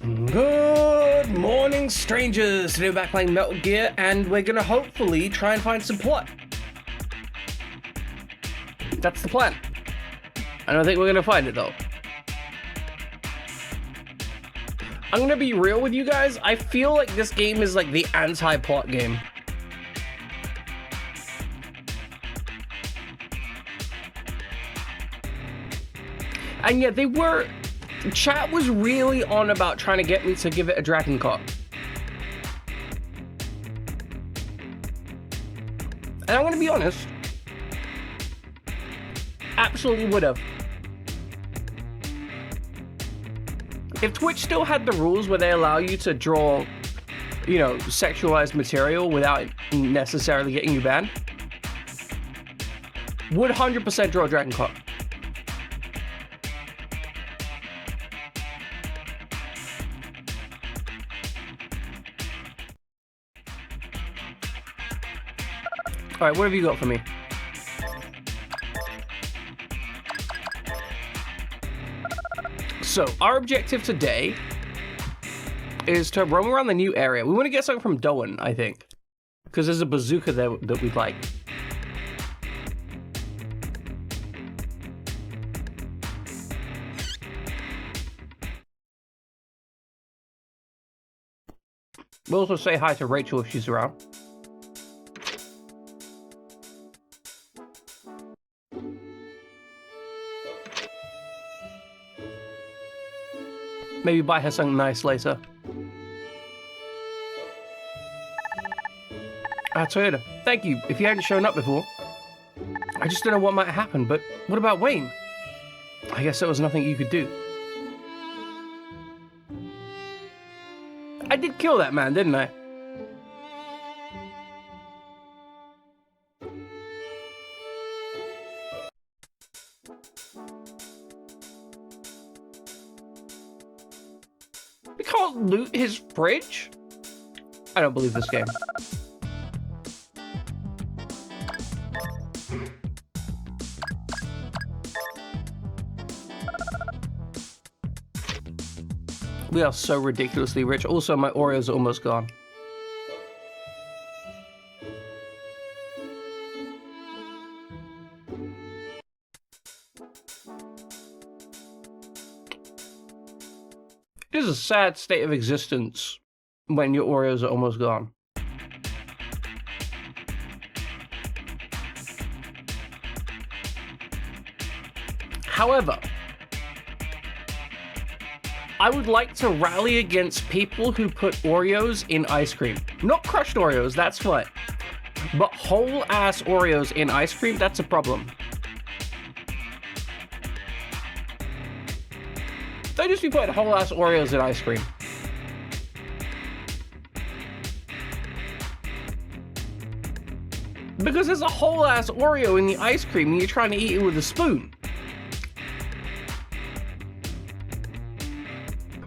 Good morning, strangers. Today we're back playing Metal Gear, and we're gonna hopefully try and find some plot. That's the plan. I don't think we're gonna find it though. I'm gonna be real with you guys. I feel like this game is like the anti-plot game. And yet chat was really on about trying to get me to give it a dragon card. And I'm gonna be honest, absolutely would have. If Twitch still had the rules where they allow you to draw, you know, sexualized material without necessarily getting you banned, would 100% draw a dragon card. All right, what have you got for me? So, our objective today is to roam around the new area. We want to get something from Doan, I think, because there's a bazooka there that we'd like. We'll also say hi to Rachel if she's around. Maybe buy her something nice later. Toyota, thank you. If you hadn't shown up before, I just don't know what might happen, but what about Wayne? I guess there was nothing you could do. I did kill that man, didn't I? We can't loot his fridge? I don't believe this game. We are so ridiculously rich. Also, my Oreos are almost gone. It is a sad state of existence when your Oreos are almost gone. However, I would like to rally against people who put Oreos in ice cream. Not crushed Oreos, that's fine. But whole ass Oreos in ice cream, that's a problem. They just be putting whole ass Oreos in ice cream. Because there's a whole ass Oreo in the ice cream and you're trying to eat it with a spoon.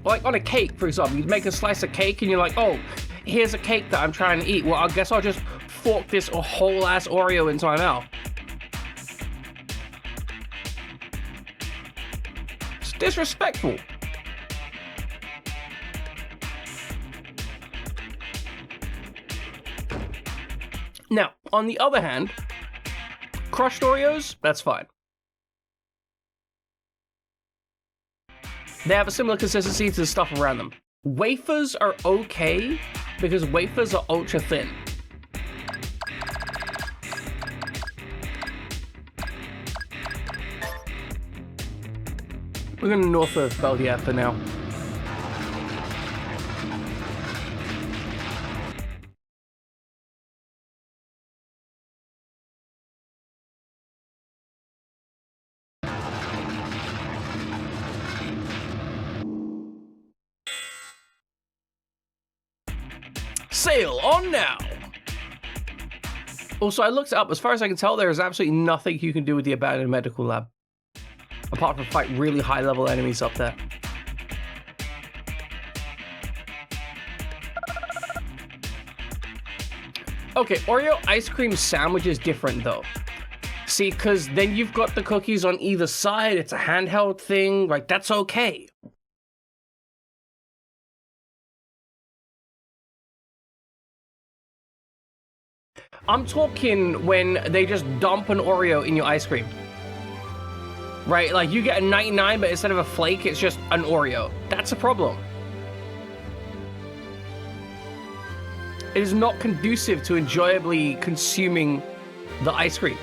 Like on a cake, for example, you'd make a slice of cake and you're like, oh, here's a cake that I'm trying to eat. Well, I guess I'll just fork this whole ass Oreo into my mouth. It's disrespectful. Now, on the other hand, crushed Oreos, that's fine. They have a similar consistency to the stuff around them. Wafers are okay because wafers are ultra thin. We're going to north of Belgium for now. Sail on now! Also, I looked it up. As far as I can tell, there is absolutely nothing you can do with the abandoned medical lab. Apart from fight really high-level enemies up there. Okay, Oreo ice cream sandwich is different, though. See, because then you've got the cookies on either side. It's a handheld thing. Like, that's okay. I'm talking when they just dump an Oreo in your ice cream. Right? Like, you get a 99, but instead of a flake, it's just an Oreo. That's a problem. It is not conducive to enjoyably consuming the ice cream.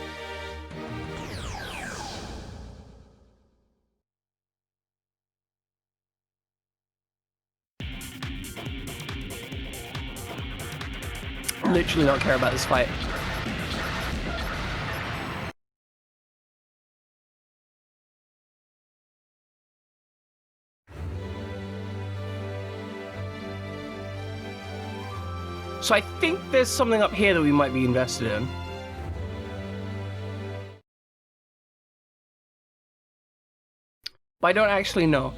Literally don't care about this fight. So I think there's something up here that we might be invested in. But I don't actually know.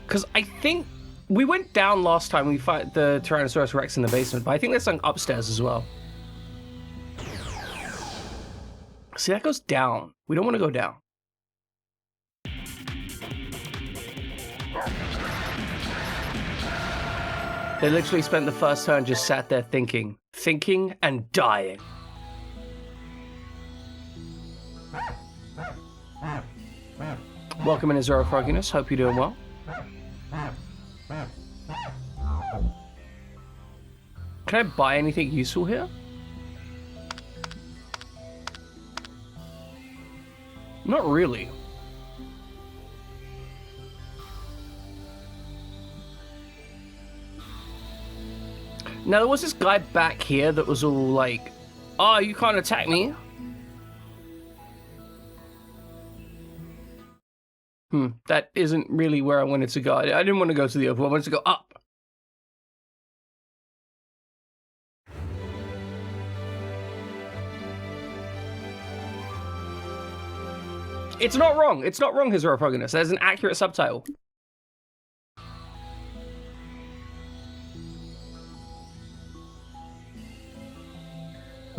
Because I think we went down last time we fought the Tyrannosaurus Rex in the basement, but I think there's something upstairs as well. See, that goes down. We don't want to go down. They literally spent the first turn just sat there thinking and dying. Welcome in, Zero Frogginess. Hope you're doing well. Can I buy anything useful here? Not really. Now, there was this guy back here that was all like, oh, you can't attack me. That isn't really where I wanted to go. I didn't want to go to the overworld. I wanted to go up. It's not wrong. It's not wrong, His Royal Progenitus. There's an accurate subtitle.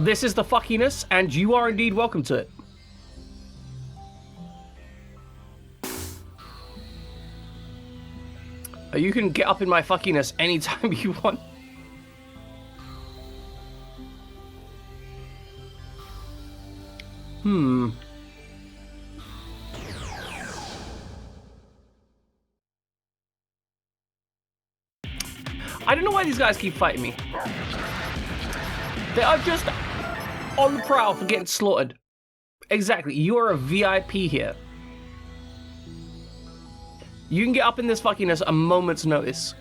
This is the fuckiness, and you are indeed welcome to it. You can get up in my fuckiness anytime you want. I don't know why these guys keep fighting me. They are just on the prowl for getting slaughtered. Exactly. You are a VIP here. You can get up in this fuckiness a moment's notice.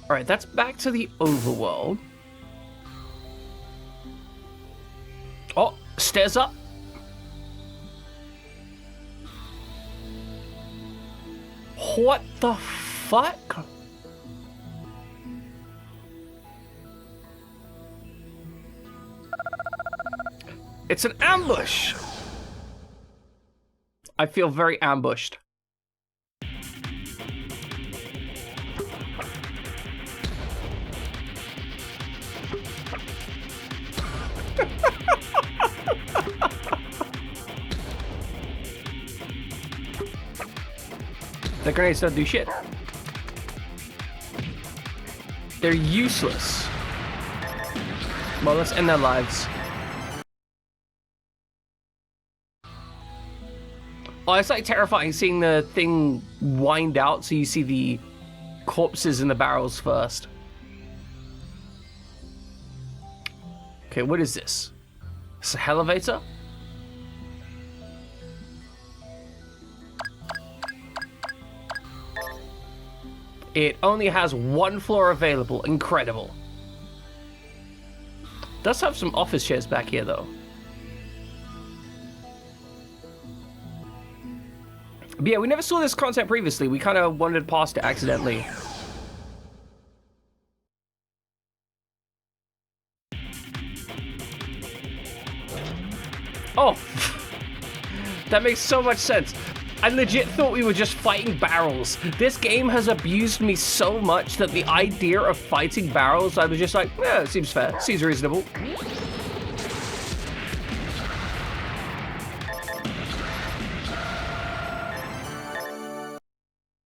Alright, that's back to the overworld. Oh, stairs up. What the fuck? It's an ambush! I feel very ambushed. The grenades don't do shit. They're useless. Well, let's end their lives. Oh, it's like terrifying seeing the thing wind out so you see the corpses in the barrels first. Okay, what is this? It's a elevator? It only has one floor available. Incredible. Does have some office chairs back here, though. But yeah, we never saw this content previously. We kind of wandered past it accidentally. Oh! That makes so much sense. I legit thought we were just fighting barrels. This game has abused me so much that the idea of fighting barrels, I was just like, yeah, it seems fair, seems reasonable.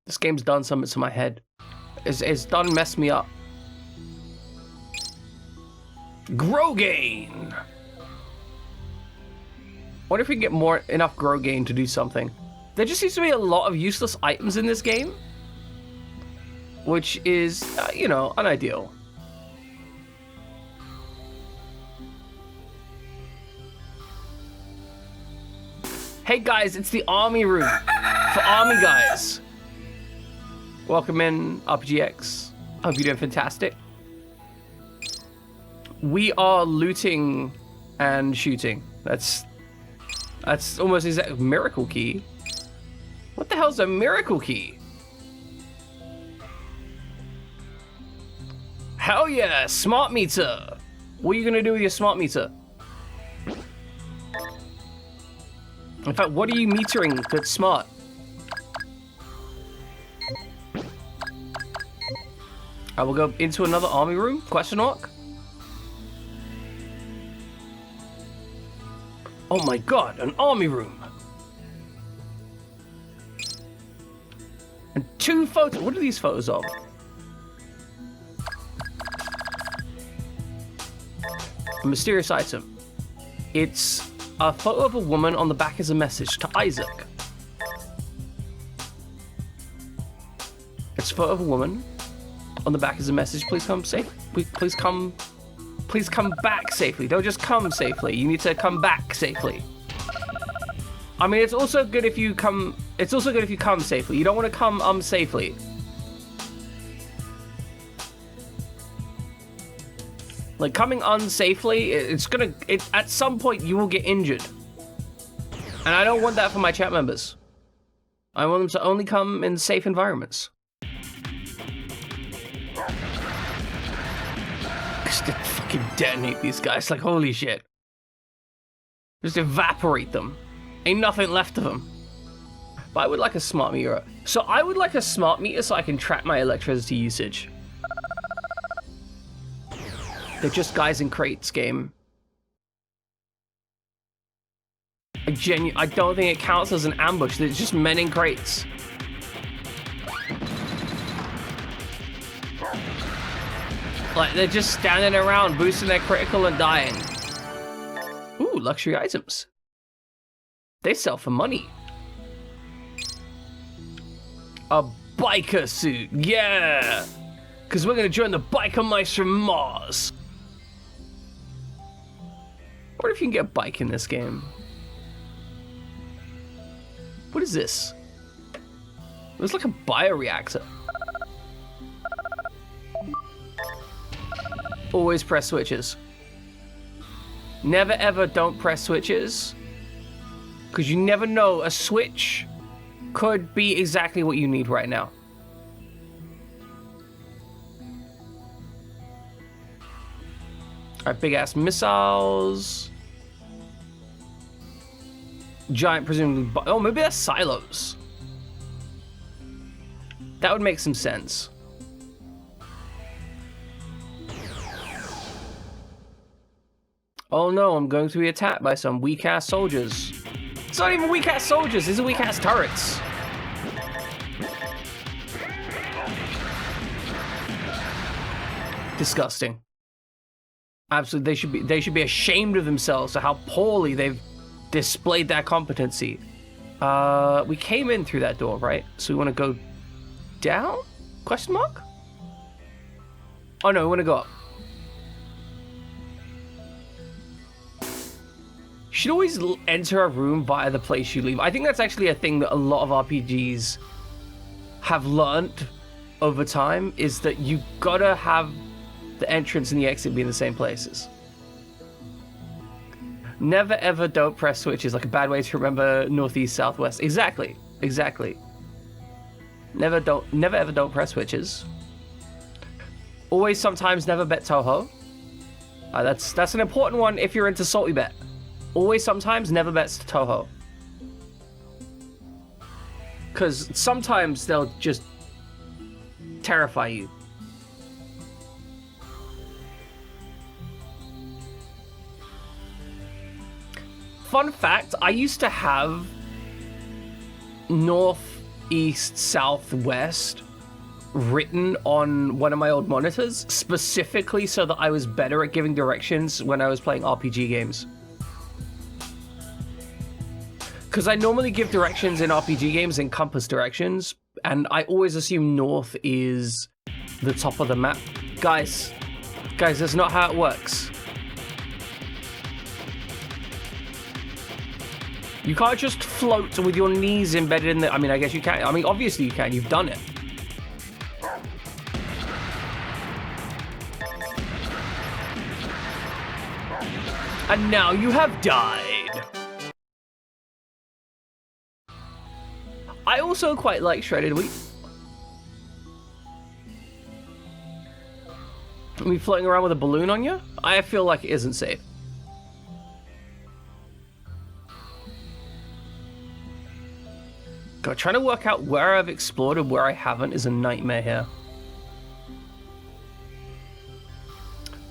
This game's done something to my head. It's done messed me up. Grow gain. What if we get enough grow gain to do something? There just seems to be a lot of useless items in this game, which is, you know, unideal. Hey guys, it's the army room for army guys. Welcome in, RPGX. Hope you're doing fantastic. We are looting and shooting. That's almost exact miracle key. What the hell's a miracle key? Hell yeah, smart meter. What are you gonna do with your smart meter? In fact, what are you metering that's smart? I will go into another army room? Question mark? Oh my god, an army room. And 2 photos. What are these photos of? A mysterious item. It's a photo of a woman on the back as a message to Isaac. It's a photo of a woman on the back as a message. Please come safe. Please come back safely. Don't just come safely. You need to come back safely. I mean, it's also good if you come. It's also good if you come safely. You don't want to come unsafely. Like coming unsafely, at some point you will get injured, and I don't want that for my chat members. I want them to only come in safe environments. Just to fucking detonate these guys, like holy shit. Just evaporate them. Ain't nothing left of them. But I would like a smart meter. So I would like a smart meter so I can track my electricity usage. They're just guys in crates game. I don't think it counts as an ambush. They're just men in crates. Like, they're just standing around, boosting their critical and dying. Ooh, luxury items. They sell for money. A biker suit, yeah! Because we're going to join the biker mice from Mars. What if you can get a bike in this game? What is this? It looks like a bioreactor. Always press switches. Never ever don't press switches. Because you never know, a switch could be exactly what you need right now. Alright, big ass missiles. Giant, presumably. Oh, maybe that's silos. That would make some sense. Oh no, I'm going to be attacked by some weak ass soldiers. It's not even weak ass soldiers, these are weak ass turrets. Disgusting. Absolutely, they should be ashamed of themselves for how poorly they've displayed that competency. We came in through that door, right? So we want to go down? Question mark? Oh no, we want to go up. You should always enter a room via the place you leave. I think that's actually a thing that a lot of RPGs have learned over time, is that you gotta have the entrance and the exit be in the same places. Never ever don't press switches, like a bad way to remember northeast, southwest. Exactly. Never ever don't press switches. Always, sometimes, never bet Toho. That's an important one if you're into salty bet. Always, sometimes, never bets Toho. because sometimes they'll just terrify you. Fun fact, I used to have north, east, south, west written on one of my old monitors, specifically so that I was better at giving directions when I was playing RPG games. Because I normally give directions in RPG games in compass directions, and I always assume north is the top of the map. Guys, that's not how it works. You can't just float with your knees embedded in the... I mean, I guess you can. I mean, obviously you can. You've done it. And now you have died. I also quite like shredded wheat. Are we floating around with a balloon on you? I feel like it isn't safe. God, trying to work out where I've explored and where I haven't is a nightmare here.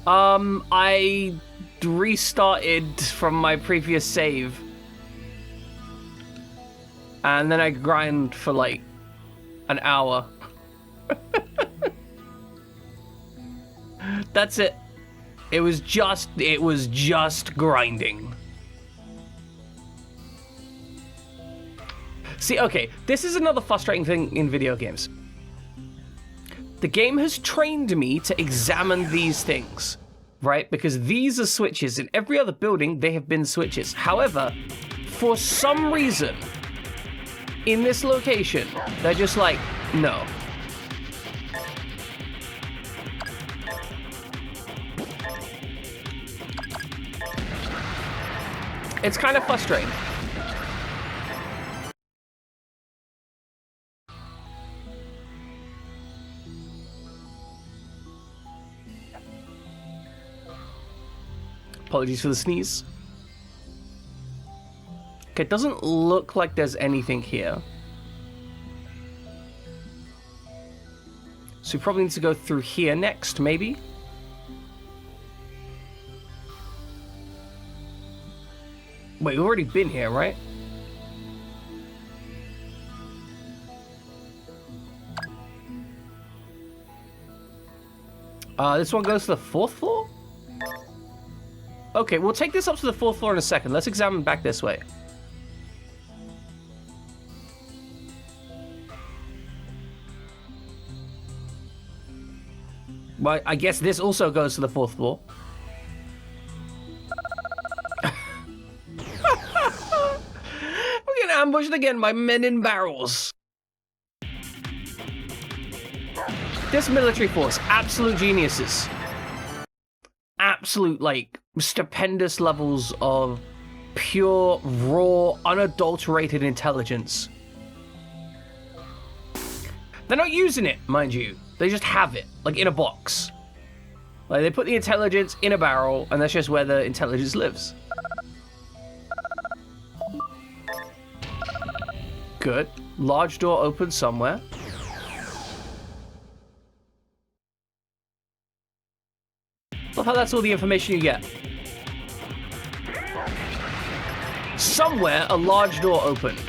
I restarted from my previous save. And then I grind for like an hour. That's it. It was just grinding. See, okay, this is another frustrating thing in video games. The game has trained me to examine these things, right? Because these are switches. In every other building, they have been switches. However, for some reason, in this location, they're just like, no. It's kind of frustrating. Apologies for the sneeze. Okay, it doesn't look like there's anything here. So we probably need to go through here next, maybe? Wait, we've already been here, right? This one goes to the 4th floor? Okay, we'll take this up to the 4th floor in a second. Let's examine back this way. Well, I guess this also goes to the 4th floor. We're getting ambushed again by men in barrels. This military force, absolute geniuses. Absolute, like, stupendous levels of pure, raw, unadulterated intelligence. They're not using it, mind you. They just have it, like, in a box. Like, they put the intelligence in a barrel, and that's just where the intelligence lives. Good. Large door open somewhere. Love how that's all the information you get. Somewhere, a large door opened.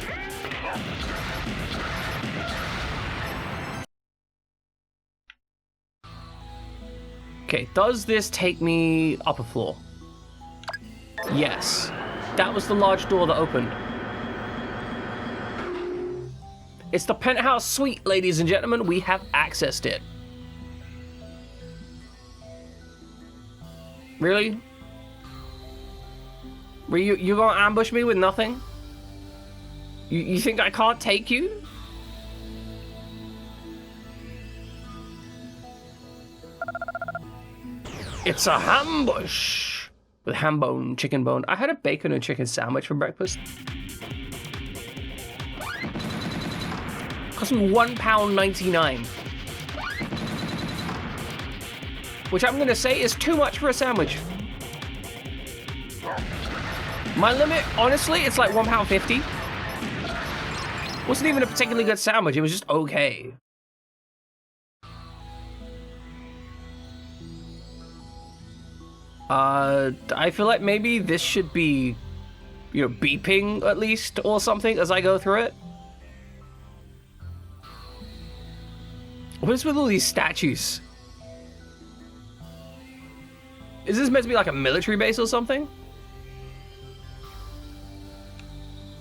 Okay, does this take me upper floor? Yes. That was the large door that opened. It's the penthouse suite, ladies and gentlemen. We have accessed it. Really? Were you gonna ambush me with nothing? You think I can't take you? It's a hambush! With ham bone, chicken bone. I had a bacon and chicken sandwich for breakfast. Cost me £1.99. Which I'm gonna say is too much for a sandwich. My limit, honestly, it's like £1.50. Wasn't even a particularly good sandwich. It was just okay. I feel like maybe this should be, you know, beeping at least or something as I go through it. What is with all these statues? Is this meant to be like a military base or something?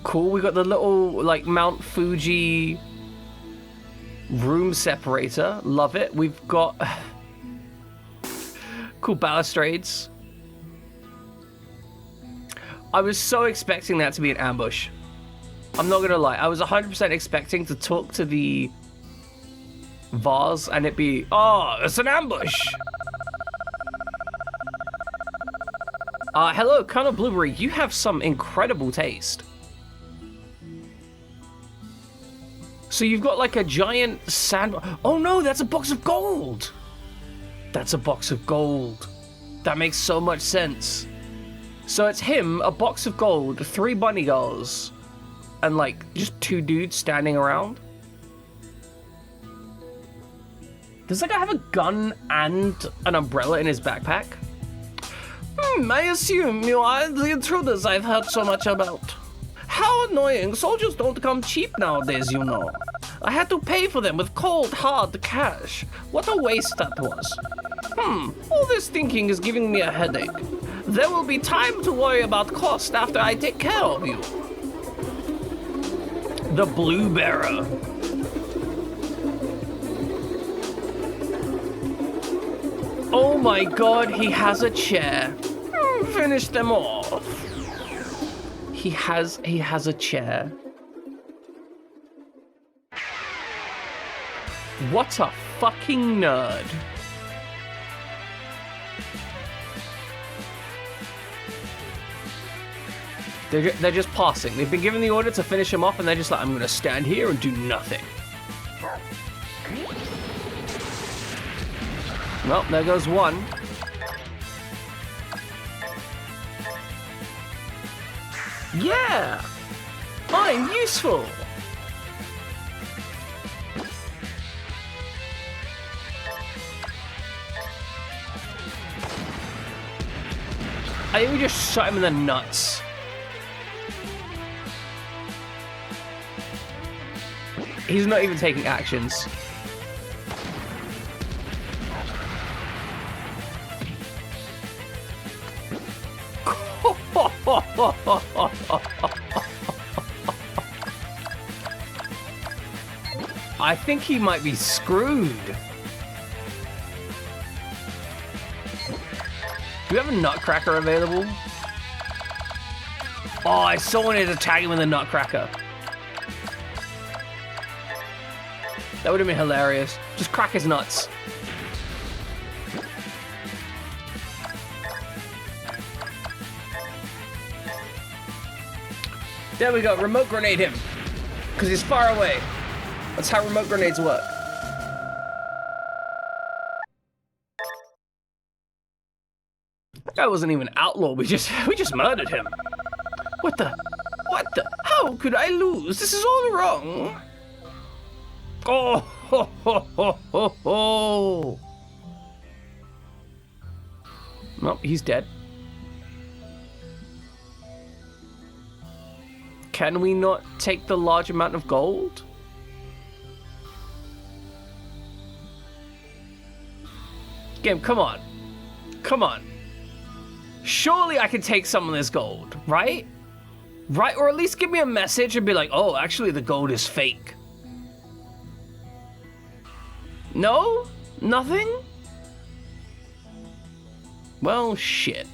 Cool, we got the little, like, Mount Fuji room separator. Love it. We've got cool balustrades. I was so expecting that to be an ambush. I'm not gonna lie. I was 100% expecting to talk to the vase and it be, oh, it's an ambush. Hello, Colonel Blueberry. You have some incredible taste. So you've got like a giant sand... Oh no, that's a box of gold! That's a box of gold. That makes so much sense. So it's him, a box of gold, 3 bunny girls, and like just 2 dudes standing around. Does that guy have a gun and an umbrella in his backpack? I assume you are the intruders I've heard so much about. How annoying. Soldiers don't come cheap nowadays, you know. I had to pay for them with cold, hard cash. What a waste that was. All this thinking is giving me a headache. There will be time to worry about cost after I take care of you. The Blue Bearer. Oh my god, he has a chair. Finish them off. He has a chair. What a fucking nerd. They're just passing. They've been given the order to finish him off and they're just like, I'm gonna stand here and do nothing. Well, there goes one. Yeah! I'm useful! I think we just shot him in the nuts. He's not even taking actions. I think he might be screwed. Do you have a nutcracker available? Oh, I so wanted to tag him with a nutcracker. That would have been hilarious. Just crack his nuts. There we go, remote grenade him. Because he's far away. That's how remote grenades work. That wasn't even outlaw, we just murdered him. What the? How could I lose? This is all wrong. Oh, ho, ho, ho, ho, ho. Nope, he's dead. Can we not take the large amount of gold? Game, come on. Come on. Surely I can take some of this gold, right? Right? Or at least give me a message and be like, oh, actually the gold is fake. No? Nothing? Well, shit.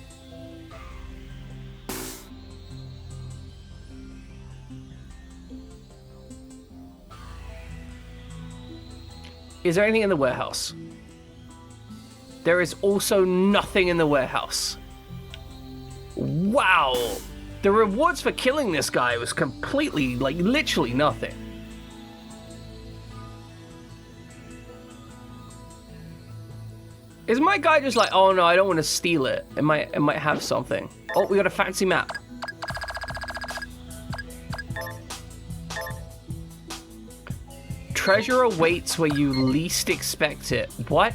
Is there anything in the warehouse? There is also nothing in the warehouse. Wow. The rewards for killing this guy was completely, like, literally nothing. Is my guy just like, oh no, I don't want to steal it. It might have something. Oh, we got a fancy map. treasure awaits where you least expect it. What?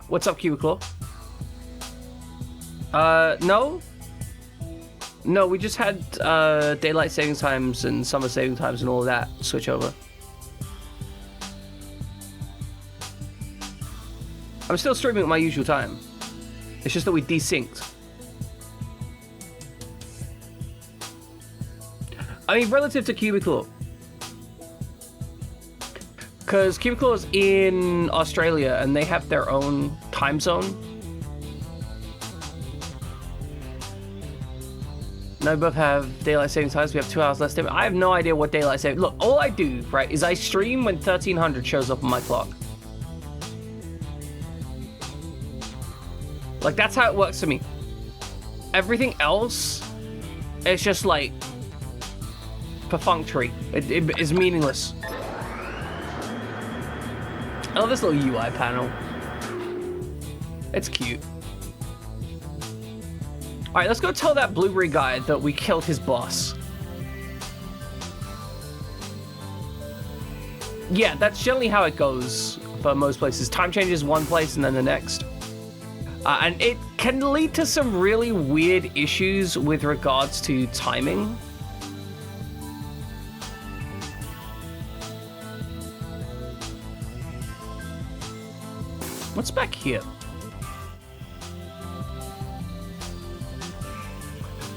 What's up, Cubicle? No? No, we just had daylight saving times and summer saving times and all of that switch over. I'm still streaming at my usual time. It's just that we desynced. I mean, relative to Cubicle. Because Cubicle is in Australia and they have their own time zone. No, we both have daylight saving times. We have 2 hours less. I have no idea what daylight saving. Look, all I do, right, is I stream when 1300 shows up on my clock. Like, that's how it works for me. Everything else, it's just like perfunctory. It is meaningless. I love this little UI panel. It's cute. All right, let's go tell that blueberry guy that we killed his boss. Yeah, that's generally how it goes for most places. Time changes one place and then the next. And it can lead to some really weird issues with regards to timing. What's back here?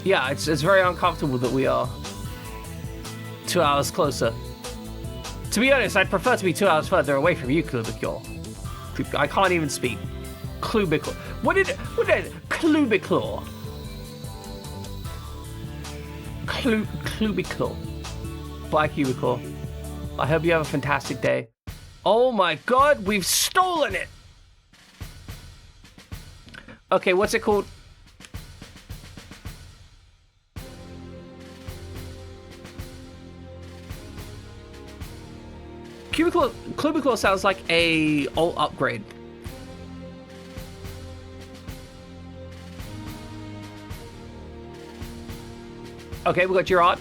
Yeah, it's very uncomfortable that we are 2 hours closer. To be honest, I'd prefer to be 2 hours further away from you, Clubicule. I can't even speak. Clubicule. What did Clubicule? Clubicule. Bye, Cubicle. I hope you have a fantastic day. Oh my god, we've stolen it! Okay, what's it called? Clubicule sounds like a alt upgrade. Okay, we got Gerard.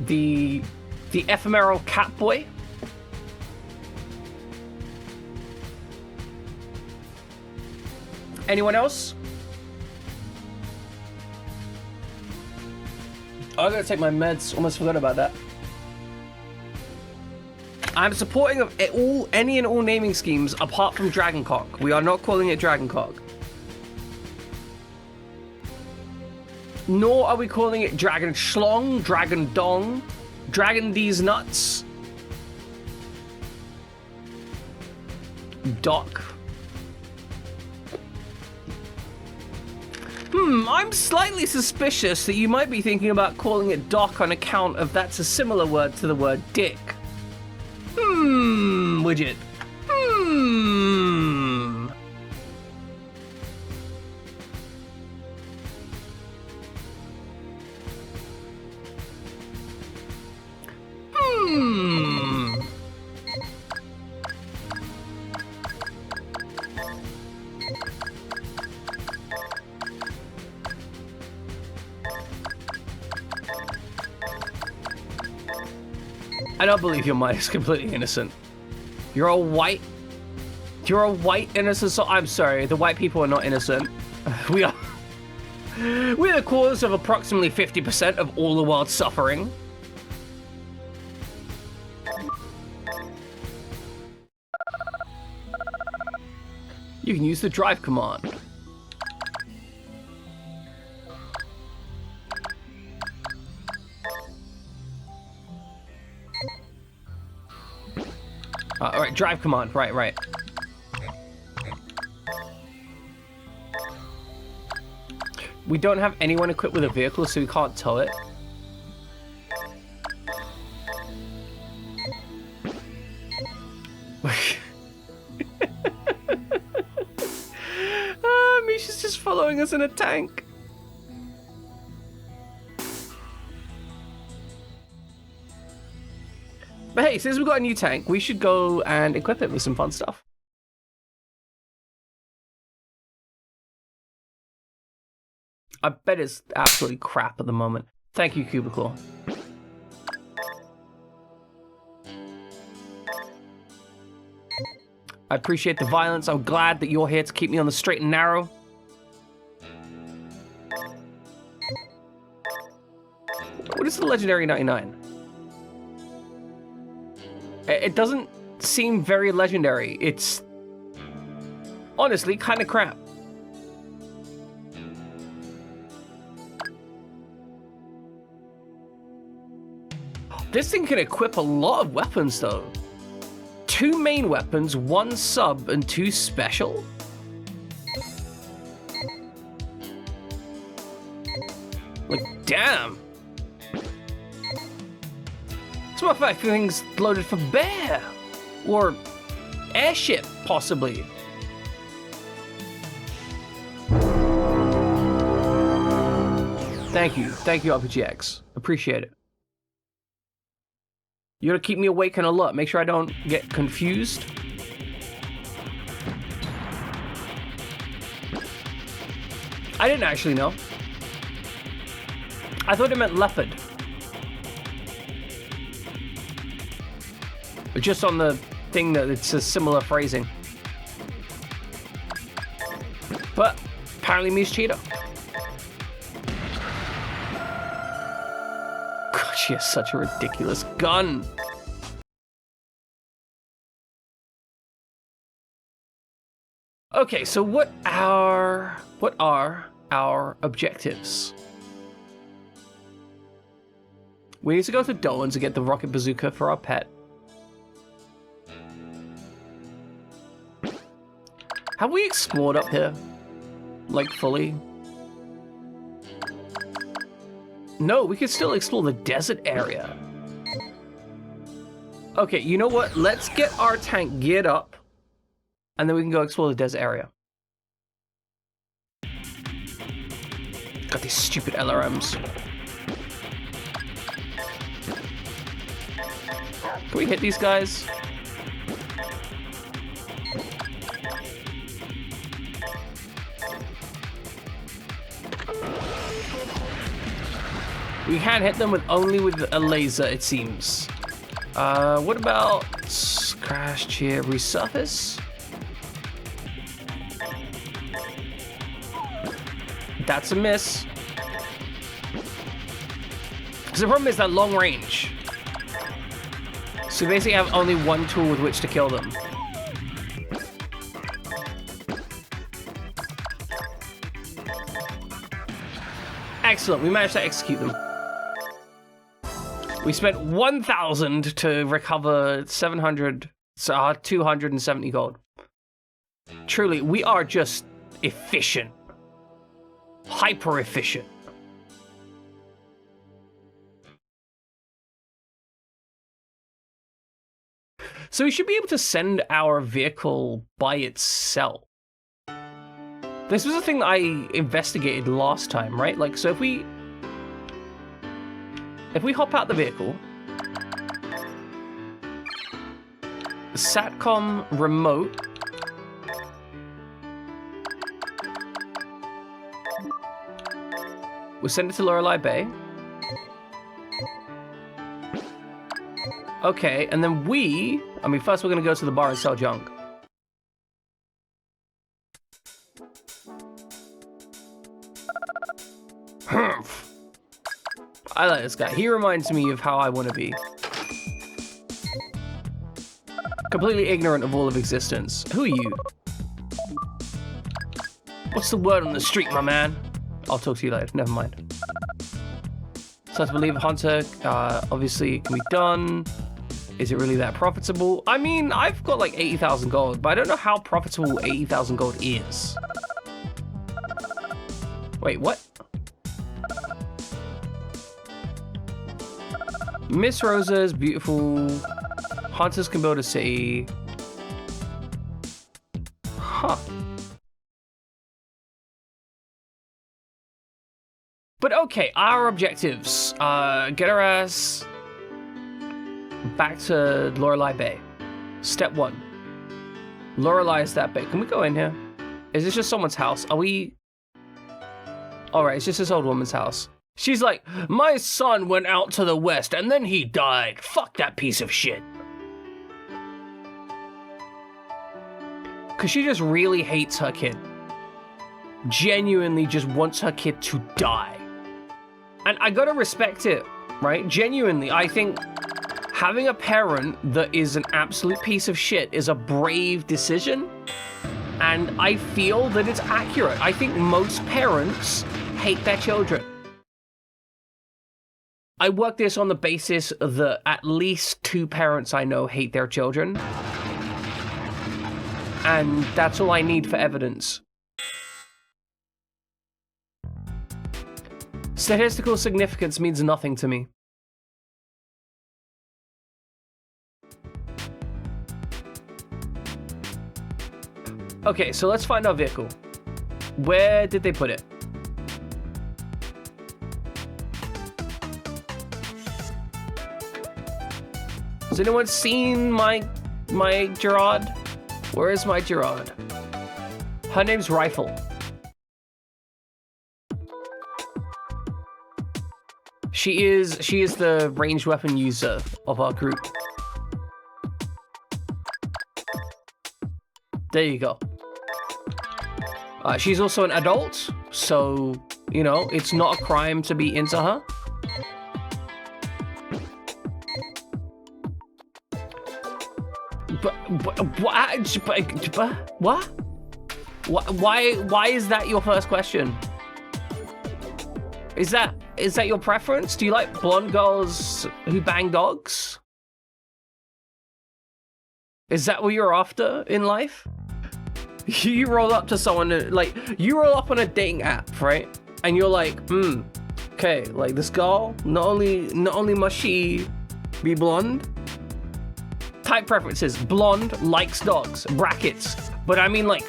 The ephemeral cat boy. Anyone else? Oh, I gotta take my meds. Almost forgot about that. I'm supporting of any and all naming schemes apart from Dragoncock. We are not calling it Dragoncock. Nor are we calling it Dragon Schlong, Dragon Dong, Dragon These Nuts, Doc. I'm slightly suspicious that you might be thinking about calling it Doc on account of that's a similar word to the word dick. Widget. I don't believe your mind is completely innocent. You're a white innocent soul. I'm sorry, the white people are not innocent. We're the cause of approximately 50% of all the world's suffering. You can use the drive command. Alright, drive command. Right. We don't have anyone equipped with a vehicle, so we can't tow it. Misha's just following us in a tank. But hey, since we've got a new tank, we should go and equip it with some fun stuff. I bet it's absolutely crap at the moment. Thank you, Cubicle. I appreciate the violence. I'm glad that you're here to keep me on the straight and narrow. What is the Legendary 99? It doesn't seem very legendary. It's honestly kind of crap. This thing can equip a lot of weapons though. 2 main weapons, 1 sub, and 2 special? Like, damn. As a matter of fact, things loaded for bear. Or airship, possibly. Thank you, RPGX. Appreciate it. You gotta keep me awake and alert. Make sure I don't get confused. I didn't actually know. I thought it meant leopard. But just on the thing that it's a similar phrasing. But apparently means cheetah. God, she has such a ridiculous gun. Okay, so what are our objectives? We need to go to Dolan's to get the rocket bazooka for our pet. Have we explored up here? Like, fully? No, we could still explore the desert area. Okay, you know what? Let's get our tank geared up, and then we can go explore the desert area. Got these stupid LRMs. Can we hit these guys? We can hit them with only with a laser, it seems. What about crash here, resurface? That's a miss. Because the problem is that long range. So we basically have only one tool with which to kill them. Excellent, we managed to execute them. We spent 1,000 to recover 270 gold. Truly, we are just efficient. Hyper efficient. So we should be able to send our vehicle by itself. This was a thing that I investigated last time, right? Like, so if we hop out the vehicle, Satcom remote, we'll send it to Lorelei Bay. Okay, and then first we're gonna go to the bar and sell junk. I like this guy. He reminds me of how I want to be. Completely ignorant of all of existence. Who are you? What's the word on the street, my man? I'll talk to you later. Never mind. So to believe Hunter, obviously it can be done. Is it really that profitable? I mean, I've got like 80,000 gold, but I don't know how profitable 80,000 gold is. Wait, what? Miss Rosa is beautiful. Hunters can build a city. Huh. But okay, our objectives. Get our ass back to Lorelei Bay. Step 1. Lorelei is that big. Can we go in here? Is this just someone's house? Are we... Alright, it's just this old woman's house. She's like, my son went out to the west and then he died. Fuck that piece of shit. Because she just really hates her kid. Genuinely just wants her kid to die. And I gotta respect it, right? Genuinely, I think having a parent that is an absolute piece of shit is a brave decision. And I feel that it's accurate. I think most parents hate their children. I work this on the basis that at least 2 parents I know hate their children. And that's all I need for evidence. Statistical significance means nothing to me. Okay, so let's find our vehicle. Where did they put it? Has anyone seen my Gerard? Where is my Gerard? Her name's Rifle. She is the ranged weapon user of our group. There you go. She's also an adult, so, you know, it's not a crime to be into her. What? Why is that your first question? Is that your preference? Do you like blonde girls who bang dogs? Is that what you're after in life? You roll up to someone, like, you roll up on a dating app, right? And you're like, okay, like, this girl, not only must she be blonde, type preferences, blonde, likes dogs, brackets, but I mean, like,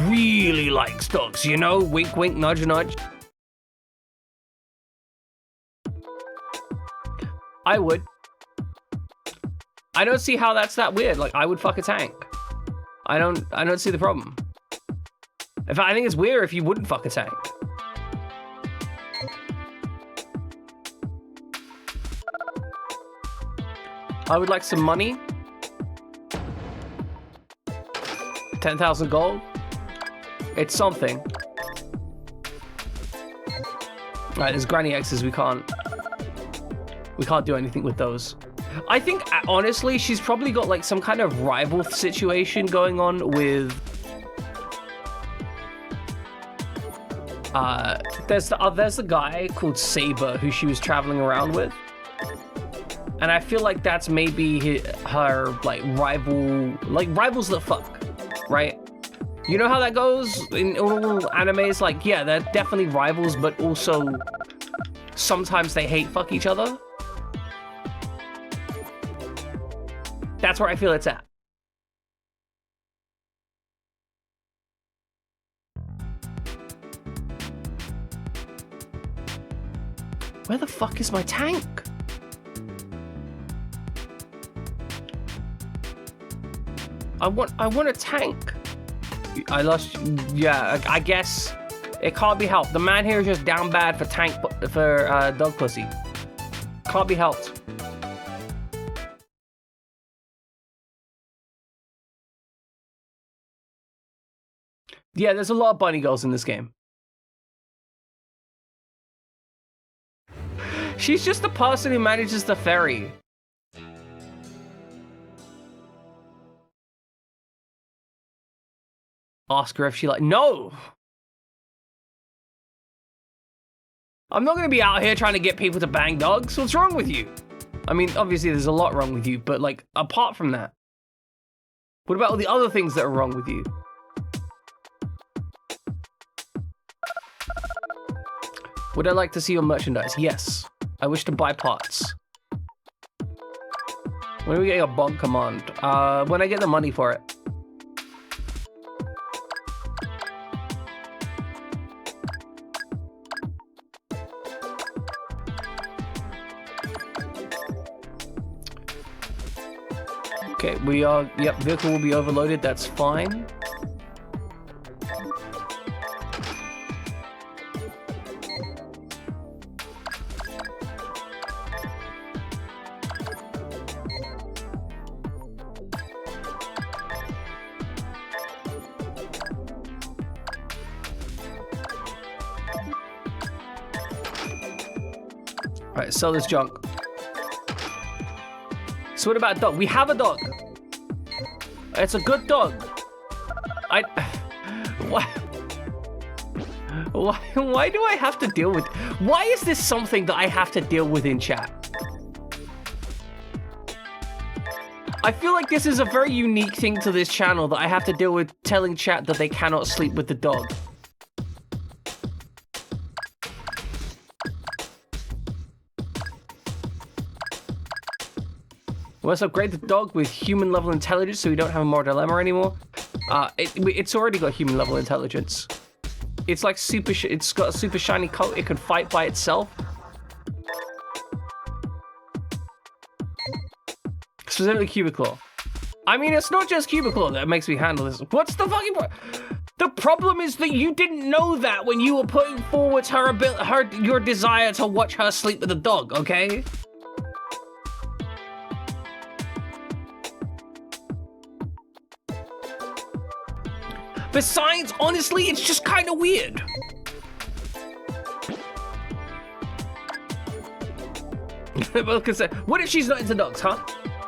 really likes dogs, you know? Wink, wink, nudge, nudge. I would. I don't see how that's that weird. Like, I would fuck a tank. I don't see the problem. In fact, I think it's weird if you wouldn't fuck a tank. I would like some money. 10,000 gold. It's something. Alright, there's Granny X's. We can't do anything with those. I think, honestly, she's probably got, like, some kind of rival situation going on with... there's the guy called Saber who she was traveling around with. And I feel like that's maybe her, like, rival... Like, rivals that fuck, right? You know how that goes in all animes? Like, yeah, they're definitely rivals, but also sometimes they hate fuck each other. That's where I feel it's at. Where the fuck is my tank? I want a tank. I lost. Yeah, I guess it can't be helped. The man here is just down bad for dog pussy. Can't be helped. Yeah, there's a lot of bunny girls in this game. She's just the person who manages the ferry. Ask her if she no! I'm not gonna be out here trying to get people to bang dogs. What's wrong with you? I mean, obviously there's a lot wrong with you, but like, apart from that, what about all the other things that are wrong with you? Would I like to see your merchandise? Yes. I wish to buy parts. When do we get a bog command? When I get the money for it. Okay, we are, yep, vehicle will be overloaded, that's fine. Alright, sell this junk. So what about a dog? We have a dog. It's a good dog. Why do I have to deal with... Why is this something that I have to deal with in chat? I feel like this is a very unique thing to this channel that I have to deal with telling chat that they cannot sleep with the dog. Let's upgrade the dog with human level intelligence so we don't have a moral dilemma anymore. It's already got human level intelligence. It's like it's got a super shiny coat. It can fight by itself. Specifically Cubiclaw. I mean, it's not just Cubiclaw that makes me handle this. What's the fucking point? The problem is that you didn't know that when you were putting forward your desire to watch her sleep with a dog, okay? Besides, honestly, it's just kind of weird. What if she's not into dogs, huh?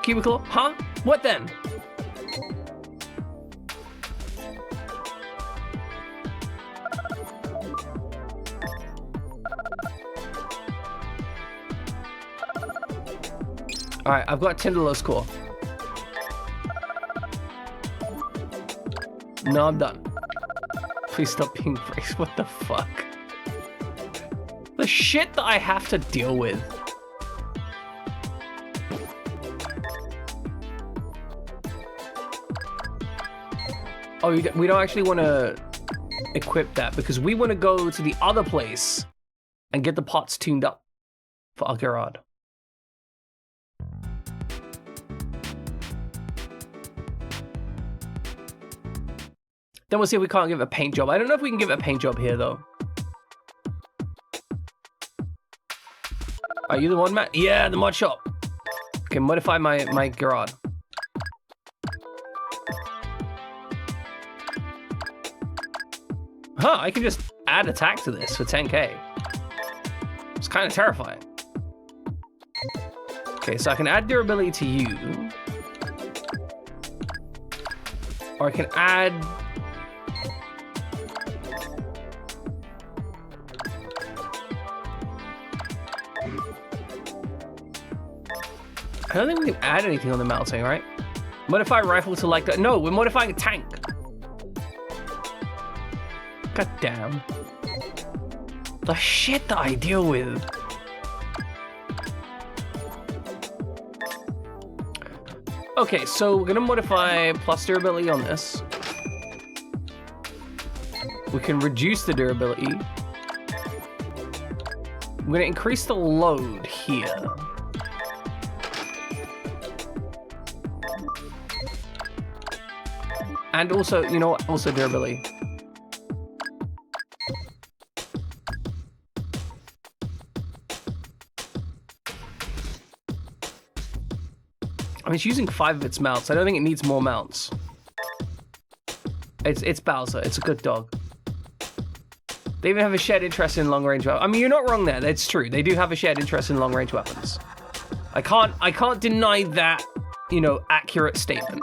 Cubiclaw, huh? What then? Alright, I've got Tinderlow score. No, I'm done. Please stop being braced. What the fuck? The shit that I have to deal with. Oh, we don't actually want to equip that because we want to go to the other place and get the pots tuned up for our garage. Then we'll see if we can't give it a paint job. I don't know if we can give it a paint job here, though. Are you the one, Matt? Yeah, the mod shop. Okay, modify my garage. Huh, I can just add attack to this for 10k. It's kind of terrifying. Okay, so I can add durability to you. Or I can add... I don't think we can add anything on the melting, right? Modify rifle to like that. No, we're modifying a tank. God damn. The shit that I deal with. Okay, so we're gonna modify plus durability on this. We can reduce the durability. We're gonna increase the load here. And also, you know what? Also durability. I mean, it's using 5 of its mounts. I don't think it needs more mounts. It's Bowser. It's a good dog. They even have a shared interest in long-range weapons. I mean, you're not wrong there. That's true. They do have a shared interest in long-range weapons. I can't deny that, you know, accurate statement.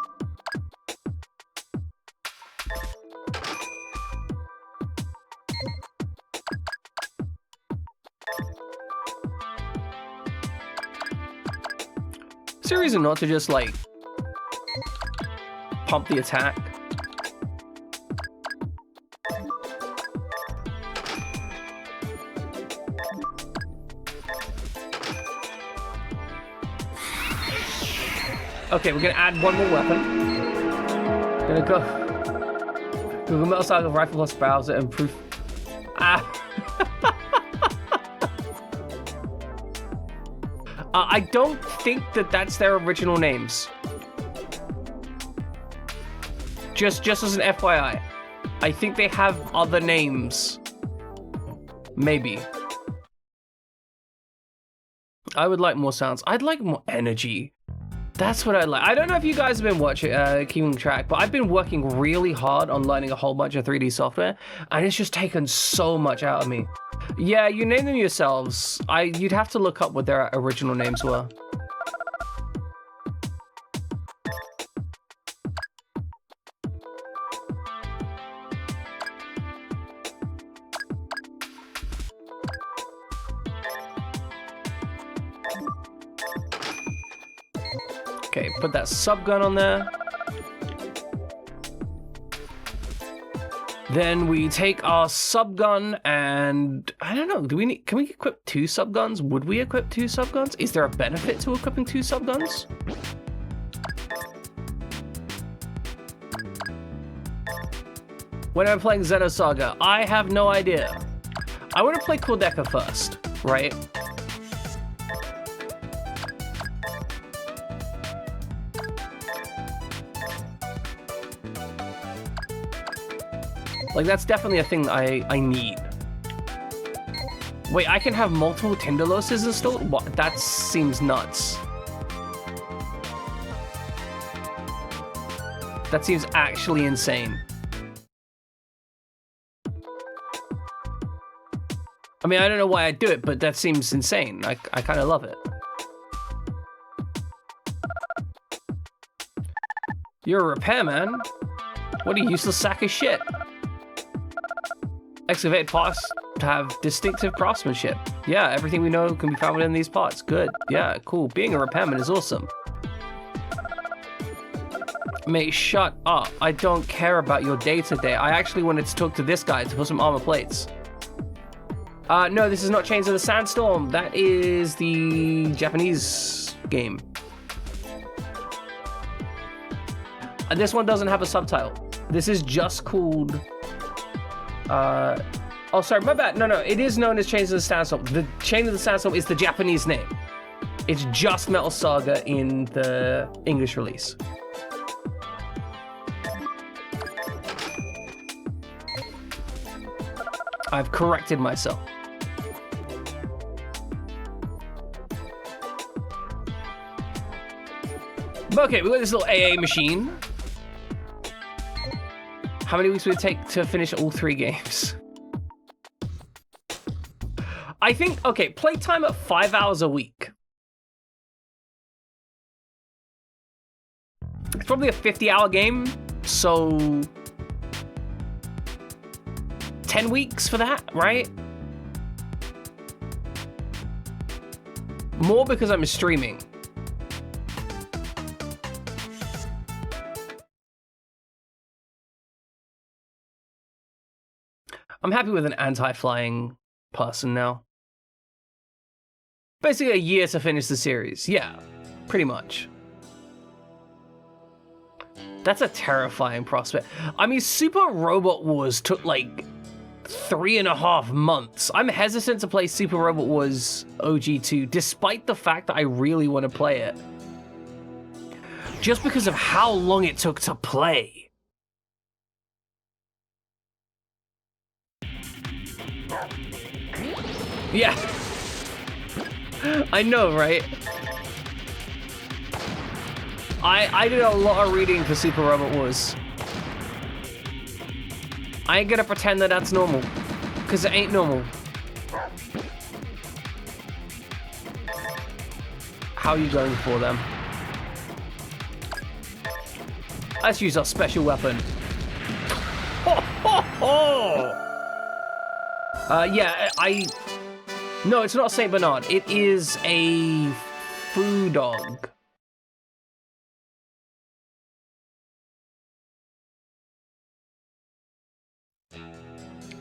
Is there a reason not to just, like, pump the attack? Okay, we're gonna add one more weapon. Gonna go Google Metal Saga Rifle plus Bowser and improve. I don't think that that's their original names. Just as an FYI, I think they have other names. Maybe. I would like more sounds. I'd like more energy. That's what I like. I don't know if you guys have been watching, keeping track, but I've been working really hard on learning a whole bunch of 3D software, and it's just taken so much out of me. Yeah, you name them yourselves. You'd have to look up what their original names were. Okay, put that subgun on there. Then we take our subgun and I don't know, can we equip 2 subguns? Would we equip 2 subguns? Is there a benefit to equipping 2 subguns? When I'm playing Xenosaga, I have no idea. I want to play Quedeca first, right? Like, that's definitely a thing that I need. Wait, I can have multiple Tindaloses installed? What? That seems nuts. That seems actually insane. I mean, I don't know why I'd do it, but that seems insane. I kind of love it. You're a repairman? What a useless sack of shit. Excavated parts have distinctive craftsmanship. Yeah, everything we know can be found within these parts. Good. Yeah, cool. Being a repairman is awesome. Mate, shut up. I don't care about your day-to-day. I actually wanted to talk to this guy to put some armor plates. No, this is not Chains of the Sandstorm. That is the Japanese game. And this one doesn't have a subtitle. This is just called... oh, sorry, my bad. No, it is known as Chains of the Sandstorm. The Chain of the Sandstorm is the Japanese name. It's just Metal Saga in the English release. I've corrected myself. Okay, we got this little AA machine. How many weeks would it take to finish all 3 games? I think, okay, playtime at 5 hours a week. It's probably a 50-hour game, so 10 weeks for that, right? More because I'm streaming. I'm happy with an anti-flying person now. Basically a year to finish the series. Yeah, pretty much. That's a terrifying prospect. I mean, Super Robot Wars took like 3.5 months. I'm hesitant to play Super Robot Wars OG2, despite the fact that I really want to play it. Just because of how long it took to play. Yeah. I know, right? I did a lot of reading for Super Robot Wars. I ain't gonna pretend that that's normal, because it ain't normal. How are you going for them? Let's use our special weapon. Ho, ho, ho! Yeah, No, it's not a Saint Bernard. It is a foo dog.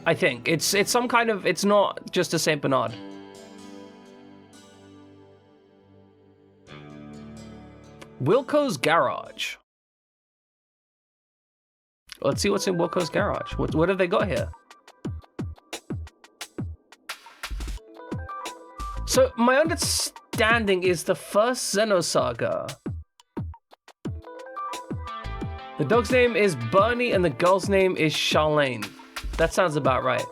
I think it's some kind of, it's not just a Saint Bernard. Wilco's Garage. Let's see what's in Wilco's Garage. What have they got here? So my understanding is the first Xenosaga. The dog's name is Bernie and the girl's name is Charlene. That sounds about right.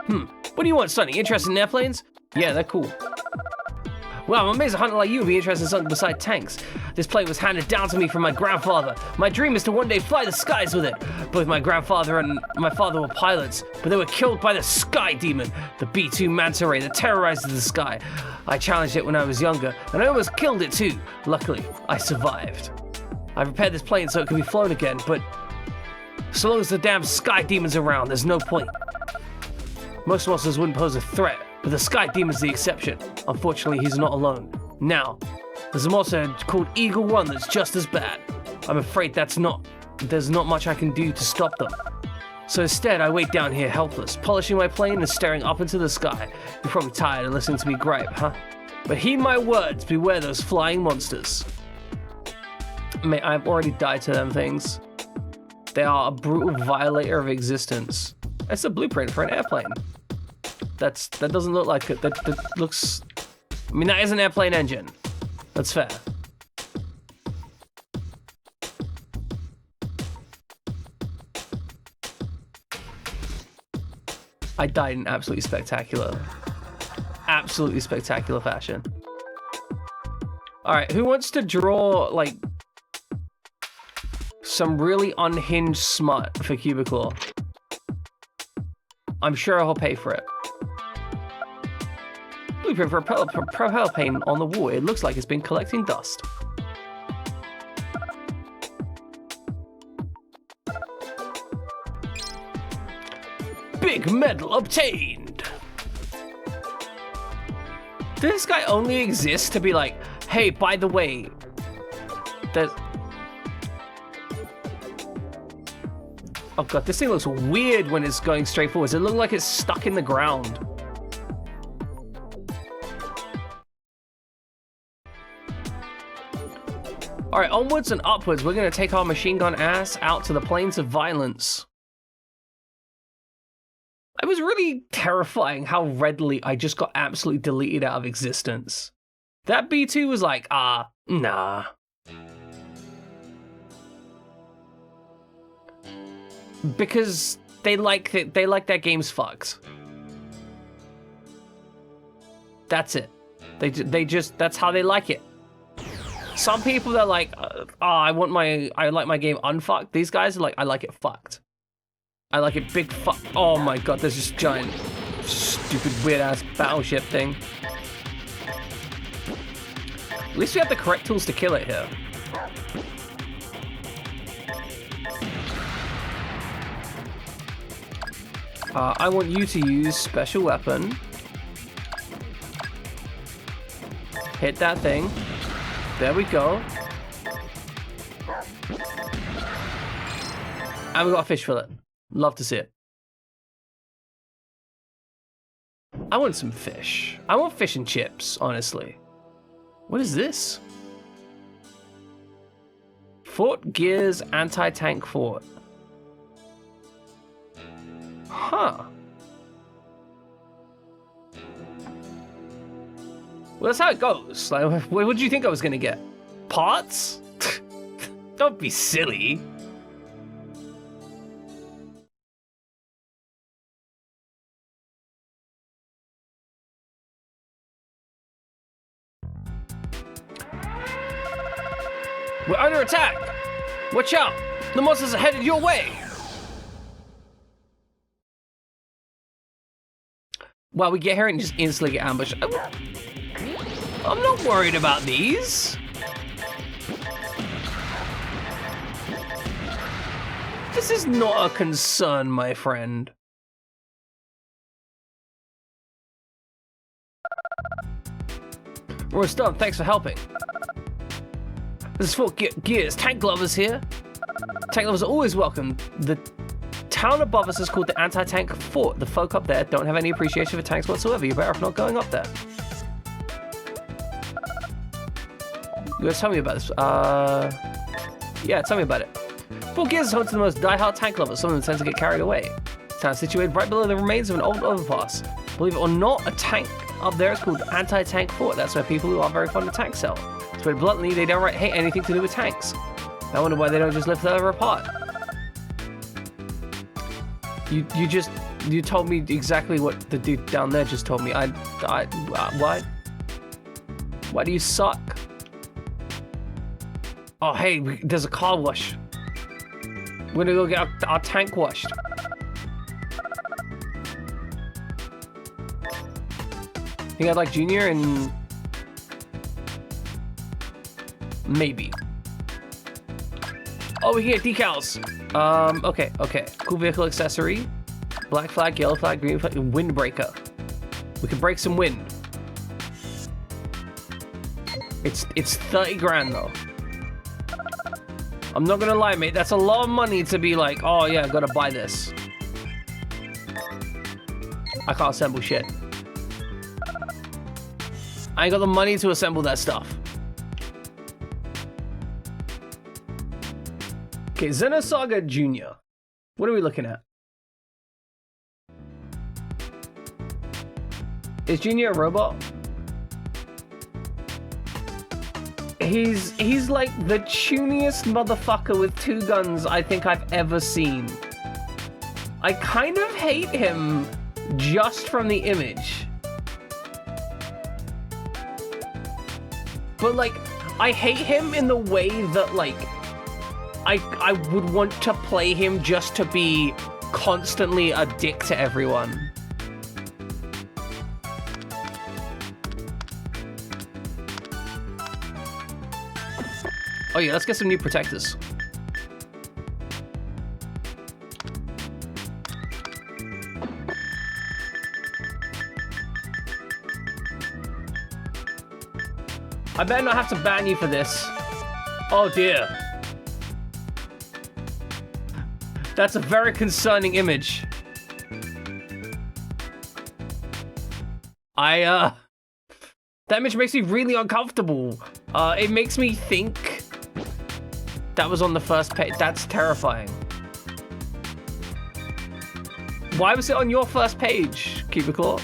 What do you want, Sonny? Interested in airplanes? Yeah, they're cool. Wow, I'm amazed a hunter like you would be interested in something besides tanks. This plane was handed down to me from my grandfather. My dream is to one day fly the skies with it. Both my grandfather and my father were pilots, but they were killed by the Sky Demon, the B-2 manta ray that terrorizes the sky. I challenged it when I was younger, and I almost killed it too. Luckily, I survived. I repaired this plane so it can be flown again, but so long as the damn Sky Demon's around, there's no point. Most monsters wouldn't pose a threat, but the Sky Demon's the exception. Unfortunately, he's not alone. Now, there's a monster called Eagle One that's just as bad. I'm afraid there's not much I can do to stop them. So instead, I wait down here helpless, polishing my plane and staring up into the sky. You're probably tired of listening to me gripe, huh? But heed my words, beware those flying monsters. Mate, I've already died to them things. They are a brutal violator of existence. It's a blueprint for an airplane. That doesn't look like it. That looks... I mean, that is an airplane engine. That's fair. I died in absolutely spectacular fashion. All right, who wants to draw like some really unhinged smut for Cubicle? I'm sure I'll pay for it. Blueprint for a propeller plane on the wall. It looks like it's been collecting dust. Big medal obtained! Does this guy only exist to be like, hey, by the way, there's... Oh god, this thing looks weird when it's going straight forwards. It looks like it's stuck in the ground. All right, onwards and upwards. We're gonna take our machine gun ass out to the plains of violence. It was really terrifying how readily I just got absolutely deleted out of existence. That B2 was like, nah. Because they like their games fucked. That's it. They just that's how they like it. Some people they're like, I like my game unfucked. These guys are like, I like it fucked. I like it big fuck. Oh my god, there's this giant, stupid, weird ass battleship thing. At least we have the correct tools to kill it here. I want you to use special weapon. Hit that thing. There we go. And we got a fish fillet. Love to see it. I want some fish. I want fish and chips, honestly. What is this? Fort Gears anti-tank fort. Huh. Well, that's how it goes. Like, what did you think I was gonna get? Parts? Don't be silly. We're under attack! Watch out! The monsters are headed your way! Well, we get here and just instantly get ambushed. I'm not worried about these. This is not a concern, my friend. We're done. Thanks for helping. This is Fort Gears. Tank lovers here. Tank lovers are always welcome. The town above us is called the anti-tank fort. The folk up there don't have any appreciation for tanks whatsoever. You're better off not going up there. You guys tell me about this. Yeah, tell me about it. Fort Gears is home to the most die-hard tank lovers. Some of them tend to get carried away. The town is situated right below the remains of an old overpass. Believe it or not, a tank up there is called anti-tank fort. That's where people who are very fond of tanks sell. To put it bluntly, they downright hate anything to do with tanks. I wonder why they don't just live further apart. You told me exactly what the dude down there just told me. What? Why do you suck? Oh, hey, there's a car wash. We're gonna go get our tank washed. You got like Junior and maybe. Oh, we can get decals. Okay. Cool vehicle accessory. Black flag, yellow flag, green flag, windbreaker. We can break some wind. It's 30 grand though. I'm not gonna lie, mate. That's a lot of money to be like, oh yeah, I gotta buy this. I can't assemble shit. I ain't got the money to assemble that stuff. Okay, Xenosaga Jr. What are we looking at? Is Junior a robot? He's like the tuniest motherfucker with 2 guns I think I've ever seen. I kind of hate him just from the image. But like, I hate him in the way that like, I would want to play him just to be constantly a dick to everyone. Oh yeah, let's get some new protectors. I better not have to ban you for this. Oh dear. That's a very concerning image. That image makes me really uncomfortable. It makes me think that was on the first page. That's terrifying. Why was it on your first page, Cubicle?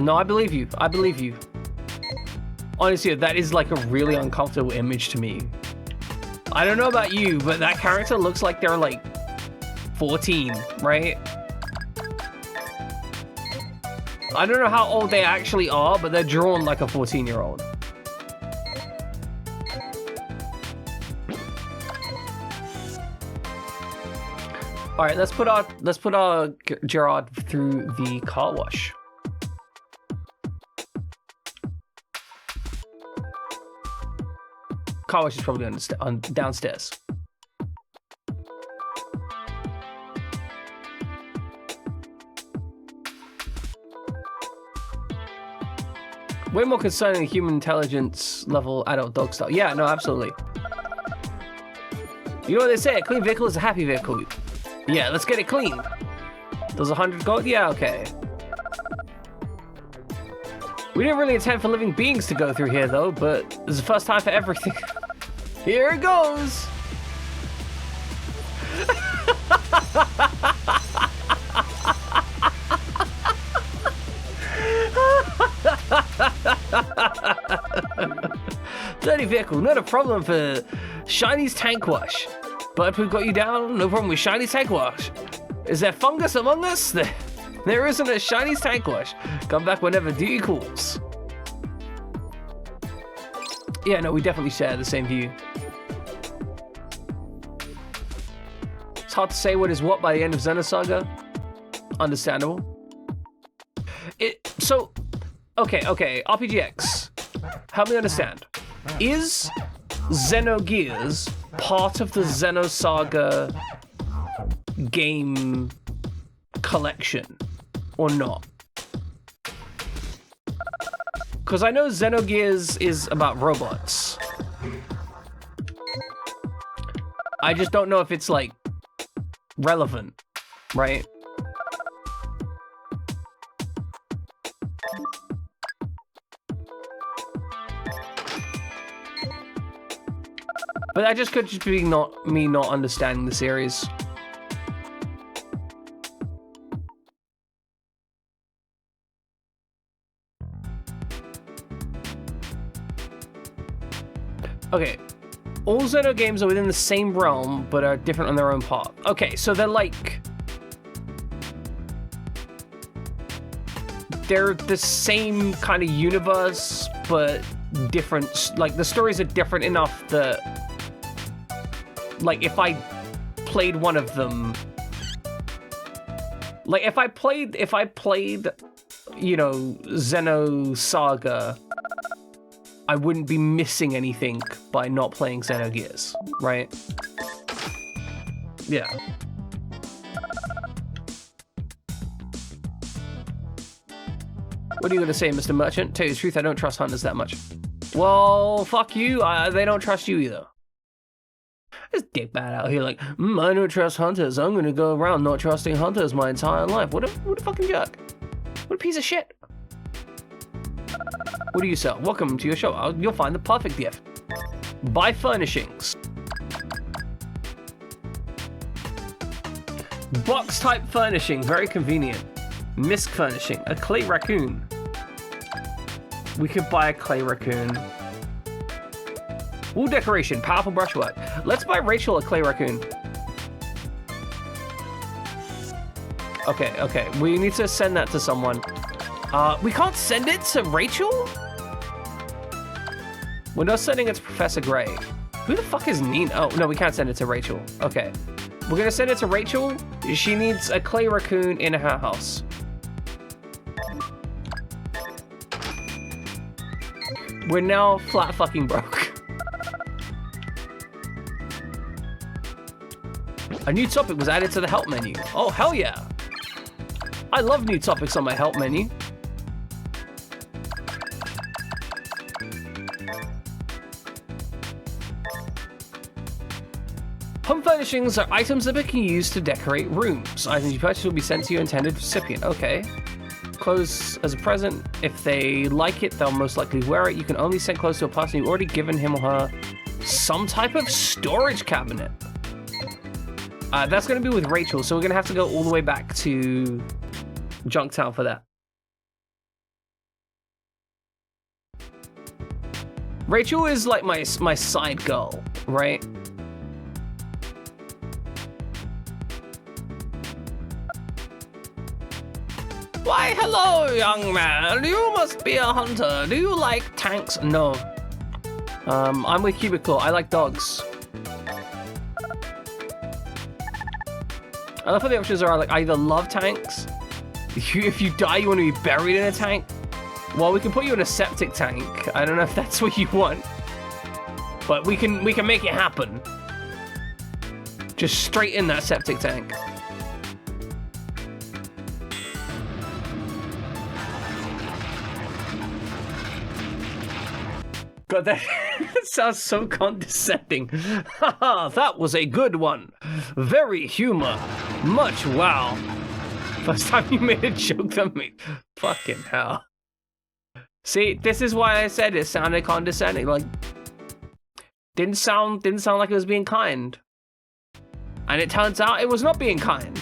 No, I believe you. I believe you. Honestly, that is like a really uncomfortable image to me. I don't know about you, but that character looks like they're like 14, right? I don't know how old they actually are, but they're drawn like a 14-year-old. All right, let's put our Gerard through the car wash. Car wash is probably downstairs. Way more concerning human intelligence level adult dog style. Yeah, no, absolutely. You know what they say, a clean vehicle is a happy vehicle. Yeah, let's get it clean. Does 100 gold? Yeah, okay. We didn't really intend for living beings to go through here though, but this is the first time for everything. Here it goes. Dirty vehicle, not a problem for Shiny's tank wash. But we've got you down, no problem with Shiny's tank wash. Is there fungus among us? There isn't a Shiny's tank wash. Come back whenever duty calls. Yeah, no, we definitely share the same view. It's hard to say what is what by the end of Xenosaga. Understandable. Okay, RPGX. Help me understand. Is Xenogears part of the Xenosaga game collection or not? Because I know Xenogears is about robots. I just don't know if it's like relevant, right? But that just could just be me not understanding the series. Okay, All Xeno games are within the same realm, but are different on their own path. Okay, so they're like... They're the same kind of universe, but different. Like, the stories are different enough that... Like, if I played one of them... Like, if I played, you know, Xeno Saga, I wouldn't be missing anything by not playing Xenogears, right? Yeah. What are you gonna say, Mr. Merchant? Tell you the truth, I don't trust hunters that much. Well, fuck you, they don't trust you either. This dickbag out here like, I don't trust hunters. I'm gonna go around not trusting hunters my entire life. What a fucking jerk. What a piece of shit. What do you sell? Welcome to your shop. You'll find the perfect gift. Buy furnishings. Box type furnishing, very convenient. Misc furnishing, a clay raccoon. We could buy a clay raccoon. Wool decoration, powerful brushwork. Let's buy Rachel a clay raccoon. Okay, we need to send that to someone. We can't send it to Rachel? We're not sending it to Professor Gray. Who the fuck is Nina? Oh, no, we can't send it to Rachel. Okay. We're gonna send it to Rachel. She needs a clay raccoon in her house. We're now flat fucking broke. A new topic was added to the help menu. Oh, hell yeah. I love new topics on my help menu. Home furnishings are items that can use to decorate rooms. Items you purchase will be sent to your intended recipient. Okay. Clothes as a present. If they like it, they'll most likely wear it. You can only send clothes to a person you've already given him or her some type of storage cabinet. That's going to be with Rachel, so we're going to have to go all the way back to Junktown for that. Rachel is like my side girl, right? Why, hello, young man. You must be a hunter. Do you like tanks? No. I'm with Cubicle. I like dogs. I love how the options are like, I either love tanks. If you die, you want to be buried in a tank. Well, we can put you in a septic tank. I don't know if that's what you want, but we can make it happen. Just straight in that septic tank. God, that sounds so condescending. Haha, that was a good one. Very humor. Much wow. First time you made a joke that made fucking hell. See, this is why I said it sounded condescending. Like, didn't sound like it was being kind. And it turns out it was not being kind.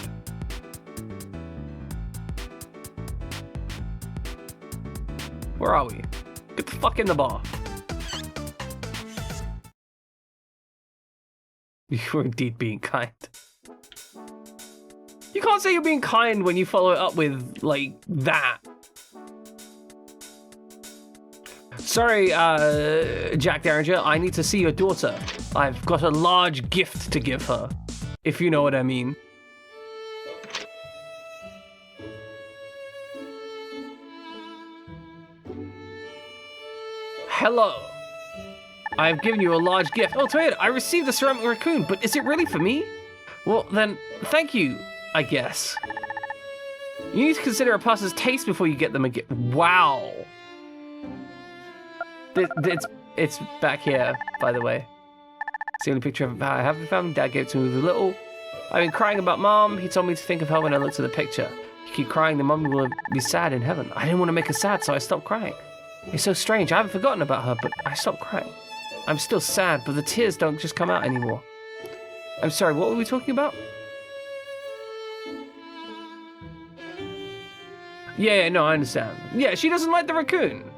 Where are we? Get the fuck in the bar. You were indeed being kind. You can't say you're being kind when you follow it up with, like, that. Sorry, Jack Derringer, I need to see your daughter. I've got a large gift to give her, if you know what I mean. Hello. I've given you a large gift. Oh, Toyota, I received a ceramic raccoon, but is it really for me? Well, then, thank you, I guess. You need to consider a person's taste before you get them a gift. Wow. It's back here, by the way. It's the only picture I have of family. Dad gave it to me when we were little. I've been crying about Mom. He told me to think of her when I looked at the picture. You keep crying, the Mom will be sad in heaven. I didn't want to make her sad, so I stopped crying. It's so strange. I haven't forgotten about her, but I stopped crying. I'm still sad, but the tears don't just come out anymore. I'm sorry, what were we talking about? Yeah, no, I understand. Yeah, she doesn't like the raccoon.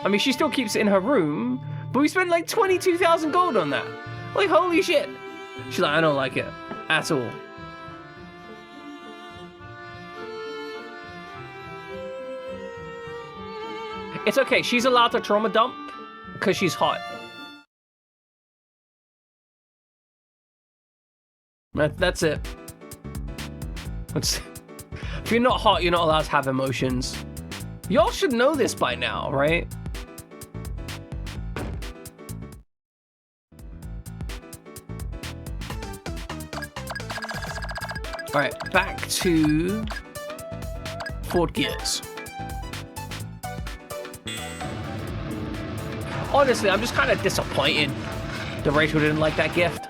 I mean, she still keeps it in her room, but we spent like 22,000 gold on that. Like, holy shit. She's like, I don't like it at all. It's okay. She's allowed to trauma dump because she's hot. That's it. If you're not hot, you're not allowed to have emotions. Y'all should know this by now, right? All right, back to Ford Gears. Honestly, I'm just kind of disappointed that Rachel didn't like that gift.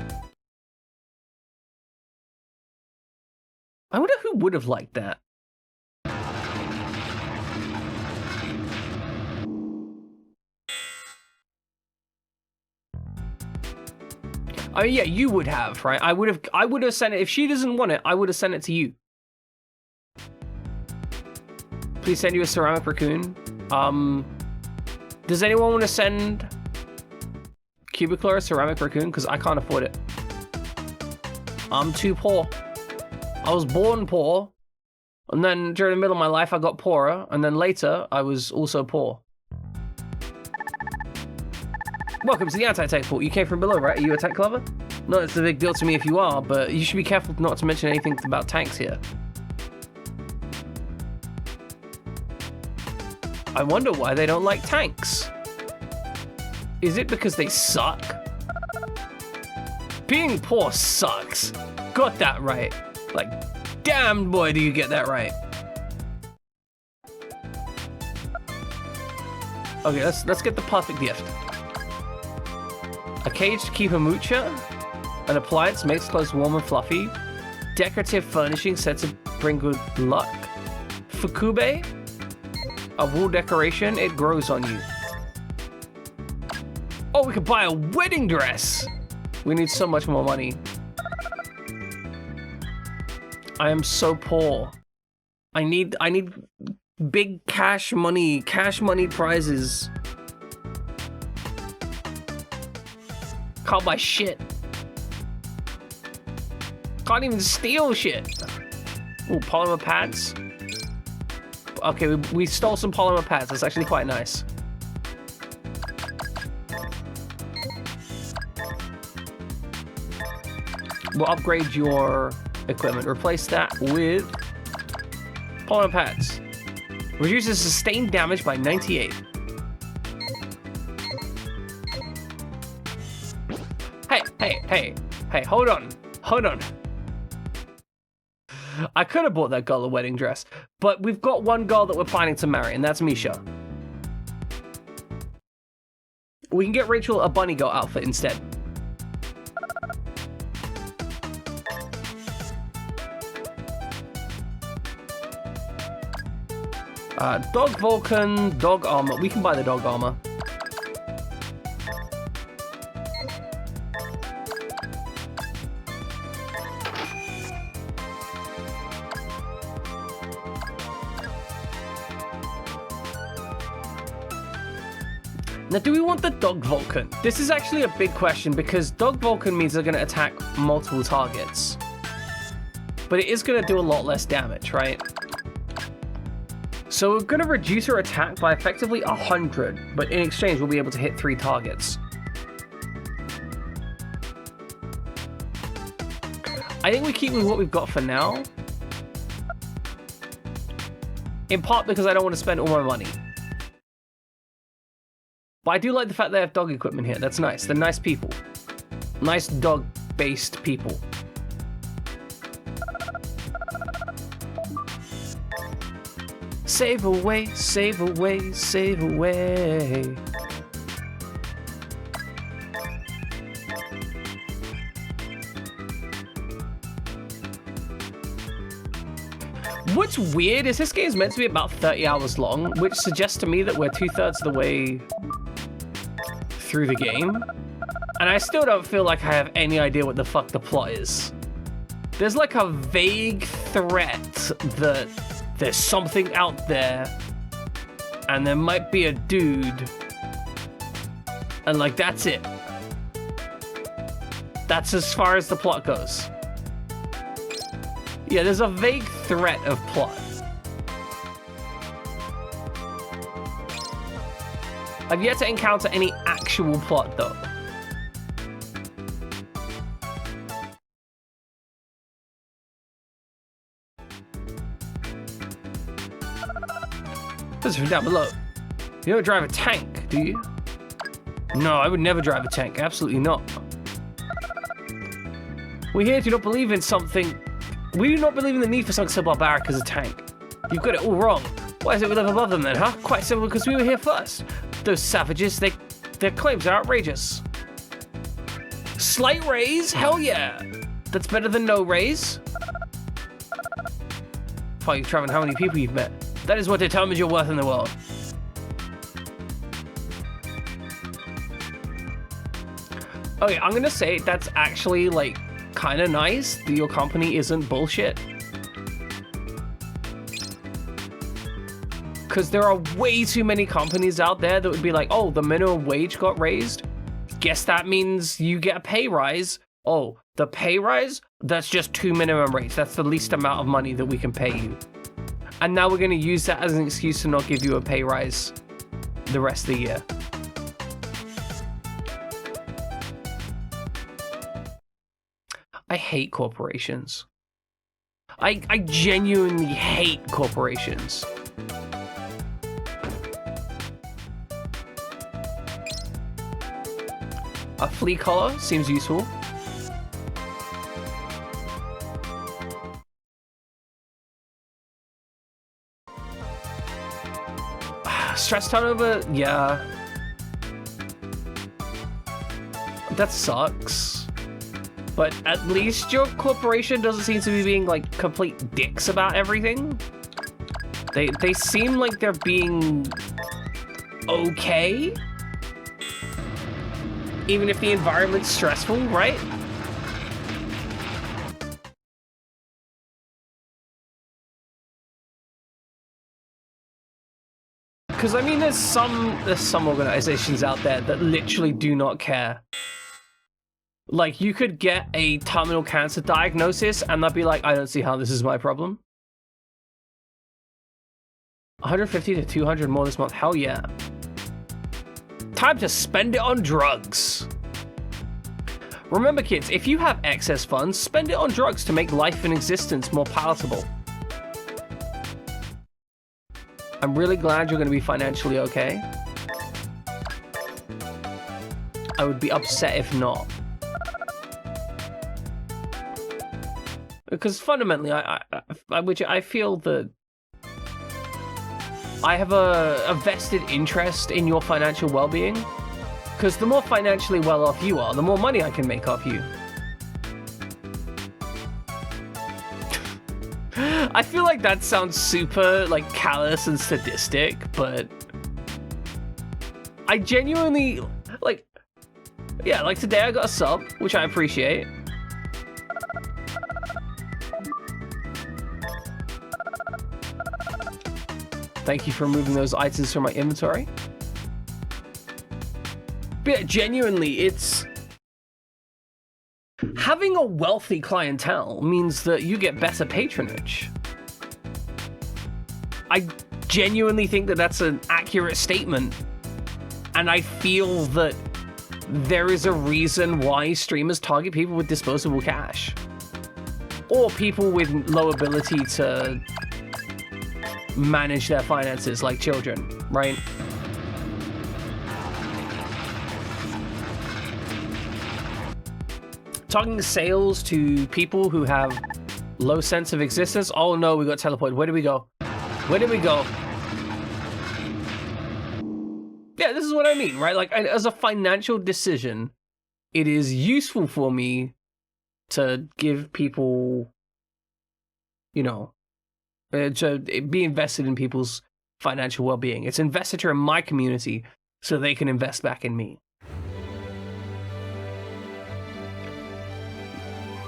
I wonder who would have liked that. Oh yeah, you would have, right? I would have sent it. If she doesn't want it, I would have sent it to you. Please send you a ceramic raccoon. Does anyone want to send Cubicler a ceramic raccoon? Because I can't afford it. I'm too poor. I was born poor, and then during the middle of my life I got poorer, and then later I was also poor. Welcome to the anti-tech port. You came from below, right? Are you a tech lover? No, it's a big deal to me if you are, but you should be careful not to mention anything about tanks here. I wonder why they don't like tanks. Is it because they suck? Being poor sucks. Got that right. Like, damn boy, do you get that right. Okay, let's get the perfect gift. A cage to keep a moocher. An appliance makes clothes warm and fluffy. Decorative furnishing set to bring good luck. Fukube. A wall decoration, it grows on you. Oh, we could buy a wedding dress. We need so much more money. I am so poor. I need big cash money prizes. Can't buy shit. Can't even steal shit. Ooh, polymer pads. Okay, we stole some polymer pads. That's actually quite nice. We'll upgrade your equipment. Replace that with polymer pads. Reduces sustained damage by 98. Hey, hold on. I could have bought that girl a wedding dress, but we've got one girl that we're planning to marry, and that's Misha. We can get Rachel a bunny girl outfit instead. Dog Vulcan, dog armor. We can buy the dog armor. Now, do we want the Dog Vulcan? This is actually a big question because Dog Vulcan means they're going to attack multiple targets. But it is going to do a lot less damage, right? So we're going to reduce her attack by effectively 100, but in exchange we'll be able to hit 3 targets. I think we keep with what we've got for now. In part because I don't want to spend all my money. But I do like the fact they have dog equipment here. That's nice. They're nice people. Nice dog-based people. Save away, save away, save away. What's weird is this game is meant to be about 30 hours long, which suggests to me that we're 2/3 of the way through the game. And I still don't feel like I have any idea what the fuck the plot is. There's like a vague threat that there's something out there and there might be a dude. And like, that's it. That's as far as the plot goes. Yeah, there's a vague threat of plot. I've yet to encounter any actual plot, though. This is down below. You don't drive a tank, do you? No, I would never drive a tank. Absolutely not. We here do not believe in something. We do not believe in the need for something so barbaric as a tank. You've got it all wrong. Why is it we live above them then, huh? Quite simple, because we were here first. Those savages, their claims are outrageous. Slight raise? Hell yeah. That's better than no raise. Fuck, you've traveled how many people you've met. That is what determines your worth in the world. Okay, I'm gonna say that's actually, like, kind of nice that your company isn't bullshit. Because there are way too many companies out there that would be like, oh, the minimum wage got raised. Guess that means you get a pay rise. Oh, the pay rise? That's just 2 minimum rates. That's the least amount of money that we can pay you. And now we're going to use that as an excuse to not give you a pay rise the rest of the year. I hate corporations. I genuinely hate corporations. A flea collar seems useful. Stress turnover, yeah. That sucks. But at least your corporation doesn't seem to be being like complete dicks about everything. They seem like they're being okay. Even if the environment's stressful, right? Because I mean, there's some organizations out there that literally do not care. Like, you could get a terminal cancer diagnosis and they'll be like, I don't see how this is my problem. 150 to 200 more this month, hell yeah. Time to spend it on drugs. Remember, kids, if you have excess funds, spend it on drugs to make life and existence more palatable. I'm really glad you're going to be financially okay. I would be upset if not. Because fundamentally, I feel that I have a vested interest in your financial well-being. Because the more financially well off you are, the more money I can make off you. I feel like that sounds super, like, callous and sadistic, but I genuinely, like, yeah, like today I got a sub, which I appreciate. Thank you for removing those items from my inventory. But genuinely, it's... having a wealthy clientele means that you get better patronage. I genuinely think that that's an accurate statement. And I feel that there is a reason why streamers target people with disposable cash. Or people with low ability to manage their finances, like children, right? Talking sales to people who have low sense of existence. Oh no, we got teleported. Where did we go? Where did we go? Yeah, this is what I mean, right? Like, as a financial decision, it is useful for me to give people, you know, to be invested in people's financial well-being. It's investiture in my community so they can invest back in me.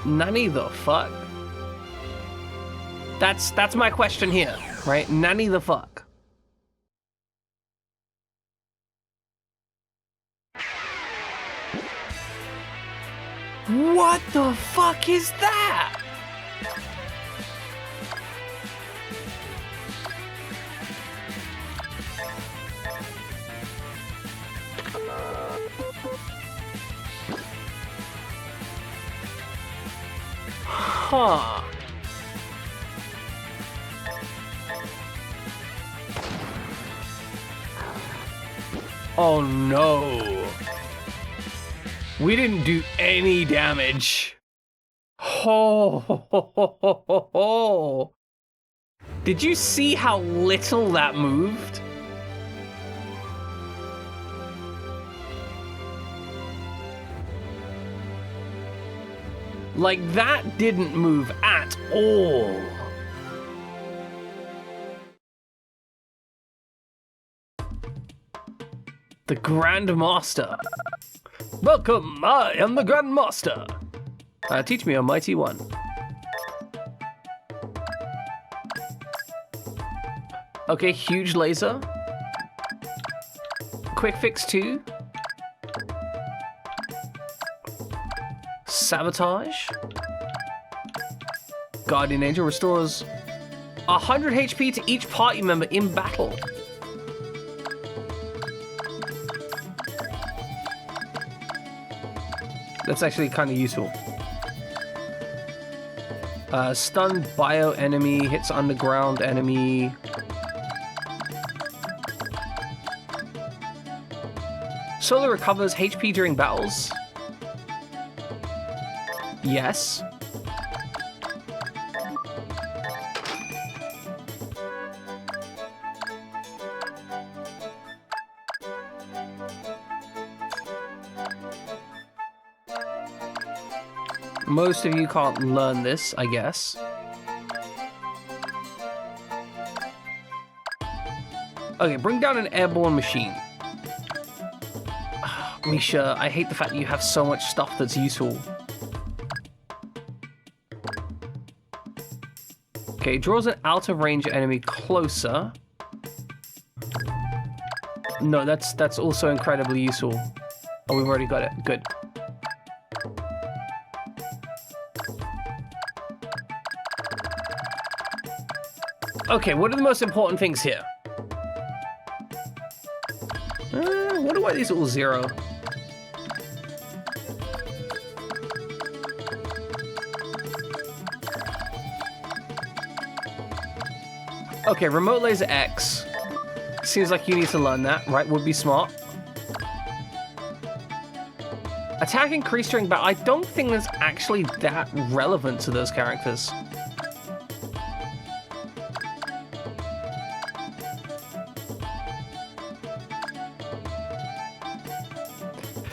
Nanny the fuck? That's my question here, right? Nanny the fuck? What the fuck is that? Huh. Oh no. We didn't do any damage. Oh. Did you see how little that moved? Like, that didn't move at all. The Grand Master. Welcome, I am the Grand Master. Teach me, Almighty One. Okay, huge laser. Quick fix 2. Sabotage. Guardian Angel restores 100 HP to each party member in battle. That's actually kind of useful. Stunned bio enemy, hits underground enemy. Solo recovers HP during battles. Yes. Most of you can't learn this, I guess. Okay, bring down an airborne machine. Misha, I hate the fact that you have so much stuff that's useful. Okay, draws an out-of-range enemy closer. No, that's also incredibly useful. Oh, we've already got it. Good. Okay, what are the most important things here? I wonder why these are all 0. Okay, remote laser X. Seems like you need to learn that, right? Would be smart. Attack increased during battle. I don't think that's actually that relevant to those characters.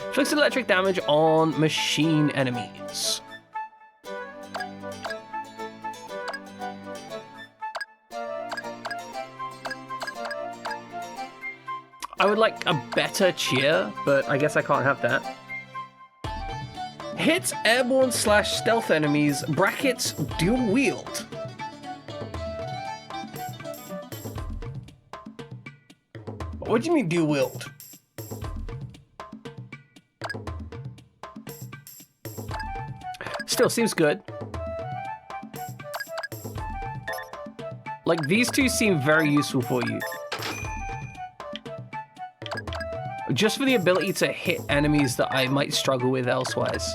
Inflicts electric damage on machine enemies. I would like a better cheer, but I guess I can't have that. Hits airborne / stealth enemies, brackets, dual wield. What do you mean dual wield? Still seems good. Like, these two seem very useful for you. Just for the ability to hit enemies that I might struggle with elsewise.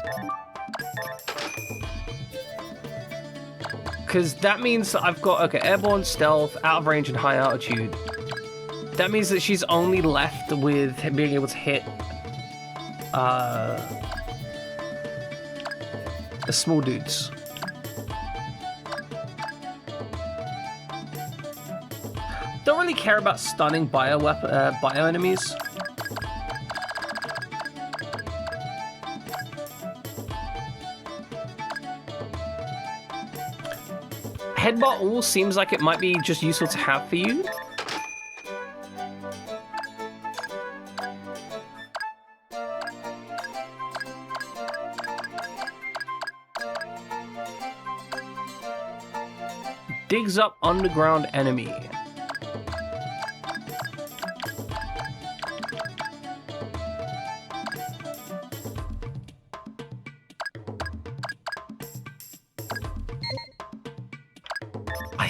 Because that means that I've got, okay, airborne, stealth, out of range, and high altitude. That means that she's only left with being able to hit the small dudes. Don't really care about stunning bio enemies. Headbutt all seems like it might be just useful to have for you. Digs up underground enemy.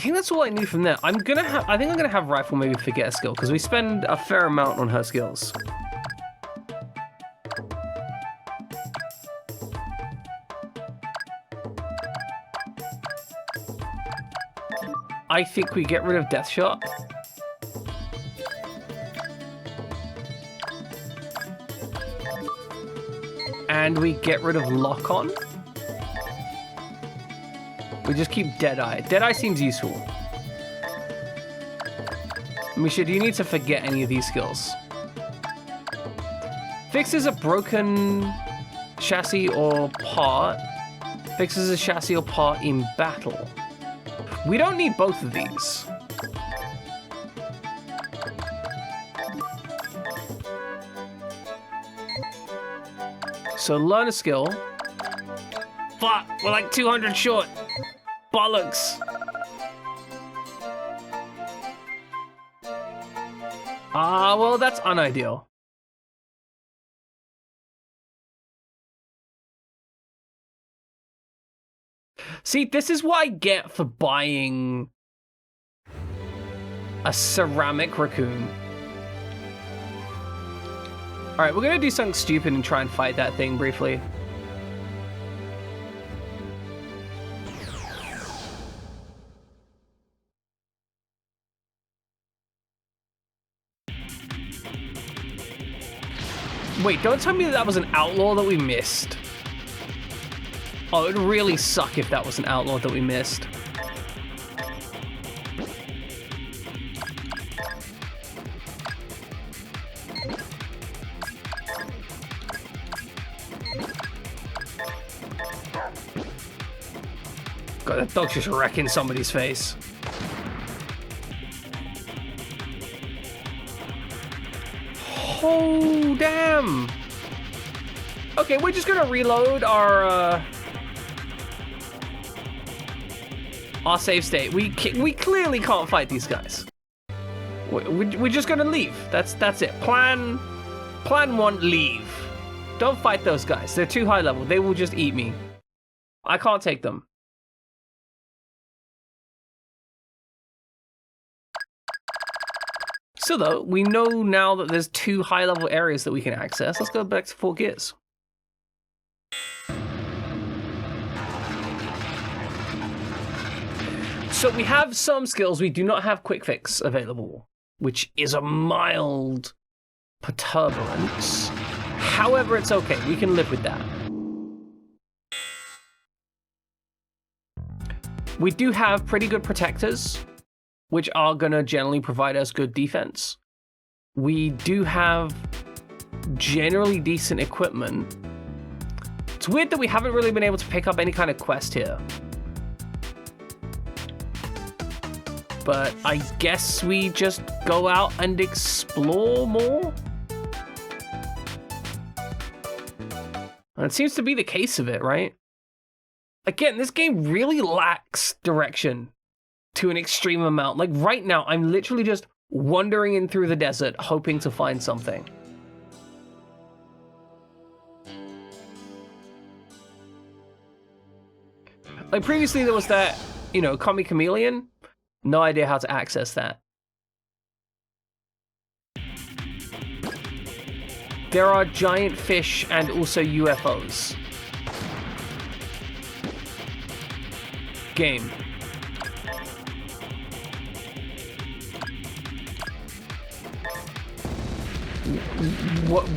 think that's all I need from there. I think I'm gonna have Rifle maybe forget a skill, because we spend a fair amount on her skills. I think we get rid of Death Shot. And we get rid of Lock On. We just keep Deadeye. Deadeye seems useful. Misha, do you need to forget any of these skills? Fixes a broken chassis or part. Fixes a chassis or part in battle. We don't need both of these. So learn a skill. Fuck, we're like 200 short. Bollocks. Ah, well, that's unideal. See, this is what I get for buying a ceramic raccoon. All right, we're gonna do something stupid and try and fight that thing briefly. Wait, don't tell me that was an outlaw that we missed. Oh, it'd really suck if that was an outlaw that we missed. God, that dog's just wrecking somebody's face. Oh, damn. Okay, we're just gonna reload our save state. We clearly can't fight these guys. We're just gonna leave. That's it. Plan one, leave. Don't fight those guys. They're too high level. They will just eat me. I can't take them. So though, we know now that there's 2 high level areas that we can access. Let's go back to 4 gears. So we have some skills. We do not have quick fix available, which is a mild perturbance. However, it's okay. We can live with that. We do have pretty good protectors, which are going to generally provide us good defense. We do have generally decent equipment. It's weird that we haven't really been able to pick up any kind of quest here. But I guess we just go out and explore more? And it seems to be the case of it, right? Again, this game really lacks direction to an extreme amount. Like right now, I'm literally just wandering in through the desert, hoping to find something. Like previously there was that, Commie Chameleon. No idea how to access that. There are giant fish and also UFOs. Game.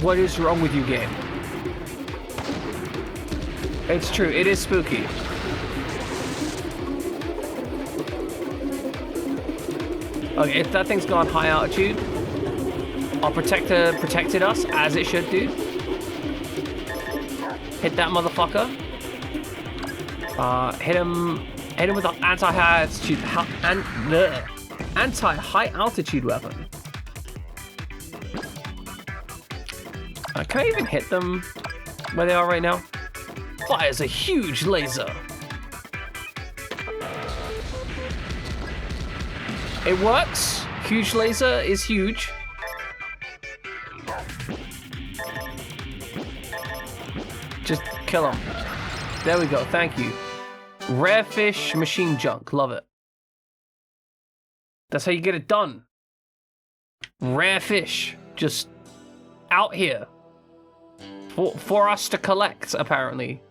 What is wrong with you, game? It's true, it is spooky. Okay, if that thing's gone high altitude, our protector protected us, as it should do. Hit that motherfucker. Hit him with an anti-high altitude weapon. Can I even hit them where they are right now? Fires a huge laser. It works. Huge laser is huge. Just kill him. There we go. Thank you. Rare fish, machine junk. Love it. That's how you get it done. Rare fish. Just out here. For us to collect, apparently.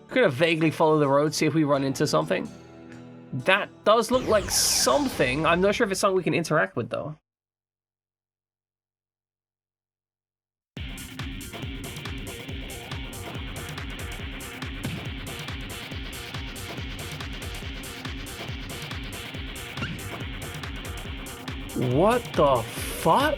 We're gonna vaguely follow the road, see if we run into something. That does look like something. I'm not sure if it's something we can interact with, though. What the fuck?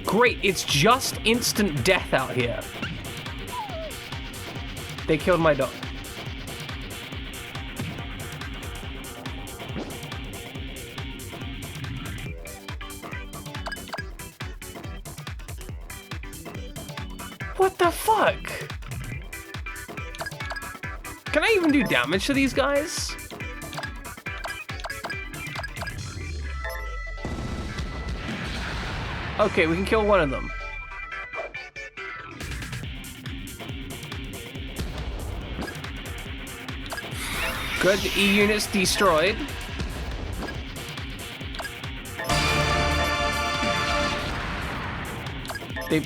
Great, it's just instant death out here. They killed my dog. What the fuck? Can I even do damage to these guys? Okay, we can kill one of them. Good, the E unit's destroyed.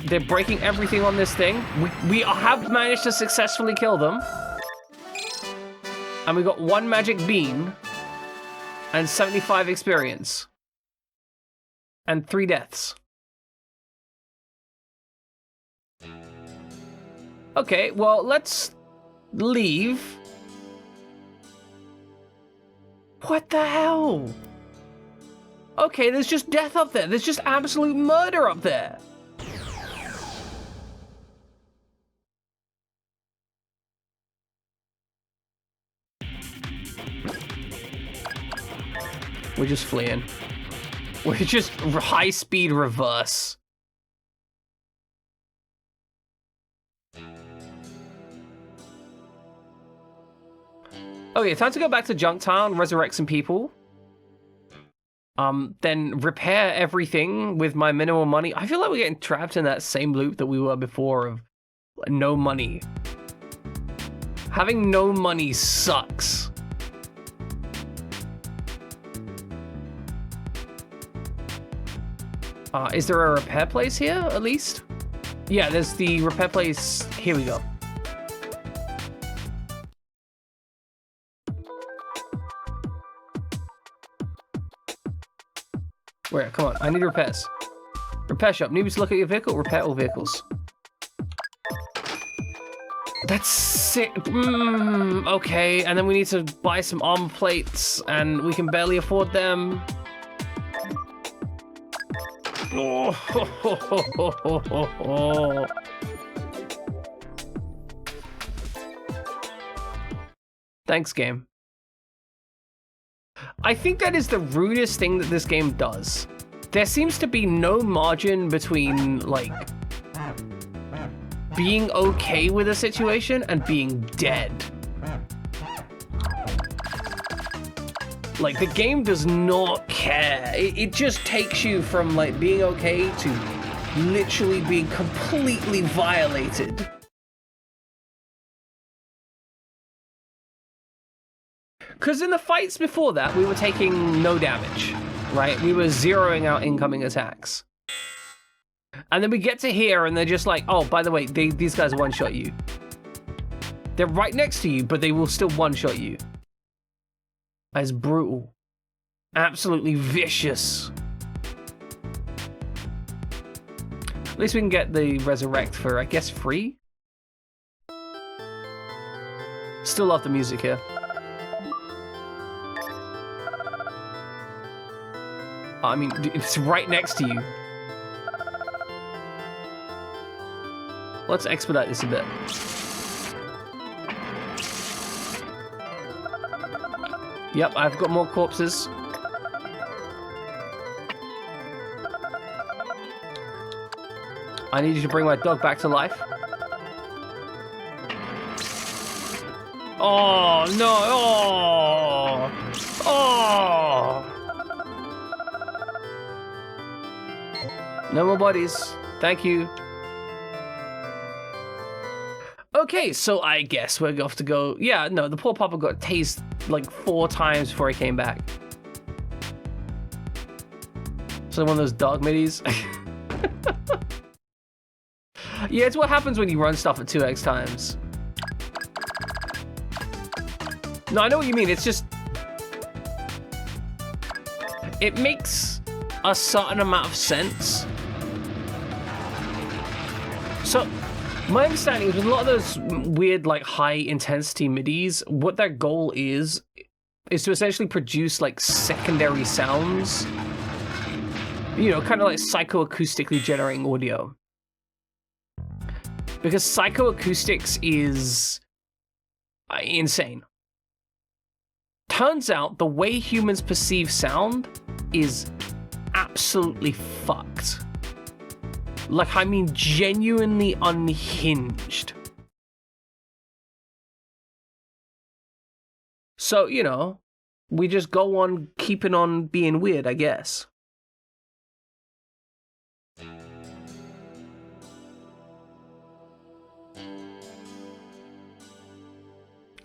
They're breaking everything on this thing. We have managed to successfully kill them. And we got 1 magic bean and 75 experience. And 3 deaths. Okay, well, let's leave. What the hell? Okay, there's just death up there. There's just absolute murder up there. We're just fleeing. We're just high-speed reverse. Okay, time to go back to Junktown, resurrect some people. Then repair everything with my minimal money. I feel like we're getting trapped in that same loop that we were before of no money. Having no money sucks. Is there a repair place here, at least? Yeah, there's the repair place. Here we go. Where? Come on, I need repairs. Repair shop. Need to look at your vehicle? Repair all vehicles. That's sick. Okay, and then we need to buy some armor plates, and we can barely afford them. Oh. Thanks, game. I think that is the rudest thing that this game does. There seems to be no margin between, like, being okay with a situation and being dead. Like, the game does not care. It just takes you from, like, being okay to literally being completely violated. Because in the fights before that, we were taking no damage, right? We were zeroing out incoming attacks. And then we get to here and they're just like, oh, by the way, these guys one-shot you. They're right next to you, but they will still one-shot you. That's brutal. Absolutely vicious. At least we can get the resurrect for, I guess, free? Still love the music here. I mean, it's right next to you. Let's expedite this a bit. Yep, I've got more corpses. I need you to bring my dog back to life. Oh, no. Oh. Oh. No more bodies. Thank you. Okay, so I guess we're off to go. Yeah, no, the poor papa got tased like 4 times before he came back. So one of those dog middies. Yeah, it's what happens when you run stuff at 2x times. No, I know what you mean. It's just... it makes a certain amount of sense. So, my understanding is with a lot of those weird, like, high-intensity midis, what their goal is to essentially produce, like, secondary sounds. You know, kind of like psychoacoustically generating audio. Because psychoacoustics is insane. Turns out the way humans perceive sound is absolutely fucked. Like, I mean, genuinely unhinged. So, you know, we just go on keeping on being weird, I guess.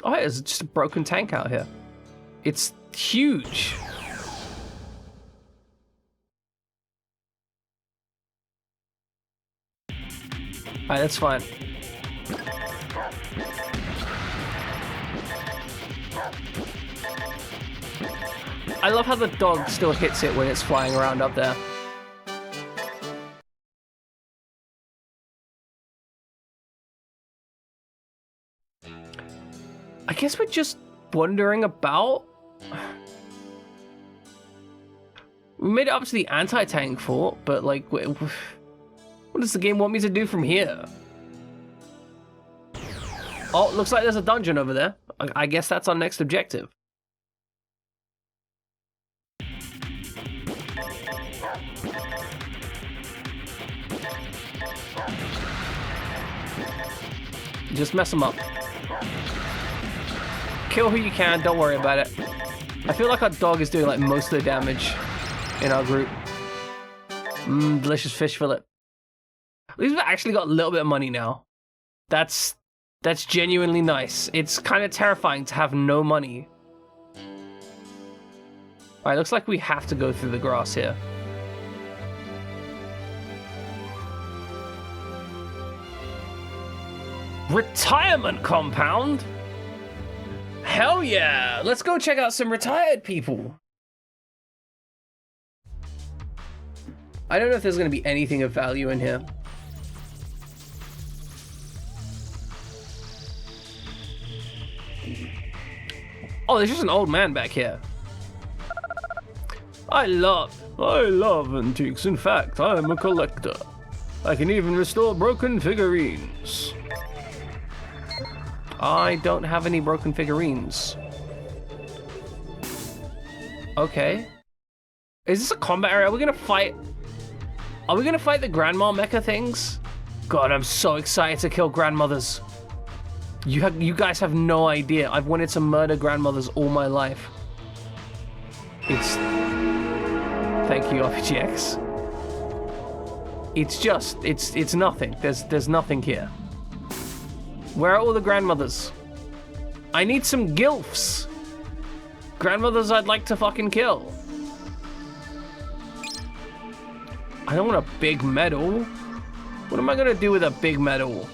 Oh, there's just a broken tank out here. It's huge. Alright, that's fine. I love how the dog still hits it when it's flying around up there. I guess we're just wandering about. We made it up to the anti-tank fort, but like, what does the game want me to do from here? Oh, looks like there's a dungeon over there. I guess that's our next objective. Just mess them up. Kill who you can, don't worry about it. I feel like our dog is doing like most of the damage in our group. Delicious fish fillet. At least we've actually got a little bit of money now. That's genuinely nice. It's kind of terrifying to have no money. Alright, looks like we have to go through the grass here. Retirement compound? Hell yeah! Let's go check out some retired people. I don't know if there's going to be anything of value in here. Oh, there's just an old man back here. I love antiques. In fact, I'm a collector. I can even restore broken figurines. I don't have any broken figurines. Okay. Is this a combat area? Are we gonna fight the grandma mecha things? God, I'm so excited to kill grandmothers. You guys have no idea. I've wanted to murder grandmothers all my life. Thank you, RPGX. It's nothing. There's nothing here. Where are all the grandmothers? I need some gilfs. Grandmothers I'd like to fucking kill. I don't want a big medal. What am I gonna do with a big medal?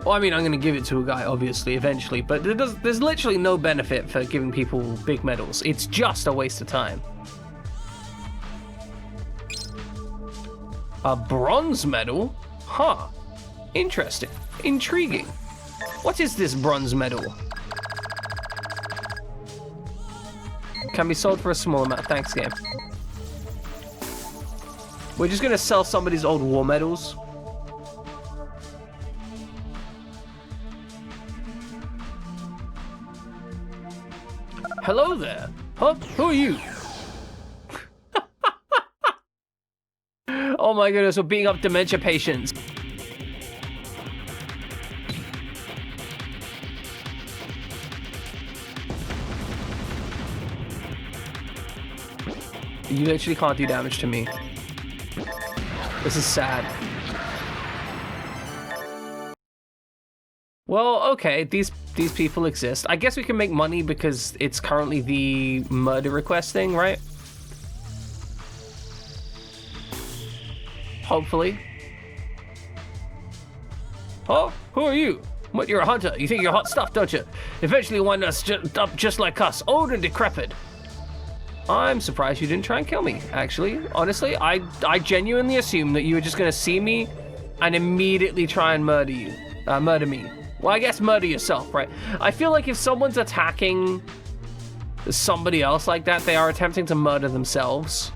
Well, I mean, I'm gonna give it to a guy, obviously, eventually, but there's literally no benefit for giving people big medals. It's just a waste of time. A bronze medal? Huh. Interesting. Intriguing. What is this bronze medal? Can be sold for a small amount. Thanks, game. We're just gonna sell somebody's old war medals. Hello there. Huh? Who are you? Oh my goodness, we're beating up dementia patients. You literally can't do damage to me. This is sad. Well, okay, these people exist. I guess we can make money because it's currently the murder request thing, right? Hopefully. Oh, who are you? What, you're a hunter? You think you're hot stuff, don't you? Eventually you'll wind up just like us, old and decrepit. I'm surprised you didn't try and kill me, actually. Honestly, I genuinely assumed that you were just gonna see me and immediately try and murder me. Well, I guess murder yourself, right? I feel like if someone's attacking somebody else like that, they are attempting to murder themselves.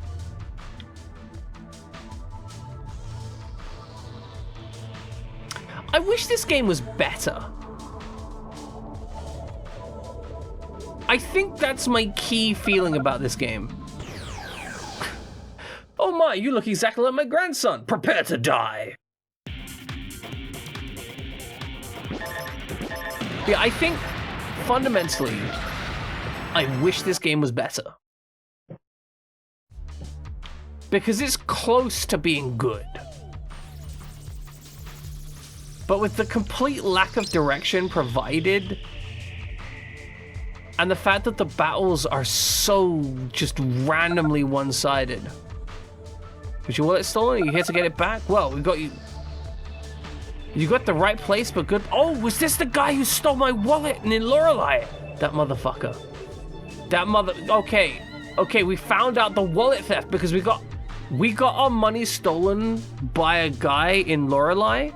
I wish this game was better. I think that's my key feeling about this game. Oh my, you look exactly like my grandson. Prepare to die. Yeah, I think fundamentally, I wish this game was better. Because it's close to being good. But with the complete lack of direction provided, and the fact that the battles are so just randomly one-sided. Was your wallet stolen? Are you here to get it back? Well, we got you. You got the right place, but good. Oh, was this the guy who stole my wallet in Lorelei? That motherfucker. Okay, we found out the wallet theft because we got our money stolen by a guy in Lorelei,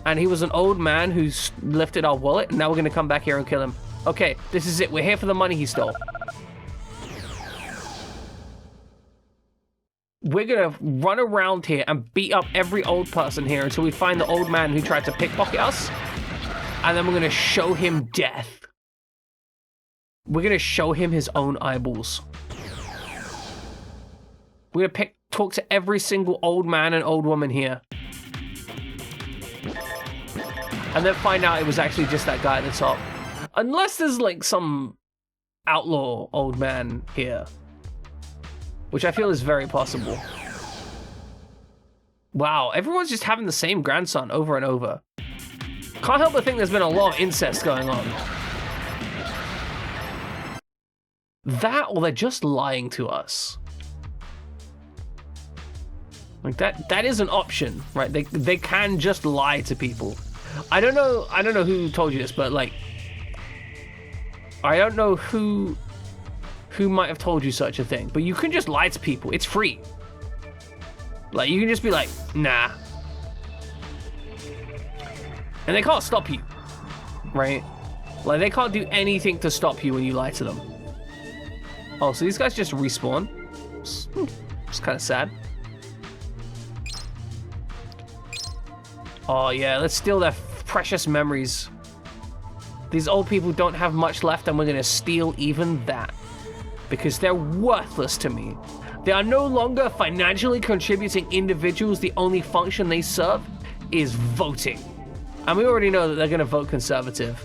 and he was an old man who lifted our wallet, and now we're gonna come back here and kill him. Okay, this is it. We're here for the money he stole. We're gonna run around here and beat up every old person here until we find the old man who tried to pickpocket us. And then we're gonna show him death. We're gonna show him his own eyeballs. We're gonna talk to every single old man and old woman here. And then find out it was actually just that guy at the top. Unless there's like some outlaw old man here. Which I feel is very possible. Wow, everyone's just having the same grandson over and over. Can't help but think there's been a lot of incest going on. That, or they're just lying to us. Like that is an option, right? They can just lie to people. I don't know who told you this, but like, I don't know who might have told you such a thing, but you can just lie to people. It's free. Like, you can just be like, nah. And they can't stop you, right? Like, they can't do anything to stop you when you lie to them. Oh, so these guys just respawn. It's kind of sad. Oh yeah, let's steal their precious memories. These old people don't have much left, and we're gonna steal even that. Because they're worthless to me. They are no longer financially contributing individuals. The only function they serve is voting. And we already know that they're gonna vote conservative.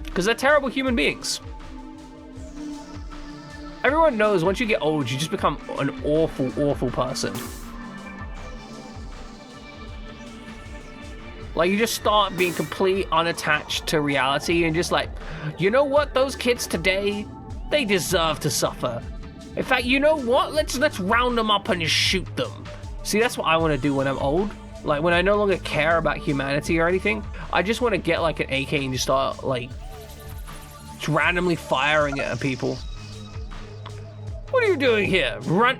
Because they're terrible human beings. Everyone knows once you get old, you just become an awful, awful person. Like, you just start being completely unattached to reality and just like, you know what, those kids today, they deserve to suffer. In fact, you know what, let's round them up and just shoot them. See, that's what I want to do when I'm old. Like, when I no longer care about humanity or anything, I just want to get like an AK and just start like just randomly firing at people. What are you doing here? Run.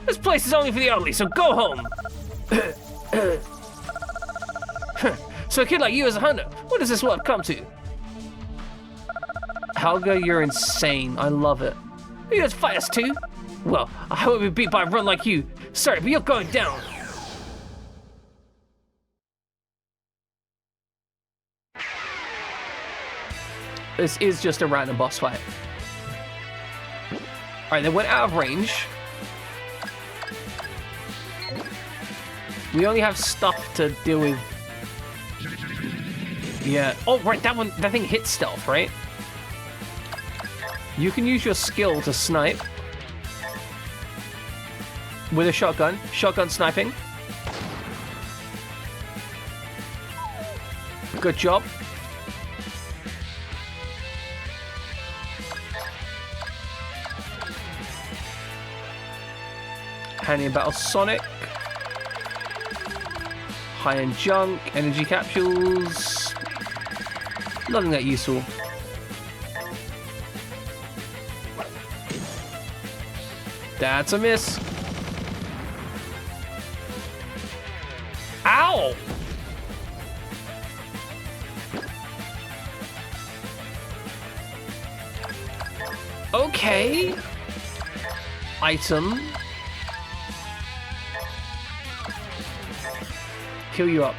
This place is only for the elderly, so go home. So a kid like you as a hunter, what does this world come to? Helga, you're insane. I love it. You guys fight us too? Well, I won't be beat by a run like you. Sorry, but you're going down. This is just a random boss fight. Alright, they went out of range. We only have stuff to deal with. Yeah. Oh, right, that thing hits stealth, right? You can use your skill to snipe. With a shotgun. Shotgun sniping. Good job. Handy in battle Sonic. High-end junk. Energy capsules. Nothing that useful. That's a miss. Ow! Okay. Item. Heal you up.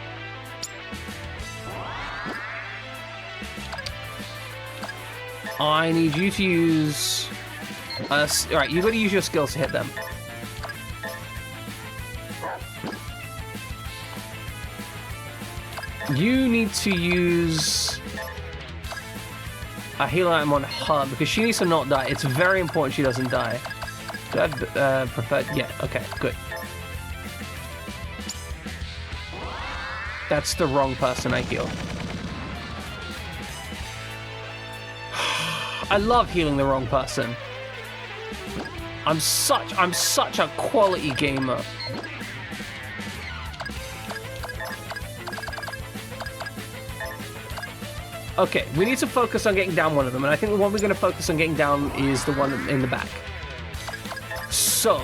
I need you to use... Alright, you gotta use your skills to hit them. You need to use a heal item on her because she needs to not die. It's very important she doesn't die. Do I have preferred? Yeah, okay, good. That's the wrong person I heal. I love healing the wrong person. I'm such a quality gamer. Okay, we need to focus on getting down one of them, and I think the one we're going to focus on getting down is the one in the back. So...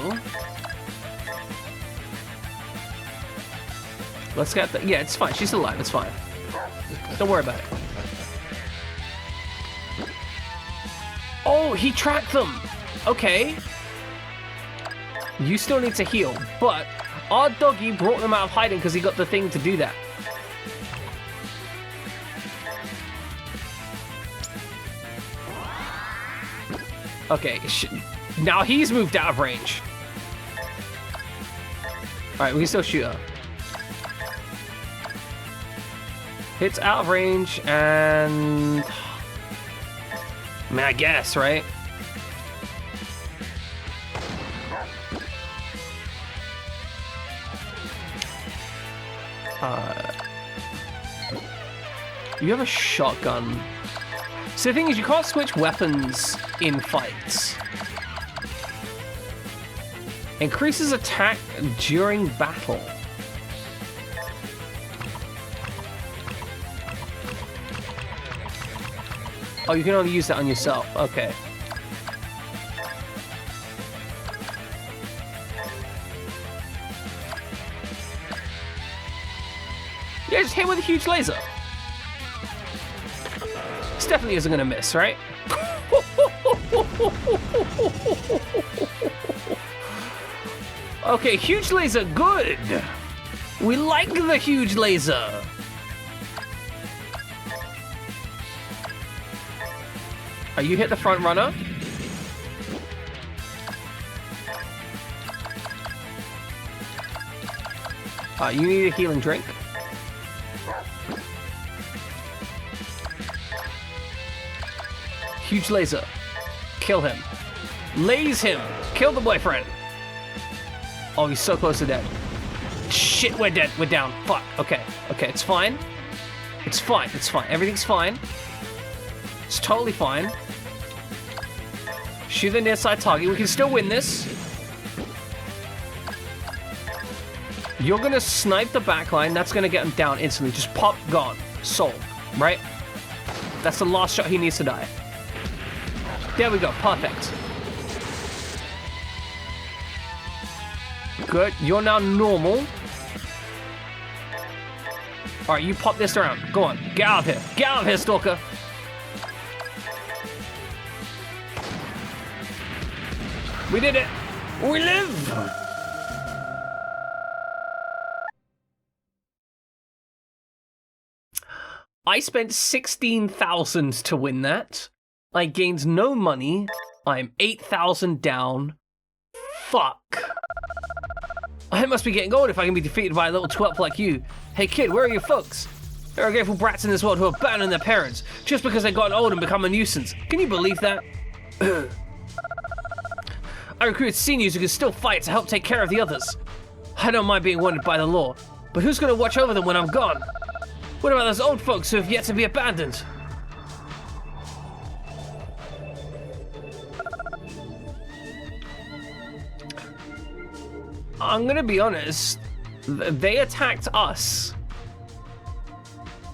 let's get the... yeah, it's fine. She's alive. It's fine. Don't worry about it. Oh, he tracked them! Okay. You still need to heal, but our doggy brought them out of hiding because he got the thing to do that. Okay, now he's moved out of range. Alright, we can still shoot her. Hits out of range, and... I mean, I guess, right? You have a shotgun. So the thing is, you can't switch weapons in fights. Increases attack during battle. Oh, you can only use that on yourself. Okay. Yeah, just hit with a huge laser. This definitely isn't gonna miss, right? Okay, huge laser, good. We like the huge laser. You hit the front runner. You need a healing drink. Huge laser. Kill him. Laze him. Kill the boyfriend. Oh, he's so close to dead. Shit, we're dead. We're down. Fuck. Okay. Okay, it's fine. It's fine. It's fine. Everything's fine. It's totally fine. Shoot the near side target. We can still win this. You're gonna snipe the backline. That's gonna get him down instantly. Just pop, gone. Sold. Right? That's the last shot he needs to die. There we go. Perfect. Good. You're now normal. Alright, you pop this around. Go on. Get out of here. Get out of here, Stalker. We did it! We live! I spent 16,000 to win that. I gained no money. I'm 8,000 down. Fuck. I must be getting old if I can be defeated by a little twelp like you. Hey kid, where are your folks? There are grateful brats in this world who abandon their parents just because they've gotten old and become a nuisance. Can you believe that? I recruited seniors who can still fight to help take care of the others. I don't mind being wanted by the law, but who's going to watch over them when I'm gone? What about those old folks who have yet to be abandoned? I'm gonna be honest, they attacked us.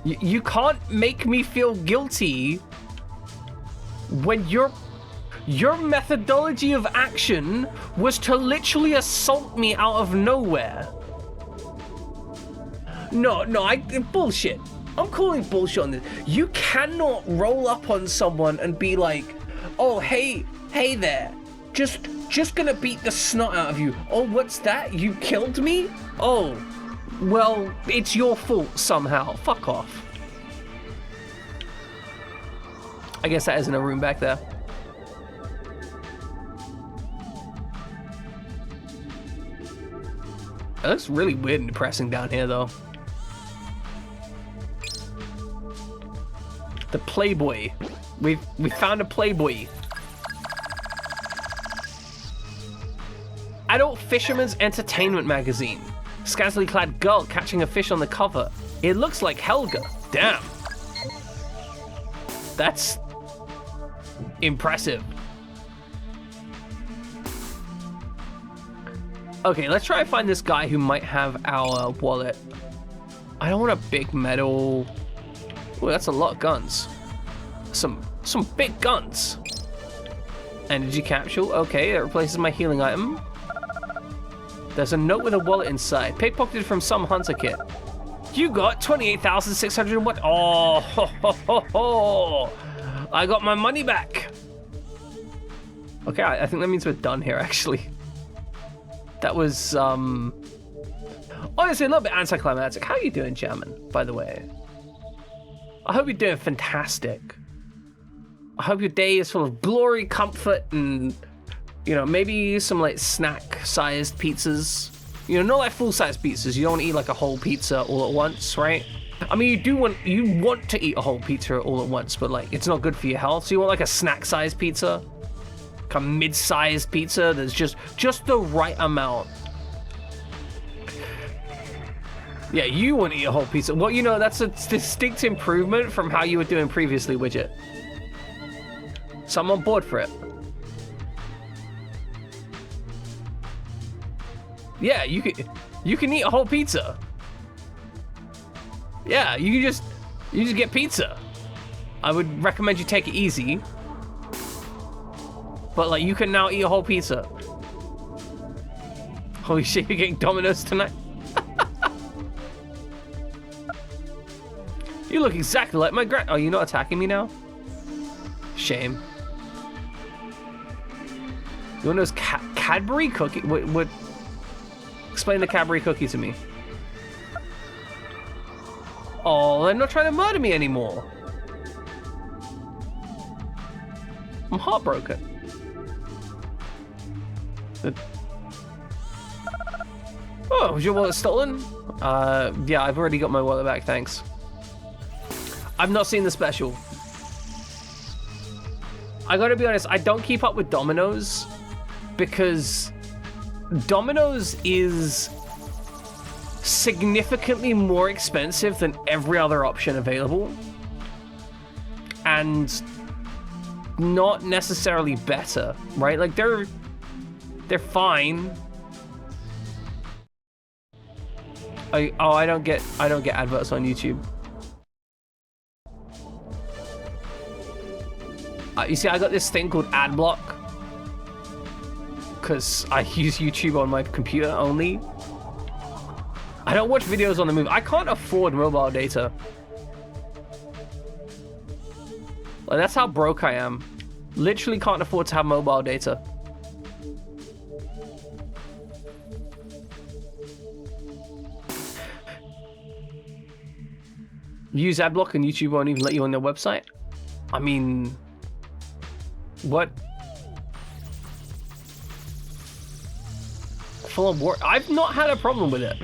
You can't make me feel guilty when your methodology of action was to literally assault me out of nowhere. No, bullshit. I'm calling bullshit on this. You cannot roll up on someone and be like, oh, hey there, just gonna beat the snot out of you. Oh, what's that? You killed me? Oh, well, it's your fault somehow. Fuck off. I guess that isn't a room back there. It looks really weird and depressing down here, though. The Playboy. We found a Playboy. Adult Fisherman's Entertainment Magazine. Scantily clad girl catching a fish on the cover. It looks like Helga. Damn. That's impressive. Okay, let's try and find this guy who might have our wallet. I don't want a big metal. Oh, that's a lot of guns. Some big guns. Energy capsule. Okay, that replaces my healing item. There's a note with a wallet inside. Pickpocketed from some hunter kit. You got 28,600 what? Oh, ho, ho, ho, ho. I got my money back. Okay, I think that means we're done here, actually. That was, honestly, a little bit anticlimactic. How are you doing, German, by the way? I hope you're doing fantastic. I hope your day is full of glory, comfort, and, you know, maybe some, like, snack-sized pizzas. You know, not like full-size pizzas. You don't want to eat, like, a whole pizza all at once, right? I mean, you want to eat a whole pizza all at once, but, like, it's not good for your health. So you want, like, a snack-sized pizza? Like a mid-sized pizza that's just the right amount. Yeah, you want to eat a whole pizza. Well, you know, that's a distinct improvement from how you were doing previously, Widget. So I'm on board for it. Yeah, you can eat a whole pizza. Yeah, you just get pizza. I would recommend you take it easy. But like, you can now eat a whole pizza. Holy shit, you're getting Domino's tonight? You look exactly like my grand. Oh, you're not attacking me now? Shame. You want those Cadbury cookie? What? Explain the Cadbury cookie to me. Oh, they're not trying to murder me anymore. I'm heartbroken. Oh, was your wallet stolen? Yeah, I've already got my wallet back, thanks. I've not seen the special. I gotta be honest, I don't keep up with Domino's because Domino's is significantly more expensive than every other option available. And not necessarily better, right? Like they're fine. I don't get adverts on YouTube. You see, I got this thing called ad block because I use YouTube on my computer only. I don't watch videos on the move. I can't afford mobile data. Like, that's how broke I am. Literally can't afford to have mobile data. Use adblock and YouTube won't even let you on their website? I mean, what? full of war. I've not had a problem with it.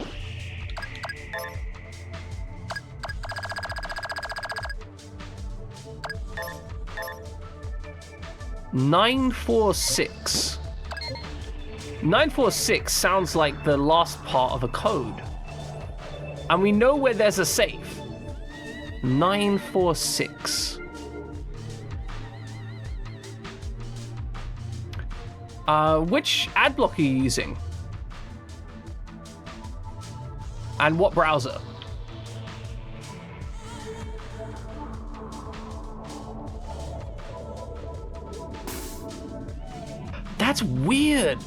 "946. 946 sounds like the last part of a code. And we know where there's a safe. 946. Which ad block are you using? And what browser? That's weird.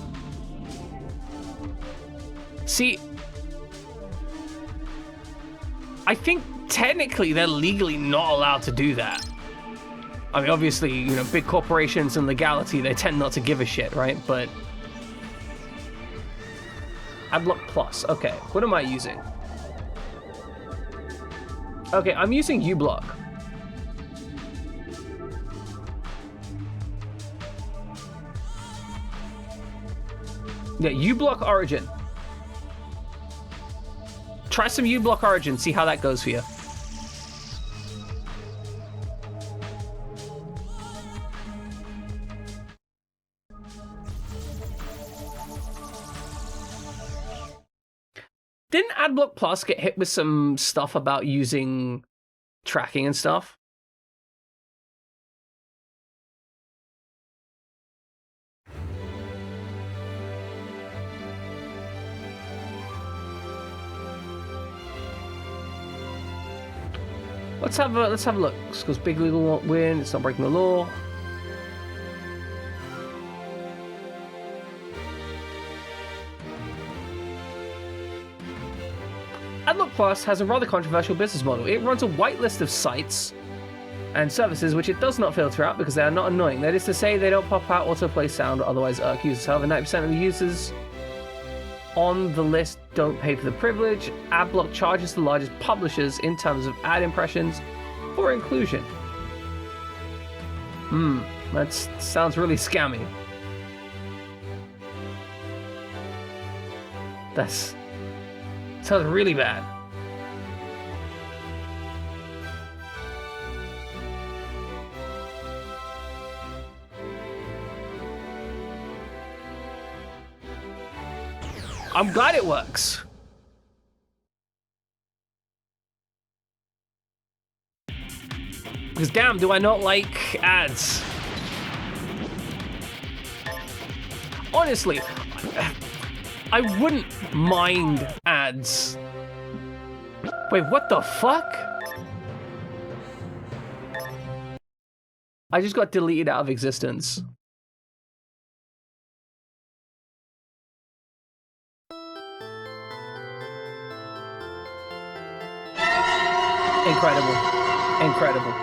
See, I think technically they're legally not allowed to do that. I mean, obviously, you know, big corporations and legality, they tend not to give a shit, right? But Adblock Plus. Okay, what am I using? Okay, I'm using uBlock. Yeah, uBlock Origin. Try some uBlock Origin, see how that goes for you. Didn't Adblock Plus get hit with some stuff about using tracking and stuff? Let's have a look. Because big legal won't win. It's not breaking the law. Adblock Plus has a rather controversial business model. It runs a whitelist of sites and services which it does not filter out because they are not annoying. That is to say, they don't pop out, autoplay sound, or otherwise irk users. However, 90% of the users on the list don't pay for the privilege. Adblock charges the largest publishers in terms of ad impressions for inclusion. That sounds really scammy. Sounds really bad. I'm glad it works. Because damn, do I not like ads. Honestly, I wouldn't mind ads. Wait, what the fuck? I just got deleted out of existence. Incredible. Incredible.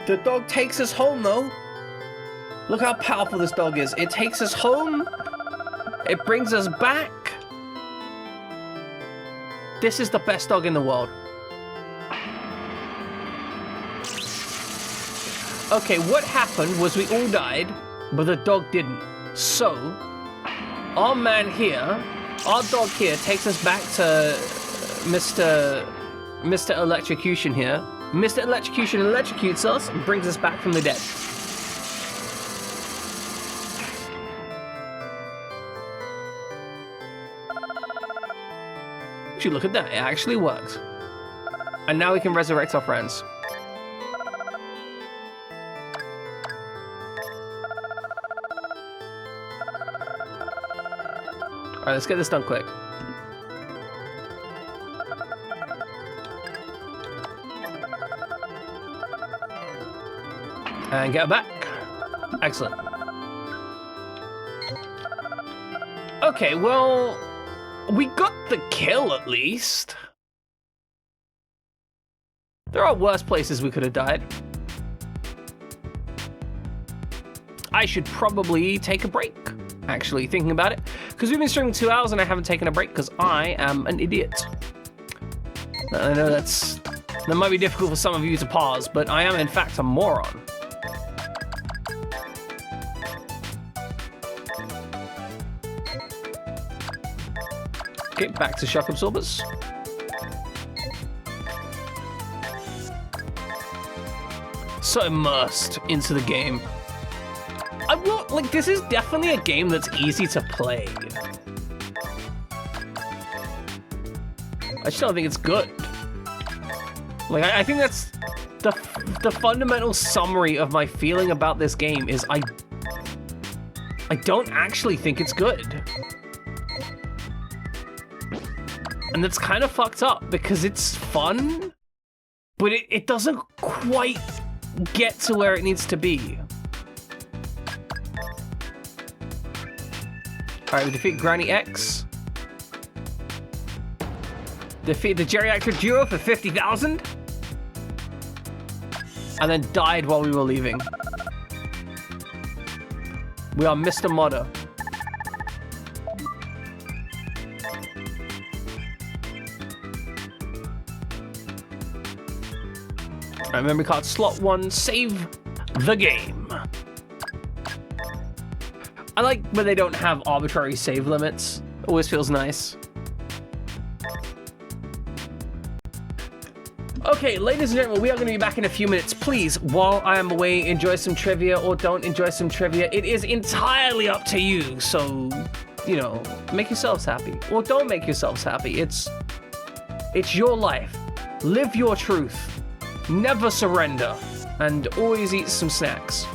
The dog takes us home, though. Look how powerful this dog is. It takes us home. It brings us back. This is the best dog in the world. Okay, what happened was we all died, but the dog didn't. So, our man here, our dog here, takes us back to Mr. Electrocution here. Mr. Electrocution electrocutes us and brings us back from the dead. Would you look at that? It actually works. And now we can resurrect our friends. Alright, let's get this done quick. And get her back. Excellent. Okay, well, we got the kill at least. There are worse places we could have died. I should probably take a break, actually, thinking about it. Because we've been streaming 2 hours and I haven't taken a break because I am an idiot. I know that's That might be difficult for some of you to parse, but I am in fact a moron. Okay, back to shock absorbers. So immersed into the game. I will, like, this is definitely a game that's easy to play. I just don't think it's good. Like, I think that's the fundamental summary of my feeling about this game is I don't actually think it's good. And that's kind of fucked up because it's fun, but it doesn't quite get to where it needs to be. Alright, we defeat Granny X. Defeat the geriatric duo for 50,000. And then died while we were leaving. We are Mr. Modder. Alright, memory card slot 1, save the game. I like when they don't have arbitrary save limits. Always feels nice. Okay, ladies and gentlemen, we are going to be back in a few minutes. Please, while I am away, enjoy some trivia or don't enjoy some trivia. It is entirely up to you. So, you know, make yourselves happy or don't make yourselves happy. It's your life. Live your truth. Never surrender. And always eat some snacks.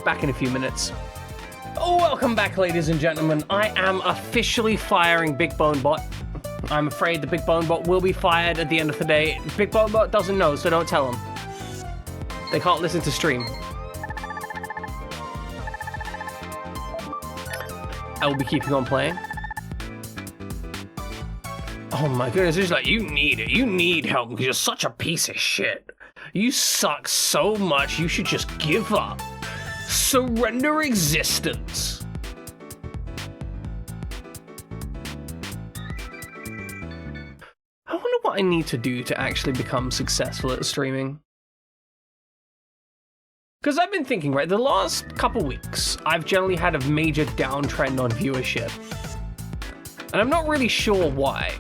Back in a few minutes. Oh, welcome back, ladies and gentlemen. I am officially firing Big Bone Bot. I'm afraid the Big Bone Bot will be fired at the end of the day. Big Bone Bot doesn't know, so don't tell him. They can't listen to stream. I will be keeping on playing. Oh my goodness, it's like, you need it. You need help because you're such a piece of shit. You suck so much, you should just give up. Surrender existence. I wonder what I need to do to actually become successful at streaming. Because I've been thinking, right, the last couple weeks, I've generally had a major downtrend on viewership. And I'm not really sure why.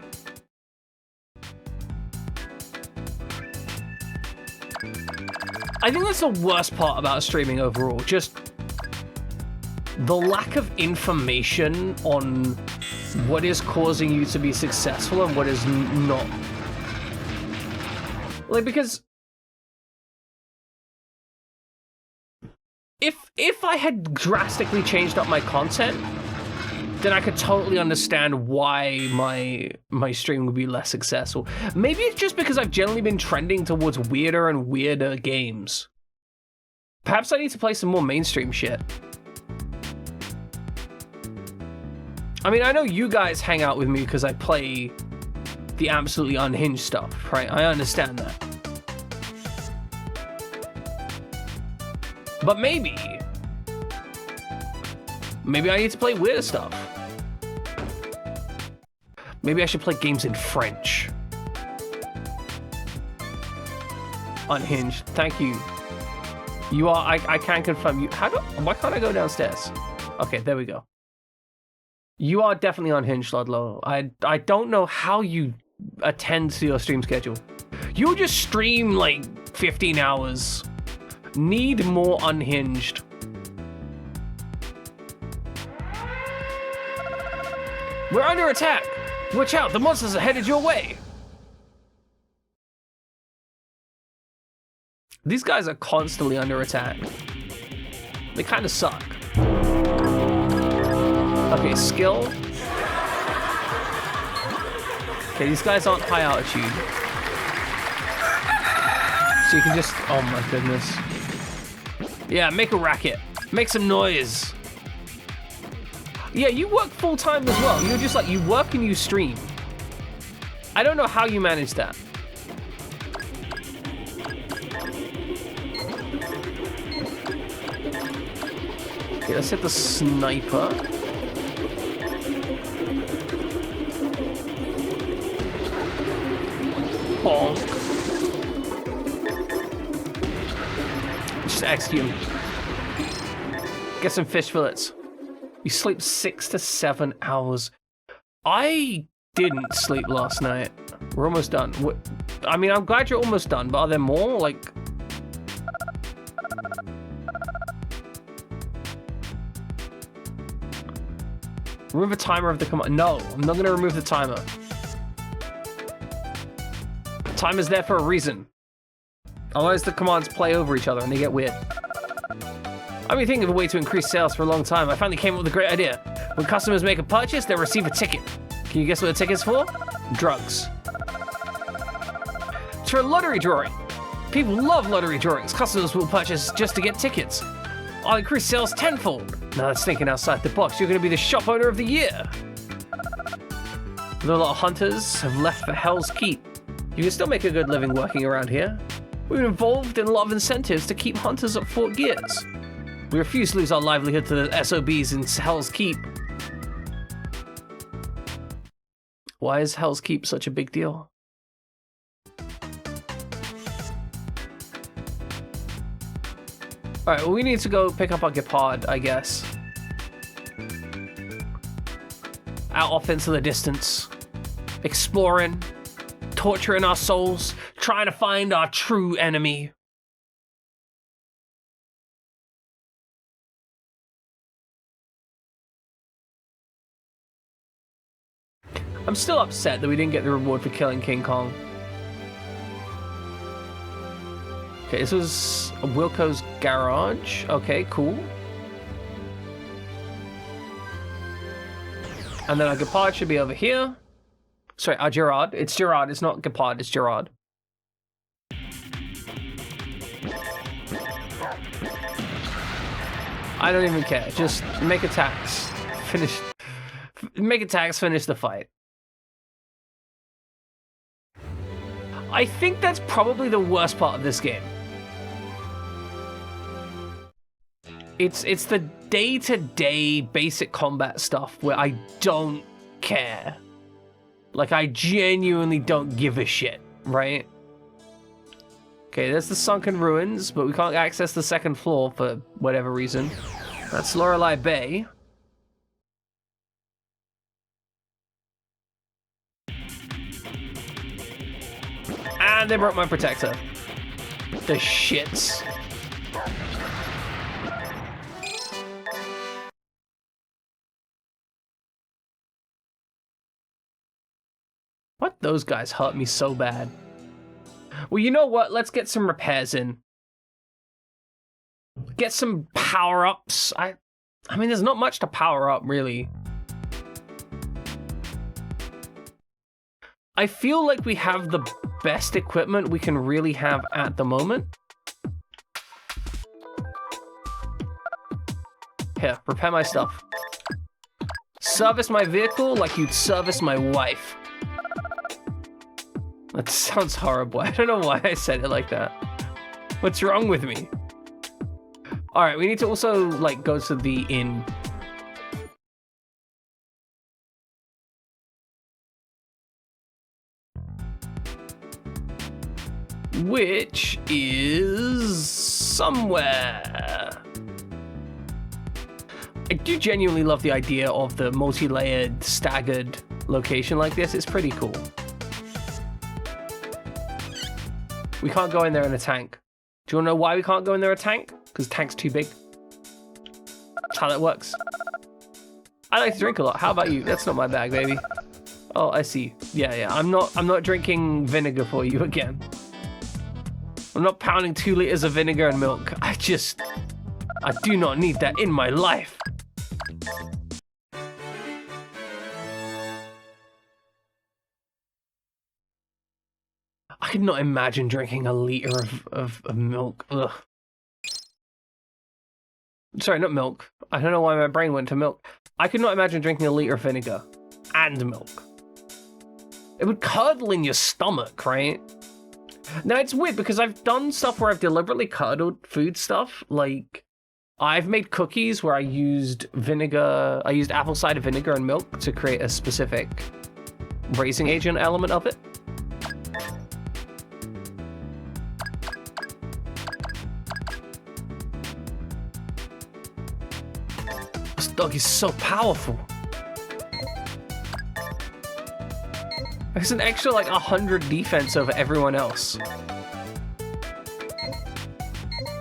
I think that's the worst part about streaming overall, just the lack of information on what is causing you to be successful and what is not. Like, because if I had drastically changed up my content, then I could totally understand why my stream would be less successful. Maybe it's just because I've generally been trending towards weirder and weirder games. Perhaps I need to play some more mainstream shit. I mean, I know you guys hang out with me because I play the absolutely unhinged stuff, right? I understand that. But maybe I need to play weirder stuff. Maybe I should play games in French. Unhinged. Thank you. You are, I can confirm you. Why can't I go downstairs? Okay, there we go. You are definitely unhinged, Ludlow. I don't know how you attend to your stream schedule. You just stream like 15 hours. Need more unhinged. We're under attack. Watch out, the monsters are headed your way. These guys are constantly under attack. They kind of suck. Okay, skill. Okay, these guys aren't high altitude. So you can just, oh my goodness. Yeah, make a racket. Make some noise. Yeah, you work full time as well. You're just like, you work and you stream. I don't know how you manage that. Okay, let's hit the sniper. Bonk. Just execute him. Get some fish fillets. You sleep 6 to 7 hours. I didn't sleep last night. We're almost done. I mean, I'm glad you're almost done, but are there more? Like... Remove a timer of the command. No, I'm not going to remove the timer. Timer's there for a reason. Otherwise, the commands play over each other and they get weird. I've been thinking of a way to increase sales for a long time. I finally came up with a great idea. When customers make a purchase, they'll receive a ticket. Can you guess what the ticket's for? Drugs. It's for a lottery drawing. People love lottery drawings. Customers will purchase just to get tickets. I'll increase sales tenfold. Now that's thinking outside the box. You're going to be the shop owner of the year. Though a lot of hunters have left for Hell's Keep, you can still make a good living working around here. We've been involved in a lot of incentives to keep hunters at Fort Gears. We refuse to lose our livelihood to the SOBs in Hell's Keep. Why is Hell's Keep such a big deal? Alright, well, we need to go pick up our Gepard, I guess. Out off into the distance. Exploring. Torturing our souls. Trying to find our true enemy. I'm still upset that we didn't get the reward for killing King Kong. Okay, this was Wilco's garage. Okay, cool. And then our Gepard should be over here. Sorry, our Gerard. It's Gerard. It's not Gepard. It's Gerard. I don't even care. Just make attacks. Finish. Make attacks. Finish the fight. I think that's probably the worst part of this game. It's the day-to-day basic combat stuff where I don't care. Like, I genuinely don't give a shit, right? Okay, there's the sunken ruins, but we can't access the second floor for whatever reason. That's Lorelei Bay. And they broke my protector. The shits. What? Those guys hurt me so bad. Well, you know what? Let's get some repairs in. Get some power-ups. I mean, there's not much to power up, really. I feel like we have the best equipment we can really have at the moment. Here, repair my stuff. Service my vehicle like you'd service my wife. That sounds horrible. I don't know why I said it like that. What's wrong with me? Alright, we need to also, like, go to the inn. Which is somewhere. I do genuinely love the idea of the multi-layered, staggered location like this. It's pretty cool. We can't go in there in a tank. Do you want to know why we can't go in there in a tank? Because the tank's too big. That's how that works. I like to drink a lot. How about you? That's not my bag, baby. Oh, I see. Yeah. I'm not drinking vinegar for you again. I'm not pounding 2 liters of vinegar and milk. I do not need that in my life. I could not imagine drinking a liter of milk. Ugh. Sorry, not milk. I don't know why my brain went to milk. I could not imagine drinking a liter of vinegar and milk. It would curdle in your stomach, right? Now, it's weird because I've done stuff where I've deliberately curdled food stuff. Like, I've made cookies where I used vinegar, I used apple cider vinegar and milk to create a specific raising agent element of it. This dog is so powerful. There's an extra like 100 defense over everyone else.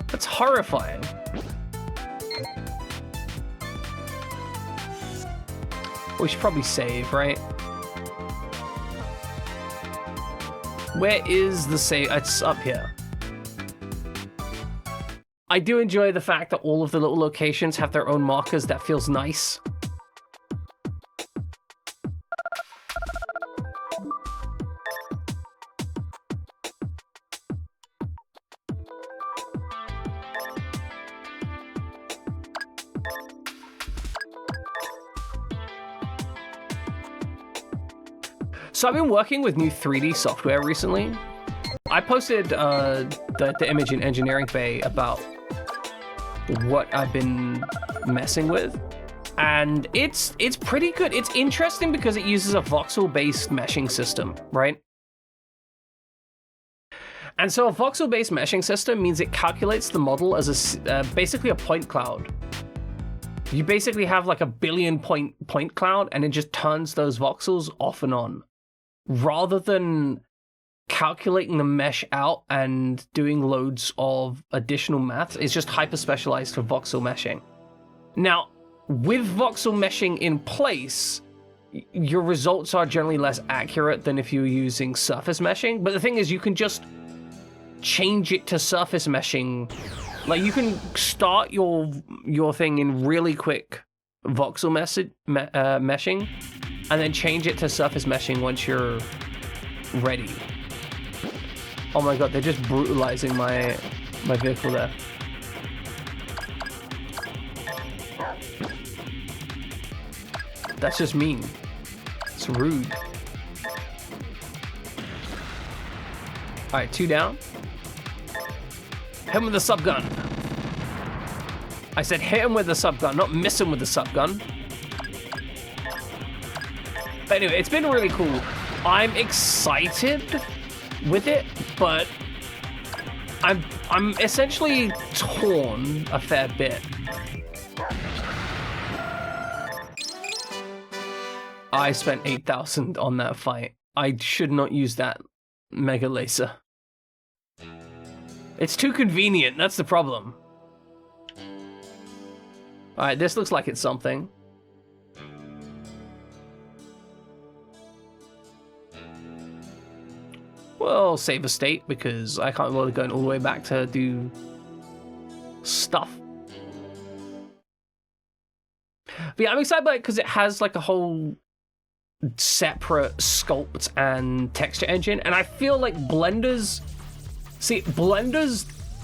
That's horrifying. We should probably save, right? Where is the save? It's up here. I do enjoy the fact that all of the little locations have their own markers. That feels nice. So I've been working with new 3D software recently. I posted the image in Engineering Bay about what I've been messing with, and it's pretty good. It's interesting because it uses a voxel-based meshing system, right? And so a voxel-based meshing system means it calculates the model as basically a point cloud. You basically have like a billion point cloud, and it just turns those voxels off and on, rather than calculating the mesh out and doing loads of additional maths. It's just hyper specialized for voxel meshing. Now, with voxel meshing in place, your results are generally less accurate than if you were using surface meshing. But the thing is, you can just change it to surface meshing. Like, you can start your thing in really quick voxel meshing, and then change it to surface meshing once you're ready. Oh my god, they're just brutalizing my vehicle there. That's just mean. It's rude. Alright, 2 down. Hit him with the subgun. I said hit him with the subgun, not miss him with the subgun. But anyway, it's been really cool. I'm excited with it, but I'm essentially torn a fair bit. I spent 8,000 on that fight. I should not use that mega laser. It's too convenient, that's the problem. Alright, this looks like it's something. Well, save a state, because I can't bother going all the way back to do stuff. But yeah, I'm excited about it because it has like a whole separate sculpt and texture engine, and I feel like Blender's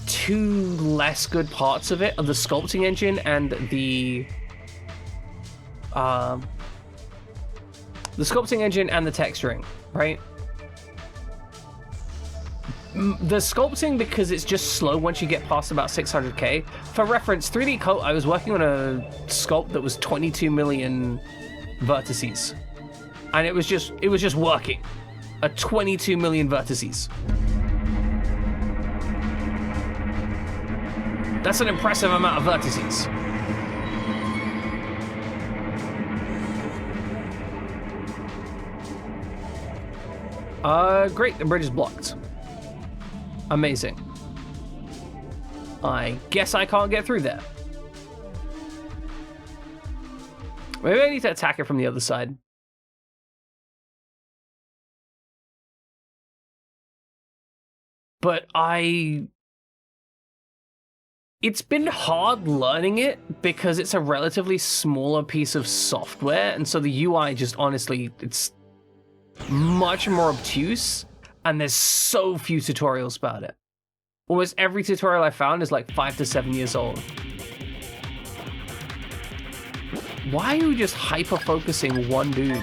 two less good parts of it are the sculpting engine and the texturing, right? The sculpting, because it's just slow once you get past about 600k. For reference, 3D Coat, I was working on a sculpt that was 22 million vertices, and it was just working at 22 million vertices. That's an impressive amount of vertices. Great, the bridge is blocked. Amazing. I guess I can't get through there. Maybe I need to attack it from the other side. But it's been hard learning it because it's a relatively smaller piece of software, and so the UI just honestly, it's much more obtuse. And there's so few tutorials about it. Almost every tutorial I found is like 5 to 7 years old. Why are you just hyper-focusing one dude?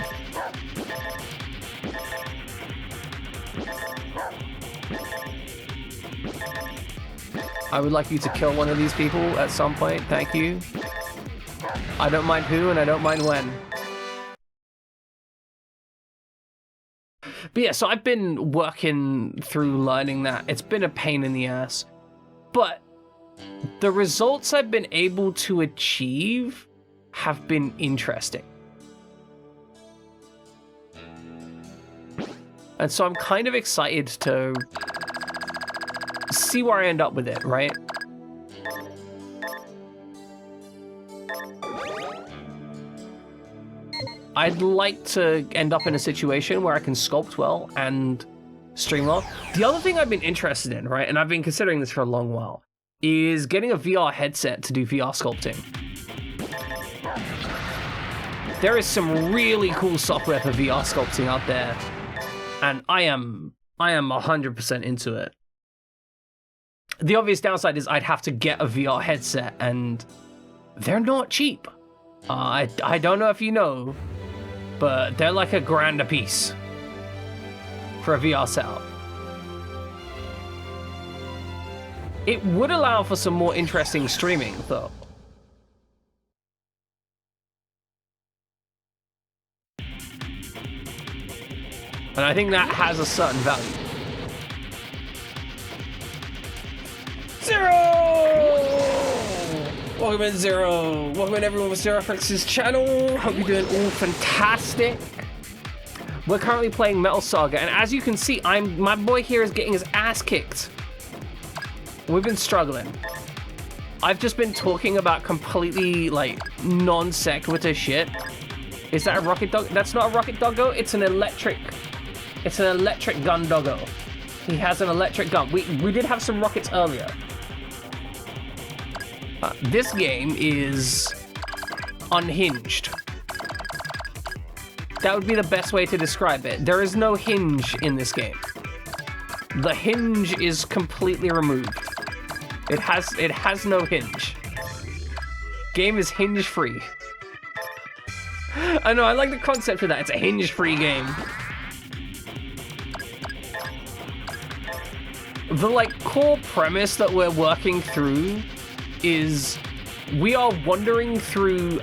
I would like you to kill one of these people at some point, thank you. I don't mind who, and I don't mind when. But yeah, so I've been working through learning that. It's been a pain in the ass. But the results I've been able to achieve have been interesting. And so I'm kind of excited to see where I end up with it, right? I'd like to end up in a situation where I can sculpt well and stream well. The other thing I've been interested in, right, and I've been considering this for a long while, is getting a VR headset to do VR sculpting. There is some really cool software for VR sculpting out there, and I am 100% into it. The obvious downside is I'd have to get a VR headset, and they're not cheap. I don't know if you know, but they're like $1,000 a piece for a VR setup. It would allow for some more interesting streaming, though. And I think that has a certain value. Zero! Welcome in, Zero. Welcome in, everyone, with Zero References channel. Hope you're doing all fantastic. We're currently playing Metal Saga, and as you can see, my boy here is getting his ass kicked. We've been struggling. I've just been talking about completely, like, non sequitur shit. Is that a rocket dog? That's not a rocket doggo. It's an electric gun doggo. He has an electric gun. We did have some rockets earlier. This game is unhinged. That would be the best way to describe it. There is no hinge in this game. The hinge is completely removed. It has no hinge. Game is hinge free. I know, I like the concept of that. It's a hinge free game. The like core premise that we're working through is we are wandering through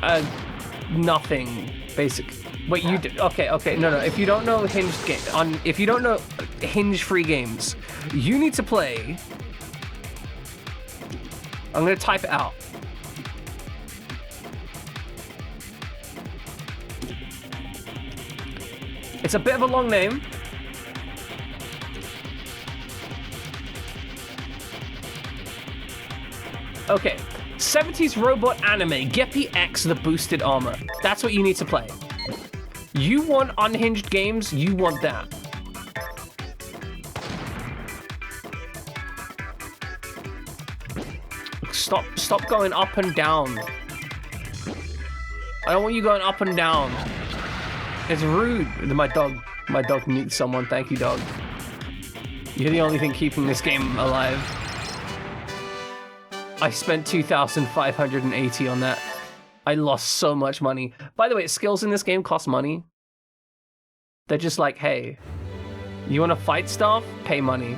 nothing, basically. Wait, you did? Okay, no. If you don't know if you don't know hinge-free games, you need to play. I'm gonna type it out. It's a bit of a long name. Okay, 70s robot anime, Geppy X the Boosted Armor. That's what you need to play. You want unhinged games, you want that. Stop going up and down. I don't want you going up and down. It's rude. My dog nuked someone. Thank you, dog. You're the only thing keeping this game alive. I spent 2,580 on that. I lost so much money. By the way, skills in this game cost money. They're just like, hey, you want to fight stuff? Pay money.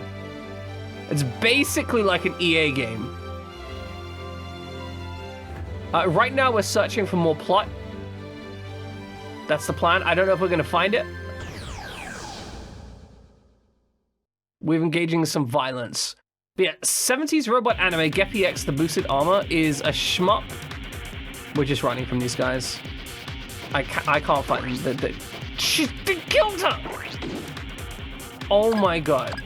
It's basically like an EA game. Right now, we're searching for more plot. That's the plan. I don't know if we're going to find it. We're engaging in some violence. But yeah, 70s robot anime, Geppy X the Boosted Armor is a shmup. We're just running from these guys. I can't fight them. They killed her! Oh my god.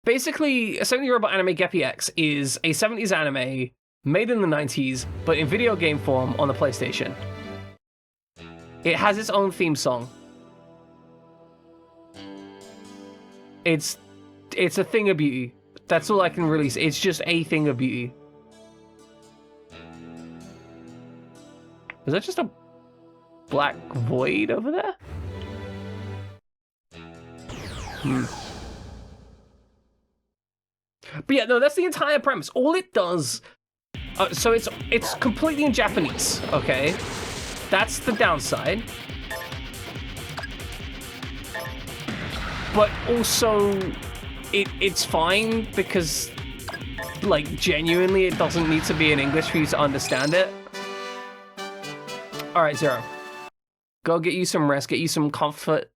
Basically, a 70s robot anime, Geppy X, is a 70s anime made in the 90s, but in video game form on the PlayStation. It has its own theme song. It's a thing of beauty. That's all I can release. It's just a thing of beauty. Is that just a black void over there? But yeah, no, that's the entire premise. All it does... so it's completely in Japanese, okay? That's the downside. But also, it's fine because, like, genuinely, it doesn't need to be in English for you to understand it. All right, Zero. Go get you some rest, get you some comfort,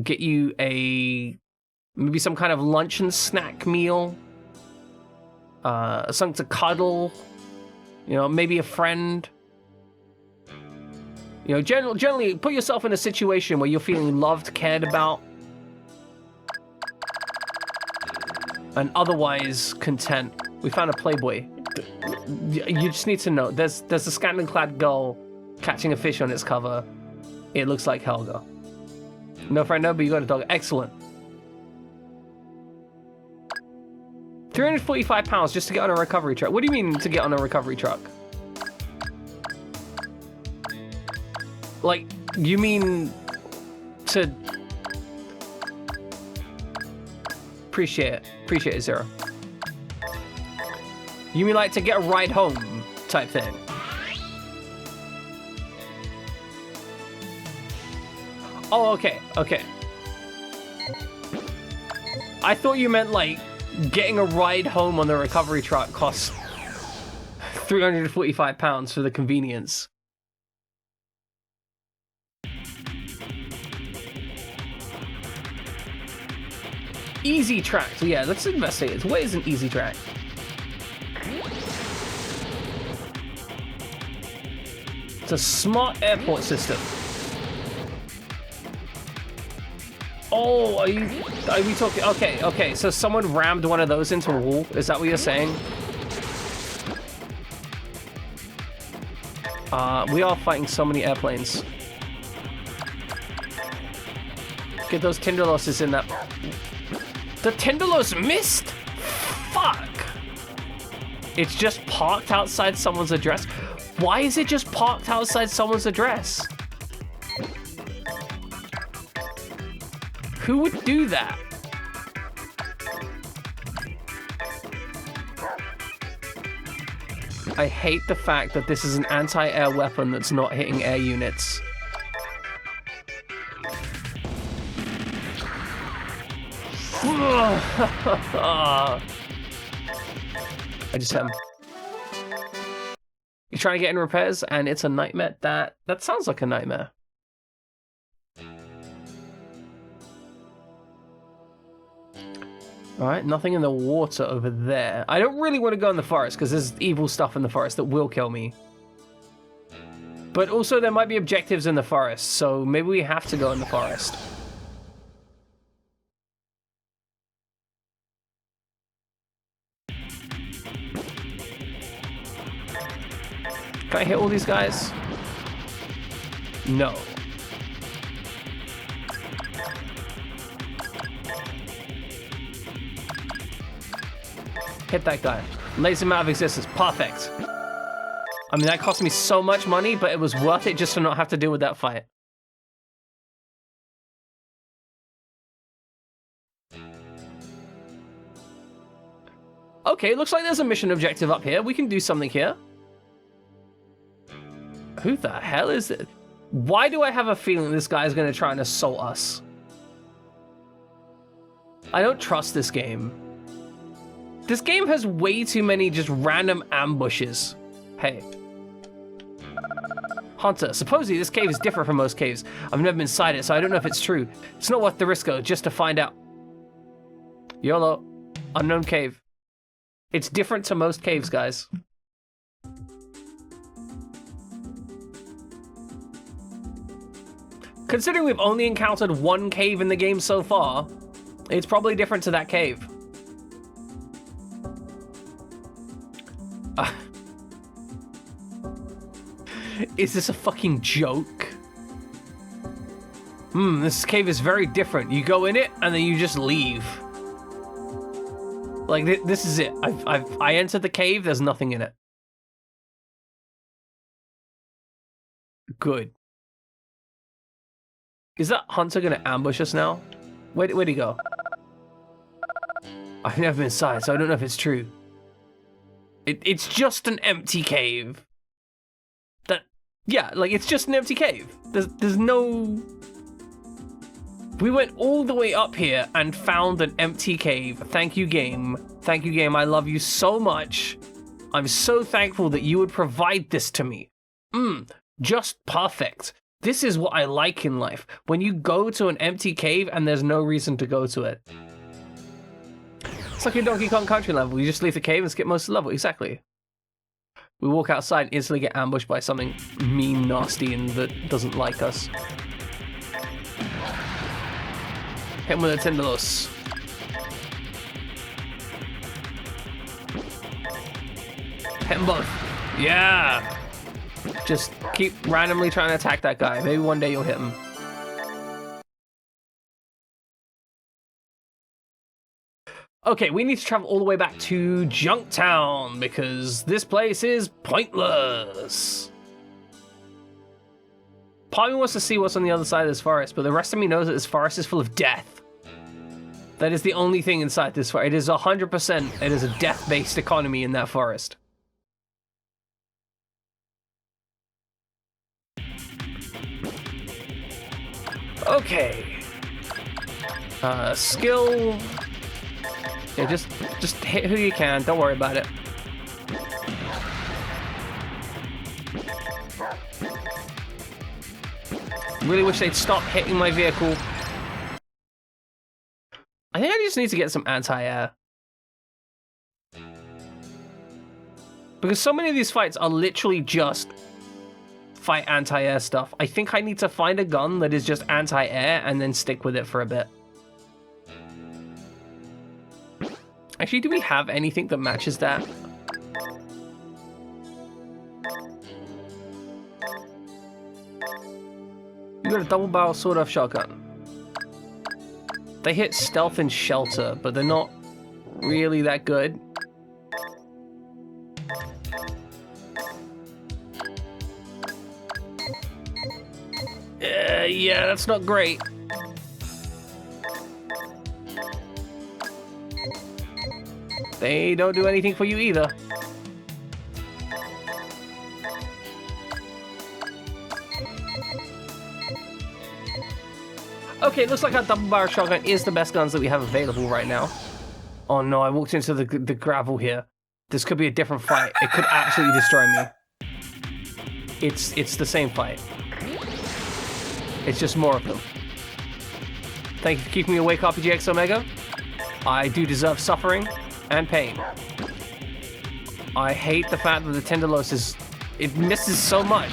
get you maybe some kind of lunch and snack meal. something to cuddle, you know, maybe a friend. You know, generally put yourself in a situation where you're feeling loved, cared about, and otherwise content. We found a Playboy. You just need to know, there's a scantily-clad girl catching a fish on its cover. It looks like Helga. No friend, no, but you got a dog. Excellent. £345 just to get on a recovery truck. What do you mean to get on a recovery truck? Like, you mean to... Appreciate it, Zero. You mean like to get a ride home type thing? Oh, okay. I thought you meant like getting a ride home on the recovery truck costs £345 for the convenience. Easy track. So yeah, let's investigate this. What is an easy track? It's a smart airport system. Oh, are we talking? Okay. So someone rammed one of those into a wall. Is that what you're saying? We are fighting so many airplanes. Get those Tinderlosses in that. The Tinderlos missed? Fuck. It's just parked outside someone's address. Why is it just parked outside someone's address? Who would do that? I hate the fact that this is an anti-air weapon that's not hitting air units. I just hit him. You're trying to get in repairs and it's a nightmare? That sounds like a nightmare. Alright, nothing in the water over there. I don't really want to go in the forest because there's evil stuff in the forest that will kill me. But also there might be objectives in the forest, so maybe we have to go in the forest. Can I hit all these guys? No. Hit that guy. Laser him out of existence. Perfect. I mean, that cost me so much money, but it was worth it just to not have to deal with that fight. Okay, looks like there's a mission objective up here. We can do something here. Who the hell is it? Why do I have a feeling this guy is going to try and assault us? I don't trust this game. This game has way too many just random ambushes. Hey. Hunter, supposedly this cave is different from most caves. I've never been inside it, so I don't know if it's true. It's not worth the risk, though, just to find out. YOLO. Unknown cave. It's different to most caves, guys. Considering we've only encountered one cave in the game so far, it's probably different to that cave. Is this a fucking joke? This cave is very different. You go in it and then you just leave. Like this is it. I entered the cave. There's nothing in it. Good. Is that Hunter gonna ambush us now? Where'd he go? I've never been inside, so I don't know if it's true. It's just an empty cave. Yeah, like it's just an empty cave. There's no... We went all the way up here and found an empty cave. Thank you, game. Thank you, game. I love you so much. I'm so thankful that you would provide this to me. Just perfect. This is what I like in life. When you go to an empty cave and there's no reason to go to it. It's like a Donkey Kong Country level. You just leave the cave and skip most of the level. Exactly. We walk outside and instantly get ambushed by something mean, nasty, and that doesn't like us. Hit him with a Tindalos. Hit them both. Yeah! Just keep randomly trying to attack that guy. Maybe one day you'll hit him. Okay, we need to travel all the way back to Junktown because this place is pointless. Part of me wants to see what's on the other side of this forest, but the rest of me knows that this forest is full of death. That is the only thing inside this forest. It is 100%, it is a death-based economy in that forest. Okay. Skill. Yeah, just hit who you can. Don't worry about it. Really wish they'd stop hitting my vehicle. I think I just need to get some anti-air. Because so many of these fights are literally just fight anti-air stuff. I think I need to find a gun that is just anti-air and then stick with it for a bit. Actually, do we have anything that matches that? You got a double-barrel sawed-off shotgun. They hit stealth and shelter, but they're not really that good. Yeah, that's not great. They don't do anything for you either. Okay, it looks like our double-barrel shotgun is the best guns that we have available right now. Oh no, I walked into the gravel here. This could be a different fight. It could absolutely destroy me. It's the same fight. It's just more of them. Thank you for keeping me awake, RPGX Omega. I do deserve suffering and pain. I hate the fact that the Tindalos is... It misses so much.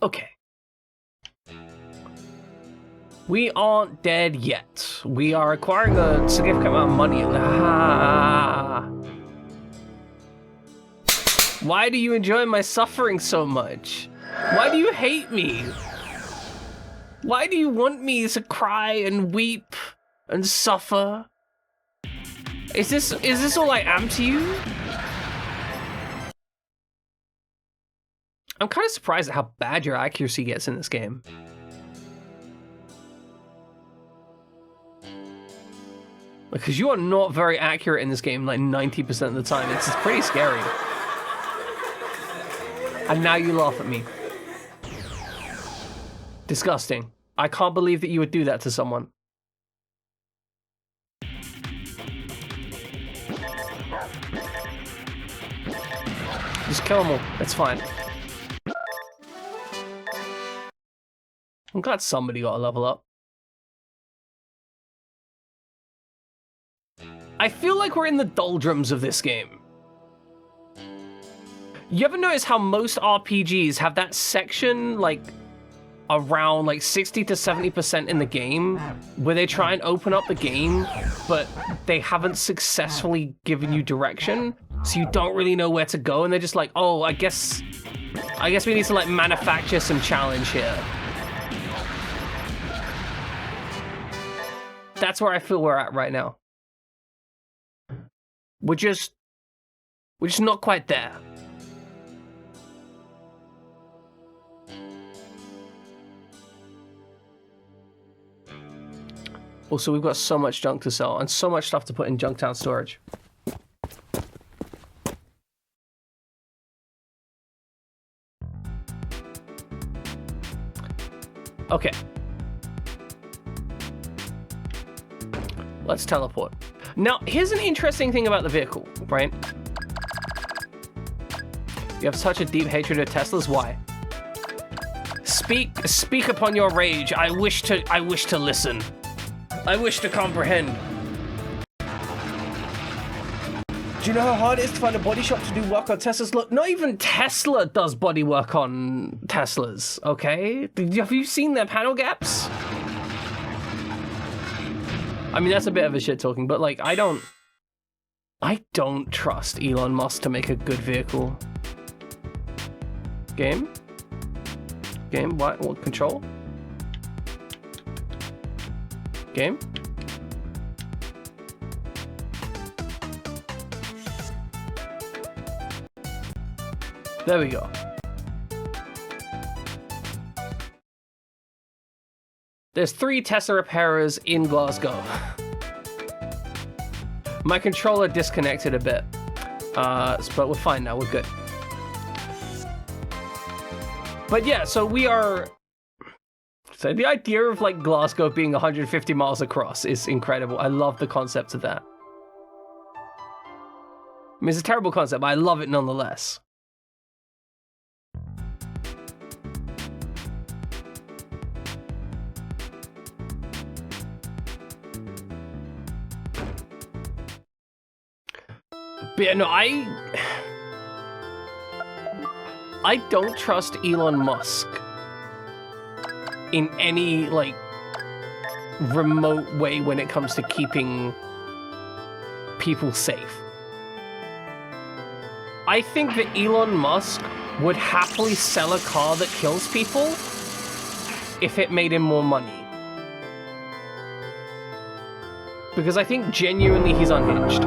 Okay. We aren't dead yet. We are acquiring a significant amount of money. Why do you enjoy my suffering so much? Why do you hate me? Why do you want me to cry and weep and suffer? Is this all I am to you? I'm kind of surprised at how bad your accuracy gets in this game. Because you are not very accurate in this game like 90% of the time. It's pretty scary. And now you laugh at me. Disgusting. I can't believe that you would do that to someone. Just kill them all. That's fine. I'm glad somebody got a level up. I feel like we're in the doldrums of this game. You ever notice how most RPGs have that section, like, around, like, 60 to 70% in the game, where they try and open up the game, but they haven't successfully given you direction, so you don't really know where to go, and they're just like, oh, I guess we need to, like, manufacture some challenge here. That's where I feel we're at right now. We're just not quite there. Also, we've got so much junk to sell and so much stuff to put in Junktown storage. Okay. Let's teleport. Now, here's an interesting thing about the vehicle, right? You have such a deep hatred of Teslas. Why? Speak upon your rage. I wish to listen. I wish to comprehend. Do you know how hard it is to find a body shop to do work on Teslas? Look, not even Tesla does body work on Teslas, okay? Have you seen their panel gaps? I mean, that's a bit of a shit talking, but like, I don't trust Elon Musk to make a good vehicle. Game? What control? Game? There we go. There's 3 Tesla repairers in Glasgow. My controller disconnected a bit, but we're fine now, we're good. But yeah, so we are... So the idea of like Glasgow being 150 miles across is incredible. I love the concept of that. I mean, it's a terrible concept, but I love it nonetheless. But yeah, no, I don't trust Elon Musk in any, like, remote way when it comes to keeping people safe. I think that Elon Musk would happily sell a car that kills people if it made him more money. Because I think genuinely he's unhinged.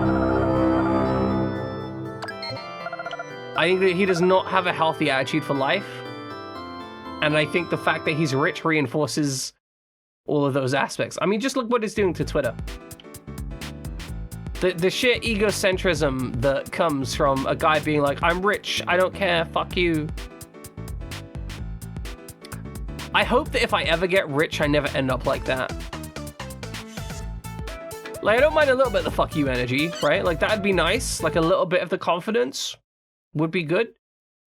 I think that he does not have a healthy attitude for life. And I think the fact that he's rich reinforces all of those aspects. I mean, just look what it's doing to Twitter. The sheer egocentrism that comes from a guy being like, I'm rich, I don't care, fuck you. I hope that if I ever get rich, I never end up like that. Like, I don't mind a little bit of the fuck you energy, right? Like, that'd be nice. Like, a little bit of the confidence would be good.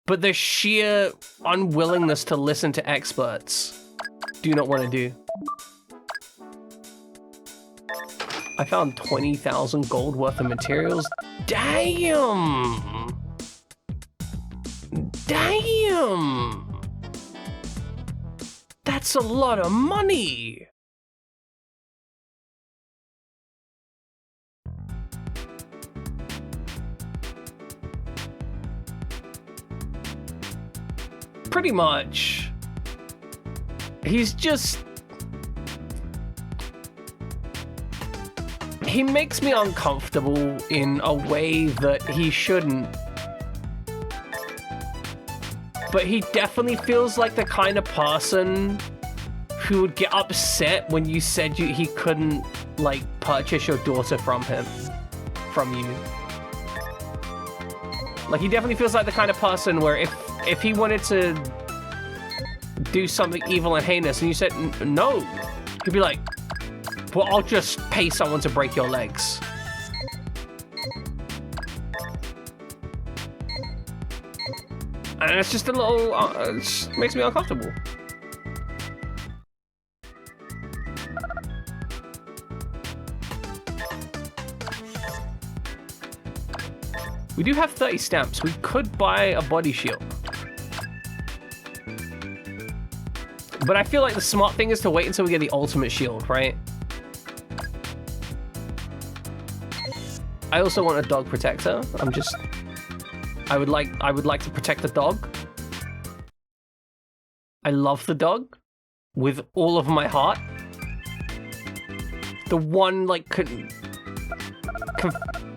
But the sheer unwillingness to listen to experts, do not want to do. I found 20,000 gold worth of materials. Damn! Damn! That's a lot of money! Pretty much. He's just... He makes me uncomfortable in a way that he shouldn't. But he definitely feels like the kind of person who would get upset when you said he couldn't, like, purchase your daughter from you. Like, he definitely feels like the kind of person where if he wanted to do something evil and heinous and you said no, he'd be like, well, I'll just pay someone to break your legs. And it's just a little, it just makes me uncomfortable. We do have 30 stamps. We could buy a body shield. But I feel like the smart thing is to wait until we get the ultimate shield, right? I also want a dog protector. I would like to protect the dog. I love the dog with all of my heart. The one, like,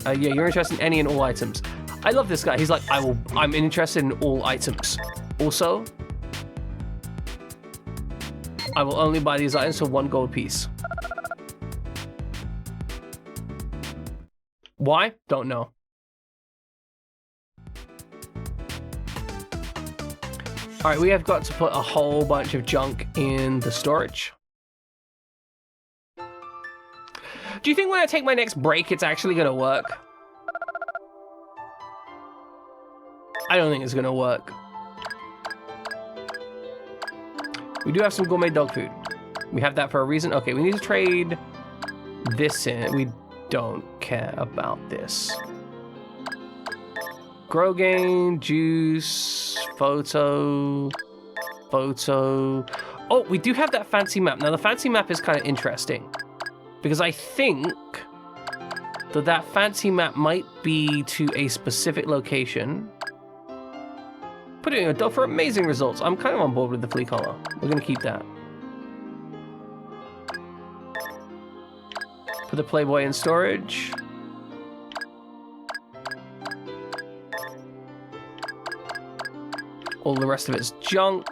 yeah, you're interested in any and all items. I love this guy. He's like, I'm interested in all items. Also, I will only buy these items for 1 gold piece. Why? Don't know. All right, we have got to put a whole bunch of junk in the storage. Do you think when I take my next break, it's actually gonna work? I don't think it's gonna work. We do have some gourmet dog food. We have that for a reason. Okay, we need to trade this in. We don't care about this. Grow gain, juice, photo. Oh, we do have that fancy map. Now, the fancy map is kind of interesting because I think that fancy map might be to a specific location. Putting a dog for amazing results. I'm kind of on board with the flea collar. We're going to keep that. Put the Playboy in storage. All the rest of it's junk.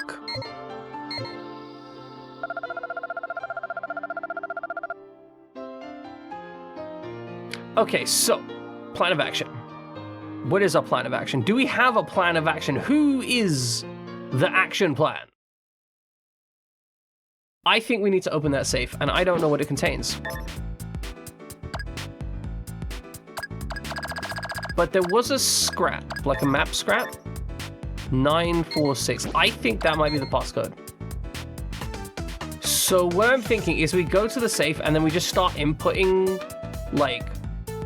Okay, so, plan of action. What is our plan of action? Do we have a plan of action? Who is the action plan? I think we need to open that safe, and I don't know what it contains. But there was a scrap, like a map scrap. 946. I think that might be the passcode. So what I'm thinking is we go to the safe and then we just start inputting like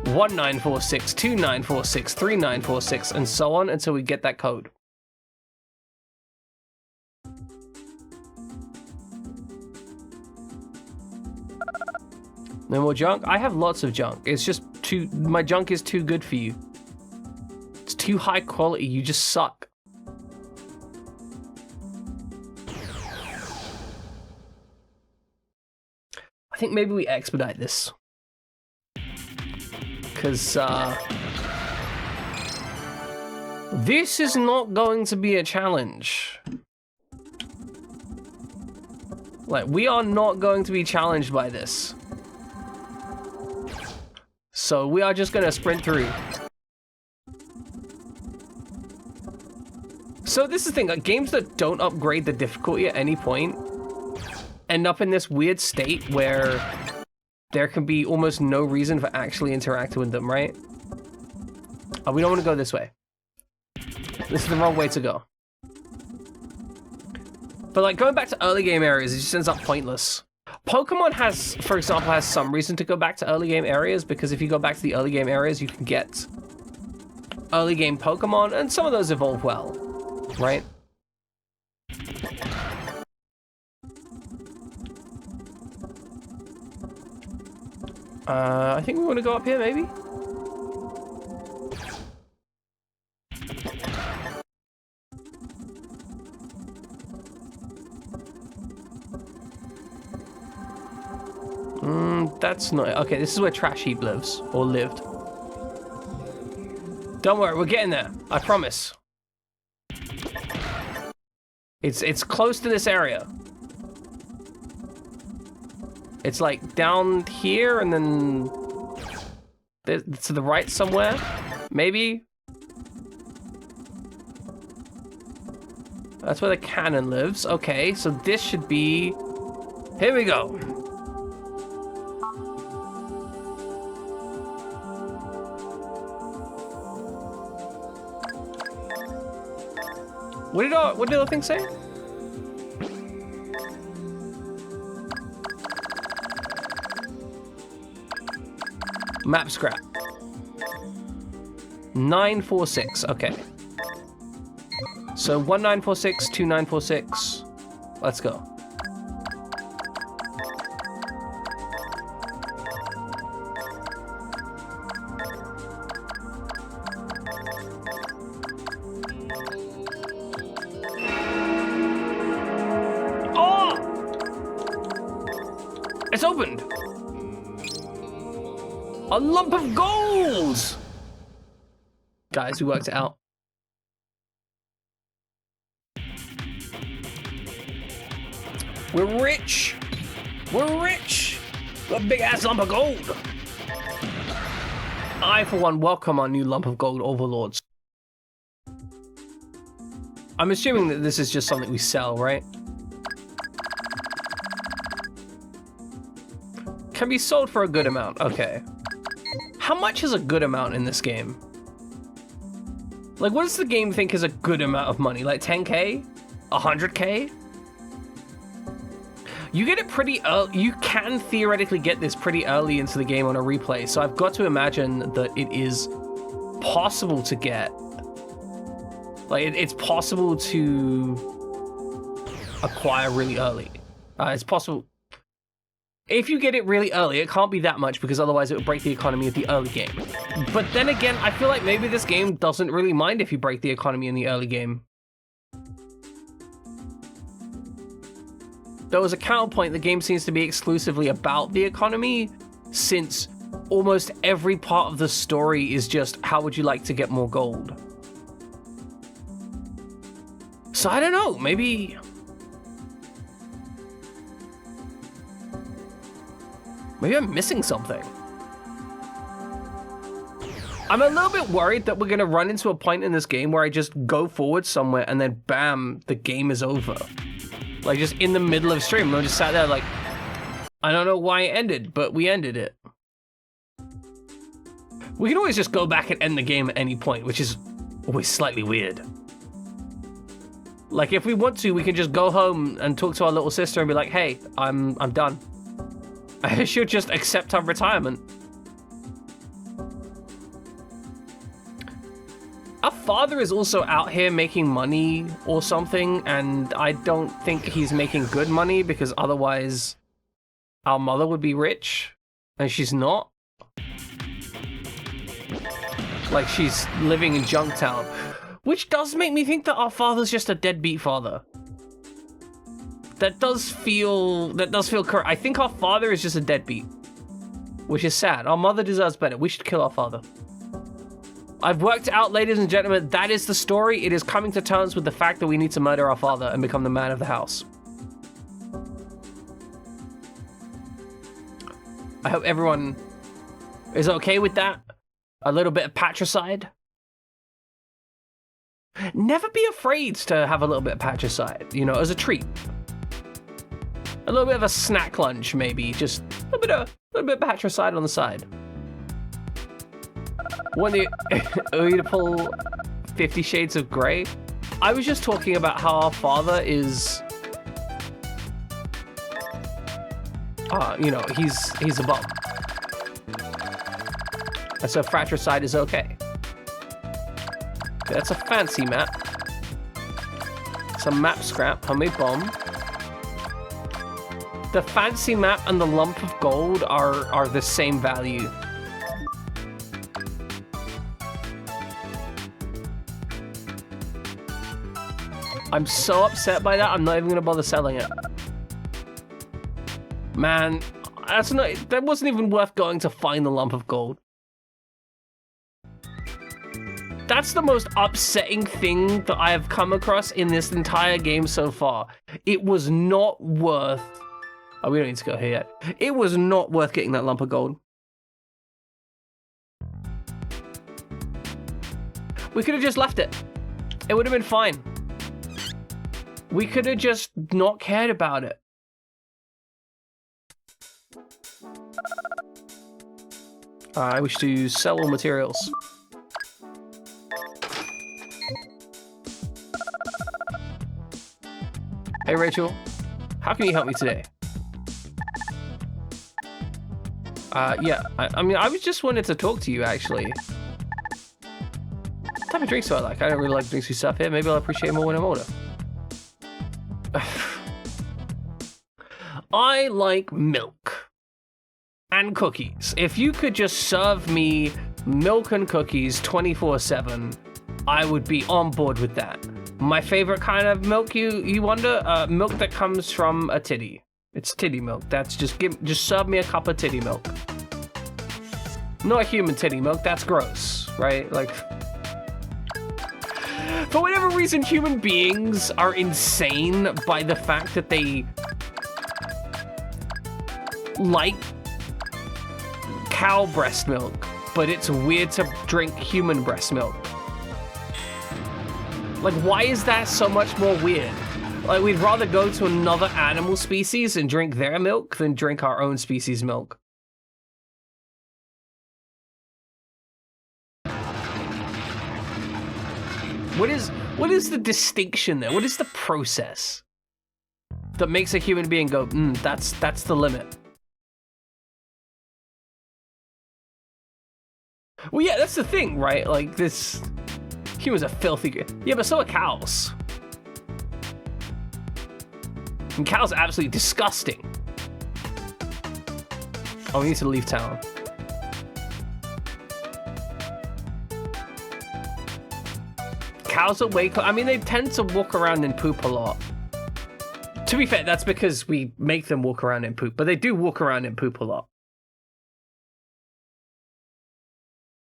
1946, 2946, 3946, and so on until we get that code. No more junk? I have lots of junk. It's just my junk is too good for you. It's too high quality, you just suck. I think maybe we expedite this. Because, this is not going to be a challenge. Like, we are not going to be challenged by this. So we are just gonna sprint through. So this is the thing, like, games that don't upgrade the difficulty at any point end up in this weird state where there can be almost no reason for actually interacting with them, right? Oh, we don't want to go this way. This is the wrong way to go. But like going back to early game areas, it just ends up pointless. Pokemon has, for example, has some reason to go back to early game areas because if you go back to the early game areas, you can get early game Pokemon and some of those evolve well, right? I think we want to go up here, maybe? That's not... Okay, this is where Trash Heap lives, or lived. Don't worry, we're getting there. I promise. It's close to this area. It's like down here and then to the right somewhere, maybe. That's where the cannon lives. Okay, so this should be... Here we go. What did the thing say? Map scrap. 946, okay. So 1946, 2946. Let's go. Oh! It's opened. A lump of gold! Guys, we worked it out. We're rich! We're rich! A big ass lump of gold! I, for one, welcome our new lump of gold overlords. I'm assuming that this is just something we sell, right? Can be sold for a good amount, okay. How much is a good amount in this game? Like, what does the game think is a good amount of money? Like 10K? 100K? You get it pretty early. You can theoretically get this pretty early into the game on a replay, so I've got to imagine that it is possible to get. Like, it's possible to acquire really early. It's possible. If you get it really early, it can't be that much because otherwise it would break the economy of the early game. But then again, I feel like maybe this game doesn't really mind if you break the economy in the early game. Though as a counterpoint, the game seems to be exclusively about the economy, since almost every part of the story is just, how would you like to get more gold? So I don't know, maybe I'm missing something. I'm a little bit worried that we're gonna run into a point in this game where I just go forward somewhere and then bam, the game is over. Like, just in the middle of stream, I just sat there like, I don't know why it ended, but we ended it. We can always just go back and end the game at any point, which is always slightly weird. Like, if we want to, we can just go home and talk to our little sister and be like, hey, I'm done. I should just accept our retirement. Our father is also out here making money or something, and I don't think he's making good money because otherwise our mother would be rich, and she's not. Like, she's living in Junktown, which does make me think that our father's just a deadbeat father. That does feel correct. I think our father is just a deadbeat, which is sad. Our mother deserves better. We should kill our father. I've worked out, ladies and gentlemen, that is the story. It is coming to terms with the fact that we need to murder our father and become the man of the house. I hope everyone is okay with that. A little bit of patricide. Never be afraid to have a little bit of patricide, you know, as a treat. A little bit of a snack lunch, maybe. Just a little bit of patricide on the side. Want you to pull 50 Shades of Grey? I was just talking about how our father is, you know, he's a bum. And so fratricide is okay. That's a fancy map. Some map scrap, homemade bomb. The fancy map and the lump of gold are the same value. I'm so upset by that, I'm not even gonna bother selling it. Man, that wasn't even worth going to find the lump of gold. That's the most upsetting thing that I have come across in this entire game so far. It was not worth... Oh, we don't need to go here yet. It was not worth getting that lump of gold. We could have just left it. It would have been fine. We could have just not cared about it. I wish to sell all materials. Hey Rachel, how can you help me today? Yeah, I mean, I was just wanted to talk to you, actually. What type of drinks do I like? I don't really like drinks we serve here. Maybe I'll appreciate more when I'm older. I like milk and cookies. If you could just serve me milk and cookies 24/7, I would be on board with that. My favorite kind of milk, you wonder? Milk that comes from a titty. It's titty milk. That's just serve me a cup of titty milk. Not human titty milk. That's gross, right? Like, for whatever reason, human beings are insane by the fact that they like cow breast milk, but it's weird to drink human breast milk. Like, why is that so much more weird? Like, we'd rather go to another animal species and drink their milk than drink our own species' milk. What is the distinction there? What is the process? that makes a human being go, that's the limit. Well, yeah, that's the thing, right? Like, this... Humans are filthy. Yeah, but so are cows. And cows are absolutely disgusting. Oh, we need to leave town. Cows are way... I mean, they tend to walk around and poop a lot. To be fair, that's because we make them walk around and poop. But they do walk around and poop a lot.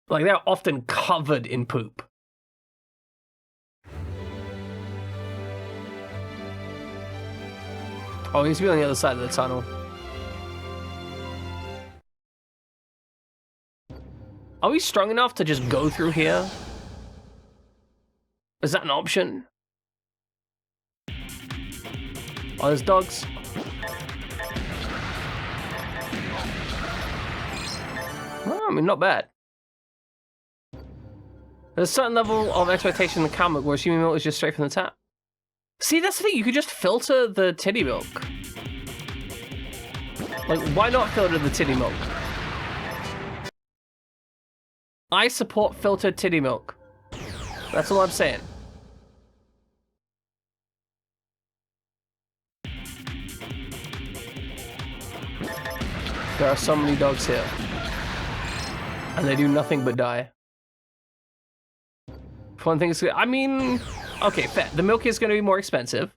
Like, they're often covered in poop. Oh, he needs to be on the other side of the tunnel. Are we strong enough to just go through here? Is that an option? Oh, there's dogs. Well, I mean, not bad. There's a certain level of expectation in the cow milk where assuming milk is just straight from the tap. See, that's the thing. You could just filter the titty milk. Like, why not filter the titty milk? I support filtered titty milk. That's all I'm saying. There are so many dogs here. And they do nothing but die. One thing is, I mean, okay, fair. The milk is going to be more expensive.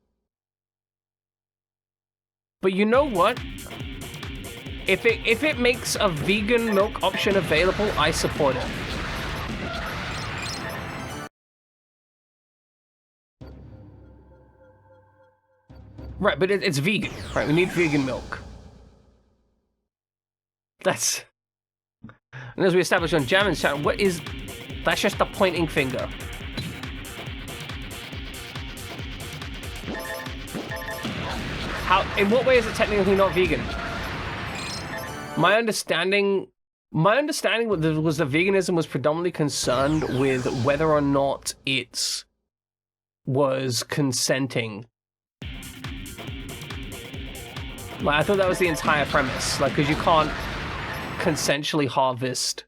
But you know what? If it makes a vegan milk option available, I support it. Right, but it's vegan, right? We need vegan milk. That's... And as we established on Jammin's channel, what is... That's just a pointing finger. How? In what way is it technically not vegan? My understanding was the veganism was predominantly concerned with whether or not it was consenting. Like, I thought that was the entire premise. Like, because you can't consensually harvest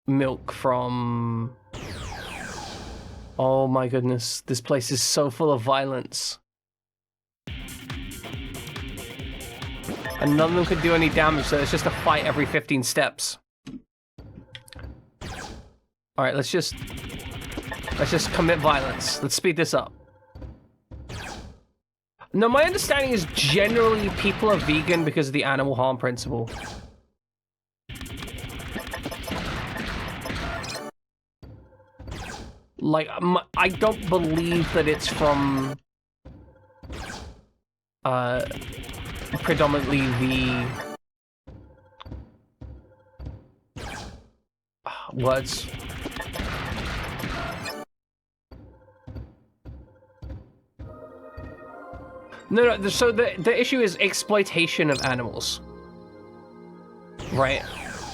milk from... Oh my goodness, this place is so full of violence. And none of them could do any damage, so it's just a fight every 15 steps. Alright, let's just commit violence. Let's speed this up. No, my understanding is generally people are vegan because of the animal harm principle. Like, I don't believe that it's from predominantly the words. No, so the issue is exploitation of animals. Right?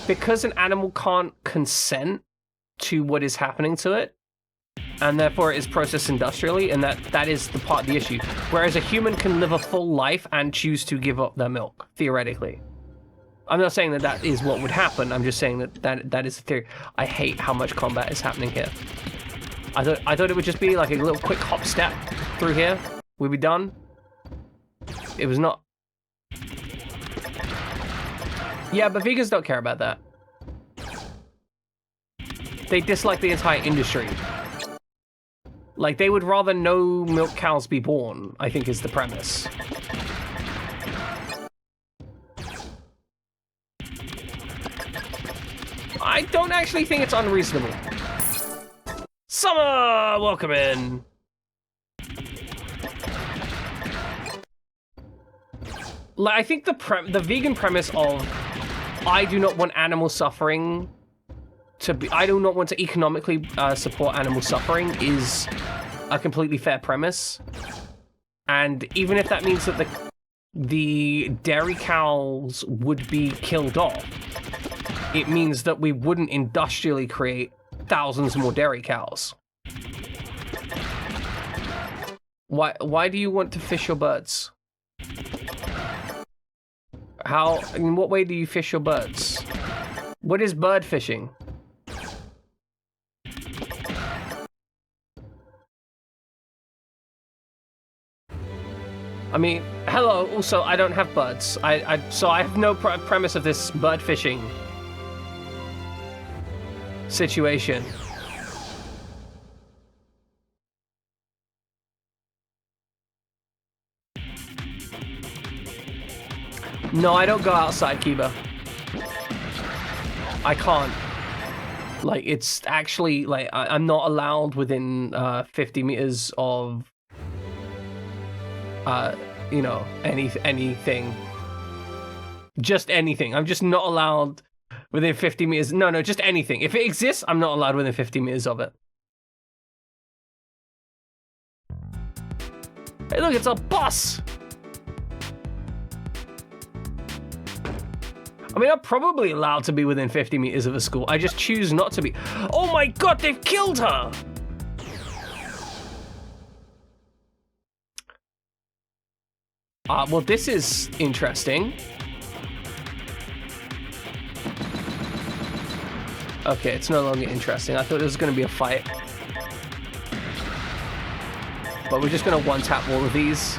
Because an animal can't consent to what is happening to it, and therefore it is processed industrially, and that is the part of the issue. Whereas a human can live a full life and choose to give up their milk, theoretically. I'm not saying that that is what would happen, I'm just saying that is the theory. I hate how much combat is happening here. I thought it would just be like a little quick hop step through here. We'd be done. It was not. Yeah, but vegans don't care about that. They dislike the entire industry. Like, they would rather no milk cows be born, I think is the premise. I don't actually think it's unreasonable. Summer! Welcome in! Like, I think the vegan premise of I do not want animal suffering to be... I do not want to economically support animal suffering is a completely fair premise. And even if that means that the dairy cows would be killed off, it means that we wouldn't industrially create thousands more dairy cows. Why do you want to fish your birds? How, in what way do you fish your birds? What is bird fishing? I mean, hello, also, I don't have birds. So I have no premise of this bird fishing situation. No, I don't go outside, Kiba. I can't. Like, it's actually, like, I'm not allowed within 50 meters of, you know, anything. Just anything. I'm just not allowed within 50 meters. No, just anything. If it exists, I'm not allowed within 50 meters of it. Hey, look, it's a bus! I mean, I'm probably allowed to be within 50 meters of a school. I just choose not to be. Oh my god, they've killed her! Well, this is interesting. Okay, it's no longer interesting. I thought it was going to be a fight. But we're just going to one-tap all of these.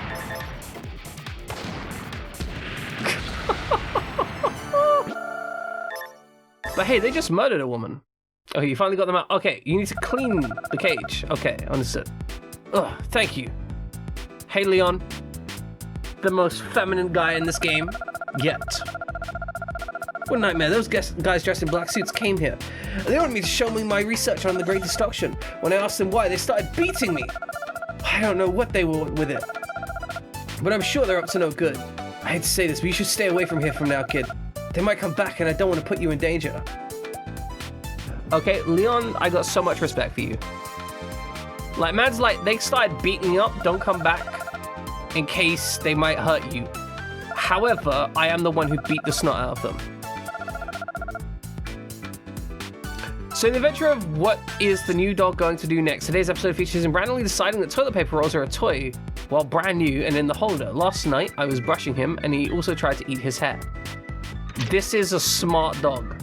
But hey, they just murdered a woman. Okay, you finally got them out. Okay, you need to clean the cage. Okay, understood. Ugh, thank you. Hey, Leon. The most feminine guy in this game yet. What a nightmare. Those guys dressed in black suits came here. They wanted me to show me my research on the Great Destruction. When I asked them why, they started beating me. I don't know what they were with it. But I'm sure they're up to no good. I hate to say this, but you should stay away from here from now, kid. They might come back and I don't want to put you in danger. Okay, Leon, I got so much respect for you. Like, man's like, they started beating me up, don't come back in case they might hurt you. However, I am the one who beat the snot out of them. So in the adventure of what is the new dog going to do next, today's episode features him randomly deciding that toilet paper rolls are a toy while brand new and in the holder. Last night, I was brushing him and he also tried to eat his hair. This is a smart dog.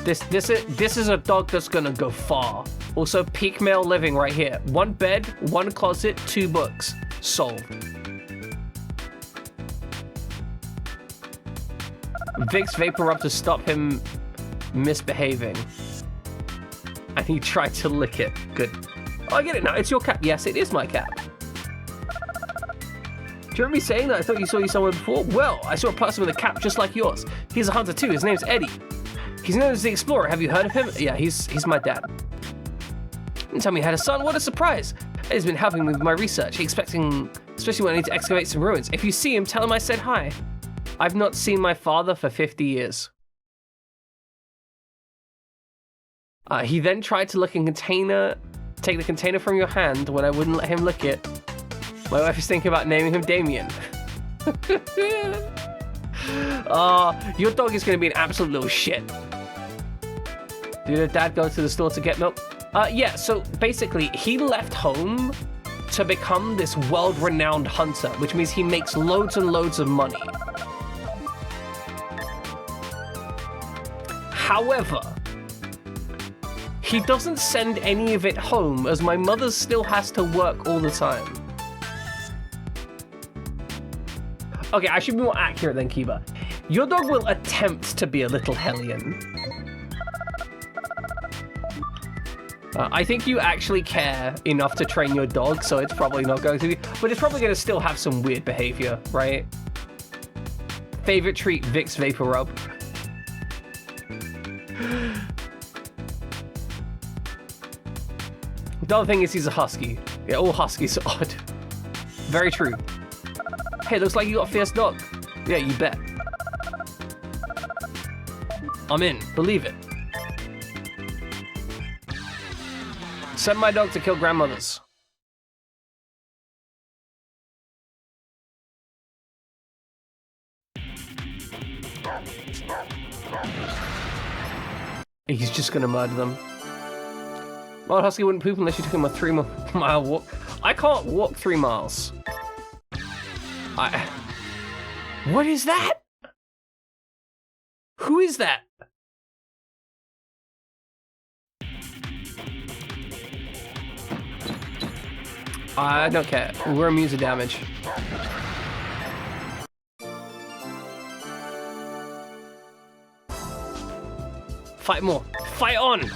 This is a dog that's gonna go far. Also, peak male living right here. 1 bed, 1 closet, 2 books. Solved. Vicks vapor rub to stop him misbehaving. And he tried to lick it. Good. Oh, I get it now. It's your cat. Yes, it is my cat. Do you remember me saying that I thought you saw you somewhere before? Well, I saw a person with a cap just like yours. He's a hunter too. His name's Eddie. He's known as the Explorer. Have you heard of him? Yeah, he's my dad. Didn't tell me he had a son. What a surprise. Eddie's been helping me with my research, especially when I need to excavate some ruins. If you see him, tell him I said hi. I've not seen my father for 50 years. He then tried to take the container from your hand when I wouldn't let him lick it. My wife is thinking about naming him Damien. Your dog is going to be an absolute little shit. Did your dad go to the store to get milk? Yeah, so basically, he left home to become this world-renowned hunter, which means he makes loads and loads of money. However, he doesn't send any of it home as my mother still has to work all the time. Okay, I should be more accurate than Kiba. Your dog will attempt to be a little hellion. I think you actually care enough to train your dog, so it's probably not going to be, but it's probably going to still have some weird behavior, right? Favorite treat, Vicks Vapor Rub. The other thing is he's a husky. Yeah, all huskies are odd. Very true. Hey, looks like you got a fierce dog. Yeah, you bet. I'm in. Believe it. Send my dog to kill grandmothers. He's just gonna murder them. Wild husky wouldn't poop unless you took him a 3-mile walk. I can't walk 3 miles. What is that? Who is that? I don't care. We're immune to damage. Fight more. Fight on!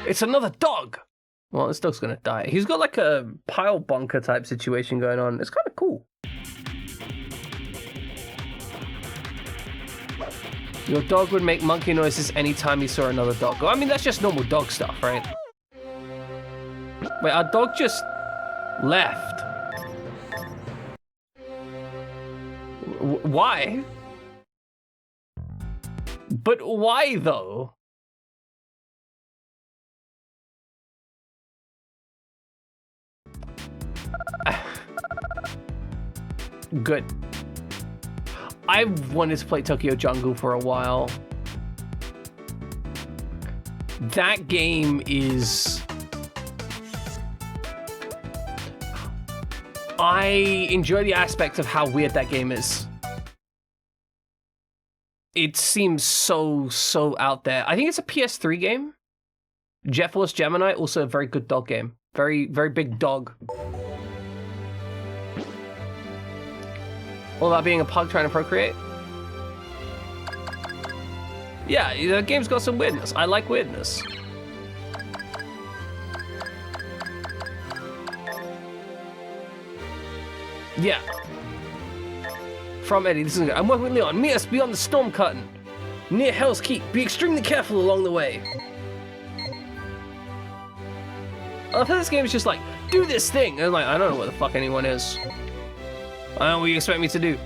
It's another dog! Well, this dog's gonna die. He's got like a pile bunker type situation going on. It's kind of cool. Your dog would make monkey noises anytime he saw another dog. I mean, that's just normal dog stuff, right? Wait, our dog just left. Why? But why, though? Good. I've wanted to play Tokyo Jungle for a while. That game is... I enjoy the aspect of how weird that game is. It seems so out there. I think it's a PS3 game. Jet Force Gemini, also a very good dog game. Very big dog. All about being a pug trying to procreate. Yeah, the game's got some weirdness. I like weirdness. Yeah. From Eddie, this is good. I'm working with Leon. Meet us beyond the storm curtain. Near Hell's Keep. Be extremely careful along the way. I thought this game is just like, do this thing. And I'm like, I don't know what the fuck anyone is. I don't know what you expect me to do.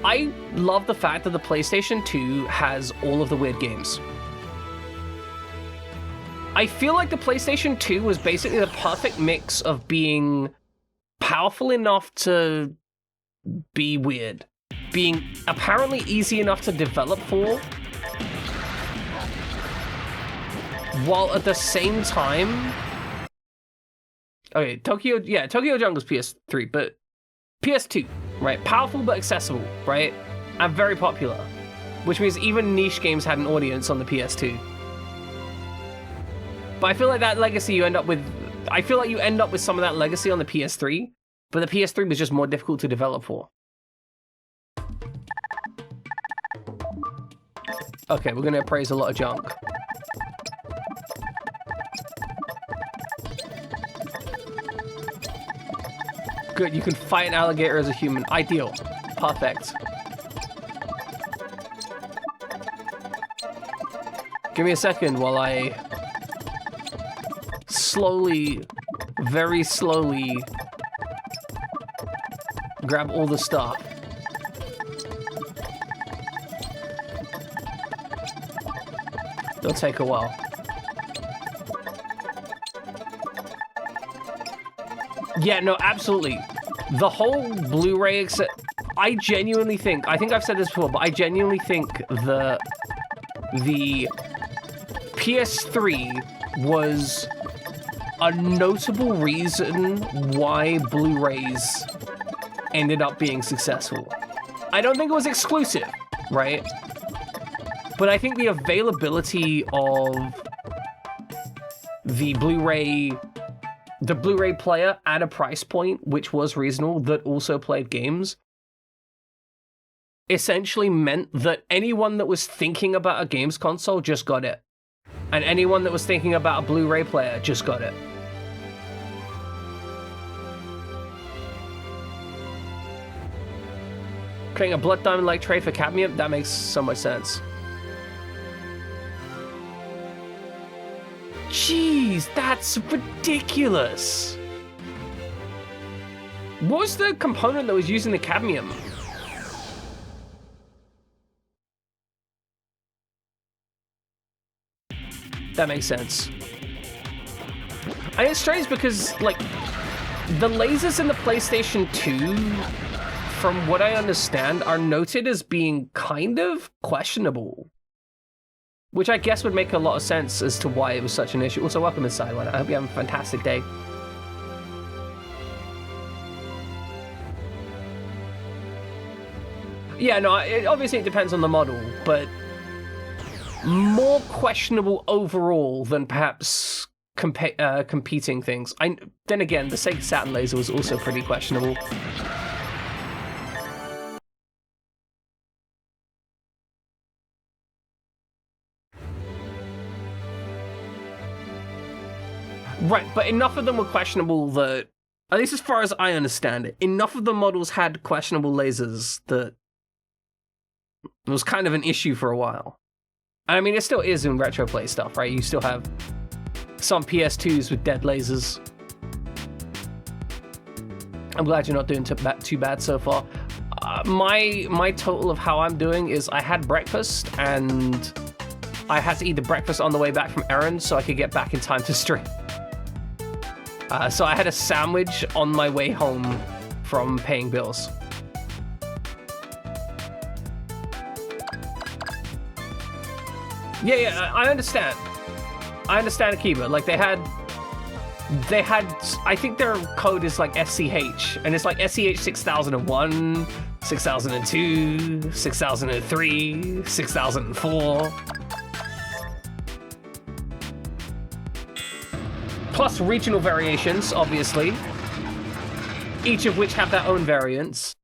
I love the fact that the PlayStation 2 has all of the weird games. I feel like the PlayStation 2 was basically the perfect mix of being powerful enough to be weird, being apparently easy enough to develop for, while at the same time... Okay, Tokyo Jungle's PS3, but PS2, right? Powerful but accessible, right? And very popular, which means even niche games had an audience on the PS2. But I feel like that legacy you end up with... I feel like you end up with some of that legacy on the PS3, but the PS3 was just more difficult to develop for. Okay, we're gonna appraise a lot of junk. Good, you can fight an alligator as a human. Ideal. Perfect. Give me a second while I slowly, very slowly grab all the stuff. It'll take a while. Yeah, no, absolutely. The whole Blu-ray, I genuinely think, I think I've said this before, but I genuinely think the PS3 was a notable reason why Blu-rays ended up being successful. I don't think it was exclusive, right? But I think the availability of the Blu-ray player at a price point which was reasonable that also played games essentially meant that anyone that was thinking about a games console just got it. And anyone that was thinking about a Blu-ray player just got it. Creating a Blood Diamond-like trade for cadmium? That makes so much sense. Jeez, that's ridiculous. What was the component that was using the cadmium? That makes sense. And it's strange because, like, the lasers in the PlayStation 2, from what I understand, are noted as being kind of questionable. Which I guess would make a lot of sense as to why it was such an issue. Also, welcome inside, one. I hope you have a fantastic day. Yeah, no, obviously it depends on the model, but more questionable overall than perhaps competing things. Then again, the Sega Saturn laser was also pretty questionable. Right, but enough of them were questionable that, at least as far as I understand it, enough of the models had questionable lasers that it was kind of an issue for a while. I mean, it still is in retroplay stuff, right? You still have some PS2s with dead lasers. I'm glad you're not doing too bad so far. My total of how I'm doing is I had breakfast, and I had to eat the breakfast on the way back from errands so I could get back in time to stream. So I had a sandwich on my way home from paying bills. Yeah, I understand. I understand Akiba. Like, they had, I think their code is like SCH, and it's like SCH 6001, 6002, 6003, 6004. Plus regional variations, obviously, each of which have their own variants.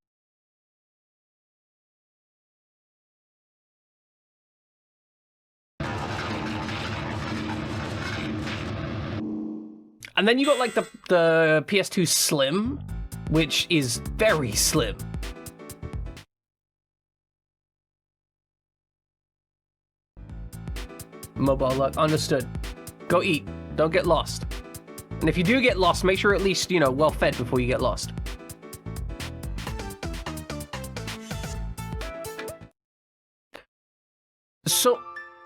And then you got like the PS2 Slim, which is very slim. Mobile luck, understood. Go eat, don't get lost. And if you do get lost, make sure at least, you know, well fed before you get lost. So,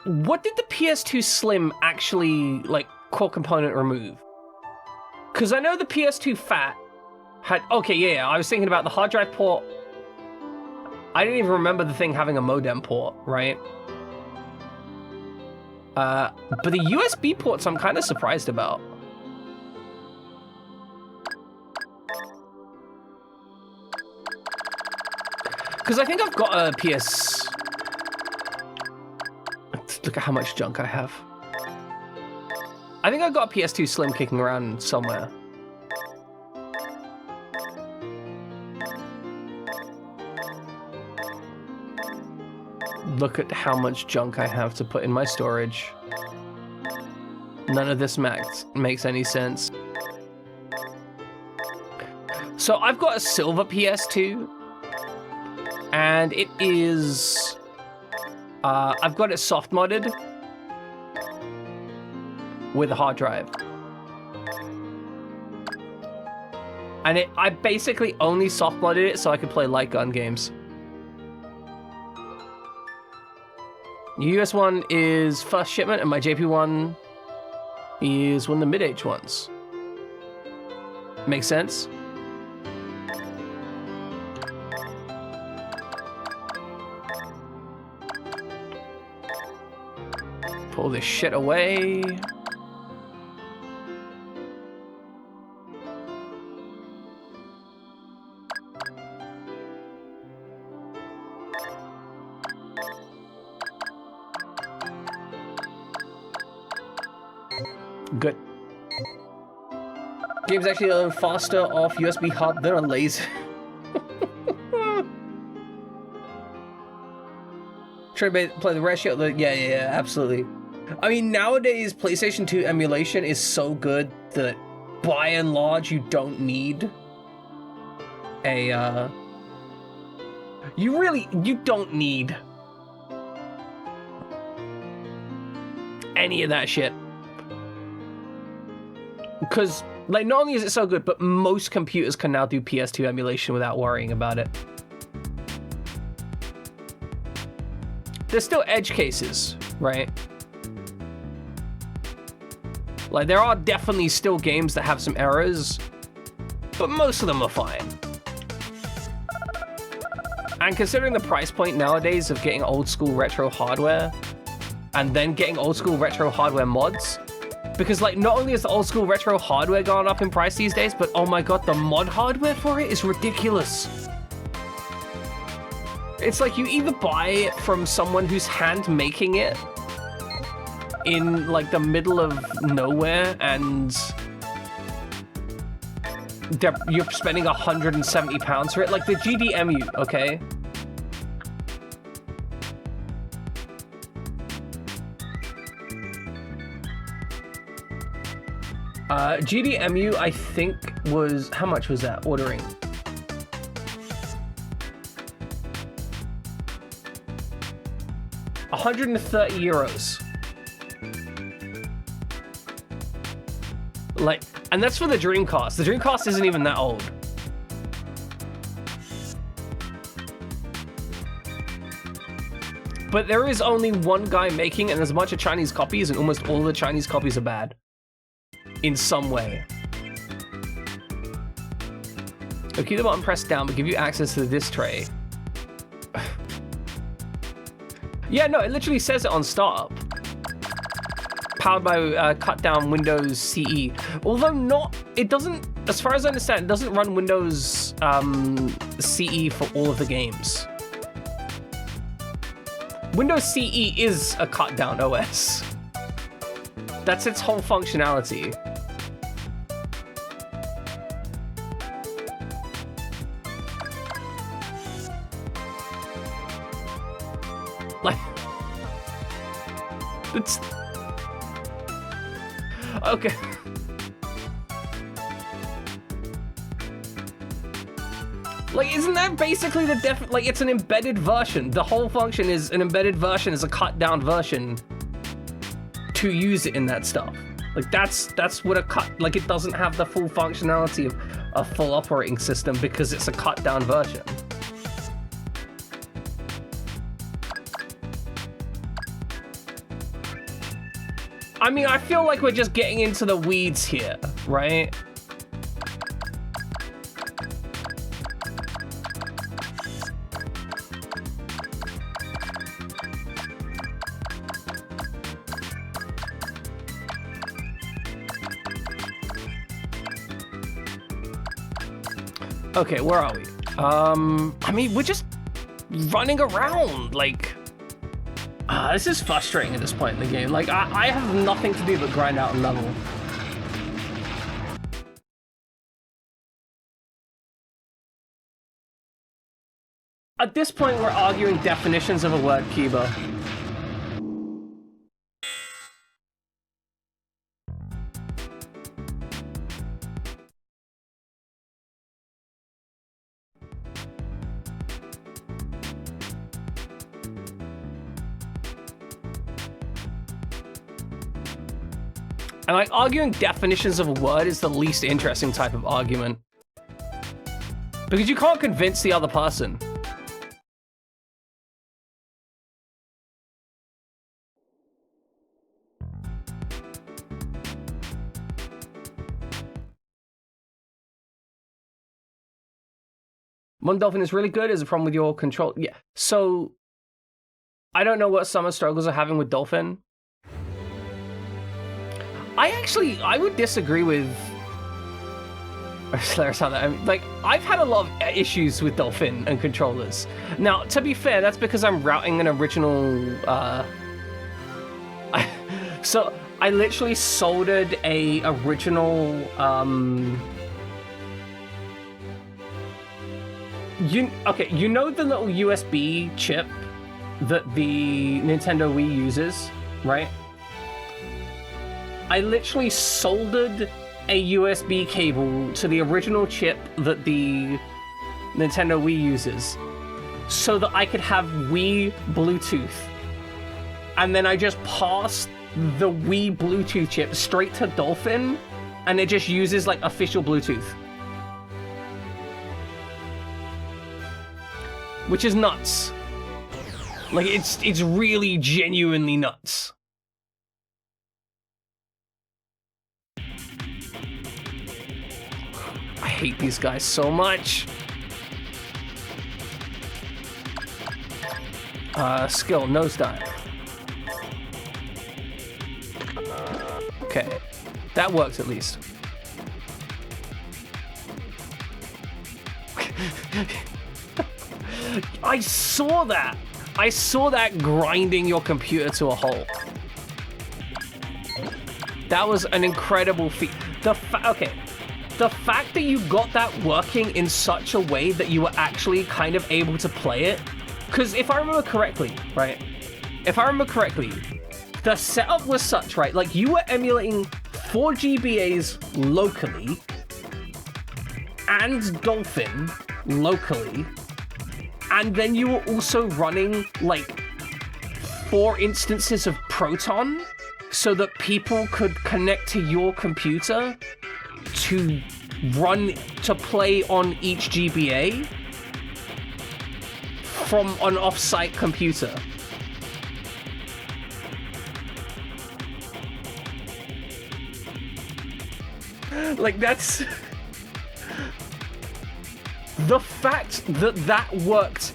what did the PS2 Slim actually, like, core component remove? Because I know the PS2 Fat had... Okay, yeah, I was thinking about the hard drive port. I didn't even remember the thing having a modem port, right? But the USB ports I'm kind of surprised about. Because I think I've got a PS... Look at how much junk I have. I think I've got a PS2 Slim kicking around somewhere. Look at how much junk I have to put in my storage. None of this makes any sense. So I've got a silver PS2, and it is... I've got it soft modded with a hard drive. And I basically only soft modded it so I could play light gun games. US one is first shipment, and my JP one is one of the mid-age ones. Makes sense? Pull this shit away. Good. Game's actually a faster off USB hub than a laser. Try to play the ratio. Yeah, absolutely. I mean, nowadays PlayStation 2 emulation is so good that by and large you don't need a you don't need any of that shit. Because, like, not only is it so good, but most computers can now do PS2 emulation without worrying about it. There's still edge cases, right? Like, there are definitely still games that have some errors, but most of them are fine. And considering the price point nowadays of getting old school retro hardware, and then getting old school retro hardware mods, because, like, not only is the old school retro hardware gone up in price these days, but oh my god, the mod hardware for it is ridiculous. It's like you either buy it from someone who's hand making it in like the middle of nowhere and you're spending £170 for it, like the GDMU, okay? GDMU, I think, was... How much was that ordering? €130. Like, and that's for the Dreamcast. The Dreamcast isn't even that old. But there is only one guy making, and there's a bunch of Chinese copies, and almost all the Chinese copies are bad. In some way. So keep the button pressed down, but give you access to the disk tray. Yeah, no, it literally says it on startup. Powered by cut down Windows CE. Although not, it doesn't, as far as I understand, it doesn't run Windows CE for all of the games. Windows CE is a cut down OS. That's its whole functionality. Like, it's okay. Like, isn't that basically the like, it's an embedded version. The whole function is an embedded version, is a cut down version to use it in that stuff. Like, that's what a cut, like, it doesn't have the full functionality of a full operating system because it's a cut down version. I mean, I feel like we're just getting into the weeds here, right? Okay, where are we? I mean, we're just running around, like... this is frustrating at this point in the game. Like, I have nothing to do but grind out a level. At this point, we're arguing definitions of a word, Kiba. And like, arguing definitions of a word is the least interesting type of argument. Because you can't convince the other person. One Dolphin is really good. Is a problem with your control? Yeah. So, I don't know what Summer struggles are having with Dolphin. I would disagree with like, I've had a lot of issues with Dolphin and controllers. Now, to be fair, that's because I'm routing an original, so I literally soldered a original, you know the little USB chip that the Nintendo Wii uses, right? I literally soldered a USB cable to the original chip that the Nintendo Wii uses so that I could have Wii Bluetooth. And then I just passed the Wii Bluetooth chip straight to Dolphin, and it just uses like official Bluetooth. Which is nuts. Like, it's really genuinely nuts. I hate these guys so much. Skill, nosedive. Okay, that works at least. I saw that. I saw that grinding your computer to a halt. That was an incredible feat. The fact that you got that working in such a way that you were actually kind of able to play it, because if I remember correctly, right? If I remember correctly, the setup was such, right? Like you were emulating 4 GBAs locally and Dolphin locally, and then you were also running like 4 instances of Proton so that people could connect to your computer to play on each GBA from an off-site computer. Like, that's... The fact that that worked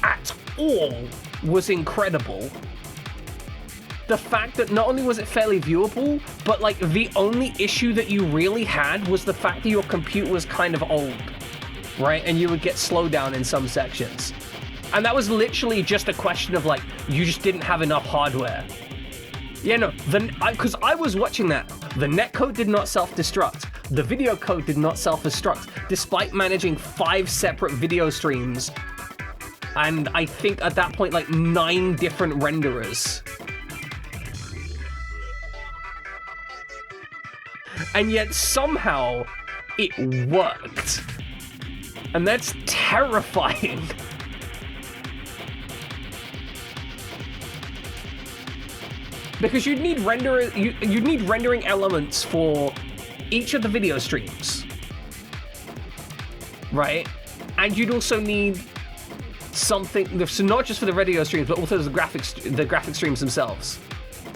at all was incredible. The fact that not only was it fairly viewable, but like the only issue that you really had was the fact that your computer was kind of old, right? And you would get slowed down in some sections. And that was literally just a question of like, you just didn't have enough hardware. Yeah, no, because I was watching that. The netcode did not self-destruct. The video code did not self-destruct, despite managing 5 separate video streams. And I think at that point, like 9 different renderers. And yet somehow it worked. And that's terrifying. Because you'd need rendering elements for each of the video streams, right? And you'd also need something, so not just for the video streams, but also the graphic streams themselves.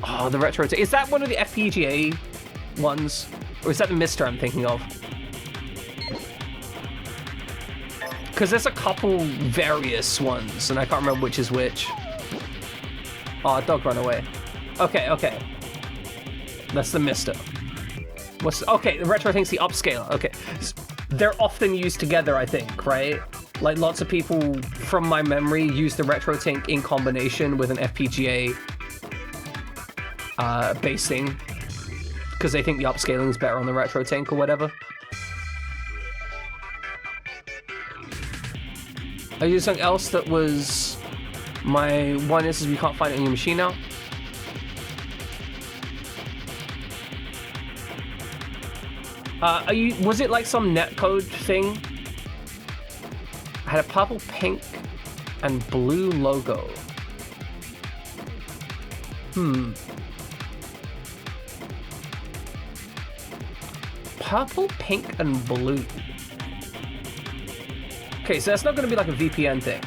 Oh, the retro. Is that one of the FPGA ones, or is that the Mister I'm thinking of? Because there's a couple various ones, and I can't remember which is which. Oh, dog run away. Okay. That's the Mister. Okay, the retro think's the upscaler. Okay. They're often used together, I think, right? Like lots of people from my memory use the RetroTink in combination with an FPGA basing, because they think the upscaling is better on the RetroTink or whatever. I used something else that was my one is you can't find it on your machine now. Was it like some netcode thing? I had a purple, pink, and blue logo. Purple, pink, and blue. Okay, so that's not going to be like a VPN thing.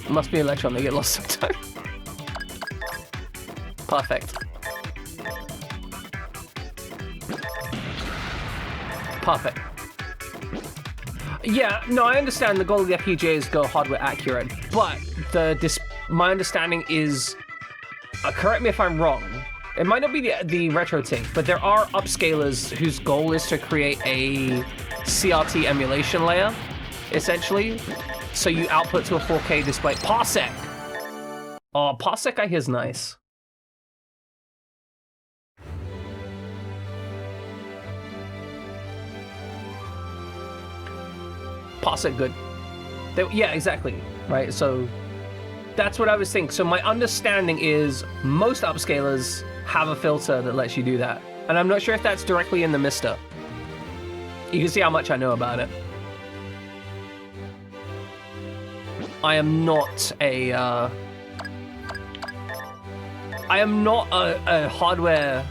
Must be Electron, they get lost sometimes. Perfect. Perfect. Yeah, no, I understand the goal of the FPGA is go hardware accurate, but my understanding is, correct me if I'm wrong, it might not be the RetroTink, but there are upscalers whose goal is to create a CRT emulation layer, essentially. So you output to a 4K display. Parsec! Oh, Parsec I hear is nice. Parsec good. Yeah, exactly. Right, so that's what I was thinking. So my understanding is most upscalers have a filter that lets you do that. And I'm not sure if that's directly in the Mister. You can see how much I know about it. I am not a hardware...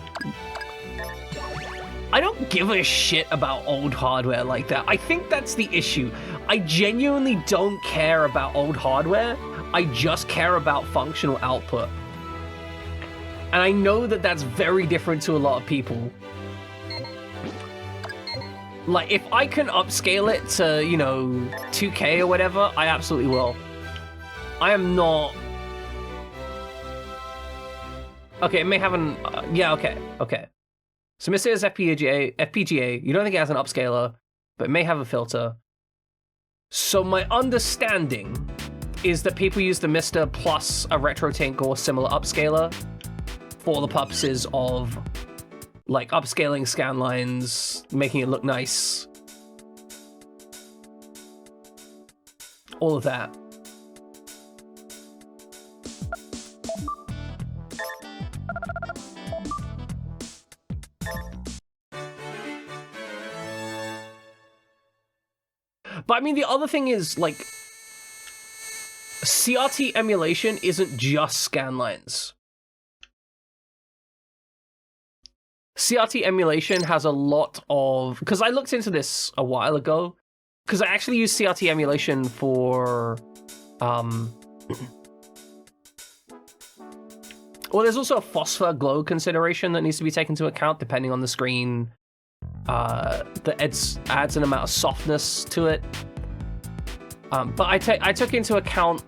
I don't give a shit about old hardware like that. I think that's the issue. I genuinely don't care about old hardware. I just care about functional output. And I know that that's very different to a lot of people. Like, if I can upscale it to, 2K or whatever, I absolutely will. I am not... Okay, it may have an... yeah, okay. So Mr. is FPGA. You don't think it has an upscaler, but it may have a filter. So my understanding is that people use the Mr. plus a RetroTink or similar upscaler for the purposes of like upscaling scan lines, making it look nice. All of that. But I mean, the other thing is, like, CRT emulation isn't just scan lines. CRT emulation has a lot of... Because I looked into this a while ago, because I actually use CRT emulation for... Well, there's also a phosphor glow consideration that needs to be taken into account, depending on the screen. That adds an amount of softness to it. But I took into account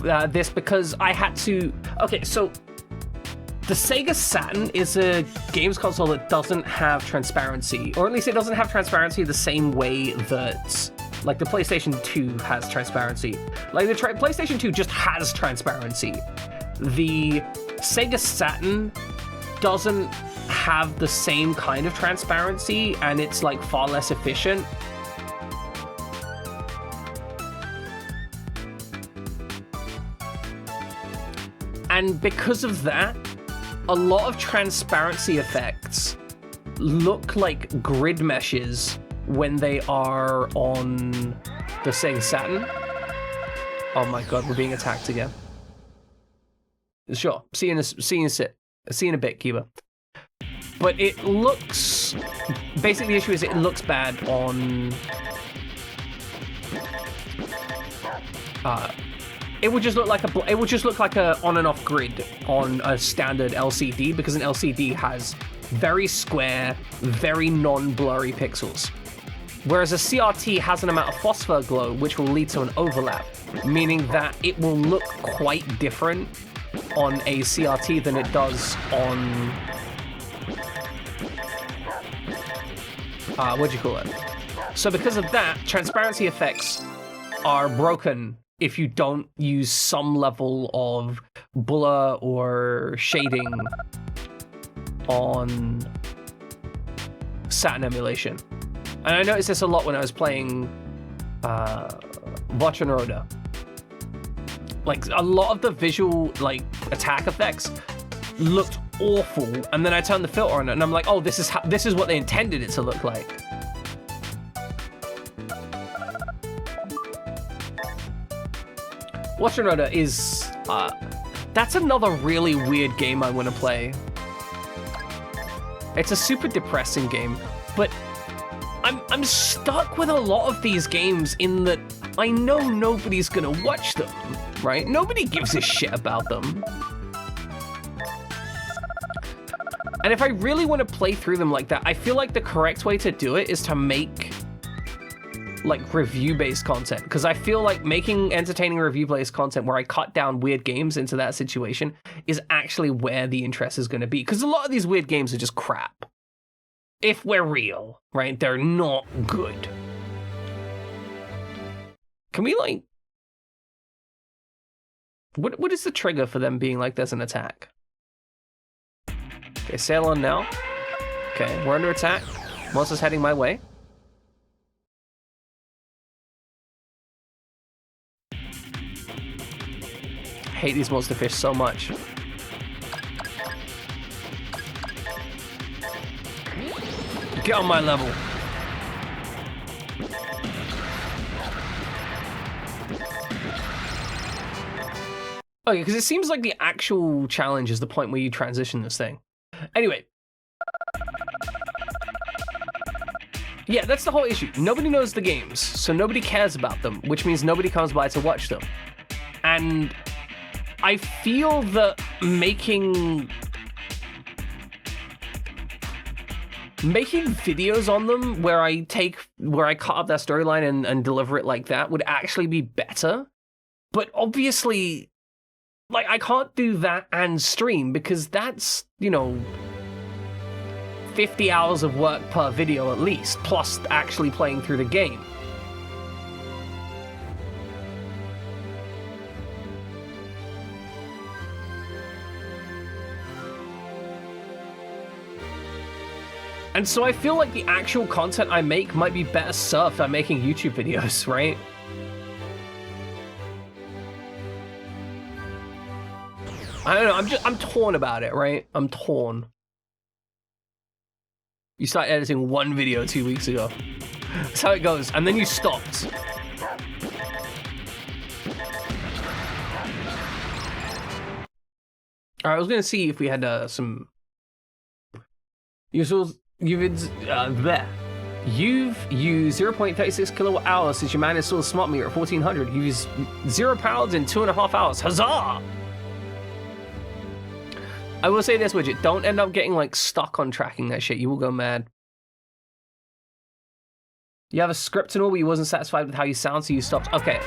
this because I had to... Okay, so the Sega Saturn is a games console that doesn't have transparency, or at least it doesn't have transparency the same way that, like, the PlayStation 2 has transparency. Like, the PlayStation 2 just has transparency. The Sega Saturn doesn't have the same kind of transparency, and it's, like, far less efficient. And because of that, a lot of transparency effects look like grid meshes when they are on the Sega Saturn. Oh my god, we're being attacked again. Sure, see you in a bit, Kiba. But it looks... Basically, the issue is it looks bad on... It would just look like a on and off grid on a standard LCD, because an LCD has very square, very non-blurry pixels. Whereas a CRT has an amount of phosphor glow, which will lead to an overlap, meaning that it will look quite different on a CRT than it does on... what do you call it? So because of that, transparency effects are broken if you don't use some level of blur or shading on Saturn emulation. And I noticed this a lot when I was playing Roda. Like, a lot of the visual, like, attack effects looked awful, and then I turned the filter on it, and I'm like, oh, this is what they intended it to look like. Roda is, that's another really weird game I want to play. It's a super depressing game, but I'm stuck with a lot of these games in that I know nobody's gonna watch them, right? Nobody gives a shit about them. And if I really want to play through them like that, I feel like the correct way to do it is to make, like, review-based content, because I feel like making entertaining review-based content where I cut down weird games into that situation is actually where the interest is going to be, because a lot of these weird games are just crap. If we're real, right? They're not good. Can we, like... What is the trigger for them being like, there's an attack? Okay, sail on now. Okay, we're under attack. Monster's heading my way. I hate these monster fish so much. Get on my level. Okay, because it seems like the actual challenge is the point where you transition this thing. Anyway. Yeah, that's the whole issue. Nobody knows the games, so nobody cares about them, which means nobody comes by to watch them. And I feel that making videos on them where I cut up that storyline and deliver it like that would actually be better. But obviously, like, I can't do that and stream because that's, you know, 50 hours of work per video at least, plus actually playing through the game. And so I feel like the actual content I make might be better served by making YouTube videos, right? I don't know, I'm torn about it, right? I'm torn. You started editing one video 2 weeks ago. That's how it goes, and then you stopped. Alright, I was gonna see if we had some... You've used 0.36 kilowatt hours since your man installed a smart meter at 1400. You used 0 pounds in 2.5 hours. Huzzah! I will say this, Widget, don't end up getting like stuck on tracking that shit. You will go mad. You have a script and all, but you wasn't satisfied with how you sound, so you stopped. Okay.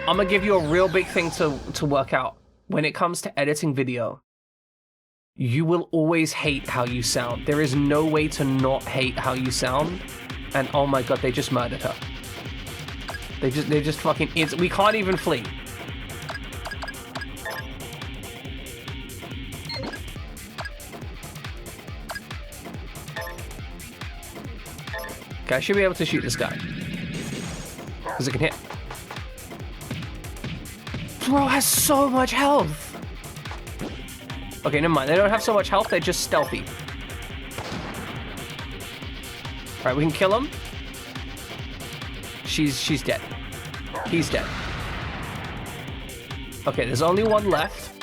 I'm gonna give you a real big thing to work out. When it comes to editing video, you will always hate how you sound. There is no way to not hate how you sound. And oh my god, they just murdered her. They just fucking, we can't even flee. Okay, I should be able to shoot this guy. Because I can hit. Bro has so much health. Okay, never mind. They don't have so much health, they're just stealthy. Alright, we can kill him. She's dead. He's dead. Okay, there's only one left.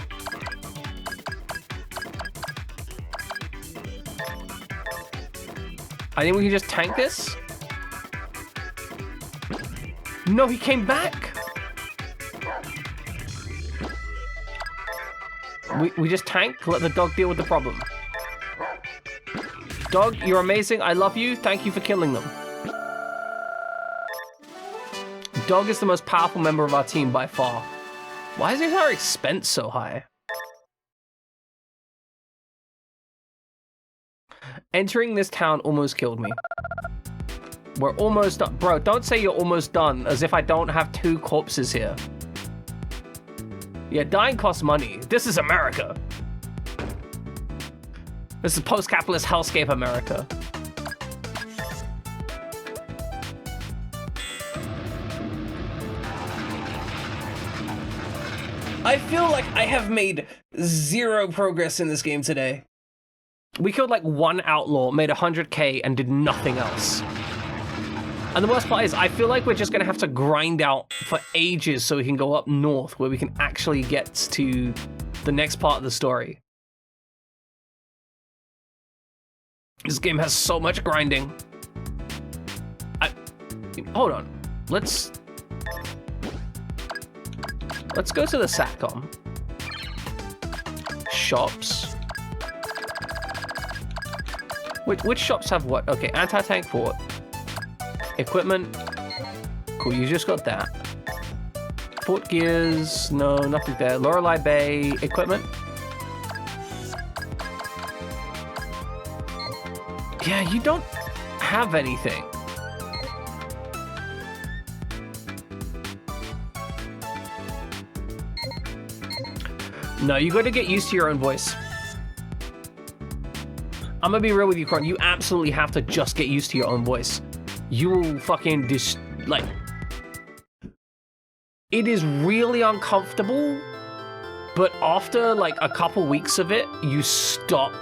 I think we can just tank this. No, he came back. We just tank, let the dog deal with the problem. Dog, you're amazing. I love you. Thank you for killing them. Dog is the most powerful member of our team by far. Why is our expense so high? Entering this town almost killed me. We're almost done. Bro, don't say you're almost done as if I don't have 2 corpses here. Yeah, dying costs money. This is America. This is post-capitalist hellscape America. I feel like I have made 0 progress in this game today. We killed like 1 outlaw, made 100k, and did nothing else. And the worst part is, I feel like we're just gonna have to grind out for ages so we can go up north, where we can actually get to the next part of the story. This game has so much grinding. Hold on. Let's go to the SATCOM. Shops. Which shops have what? Okay, anti-tank fort. Equipment. Cool, you just got that. Port gears. No, nothing there. Lorelei Bay. Equipment. Yeah, you don't have anything. No, you gotta get used to your own voice. I'm gonna be real with you, Kron. You absolutely have to just get used to your own voice. You will fucking like... It is really uncomfortable, but after like a couple weeks of it, you stop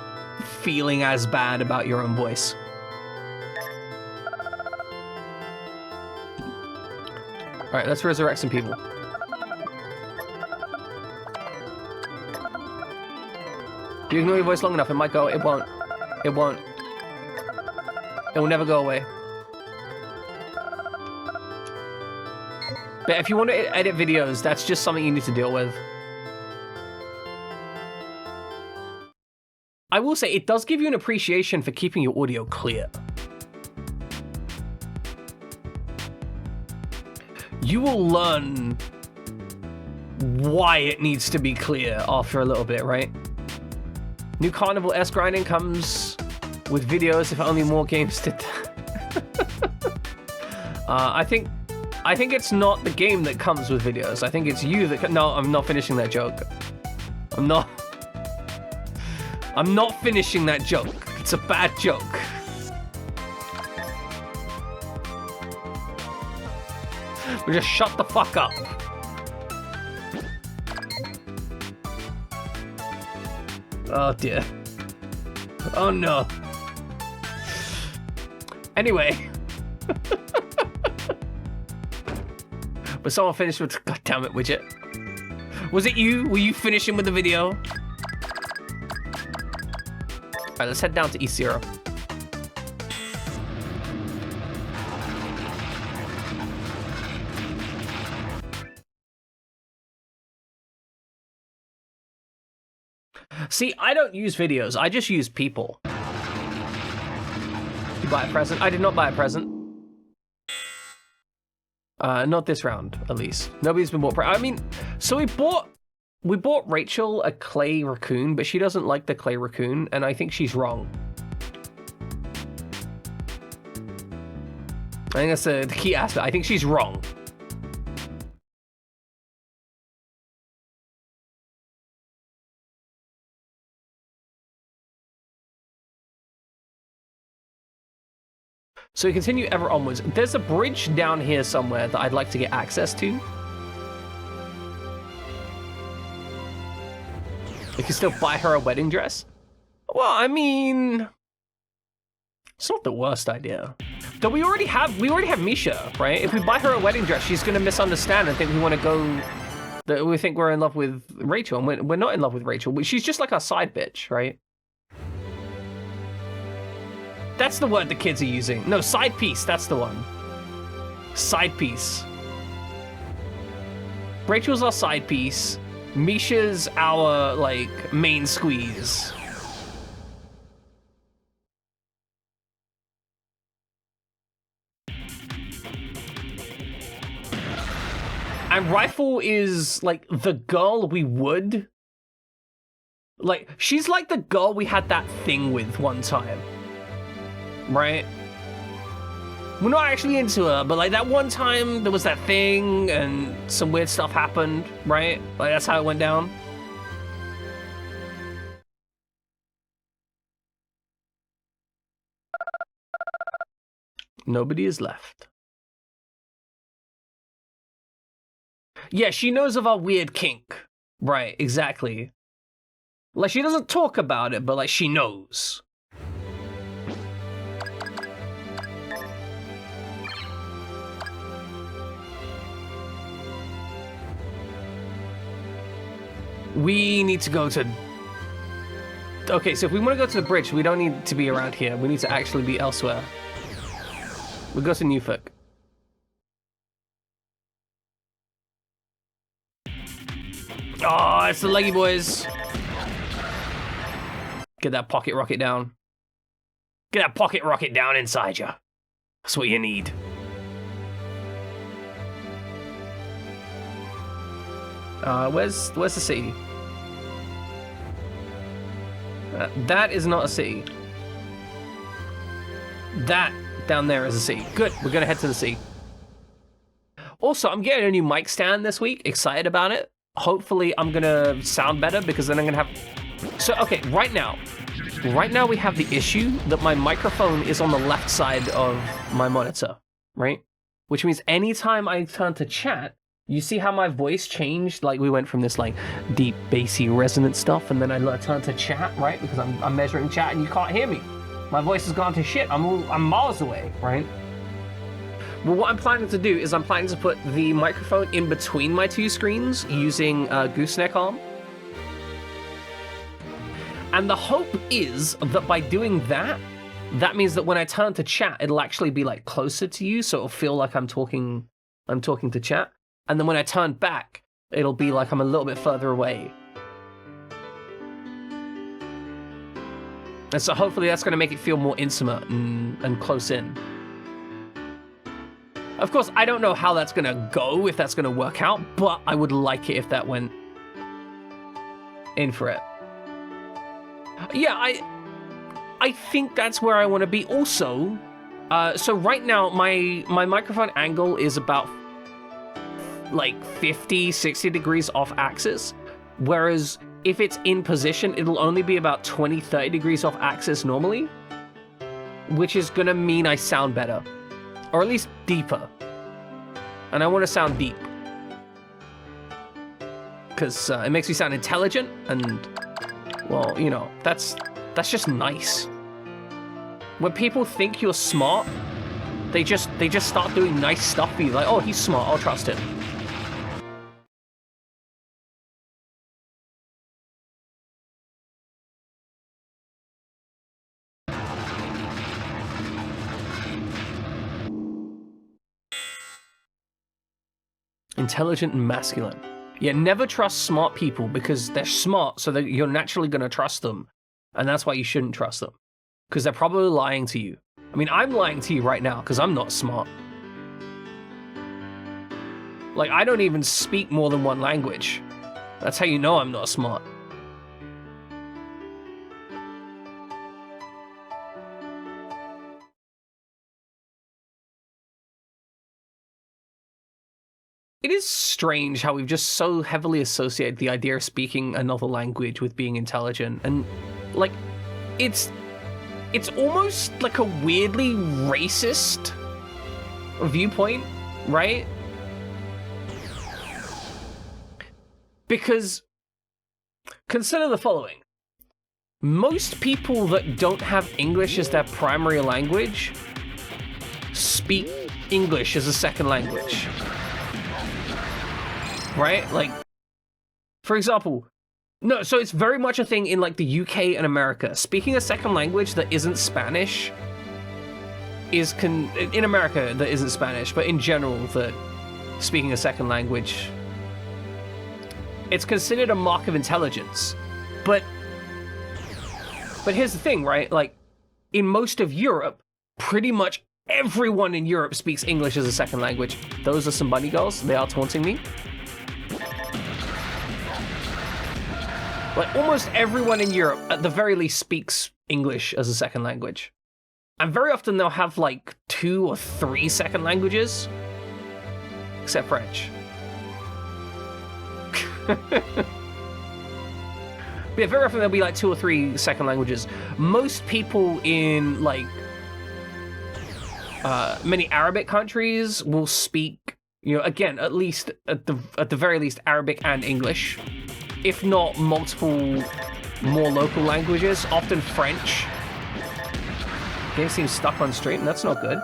feeling as bad about your own voice. All right, let's resurrect some people. You ignore your voice long enough, it might go. It won't. It won't. It will never go away. But if you want to edit videos, that's just something you need to deal with. I will say, it does give you an appreciation for keeping your audio clear. You will learn why it needs to be clear after a little bit, right? New Carnival S grinding comes with videos if only more games did that. I think it's not the game that comes with videos. I think it's you that... No, I'm not finishing that joke. I'm not finishing that joke. It's a bad joke. But just shut the fuck up. Oh dear. Oh no. Anyway. But someone finished with... God damn it, Widget. Was it you? Were you finishing with the video? Alright, let's head down to E0. See, I don't use videos. I just use people. Did you buy a present? I did not buy a present. Not this round, at least. Nobody's been bought. I mean, so we bought Rachel a clay raccoon, but she doesn't like the clay raccoon, and I think she's wrong. I think that's the key aspect. I think she's wrong. So we continue ever onwards. There's a bridge down here somewhere that I'd like to get access to. We can still buy her a wedding dress. Well, I mean, it's not the worst idea. Though we already have Misha, right? If we buy her a wedding dress, she's gonna misunderstand and think we want to go. That we think we're in love with Rachel, and we're not in love with Rachel. She's just like our side bitch, right? That's the word the kids are using. No, side piece, that's the one. Side piece. Rachel's our side piece. Misha's our, like, main squeeze. And Rifle is, like, the girl we would... Like, she's like the girl we had that thing with one time. Right? We're not actually into her, but like that one time there was that thing and some weird stuff happened, right? Like that's how it went down. Nobody is left. Yeah, she knows of our weird kink. Right, exactly. Like she doesn't talk about it, but like she knows. We need to go to... Okay, so if we want to go to the bridge, we don't need to be around here. We need to actually be elsewhere. We'll go to Newfolk. Oh, it's the Leggy Boys. Get that pocket rocket down. Get that pocket rocket down inside you. That's what you need. Where's the city? That is not a city. That down there is a city. Good, we're gonna head to the city. Also, I'm getting a new mic stand this week. Excited about it. Hopefully, I'm gonna sound better because then I'm gonna have... So, okay, right now we have the issue that my microphone is on the left side of my monitor, right? Which means anytime I turn to chat, you see how my voice changed? Like we went from this like deep, bassy, resonant stuff, and then I turned to chat, right? Because I'm measuring chat, and you can't hear me. My voice has gone to shit. I'm miles away, right? Well, what I'm planning to do is I'm planning to put the microphone in between my two screens using gooseneck arm. And the hope is that by doing that, that means that when I turn to chat, it'll actually be like closer to you, so it'll feel like I'm talking to chat. And then when I turn back, it'll be like I'm a little bit further away. And so hopefully that's going to make it feel more intimate and close in. Of course, I don't know how that's gonna go, if that's gonna work out, but I would like it if that went in for it. Yeah, I think that's where I want to be. Also, so right now my microphone angle is about like 50, 60 degrees off axis, whereas if it's in position, it'll only be about 20, 30 degrees off axis normally, which is gonna mean I sound better, or at least deeper. And I want to sound deep, because it makes me sound intelligent, and, well, you know, that's just nice. When people think you're smart, they just start doing nice stuff for you, like, oh, he's smart, I'll trust him. Intelligent and masculine. Yeah, never trust smart people because they're smart, so that you're naturally going to trust them. And that's why you shouldn't trust them, because they're probably lying to you. I mean, I'm lying to you right now because I'm not smart. Like, I don't even speak more than one language. That's how you know I'm not smart. It is strange how we've just so heavily associated the idea of speaking another language with being intelligent, and like, it's almost like a weirdly racist viewpoint, right? Because consider the following. Most people that don't have English as their primary language speak English as a second language. Right? Like, for example, no, so it's very much a thing in like the UK and America. Speaking a second language that isn't Spanish is in America that isn't Spanish, but in general that speaking a second language, it's considered a mark of intelligence. But here's the thing, right? Like, in most of Europe, pretty much everyone in Europe speaks English as a second language. Those are some bunny girls. They are taunting me. Like, almost everyone in Europe, at the very least, speaks English as a second language. And very often they'll have, like, 2 or 3 second languages. Except French. Yeah, very often there'll be, like, 2 or 3 second languages. Most people in, like, many Arabic countries will speak, you know, again, at least, at the very least, Arabic and English. If not multiple more local languages, often French. Game seems stuck on stream, that's not good.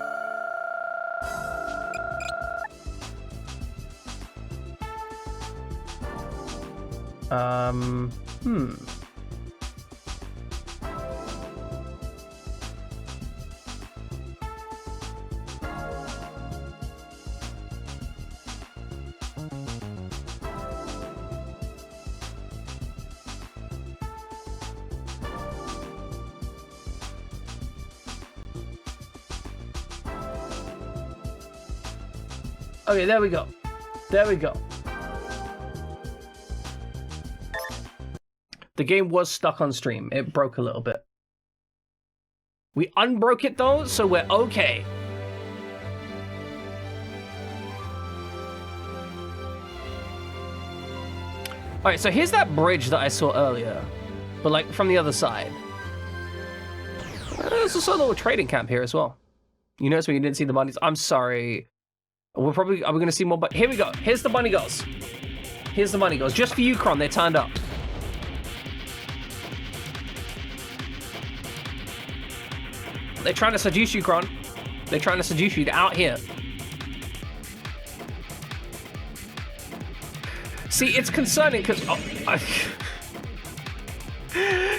Okay, there we go. There we go. The game was stuck on stream. It broke a little bit. We unbroke it though, so we're okay. Alright, so here's that bridge that I saw earlier, but like from the other side. There's also a little trading camp here as well. You notice when you didn't see the bunnies? I'm sorry. Are we gonna see more? But here we go. Here's the bunny girls. Here's the bunny girls. Just for you, Kron. They turned up. They're trying to seduce you, Kron. They're trying to seduce you. They're out here. See, it's concerning because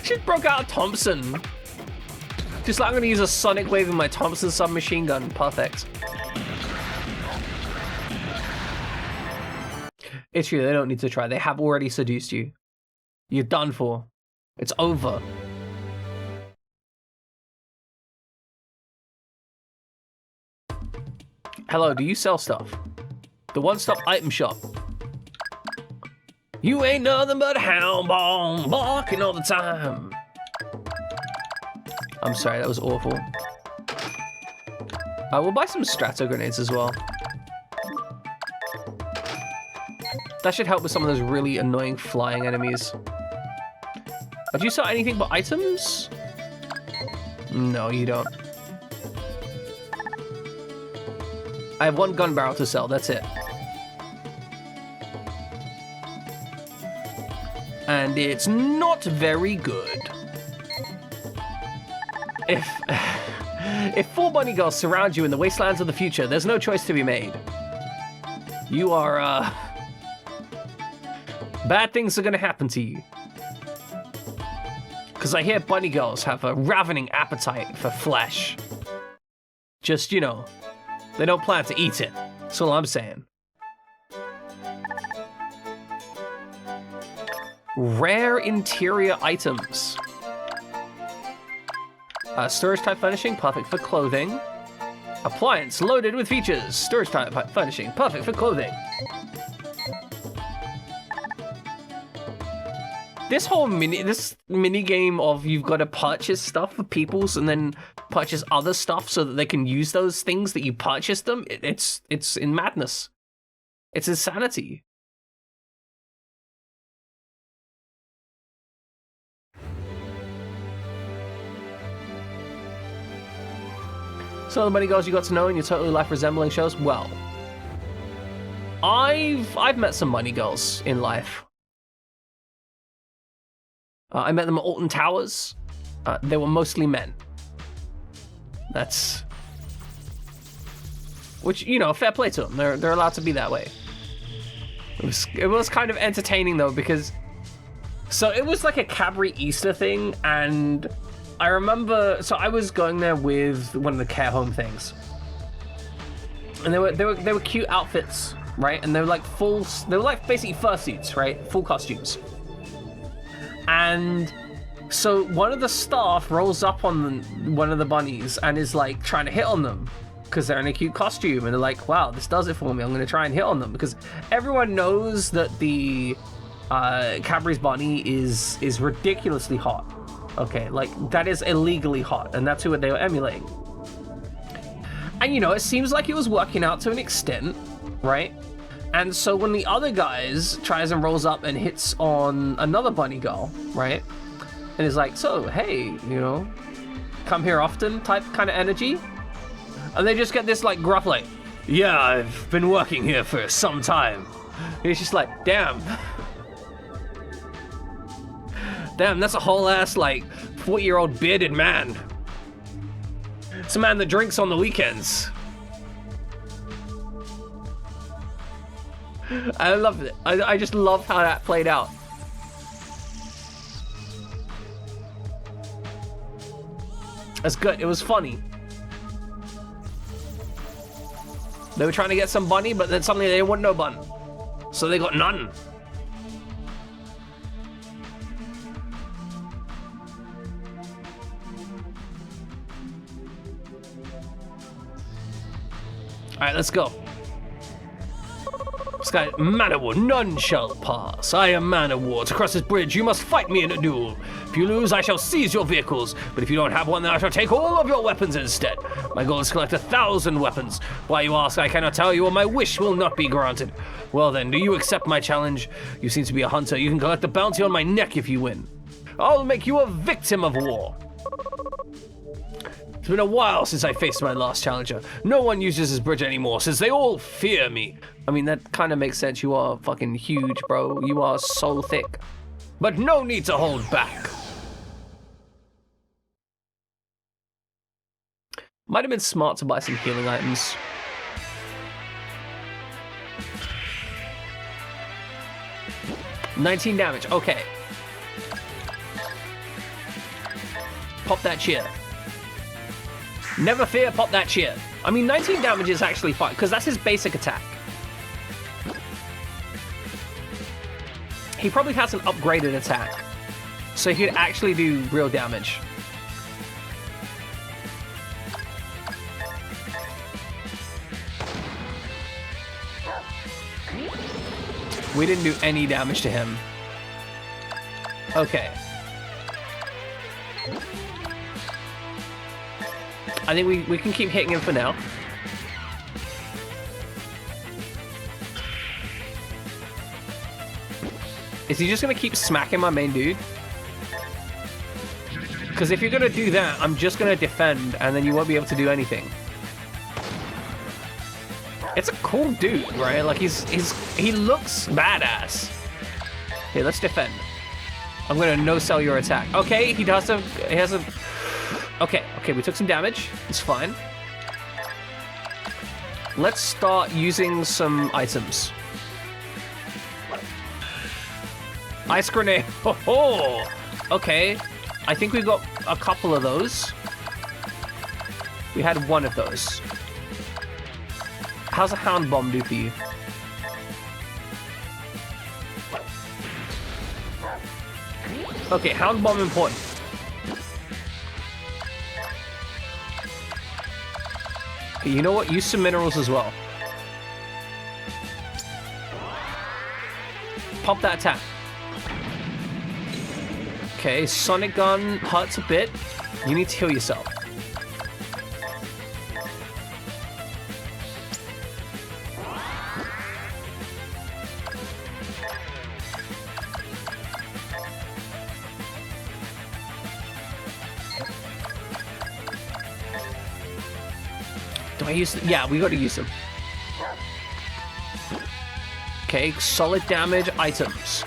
she broke out a Thompson. Just like I'm gonna use a sonic wave in my Thompson submachine gun. Perfect. It's true, they don't need to try. They have already seduced you. You're done for. It's over. Hello, do you sell stuff? The one-stop item shop. You ain't nothing but a hound bomb, barking all the time. I'm sorry, that was awful. We'll buy some strato grenades as well. That should help with some of those really annoying flying enemies. Do you sell anything but items? No, you don't. I have one gun barrel to sell, that's it. And it's not very good. If 4 bunny girls surround you in the wastelands of the future, there's no choice to be made. You are, bad things are gonna happen to you. Because I hear bunny girls have a ravening appetite for flesh. Just, you know, they don't plan to eat it. That's all I'm saying. Rare interior items. Storage type furnishing, perfect for clothing. Appliance loaded with features. Storage type furnishing, perfect for clothing. This whole mini game of you've got to purchase stuff for people's and then purchase other stuff so that they can use those things that you purchased them. It's in madness. It's insanity. So the bunny girls you got to know in your totally life resembling shows? Well, I've met some bunny girls in life. I met them at Alton Towers. They were mostly men. That's... Which, you know, fair play to them. They're allowed to be that way. It was kind of entertaining, though, because... So it was like a Cadbury Easter thing, and I remember... So I was going there with one of the care home things. And they were cute outfits, right? And they were like they were like basically fursuits, right? Full costumes. And so one of the staff rolls up on one of the bunnies and is like trying to hit on them because they're in a cute costume, and they're like, wow, this does it for me. I'm going to try and hit on them because everyone knows that the Cadbury's bunny is ridiculously hot. Okay, like that is illegally hot, and that's who they were emulating. And you know, it seems like it was working out to an extent, right? And so when the other guys tries and rolls up and hits on another bunny girl, right? And is like, so, hey, you know, come here often type kind of energy. And they just get this like gruff like, yeah, I've been working here for some time. And it's just like, damn. Damn, that's a whole ass like 40-year-old bearded man. It's a man that drinks on the weekends. I loved it. I just love how that played out. That's good. It was funny. They were trying to get some bunny, but then suddenly they didn't want no bun. So they got none. Alright, let's go. Sky, man of war, none shall pass. I am man of war. To cross this bridge, you must fight me in a duel. If you lose, I shall seize your vehicles. But if you don't have one, then I shall take all of your weapons instead. My goal is to collect 1,000 weapons. Why, you ask, I cannot tell you, or my wish will not be granted. Well then, do you accept my challenge? You seem to be a hunter. You can collect the bounty on my neck if you win. I'll make you a victim of war. It's been a while since I faced my last challenger. No one uses this bridge anymore, since they all fear me. I mean, that kind of makes sense. You are fucking huge, bro. You are so thick. But no need to hold back. Might have been smart to buy some healing items. $19 damage, okay. Pop that cheer. Never fear, pop that cheer. I mean, 19 damage is actually fine, because that's his basic attack. He probably has an upgraded attack, so he could actually do real damage. We didn't do any damage to him. Okay. I think we can keep hitting him for now. Is he just gonna keep smacking my main dude? Because if you're gonna do that, I'm just gonna defend, and then you won't be able to do anything. It's a cool dude, right? Like he looks badass. Here, let's defend. I'm gonna no-sell your attack. Okay, he has a. Okay, we took some damage. It's fine. Let's start using some items. Ice grenade. Oh, okay. I think we got a couple of those. We had one of those. How's a hound bomb do for you? Okay, hound bomb important. Okay, you know what? Use some minerals as well. Pop that attack. Okay, Sonic Gun hurts a bit. You need to heal yourself. Do I use them? Yeah, we gotta use them. Okay, solid damage items.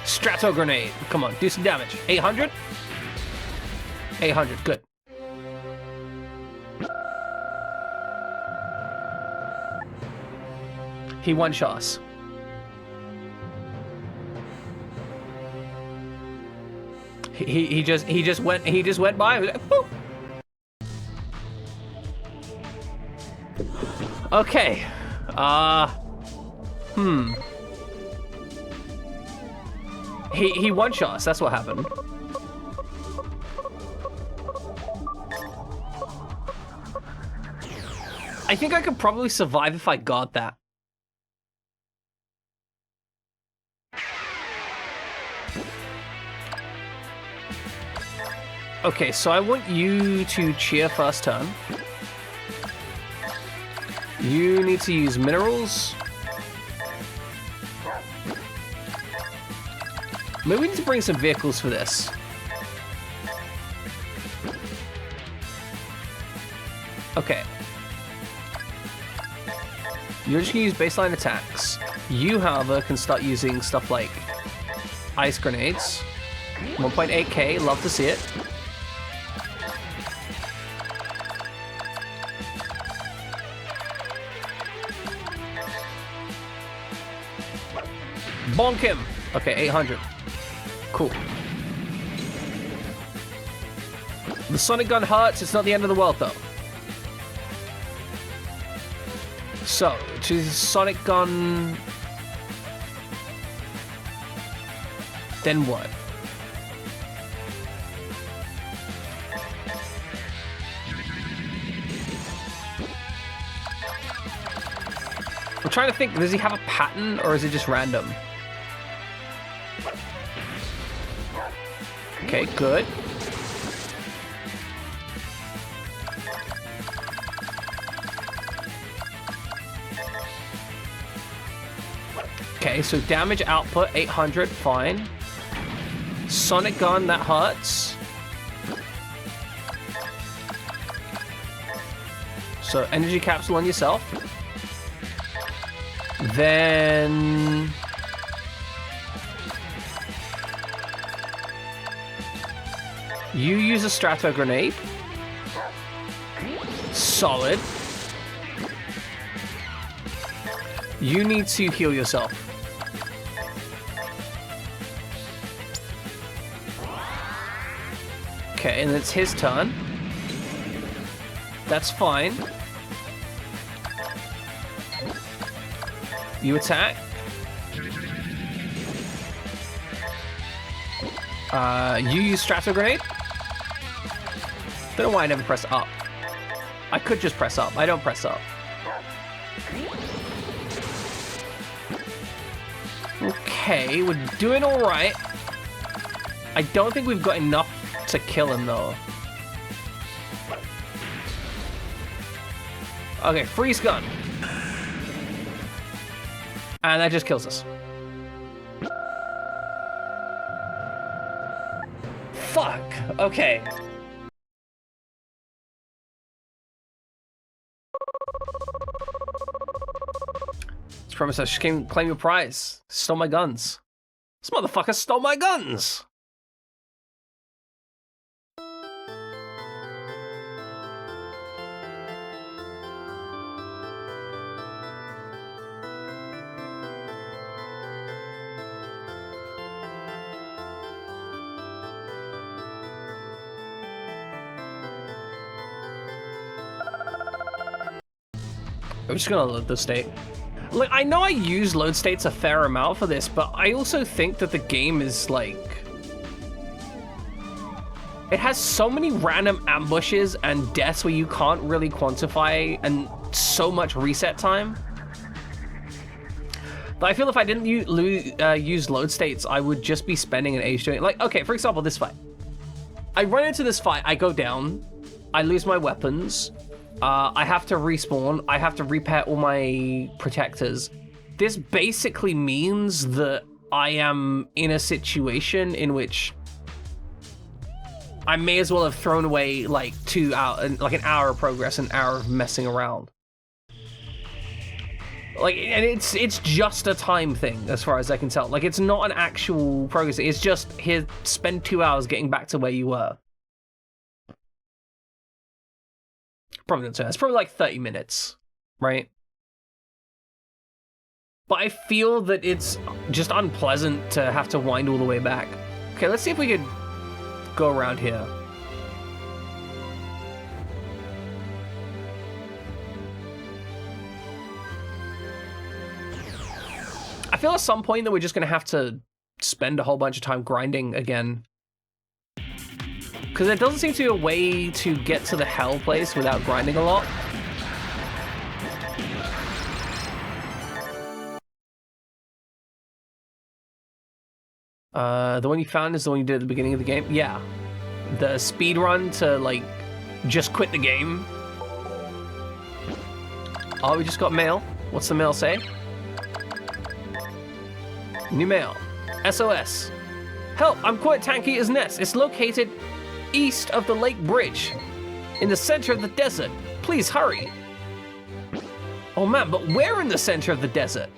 Strato grenade. Come on, do some damage. 800? 800, good. He one-shot us. He just went by. Like, okay. He one-shot us, that's what happened. I think I could probably survive if I got that. Okay, so I want you to cheer first turn. You need to use minerals. Maybe we need to bring some vehicles for this. Okay. You're just gonna use baseline attacks. You, however, can start using stuff like ice grenades. 1.8k, love to see it. Bonk him! Okay, 800. Cool. The Sonic Gun hurts, it's not the end of the world though. So, to Sonic Gun... Then what? I'm trying to think, does he have a pattern or is it just random? Okay, good. Okay, so damage output, 800, fine. Sonic Gun, that hurts. So, energy capsule on yourself. Then... you use a Strato Grenade. Solid. You need to heal yourself. Okay, and it's his turn. That's fine. You attack. You use Strato Grenade. Don't know why I never press up. I could just press up. I don't press up. Okay, we're doing all right. I don't think we've got enough to kill him, though. Okay, freeze gun. And that just kills us. Fuck. Okay. This promise I came claim your prize. Stole my guns. This motherfucker stole my guns. I'm just gonna load the state. Like, I know I use load states a fair amount for this, but I also think that the game is like... It has so many random ambushes and deaths where you can't really quantify, and so much reset time. But I feel if I didn't use load states, I would just be spending an age doing it. Like, okay, for example, this fight. I run into this fight, I go down, I lose my weapons, I have to respawn, I have to repair all my protectors. This basically means that I am in a situation in which I may as well have thrown away like 2 hours, like an hour of progress, an hour of messing around. Like, and it's just a time thing as far as I can tell. Like, it's not an actual progress, it's just here, spend 2 hours getting back to where you were. Probably not so. It's probably like 30 minutes, right? But I feel that it's just unpleasant to have to wind all the way back. Okay, let's see if we could go around here. I feel at some point that we're just gonna have to spend a whole bunch of time grinding again. Because there doesn't seem to be a way to get to the hell place without grinding a lot. The one you found is the one you did at the beginning of the game? Yeah. The speed run to, like, just quit the game. Oh, we just got mail. What's the mail say? New mail. SOS. Help, I'm caught at Tank Eater's Nest. It's located east of the Lake Bridge, in the center of the desert. Please hurry. Oh man, but where in the center of the desert?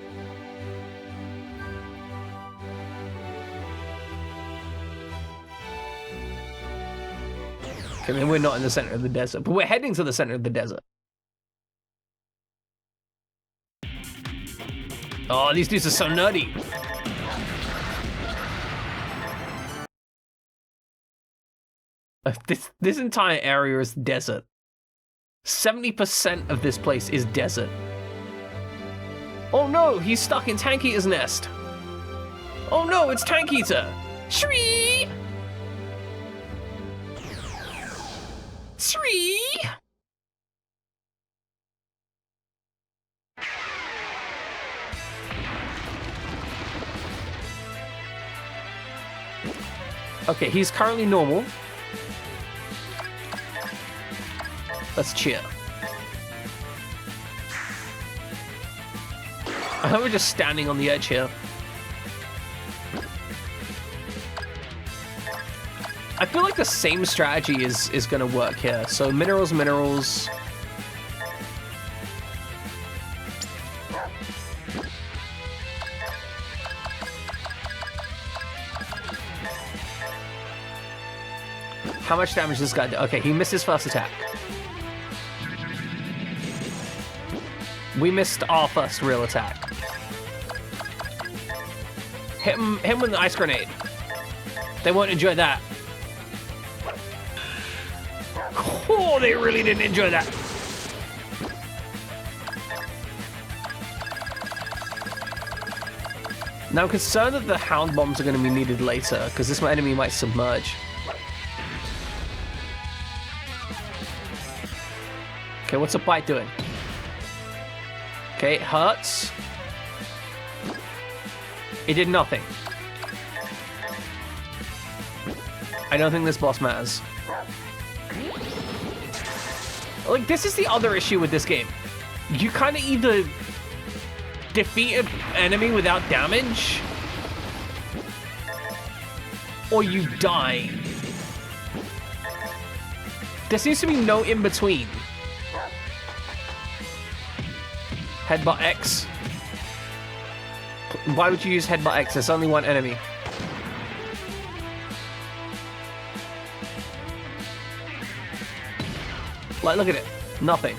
I mean, we're not in the center of the desert, but we're heading to the center of the desert. Oh, these dudes are so nutty. This entire area is desert. 70% of this place is desert. Oh no, he's stuck in Tank Eater's nest. Oh no, it's Tank Eater. Shrii! Shrii! Okay, he's currently normal. Let's cheer. I hope we're just standing on the edge here. I feel like the same strategy is gonna work here. So minerals. How much damage does this guy do? Okay, he missed his first attack. We missed our first real attack. Hit him with the ice grenade. They won't enjoy that. Oh, they really didn't enjoy that. Now I'm concerned that the hound bombs are going to be needed later, because this enemy might submerge. Okay, what's the bite doing? Okay, it hurts. It did nothing. I don't think this boss matters. Like, this is the other issue with this game. You kind of either defeat an enemy without damage, or you die. There seems to be no in-between. Headbutt X. Why would you use Headbutt X? There's only one enemy. Like, look at it. Nothing.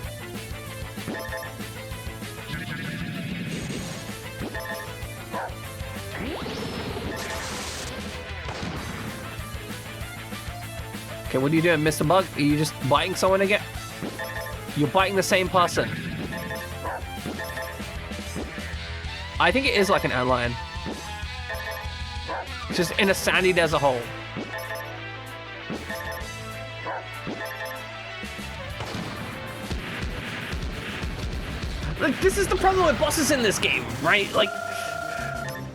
Okay, what are you doing, Mr. Bug? Are you just biting someone again? You're biting the same person. I think it is like an antlion. It's just in a sandy desert hole. Like, this is the problem with bosses in this game, right? Like,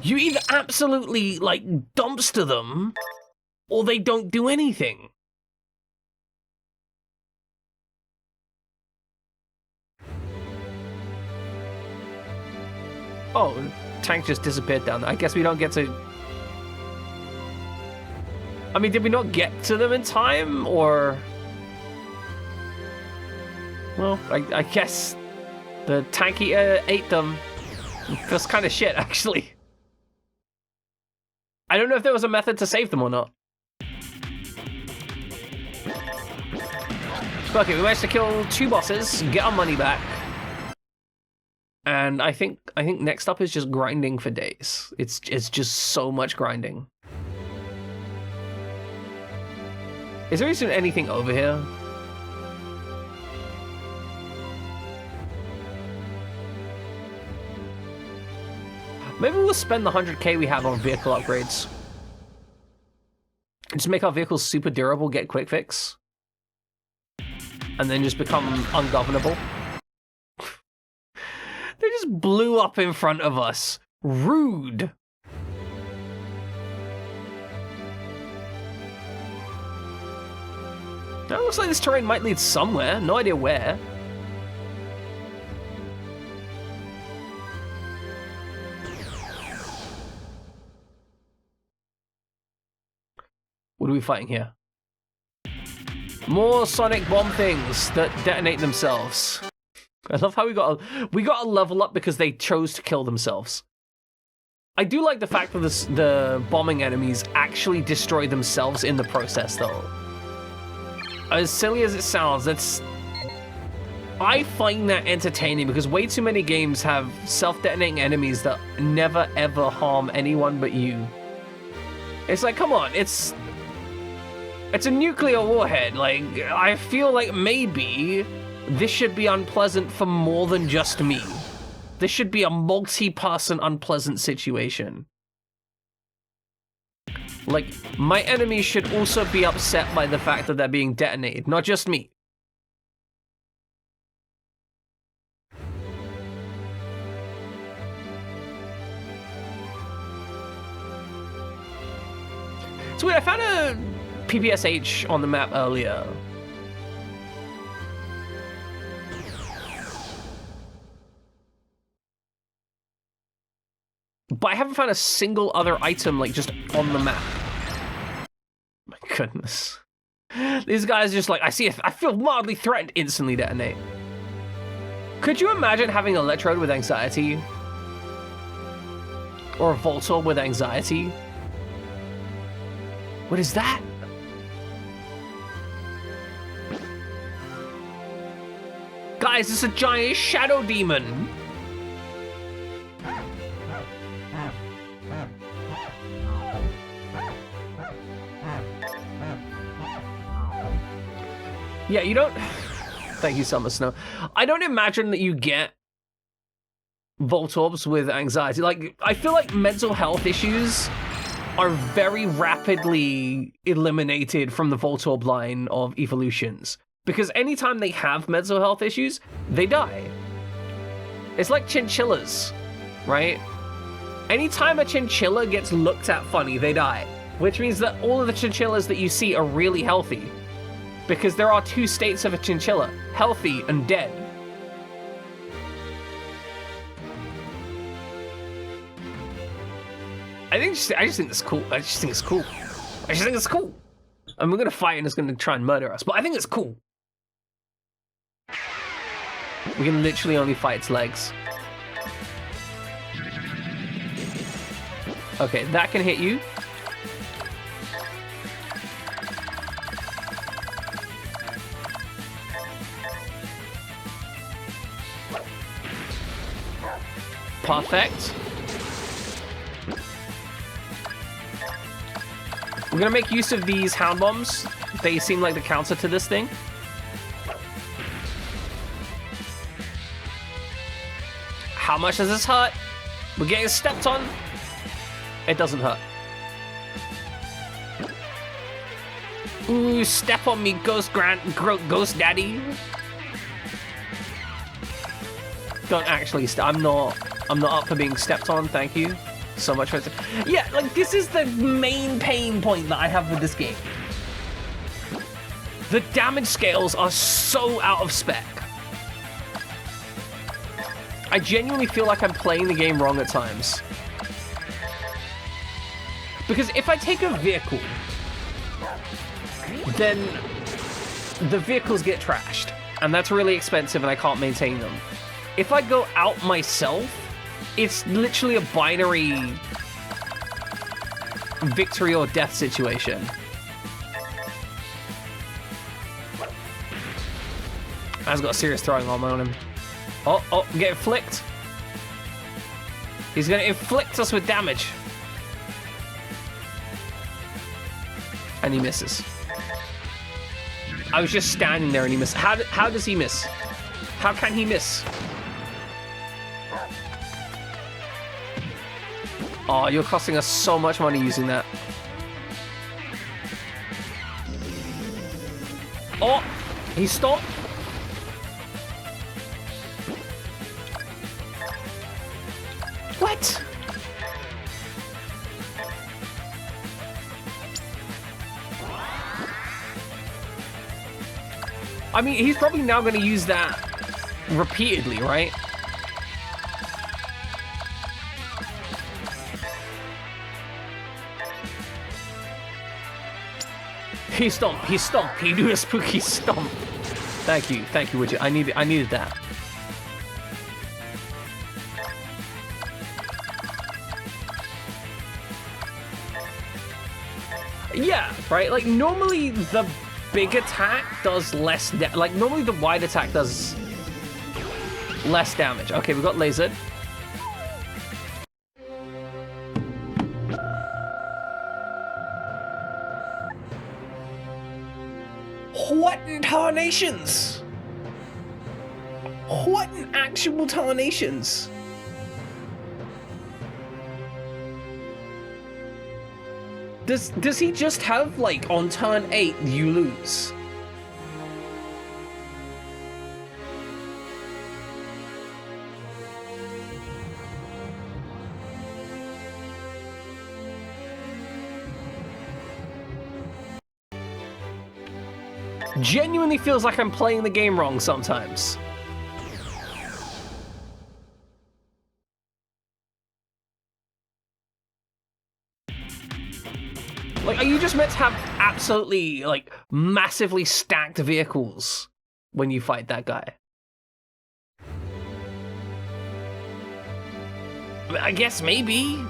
you either absolutely, like, dumpster them, or they don't do anything. Oh, tank just disappeared down there. I guess we don't get to... I mean, did we not get to them in time, or... Well, I guess the tanky ate them. Feels kind of shit, actually. I don't know if there was a method to save them or not. But okay, we managed to kill 2 bosses, get our money back. And I think next up is just grinding for days. It's just so much grinding. Is there even anything over here? Maybe we'll spend the 100k we have on vehicle upgrades. Just make our vehicles super durable, get quick fix. And then just become ungovernable. They just blew up in front of us. Rude. Now it looks like this terrain might lead somewhere. No idea where. What are we fighting here? More sonic bomb things that detonate themselves. I love how we got a level up because they chose to kill themselves. I do like the fact that the bombing enemies actually destroy themselves in the process, though. As silly as it sounds, I find that entertaining because way too many games have self-detonating enemies that never ever harm anyone but you. It's like, come on, it's a nuclear warhead. Like, I feel like maybe this should be unpleasant for more than just me. This should be a multi-person unpleasant situation. Like, my enemies should also be upset by the fact that they're being detonated, not just me. So wait, I found a PPSH on the map earlier. But I haven't found a single other item, like, just on the map. My goodness. These guys just like, I feel mildly threatened, instantly detonate. Could you imagine having Electrode with anxiety? Or a Voltorb with anxiety? What is that? Guys, it's a giant shadow demon. Yeah, you don't... Thank you, Summer Snow. I don't imagine that you get Voltorbs with anxiety. Like, I feel like mental health issues are very rapidly eliminated from the Voltorb line of evolutions. Because anytime they have mental health issues, they die. It's like chinchillas, right? Anytime a chinchilla gets looked at funny, they die. Which means that all of the chinchillas that you see are really healthy. Because there are two states of a chinchilla, healthy and dead. I just think it's cool. I just think it's cool. And we're gonna fight and it's gonna try and murder us, but I think it's cool. We can literally only fight its legs. Okay, that can hit you. Perfect. We're gonna make use of these hound bombs. They seem like the counter to this thing. How much does this hurt? We're getting stepped on. It doesn't hurt. Ooh, step on me, Ghost Daddy. Don't actually. I'm not up for being stepped on. Thank you so much for it. Yeah, like this is the main pain point that I have with this game. The damage scales are so out of spec. I genuinely feel like I'm playing the game wrong at times. Because if I take a vehicle, then the vehicles get trashed, and that's really expensive and I can't maintain them. If I go out myself, it's literally a binary victory or death situation. I've got a serious throwing armor on him. Oh, get flicked. He's gonna inflict us with damage. And he misses. I was just standing there and he missed. How does he miss? How can he miss? Oh, you're costing us so much money using that. Oh, he stopped. What? I mean, he's probably now going to use that repeatedly, right? He stomped, he do a spooky stomp. Thank you, Widget. I needed that. Yeah, right? Like, normally the big attack does less like, normally the wide attack does less damage. Okay, we got lasered. What in tarnations? What in actual tarnations? Does he just have, like, on turn 8, you lose? Genuinely feels like I'm playing the game wrong sometimes. Like, are you just meant to have absolutely, like, massively stacked vehicles when you fight that guy? I guess maybe.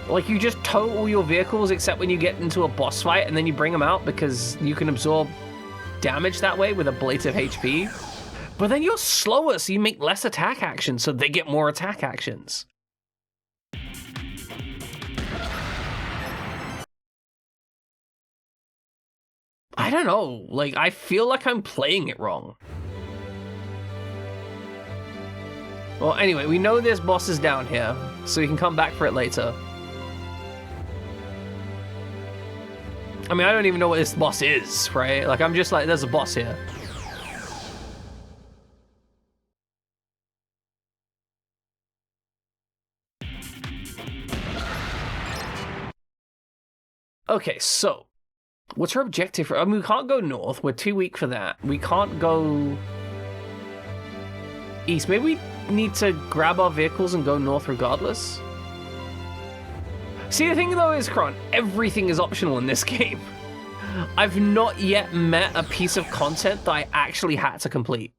Like, you just tow all your vehicles except when you get into a boss fight and then you bring them out because you can absorb damage that way with a blatant HP. But then you're slower, so you make less attack actions, so they get more attack actions. I don't know, like, I feel like I'm playing it wrong. Well, anyway, we know there's bosses down here, so we can come back for it later. I mean, I don't even know what this boss is, right? Like, I'm just like, there's a boss here. Okay, so what's our objective? I mean, we can't go north. We're too weak for that. We can't go east. Maybe we need to grab our vehicles and go north regardless. See, the thing though is, Kron, everything is optional in this game. I've not yet met a piece of content that I actually had to complete.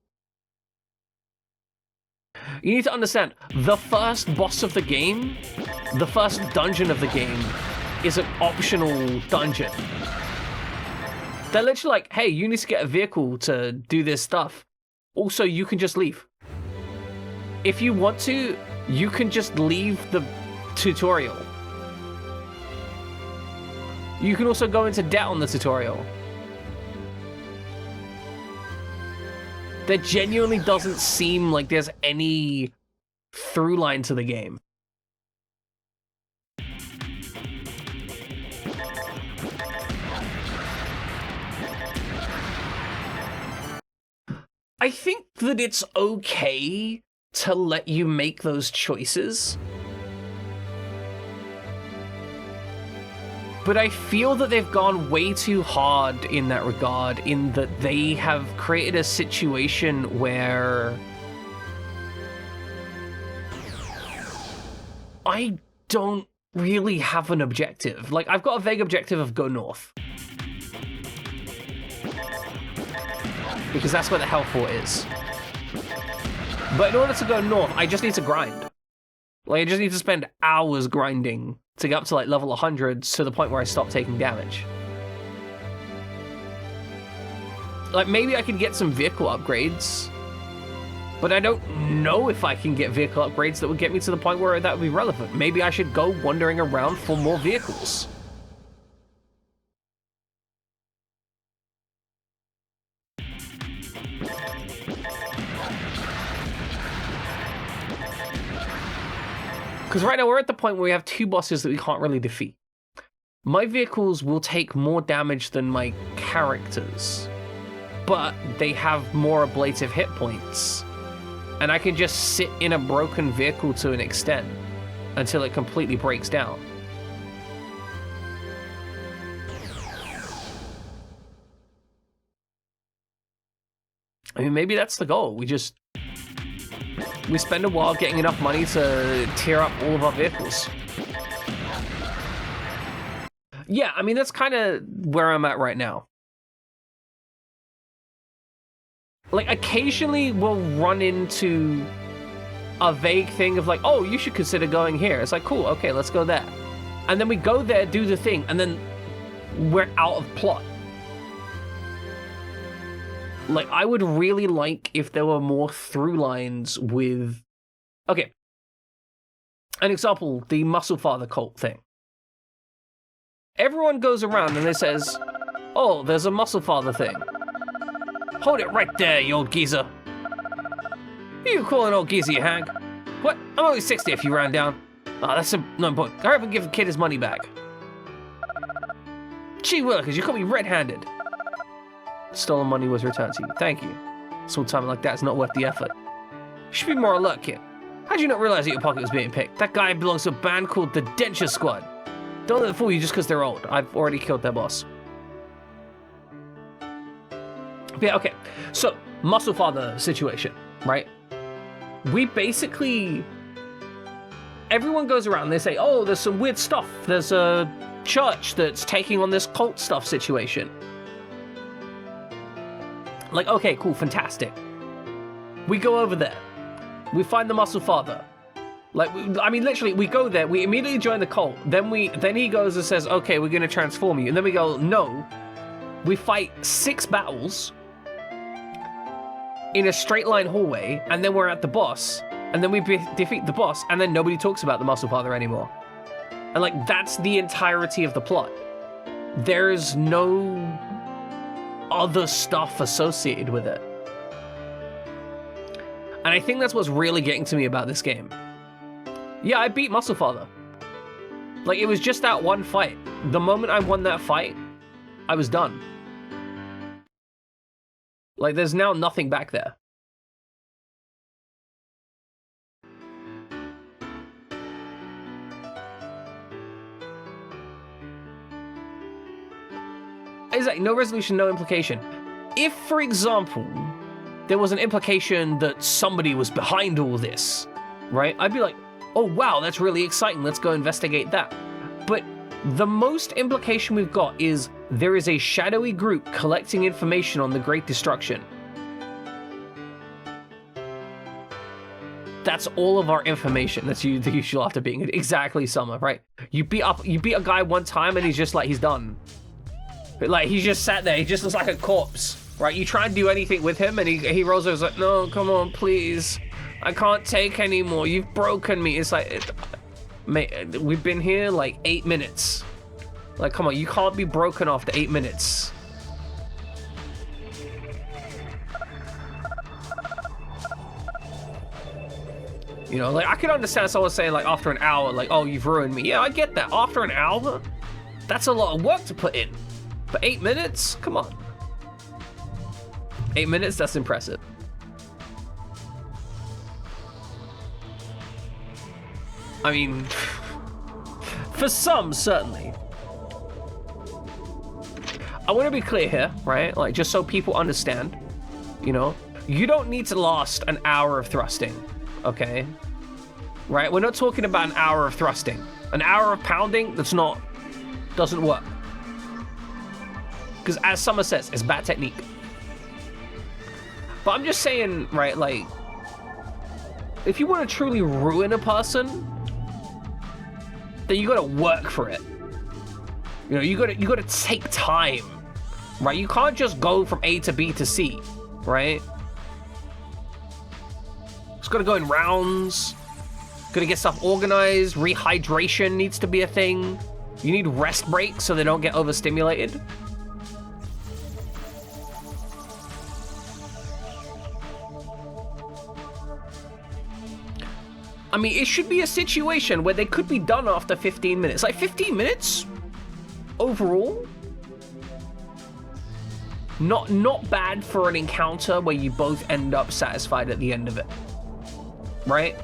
You need to understand, the first boss of the game, the first dungeon of the game, is an optional dungeon. They're literally like, hey, you need to get a vehicle to do this stuff. Also, you can just leave. If you want to, you can just leave the tutorial. You can also go into debt on the tutorial. There genuinely doesn't seem like there's any through line to the game. I think that it's okay to let you make those choices. But I feel that they've gone way too hard in that regard, in that they have created a situation where I don't really have an objective. Like, I've got a vague objective of go north. Because that's where the health fort is. But in order to go north, I just need to grind. Like, I just need to spend hours grinding to get up to like level 100 to the point where I stop taking damage. Like, maybe I could get some vehicle upgrades, but I don't know if I can get vehicle upgrades that would get me to the point where that would be relevant. Maybe I should go wandering around for more vehicles. Because right now we're at the point where we have two bosses that we can't really defeat. My vehicles will take more damage than my characters, but they have more ablative hit points. And I can just sit in a broken vehicle to an extent until it completely breaks down. I mean, maybe that's the goal. We spend a while getting enough money to tear up all of our vehicles. Yeah, I mean, that's kind of where I'm at right now. Like, occasionally we'll run into a vague thing of like, oh, you should consider going here. It's like, cool, okay, let's go there. And then we go there, do the thing, and then we're out of plot. Like, I would really like if there were more through lines with... Okay. An example, the Muscle Father cult thing. Everyone goes around and they says, oh, there's a Muscle Father thing. Hold it right there, you old geezer. Who you calling old geezer, you hag? What? I'm only 60 if you round down. Oh, that's no important. Hurry up and give the kid his money back. Gee willikers, you caught me red-handed. Stolen money was returned to you. Thank you. Small time like that's not worth the effort. You should be more alert, kid. How'd you not realize that your pocket was being picked? That guy belongs to a band called the Denture Squad. Don't let them fool you just because they're old. I've already killed their boss. Yeah, okay. So, Muscle Father situation, right? We basically... Everyone goes around and they say, oh, there's some weird stuff. There's a church that's taking on this cult stuff situation. Like, okay, cool, fantastic. We go over there. We find the Muscle Father. Like, I mean, literally, we go there, we immediately join the cult. Then he goes and says, okay, we're gonna transform you. And then we go, no. We fight 6 battles in a straight line hallway, and then we're at the boss. And then we defeat the boss, and then nobody talks about the Muscle Father anymore. And like, that's the entirety of the plot. There's no other stuff associated with it. And I think that's what's really getting to me about this game. Yeah, I beat Muscle Father. Like, it was just that one fight. The moment I won that fight, I was done. Like, there's now nothing back there. Exactly, no resolution, no implication. If, for example, there was an implication that somebody was behind all this, right? I'd be like, oh wow, that's really exciting, let's go investigate that. But the most implication we've got is there is a shadowy group collecting information on the Great Destruction. That's all of our information. That's the usual after being exactly Summer, right? You beat a guy one time and he's just like, he's done. Like, he's just sat there, he just looks like a corpse, right? You try and do anything with him and he rolls over, like, no, come on, please. I can't take anymore, you've broken me. It's like, mate, we've been here like 8 minutes. Like, come on, you can't be broken after 8 minutes. You know, like, I could understand someone saying, like, after an hour, like, oh, you've ruined me. Yeah, I get that. After an hour, that's a lot of work to put in. But 8 minutes? Come on. 8 minutes? That's impressive. I mean, for some, certainly. I want to be clear here, right? Like, just so people understand, you know, you don't need to last an hour of thrusting, okay? Right? We're not talking about an hour of thrusting. An hour of pounding, doesn't work. Because as Summer says, it's bad technique. But I'm just saying, right, like, if you want to truly ruin a person, then you gotta work for it. You know, you gotta take time, right? You can't just go from A to B to C, right? It's gotta go in rounds. Gotta get stuff organized. Rehydration needs to be a thing. You need rest breaks so they don't get overstimulated. I mean, it should be a situation where they could be done after 15 minutes. Like, 15 minutes overall, not bad for an encounter where you both end up satisfied at the end of it, right?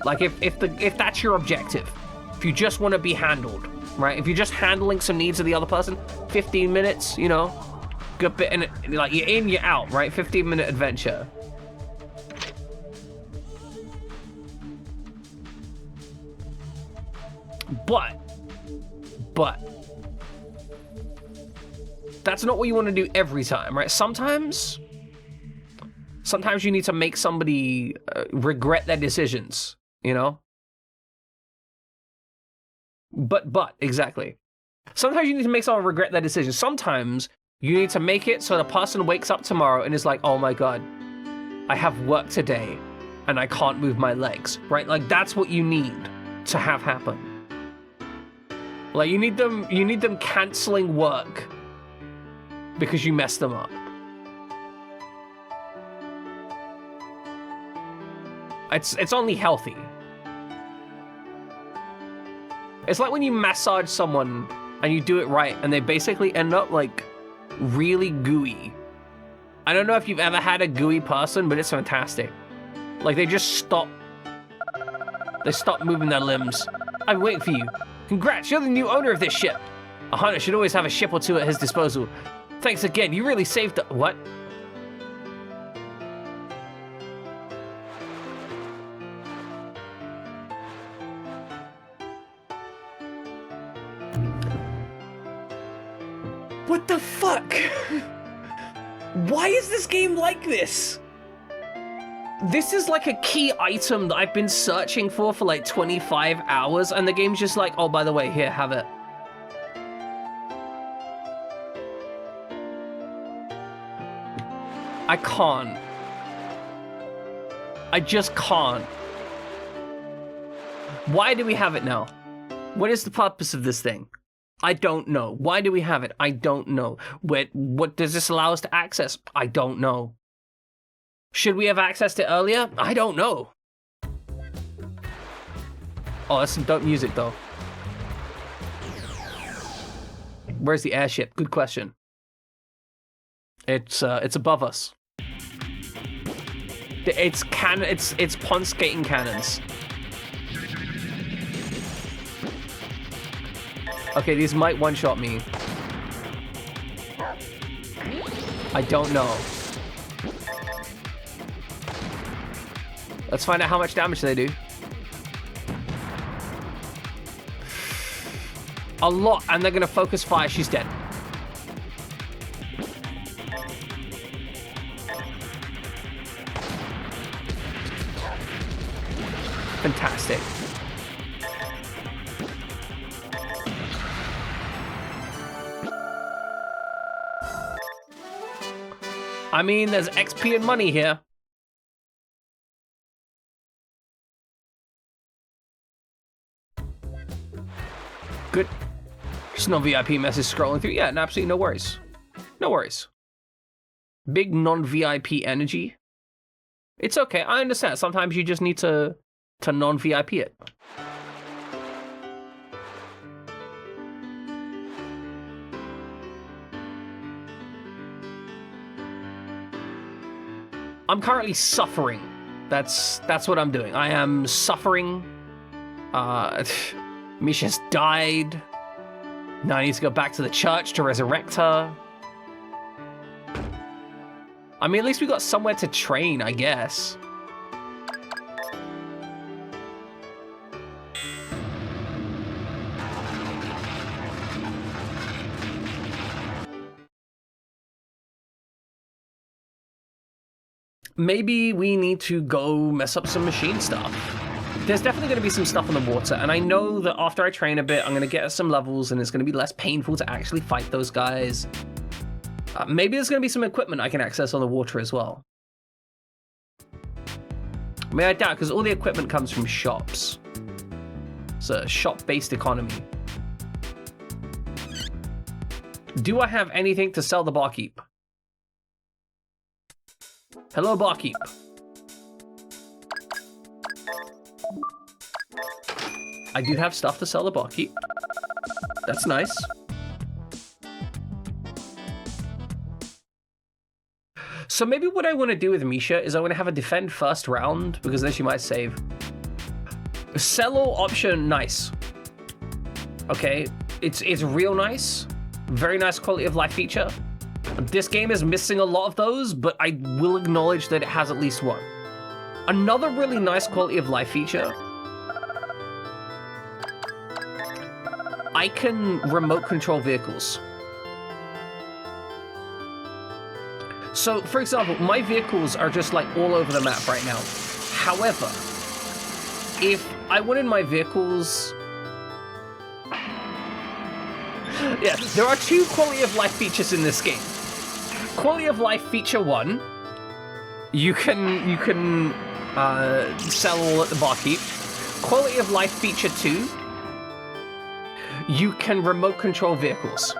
Like, if that's your objective, if you just want to be handled, right? If you're just handling some needs of the other person, 15 minutes, you know, good bit, and like, you're in, you're out, right? 15-minute adventure. But that's not what you want to do every time, right? Sometimes you need to make somebody regret their decisions, you know? But exactly. Sometimes you need to make someone regret their decisions. Sometimes you need to make it so the person wakes up tomorrow and is like, oh my God, I have work today and I can't move my legs, right? Like, that's what you need to have happen. Like, you need them canceling work because you messed them up. It's only healthy. It's like when you massage someone and you do it right and they basically end up like really gooey. I don't know if you've ever had a gooey person, but it's fantastic. Like, they just stop moving their limbs. I'm waiting for you. Congrats, you're the new owner of this ship. A hunter should always have a ship or two at his disposal. Thanks again, you really saved the... What? What the fuck? Why is this game like this? This is like a key item that I've been searching for like 25 hours, and the game's just like, oh, by the way, here, have it. I can't. I just can't. Why do we have it now? What is the purpose of this thing? I don't know. Why do we have it? I don't know. What does this allow us to access? I don't know. Should we have accessed it earlier? I don't know. Oh, that's some dope music, though. Where's the airship? Good question. It's above us. It's pond skating cannons. Okay, these might one-shot me. I don't know. Let's find out how much damage they do. A lot, and they're gonna focus fire. She's dead. Fantastic. I mean, there's XP and money here. Good. Just no VIP message scrolling through. Yeah, absolutely no worries. No worries. Big non-VIP energy. It's okay. I understand. Sometimes you just need to non-VIP it. I'm currently suffering. That's what I'm doing. I am suffering. Misha's died. Now I need to go back to the church to resurrect her. I mean, at least we got somewhere to train, I guess. Maybe we need to go mess up some machine stuff. There's definitely going to be some stuff on the water, and I know that after I train a bit, I'm going to get some levels, and it's going to be less painful to actually fight those guys. Maybe there's going to be some equipment I can access on the water as well. I mean, I doubt, because all the equipment comes from shops. It's a shop-based economy. Do I have anything to sell the barkeep? Hello, barkeep. I do have stuff to sell the barkeep. That's nice. So maybe what I want to do with Misha is I want to have a defend first round, because then she might save. Sell all option, nice. Okay, it's real nice. Very nice quality of life feature. This game is missing a lot of those, but I will acknowledge that it has at least one. Another really nice quality of life feature. I can remote control vehicles. So, for example, my vehicles are just like all over the map right now. However, if I wanted my vehicles... Yeah, there are two quality of life features in this game. Quality of life feature 1, you can sell all at the barkeep. Quality of life feature 2, you can remote control vehicles.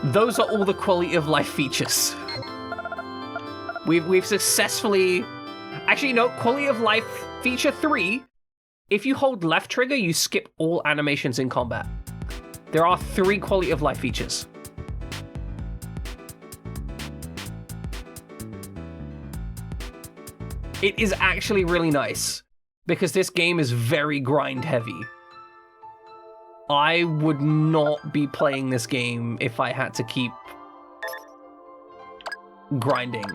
Those are all the quality of life features. We've successfully... Actually, no, quality of life feature 3, if you hold left trigger, you skip all animations in combat. There are 3 quality of life features. It is actually really nice, because this game is very grind heavy. I would not be playing this game if I had to keep grinding.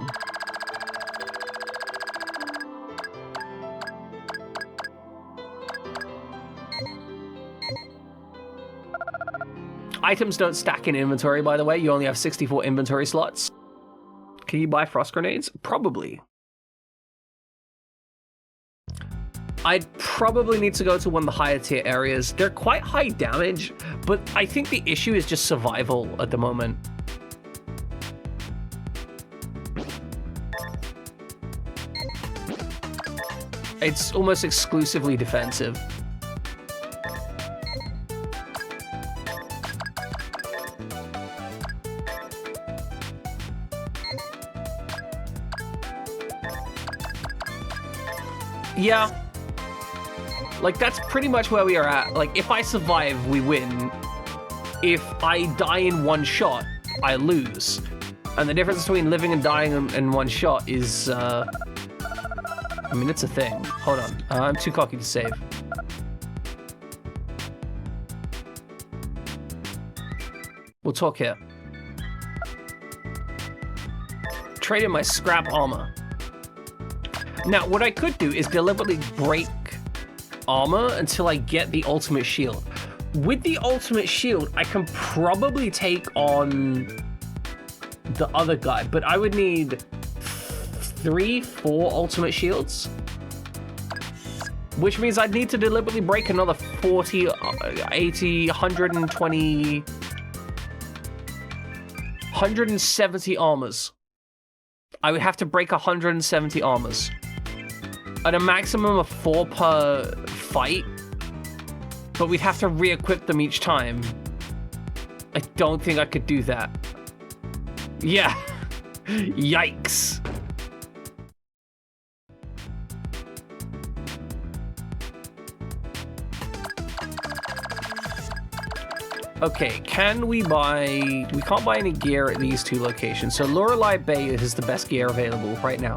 Items don't stack in inventory, by the way. You only have 64 inventory slots. Can you buy frost grenades? Probably. I'd probably need to go to one of the higher tier areas. They're quite high damage, but I think the issue is just survival at the moment. It's almost exclusively defensive. Yeah. Like, that's pretty much where we are at. Like, if I survive, we win. If I die in one shot, I lose. And the difference between living and dying in one shot is, I mean, it's a thing. Hold on. I'm too cocky to save. We'll talk here. Trade in my scrap armor. Now, what I could do is deliberately break armor until I get the ultimate shield. With the ultimate shield, I can probably take on the other guy, but I would need 3-4 ultimate shields, which means I'd need to deliberately break another 40, 80, 120, 170 armors. I would have to break 170 armors. At a maximum of 4 per fight, but we'd have to re-equip them each time. I don't think I could do that. Yeah. Yikes. Okay, can we buy... We can't buy any gear at these 2 locations, so Lorelei Bay is the best gear available right now.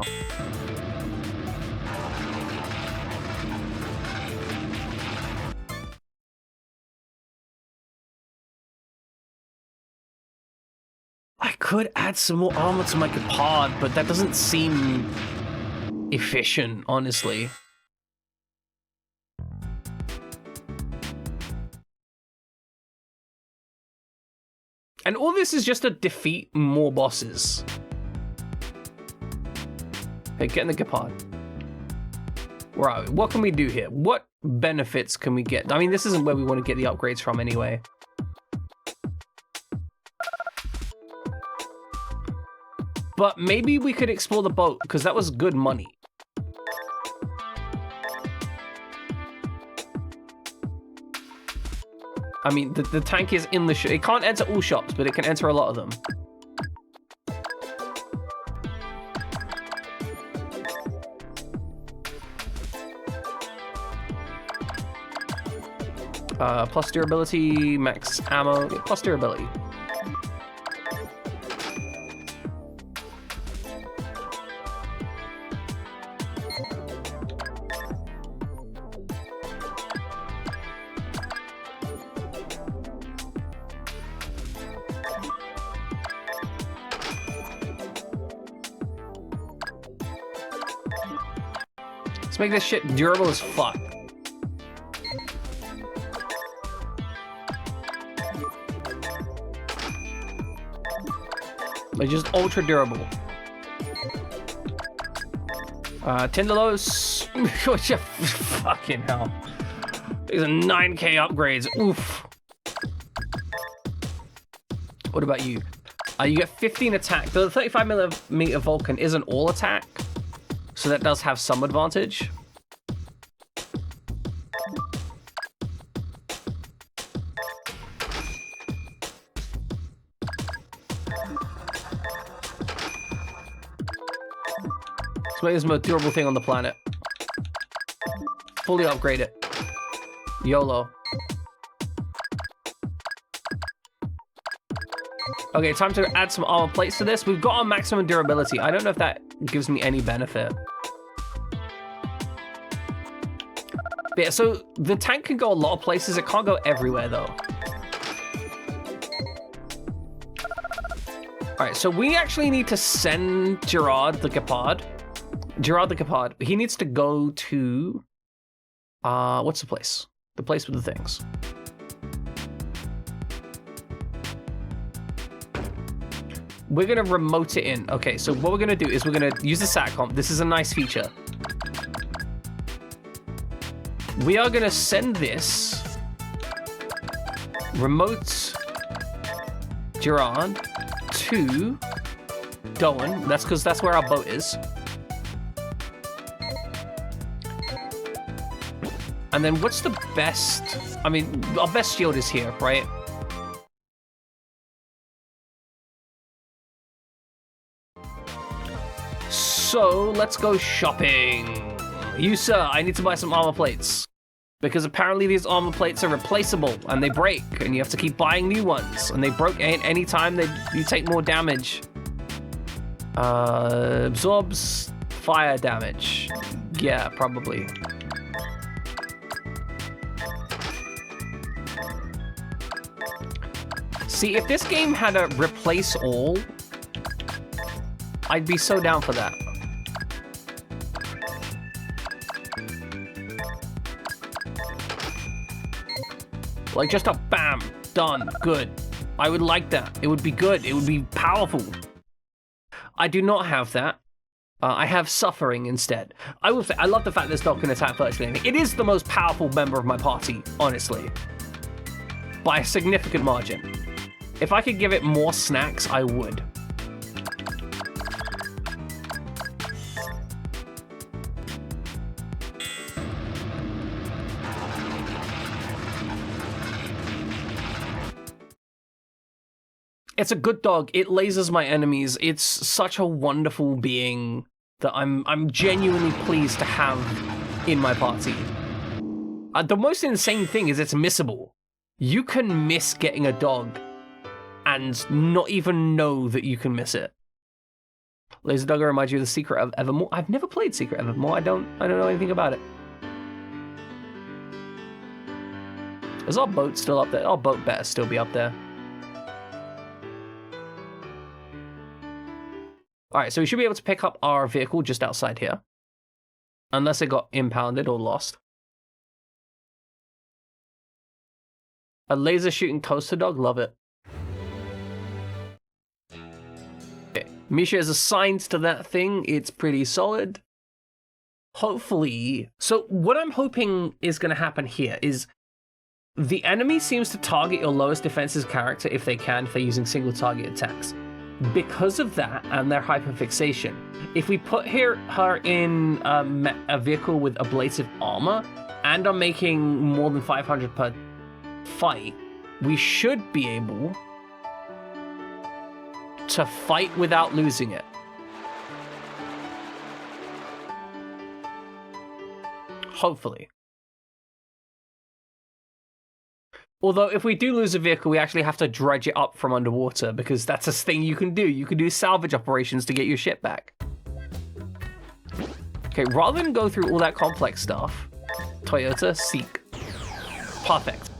I could add some more armor to my Gepard, but that doesn't seem efficient, honestly. And all this is just to defeat more bosses. Hey, get in the Gepard. Where are we? What can we do here? What benefits can we get? I mean, this isn't where we want to get the upgrades from anyway. But maybe we could explore the boat, because that was good money. I mean, the tank is in the shop. It can't enter all shops, but it can enter a lot of them. Plus durability, max ammo, plus durability. Let's make this shit durable as fuck. Like, just ultra durable. Tindalos. Fucking hell. These are 9k upgrades. Oof. What about you? You get 15 attack. The 35mm Vulcan isn't all attack, so that does have some advantage. Let's make this the most durable thing on the planet. Fully upgrade it. YOLO. Okay, time to add some armor plates to this. We've got our maximum durability. I don't know if that gives me any benefit. But yeah, so the tank can go a lot of places. It can't go everywhere, though. All right, so we actually need to send Gerard the Gepard. Gerard the Gepard. He needs to go to... what's the place? The place with the things. We're gonna remote it in. Okay, so what we're gonna do is we're gonna use the SATCOM. This is a nice feature. We are gonna send this remote Gerard to Doan. That's because that's where our boat is. And then what's the best? I mean, our best shield is here, right? So let's go shopping. You, sir, I need to buy some armor plates. Because apparently these armor plates are replaceable and they break and you have to keep buying new ones. And they broke any time you take more damage. Absorbs fire damage. Yeah, probably. See, if this game had a replace all, I'd be so down for that. Like just a bam, done, good. I would like that. It would be good. It would be powerful. I do not have that. I have suffering instead. I will say, I love the fact this dog can attack virtually anything. It is the most powerful member of my party, honestly. By a significant margin. If I could give it more snacks, I would. It's a good dog. It lasers my enemies. It's such a wonderful being that I'm genuinely pleased to have in my party. The most insane thing is it's missable. You can miss getting a dog and not even know that you can miss it. Laser Dogger reminds you of the Secret of Evermore. I've never played Secret of Evermore. I don't know anything about it. Is our boat still up there? Our boat better still be up there. All right, so we should be able to pick up our vehicle just outside here. Unless it got impounded or lost. A laser shooting toaster dog, love it. Okay. Misha is assigned to that thing. It's pretty solid. Hopefully. So what I'm hoping is going to happen here is the enemy seems to target your lowest defenses character if they can, if they're using single target attacks. Because of that and their hyperfixation, if we put her in a vehicle with ablative armor and are making more than 500 per fight, we should be able to fight without losing it. Hopefully. Although, if we do lose a vehicle, we actually have to dredge it up from underwater, because that's a thing you can do. You can do salvage operations to get your ship back. Okay, rather than go through all that complex stuff, Toyota, seek. Perfect.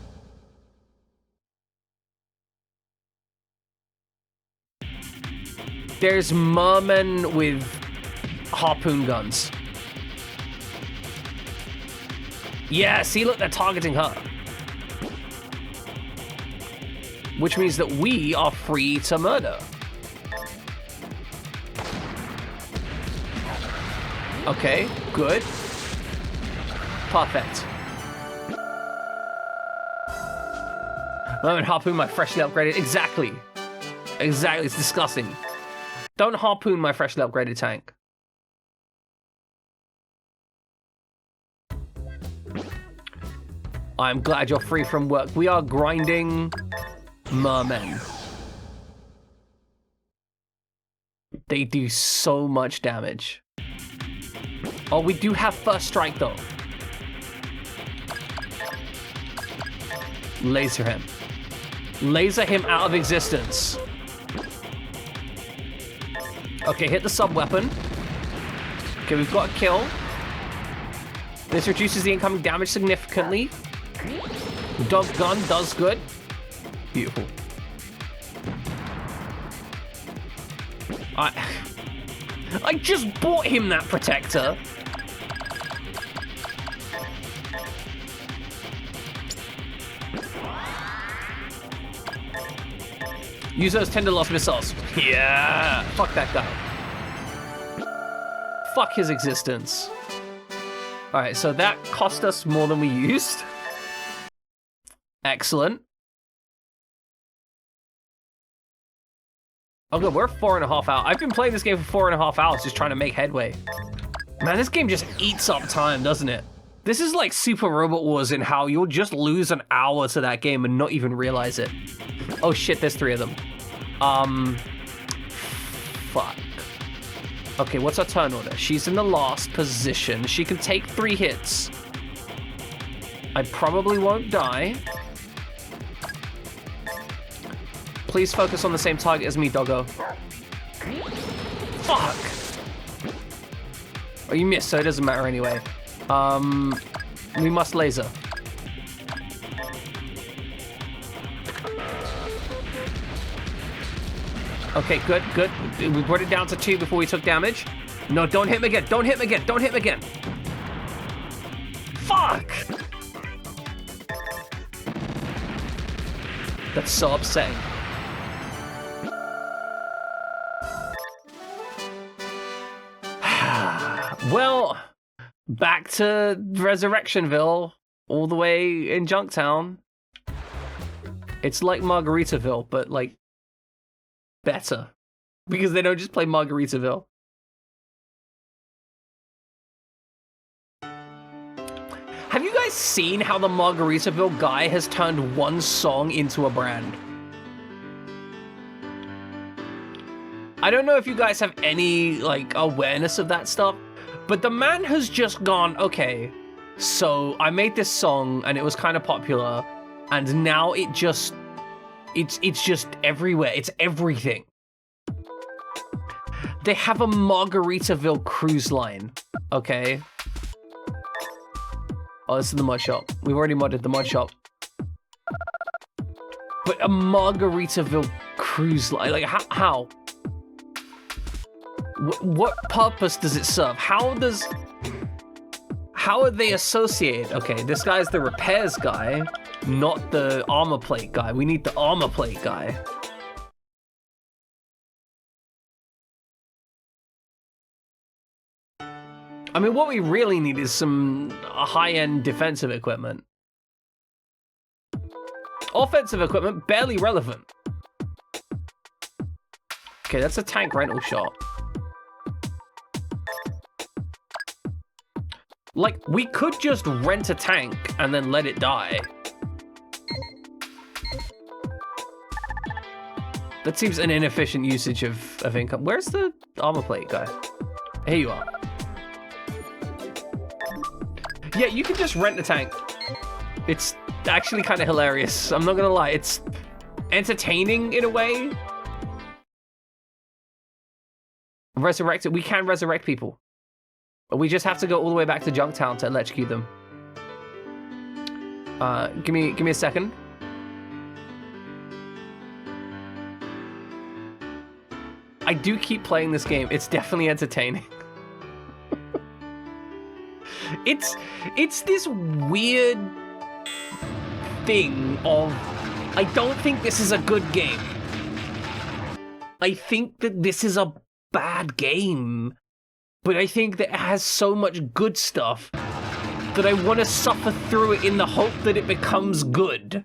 There's mermen with harpoon guns. Yeah, see, look, they're targeting her. Which means that we are free to murder. Okay, good. Perfect. I'm gonna harpoon my freshly upgraded. Exactly. Exactly, it's disgusting. Don't harpoon my freshly upgraded tank. I'm glad you're free from work. We are grinding mermen. They do so much damage. Oh, we do have first strike though. Laser him. Laser him out of existence. Okay, hit the sub-weapon. Okay, we've got a kill. This reduces the incoming damage significantly. Dog gun does good. Beautiful. I just bought him that protector. Use those tender lost missiles. Yeah. Fuck that guy. Fuck his existence. All right, so that cost us more than we used. Excellent. Oh good, we're 4.5 hours. I've been playing this game for 4.5 hours just trying to make headway. Man, this game just eats up time, doesn't it? This is like Super Robot Wars in how you'll just lose an hour to that game and not even realize it. Oh shit, there's 3 of them. Fuck. Okay, what's our turn order? She's in the last position. She can take 3 hits. I probably won't die. Please focus on the same target as me, doggo. Fuck! Oh, you missed, so it doesn't matter anyway. We must laser. Okay, good, good. We brought it down to 2 before we took damage. No, don't hit him again. Don't hit him again. Don't hit him again. Fuck! That's so upsetting. Well, back to Resurrectionville, all the way in Junktown. It's like Margaritaville, but like better. Because they don't just play Margaritaville. Have you guys seen how the Margaritaville guy has turned one song into a brand? I don't know if you guys have any, like, awareness of that stuff, but the man has just gone, okay, so I made this song and it was kind of popular, and now it's just everywhere. It's everything. They have a Margaritaville cruise line, okay? Oh, this is the mod shop. We've already modded the mod shop. But a Margaritaville cruise line, like how? What purpose does it serve? How are they associated? Okay, this guy's the repairs guy, not the armor plate guy. We need the armor plate guy. I mean, what we really need is some high-end defensive equipment. Offensive equipment, barely relevant. Okay, that's a tank rental shop. Like, we could just rent a tank and then let it die. That seems an inefficient usage of income. Where's the armor plate guy? Here you are. Yeah, you can just rent a tank. It's actually kind of hilarious. I'm not gonna lie, it's entertaining in a way. Resurrect it. We can resurrect people. But we just have to go all the way back to Junktown to electrocute them. Give me a second. I do keep playing this game. It's definitely entertaining. It's this weird thing of, I don't think this is a good game. I think that this is a bad game. But I think that it has so much good stuff that I want to suffer through it in the hope that it becomes good.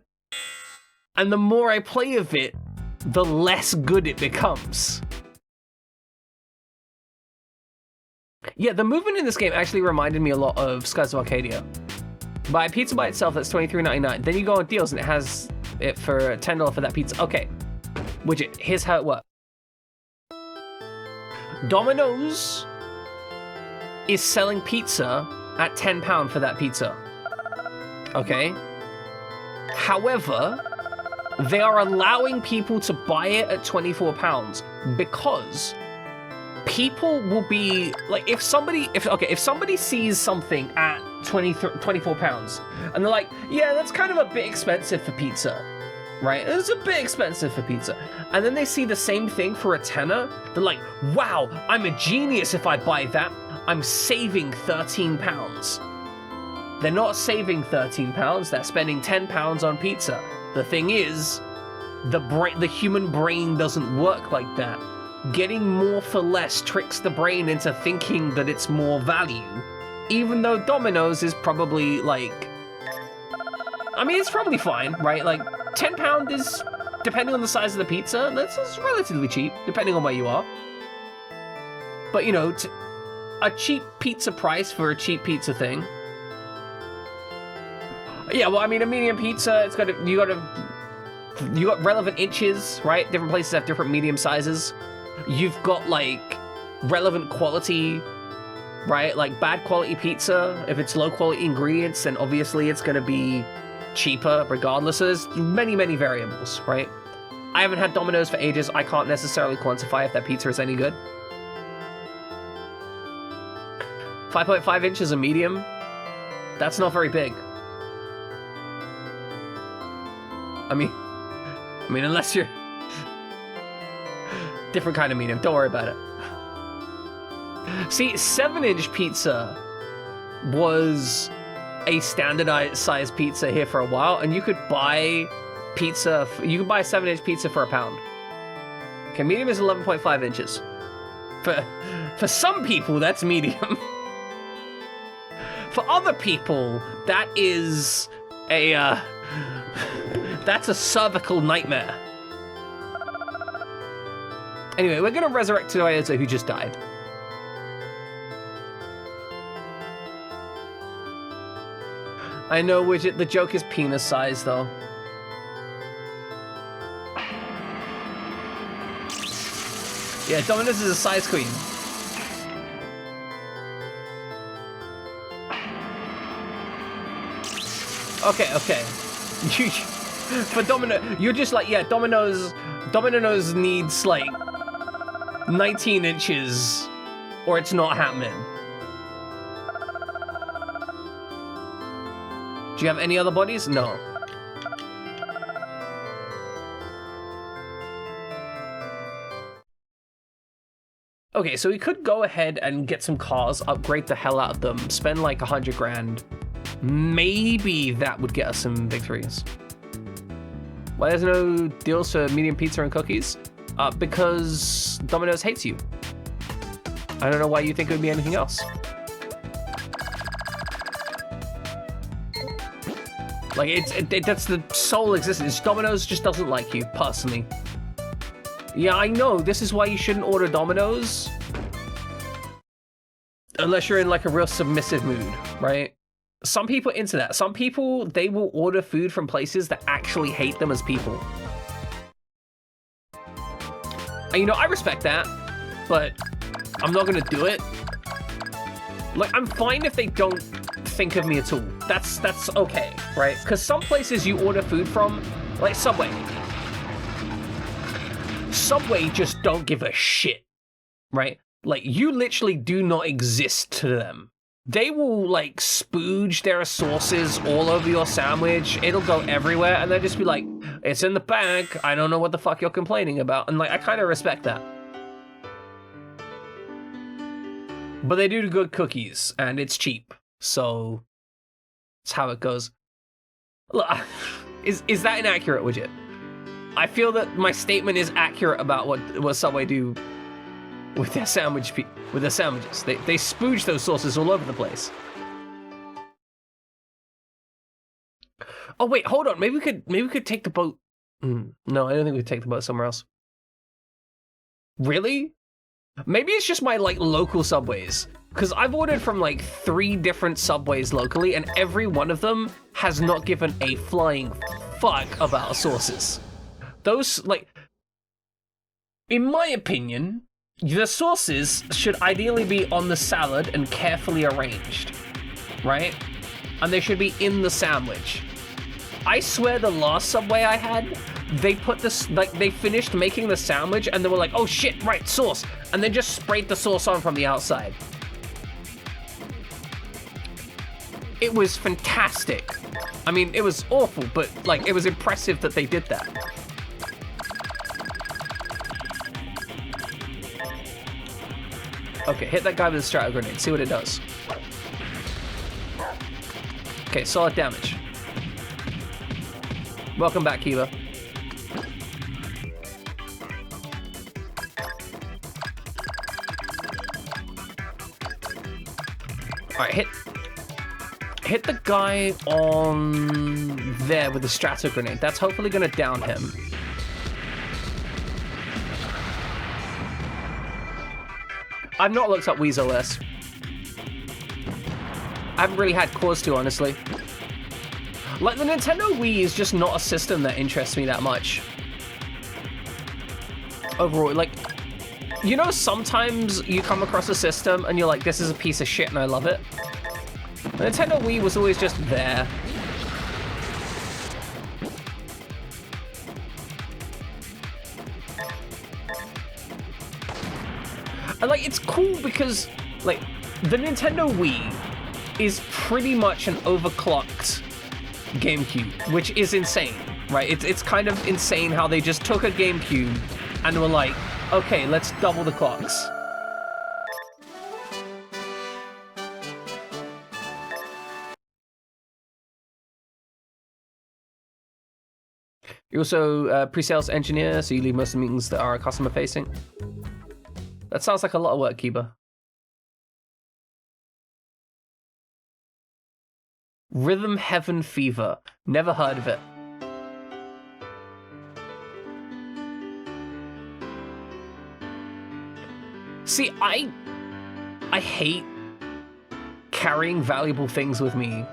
And the more I play of it, the less good it becomes. Yeah, the movement in this game actually reminded me a lot of Skies of Arcadia. Buy a pizza by itself, that's $23.99. Then you go on deals and it has it for $10 for that pizza. Okay, widget, here's how it works. Domino's is selling pizza at £10 for that pizza. Okay? However, they are allowing people to buy it at £24 because people will be like, if somebody sees something at £24 and they're like, yeah, that's kind of a bit expensive for pizza, right? It's a bit expensive for pizza. And then they see the same thing for a tenner, they're like, wow, I'm a genius if I buy that. I'm saving £13. They're not saving £13, they're spending £10 on pizza. The thing is, the human brain doesn't work like that. Getting more for less tricks the brain into thinking that it's more value, even though Domino's is probably like, I mean, it's probably fine, right? Like, £10 is, depending on the size of the pizza, that's relatively cheap, depending on where you are. But, you know, a cheap pizza price for a cheap pizza thing. Yeah, well, I mean, a medium pizza, you got relevant inches, right? Different places have different medium sizes. You've got, like, relevant quality, right? Like, bad quality pizza, if it's low quality ingredients, then obviously it's gonna be cheaper regardless. So there's many, many variables, right? I haven't had Domino's for ages. I can't necessarily quantify if that pizza is any good. 5.5 inches of medium, that's not very big. I mean, unless you're Different kind of medium. Don't worry about it. See, 7-inch pizza was a standardized size pizza here for a while, and you could buy pizza. You could buy a 7-inch pizza for £1. Okay, medium is 11.5 inches. For some people, that's medium. For other people, that is a that's a cervical nightmare. Anyway, we're gonna resurrect Toyota, who just died. I know, Widget, the joke is penis size, though. Yeah, Domino's is a size queen. Okay. For Domino, you're just like, yeah, Domino's needs like 19 inches or it's not happening. Do you have any other bodies? No. Okay, so we could go ahead and get some cars, upgrade the hell out of them, spend like 100 grand. Maybe that would get us some victories. Why there's no deals for medium pizza and cookies? Because Domino's hates you. I don't know why you think it would be anything else. Like, that's the sole existence. Domino's just doesn't like you, personally. Yeah, I know, this is why you shouldn't order Domino's. Unless you're in like a real submissive mood, right? Some people into that. Some people, they will order food from places that actually hate them as people. And you know, I respect that, but I'm not gonna do it. Like, I'm fine if they don't think of me at all. That's okay, right? Because some places you order food from, like Subway. Subway just don't give a shit, right? Like, you literally do not exist to them. They will, like, spooge their sauces all over your sandwich. It'll go everywhere, and they'll just be like, it's in the bag. I don't know what the fuck you're complaining about. And, like, I kind of respect that. But they do good cookies, and it's cheap. So, that's how it goes. Look, is that inaccurate, Widget? I feel that my statement is accurate about what Subway do with their sandwiches. They spooge those sauces all over the place. Oh wait, hold on. Maybe we could take the boat. No, I don't think we could take the boat somewhere else. Really? Maybe it's just my like local Subways. Because I've ordered from like 3 different Subways locally, and every one of them has not given a flying fuck about sauces. Those, like, in my opinion, the sauces should ideally be on the salad and carefully arranged, right? And they should be in the sandwich. I swear the last Subway I had, they put this, like, they finished making the sandwich and they were like, oh shit, right, sauce. And then just sprayed the sauce on from the outside. It was fantastic. I mean, it was awful, but, like, it was impressive that they did that. Okay, hit that guy with a strato grenade, see what it does. Okay, solid damage. Welcome back, Kiva. Alright, hit the guy on there with the strato grenade. That's hopefully gonna down him. I've not looked up Wii's OS. I haven't really had cause to, honestly. Like, the Nintendo Wii is just not a system that interests me that much. Overall, like, you know, sometimes you come across a system and you're like, this is a piece of shit and I love it. The Nintendo Wii was always just there. And, like, it's cool because, like, the Nintendo Wii is pretty much an overclocked GameCube, which is insane, right? It's kind of insane how they just took a GameCube and were like, Okay, let's double the clocks. You're also a pre-sales engineer, so you lead most of the meetings that are customer-facing. That sounds like a lot of work, Kiba. Rhythm Heaven Fever. Never heard of it. See, I hate carrying valuable things with me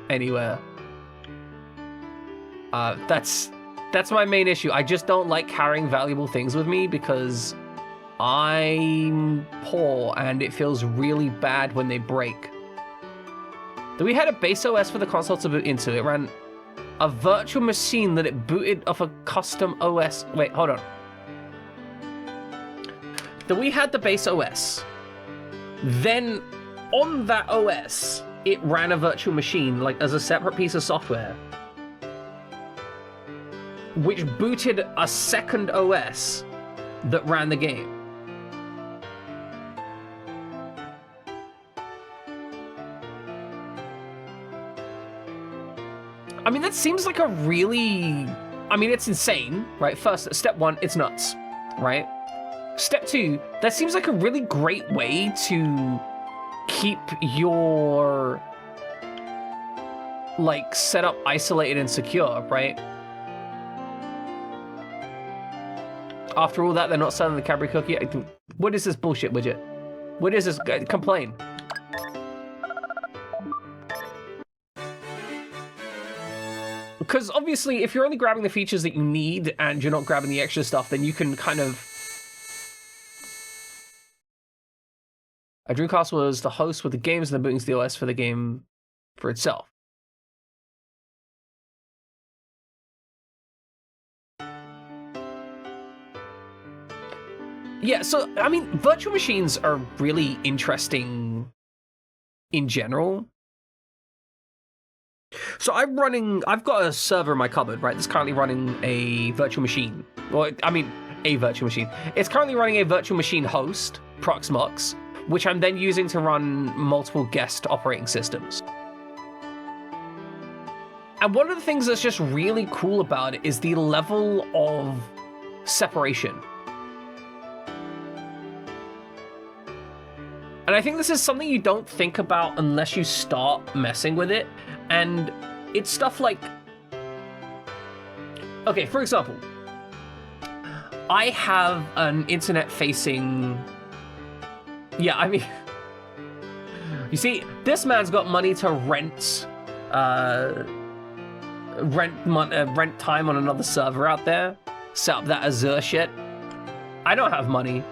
anywhere. That's my main issue. I just don't like carrying valuable things with me because I'm poor and it feels really bad when they break. We had a base OS for the console to boot into. It ran a virtual machine that it booted off a custom OS. Wait, hold on. We had the base OS. Then on that OS, it ran a virtual machine like as a separate piece of software, which booted a second OS that ran the game. I mean, that seems like a really... I mean, it's insane, right? First, step one, it's nuts, right? Step two, that seems like a really great way to keep your, like, setup isolated and secure, right? After all that, they're not selling the Cadbury cookie. What is this bullshit, Widget? What is this? Complain. Because obviously, if you're only grabbing the features that you need and you're not grabbing the extra stuff, then you can kind of... A Dreamcast was the host with the games and the booting to the OS for the game for itself. Yeah, so, I mean, virtual machines are really interesting in general. So I've got a server in my cupboard, right, that's currently running a virtual machine. Well, I mean, a virtual machine. It's currently running a virtual machine host, Proxmox, which I'm then using to run multiple guest operating systems. And one of the things that's just really cool about it is the level of separation. And I think this is something you don't think about unless you start messing with it. And it's stuff like... Okay, for example, I have an internet-facing... Yeah, I mean... You see, this man's got money to rent... rent time on another server out there. Set up that Azure shit. I don't have money.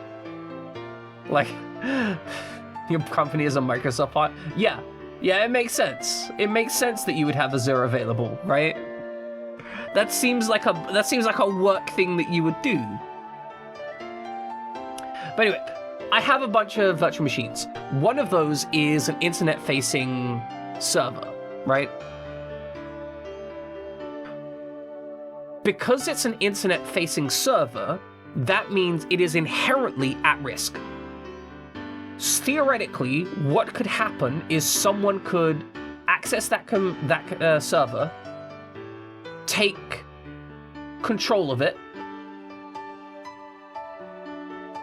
Like... Your company is a Microsoft part. Yeah, it makes sense. It makes sense that you would have Azure available, right? That seems like a work thing that you would do. But anyway, I have a bunch of virtual machines. One of those is an internet-facing server, right? Because it's an internet-facing server, that means it is inherently at risk. Theoretically, what could happen is someone could access that server, take control of it,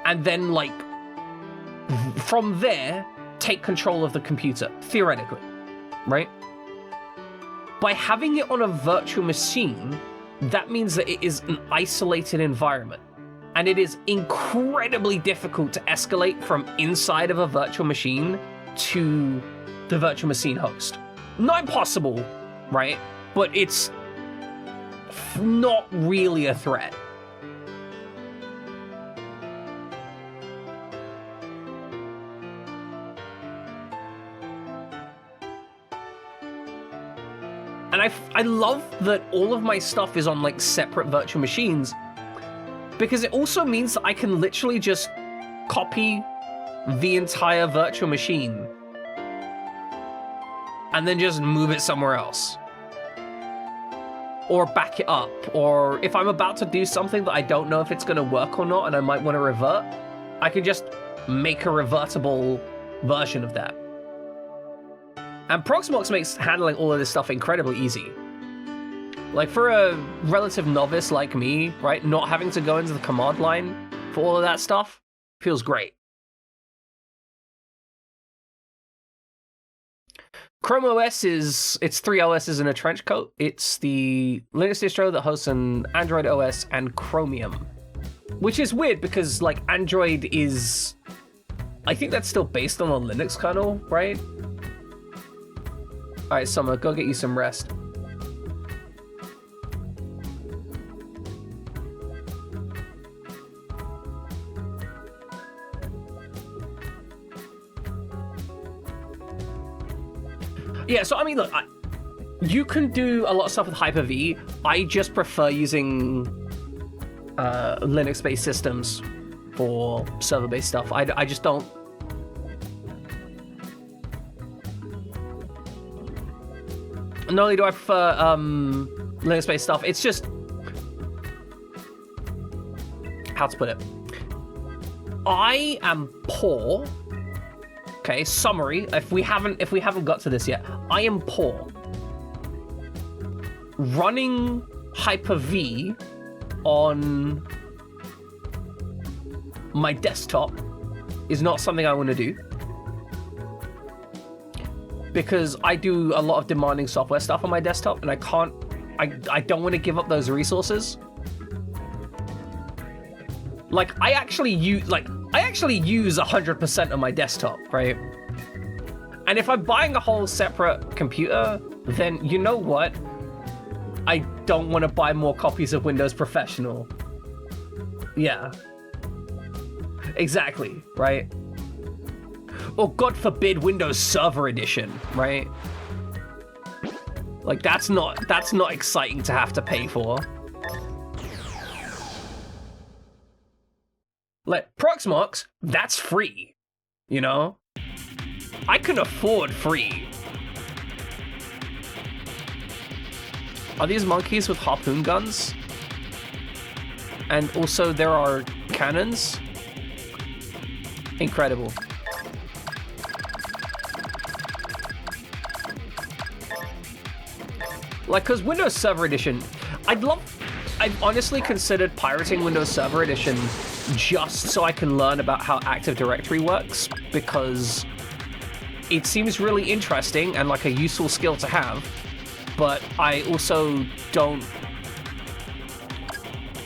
and then, like, from there, take control of the computer, theoretically, right? By having it on a virtual machine, that means that it is an isolated environment. And it is incredibly difficult to escalate from inside of a virtual machine to the virtual machine host. Not impossible, right? But it's not really a threat. And I love that all of my stuff is on, like, separate virtual machines, because it also means that I can literally just copy the entire virtual machine and then just move it somewhere else. or back it up, or if I'm about to do something that I don't know if it's going to work or not and I might want to revert, I can just make a revertible version of that. And Proxmox makes handling all of this stuff incredibly easy. Like, for a relative novice like me, right, not having to go into the command line for all of that stuff feels great. Chrome OS it's 3 OSs in a trench coat. It's the Linux distro that hosts an Android OS and Chromium, which is weird because, like, Android is, I think that's still based on a Linux kernel, right? All right, Summer, go get you some rest. Yeah, so I mean, look, you can do a lot of stuff with Hyper-V. I just prefer using Linux-based systems for server-based stuff. I just don't. Not only do I prefer Linux-based stuff, it's just, how to put it? I am poor. Okay, summary. If we haven't got to this yet, I am poor. Running Hyper-V on my desktop is not something I want to do, because I do a lot of demanding software stuff on my desktop, and I don't want to give up those resources. Like, I actually use 100% of my desktop, right? And if I'm buying a whole separate computer, then you know what? I don't want to buy more copies of Windows Professional. Yeah. Exactly, right? Or God forbid, Windows Server Edition, right? Like, that's not exciting to have to pay for. Like, Proxmox, that's free, you know? I can afford free. Are these monkeys with harpoon guns? And also there are cannons? Incredible. Like, because Windows Server Edition, I've honestly considered pirating Windows Server Edition just so I can learn about how Active Directory works, because it seems really interesting and like a useful skill to have, but I also don't...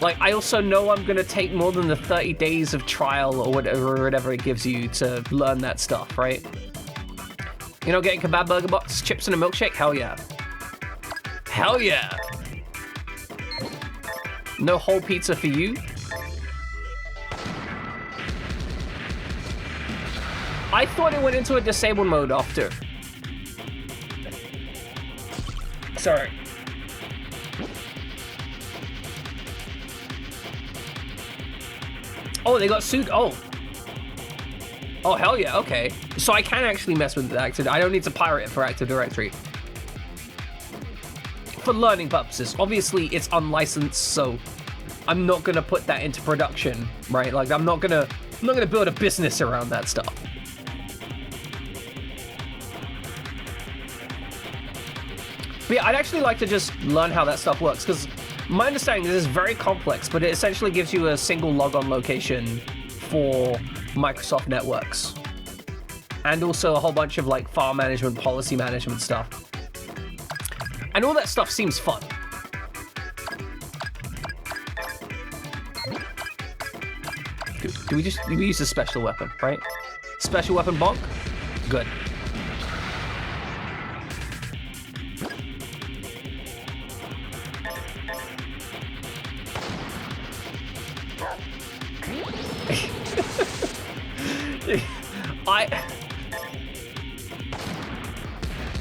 Like, I also know I'm going to take more than the 30 days of trial or whatever it gives you to learn that stuff, right? You know, getting kebab burger box, chips and a milkshake? Hell yeah. Hell yeah. No whole pizza for you? I thought it went into a disabled mode after. Sorry. Oh, they got sued? Oh. Oh, hell yeah, okay. So I can actually mess with Active. I don't need to pirate it for Active Directory. For learning purposes. Obviously, it's unlicensed, so I'm not gonna put that into production, right? Like, I'm not gonna build a business around that stuff. But yeah, I'd actually like to just learn how that stuff works, because my understanding is it's very complex, but it essentially gives you a single logon location for Microsoft networks. And also a whole bunch of like file management, policy management stuff. And all that stuff seems fun. Do we use a special weapon, right? Special weapon bonk? Good.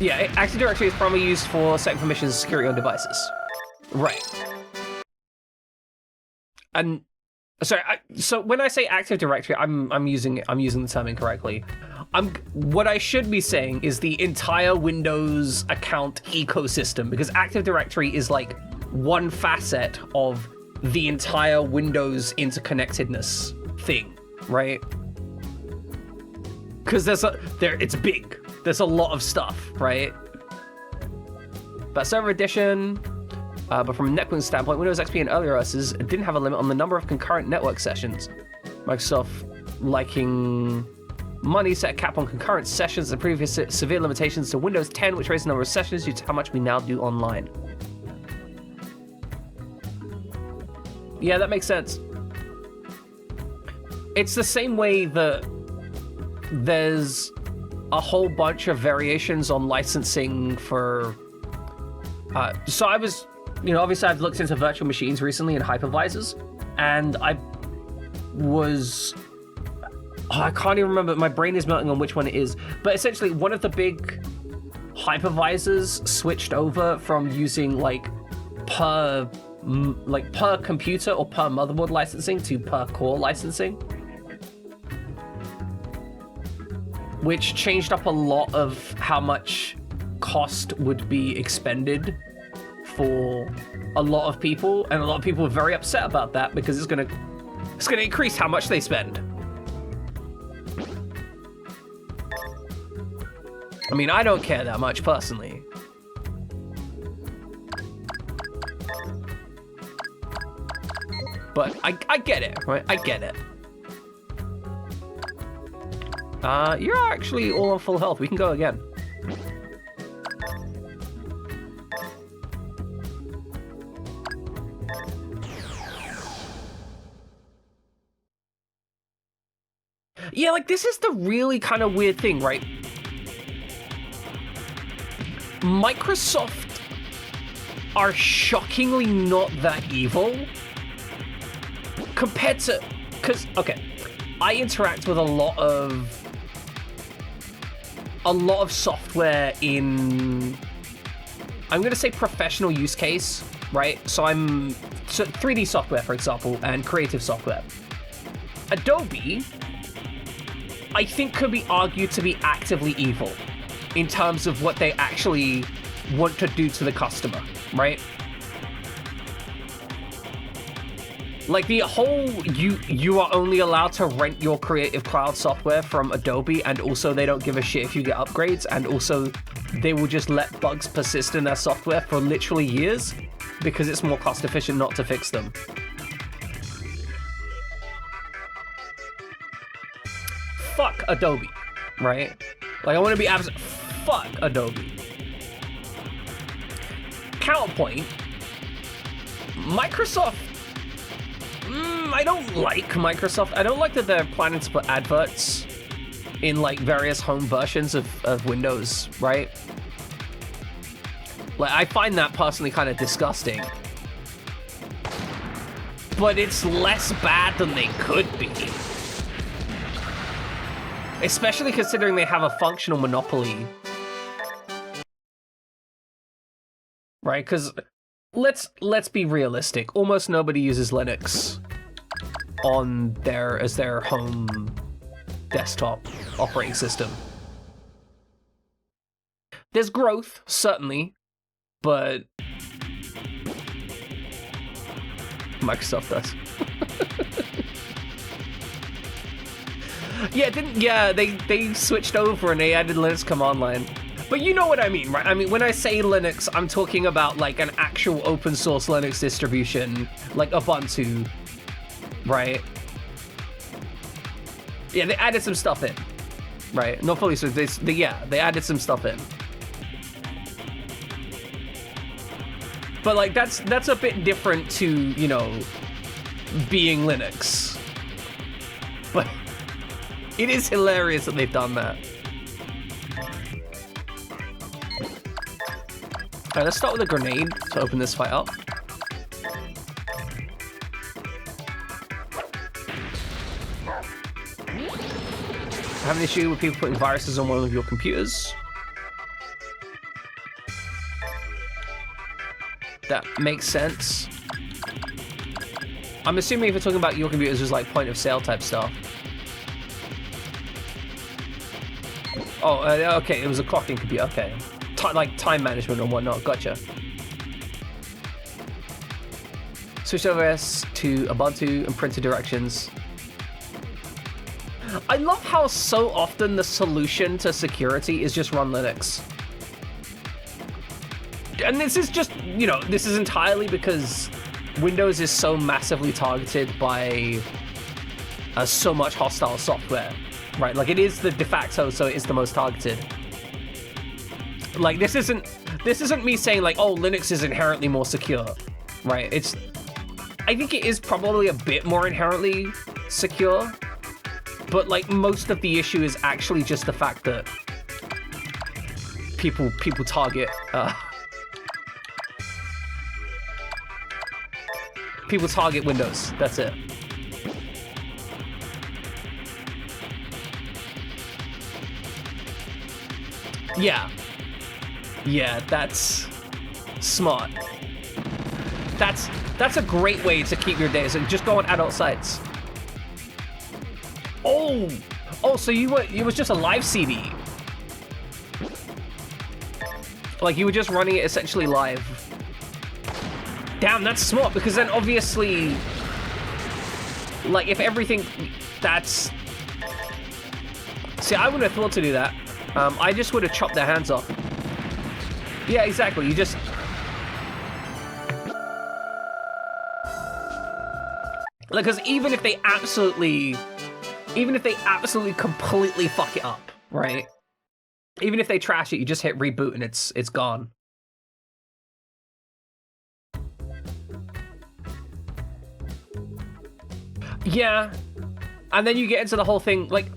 Yeah, Active Directory is primarily used for setting permissions and security on devices. Right. And sorry, so when I say Active Directory, I'm using the term incorrectly. What I should be saying is the entire Windows account ecosystem, because Active Directory is like one facet of the entire Windows interconnectedness thing, right? Because it's big. There's a lot of stuff, right? But server edition, but from a networking standpoint, Windows XP and earlier OSs didn't have a limit on the number of concurrent network sessions. Microsoft, liking money, set a cap on concurrent sessions and previous severe limitations to Windows 10, which raised the number of sessions due to how much we now do online. Yeah, that makes sense. It's the same way that there's a whole bunch of variations on licensing for... so I was, obviously I've looked into virtual machines recently and hypervisors, and I can't even remember, my brain is melting on which one it is, but essentially one of the big hypervisors switched over from using per computer or per motherboard licensing to per core licensing, which changed up a lot of how much cost would be expended for a lot of people, and a lot of people are very upset about that because it's gonna increase how much they spend. I mean, I don't care that much personally. But I get it, right? I get it. You're actually all on full health. We can go again. Yeah, this is the really kind of weird thing, right? Microsoft are shockingly not that evil compared to, because, okay, I interact with a lot of software in, I'm going to say professional use case, right? So 3D software, for example, and creative software. Adobe, I think, could be argued to be actively evil in terms of what they actually want to do to the customer, right? The whole, you are only allowed to rent your Creative Cloud software from Adobe, and also they don't give a shit if you get upgrades, and also they will just let bugs persist in their software for literally years because it's more cost efficient not to fix them. Fuck Adobe, right? I want to be absolute. Fuck Adobe. Counterpoint, Microsoft. I don't like Microsoft. I don't like that they're planning to put adverts in various home versions of Windows, right? I find that personally kind of disgusting. But it's less bad than they could be. Especially considering they have a functional monopoly. Right? Because let's be realistic. Almost nobody uses Linux as their home desktop operating system. There's growth, certainly, but Microsoft does. They switched over and they added Linux command line. But you know what I mean, right? I mean, when I say Linux, I'm talking about an actual open source Linux distribution, like Ubuntu, right? Yeah, they added some stuff in, right? Not fully, so they added some stuff in. But that's a bit different to, being Linux. But it is hilarious that they've done that. Alright, let's start with a grenade to open this fight up. I have an issue with people putting viruses on one of your computers. That makes sense. I'm assuming if you're talking about your computers as point of sale type stuff. Oh, okay, it was a clocking computer, okay. Time management and whatnot, gotcha. Switch OS to Ubuntu and printed directions. I love how so often the solution to security is just run Linux. And this is just, you know, this is entirely because Windows is so massively targeted by so much hostile software, right? Like, it is the de facto, so it is the most targeted. Like, this isn't me saying like, oh, Linux is inherently more secure, right? I think it is probably a bit more inherently secure, but like most of the issue is actually just the fact that people target people target Windows. That's it. Yeah, that's smart. That's a great way to keep your days, and just go on adult sites. Oh, so it was just a live CD. Like, you were just running it essentially live. Damn, that's smart, because then obviously, like, if everything, that's... See, I wouldn't have thought to do that. I just would have chopped their hands off. Yeah, exactly, you just... Like, because even if they absolutely completely fuck it up, right? Even if they trash it, you just hit reboot and it's gone. Yeah, and then you get into the whole thing, like,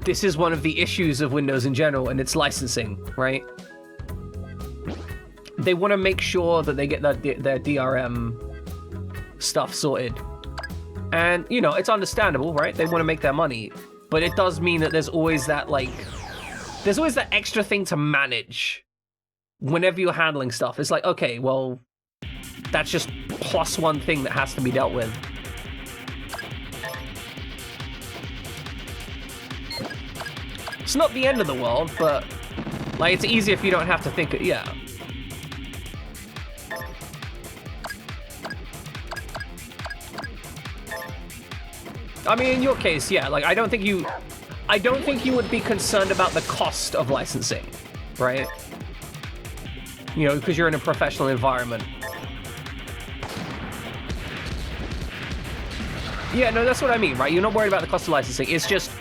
this is one of the issues of Windows in general, and it's licensing, right? They want to make sure that they get their DRM stuff sorted. And, you know, it's understandable, right? They want to make their money. But it does mean that there's always that, like... There's always that extra thing to manage whenever you're handling stuff. It's like, okay, well, that's just plus one thing that has to be dealt with. It's not the end of the world, but, like, it's easier if you don't have to think it, yeah. I mean, in your case, yeah, like, I don't think you would be concerned about the cost of licensing, right? You know, because you're in a professional environment. Yeah, no, that's what I mean, right? You're not worried about the cost of licensing. It's just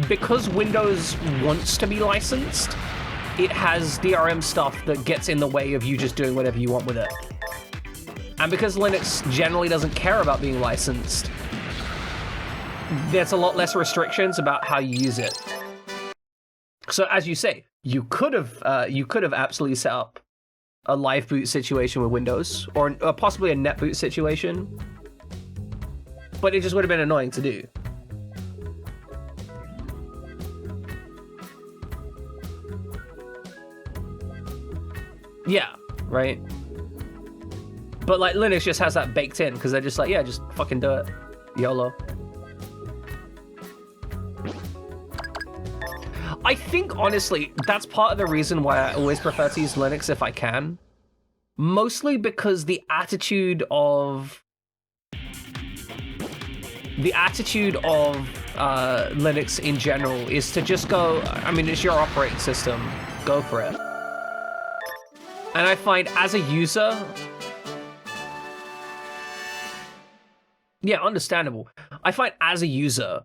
because Windows wants to be licensed, it has DRM stuff that gets in the way of you just doing whatever you want with it. And because Linux generally doesn't care about being licensed, there's a lot less restrictions about how you use it. So as you say, you could have absolutely set up a live boot situation with Windows, or possibly a net boot situation, but it just would have been annoying to do. Yeah, right? But like Linux just has that baked in, because they're just like, yeah, just fucking do it. YOLO. I think, honestly, that's part of the reason why I always prefer to use Linux if I can. Mostly because the attitude of Linux in general is to just go, I mean, it's your operating system, go for it. And I find as a user, yeah, understandable. I find as a user,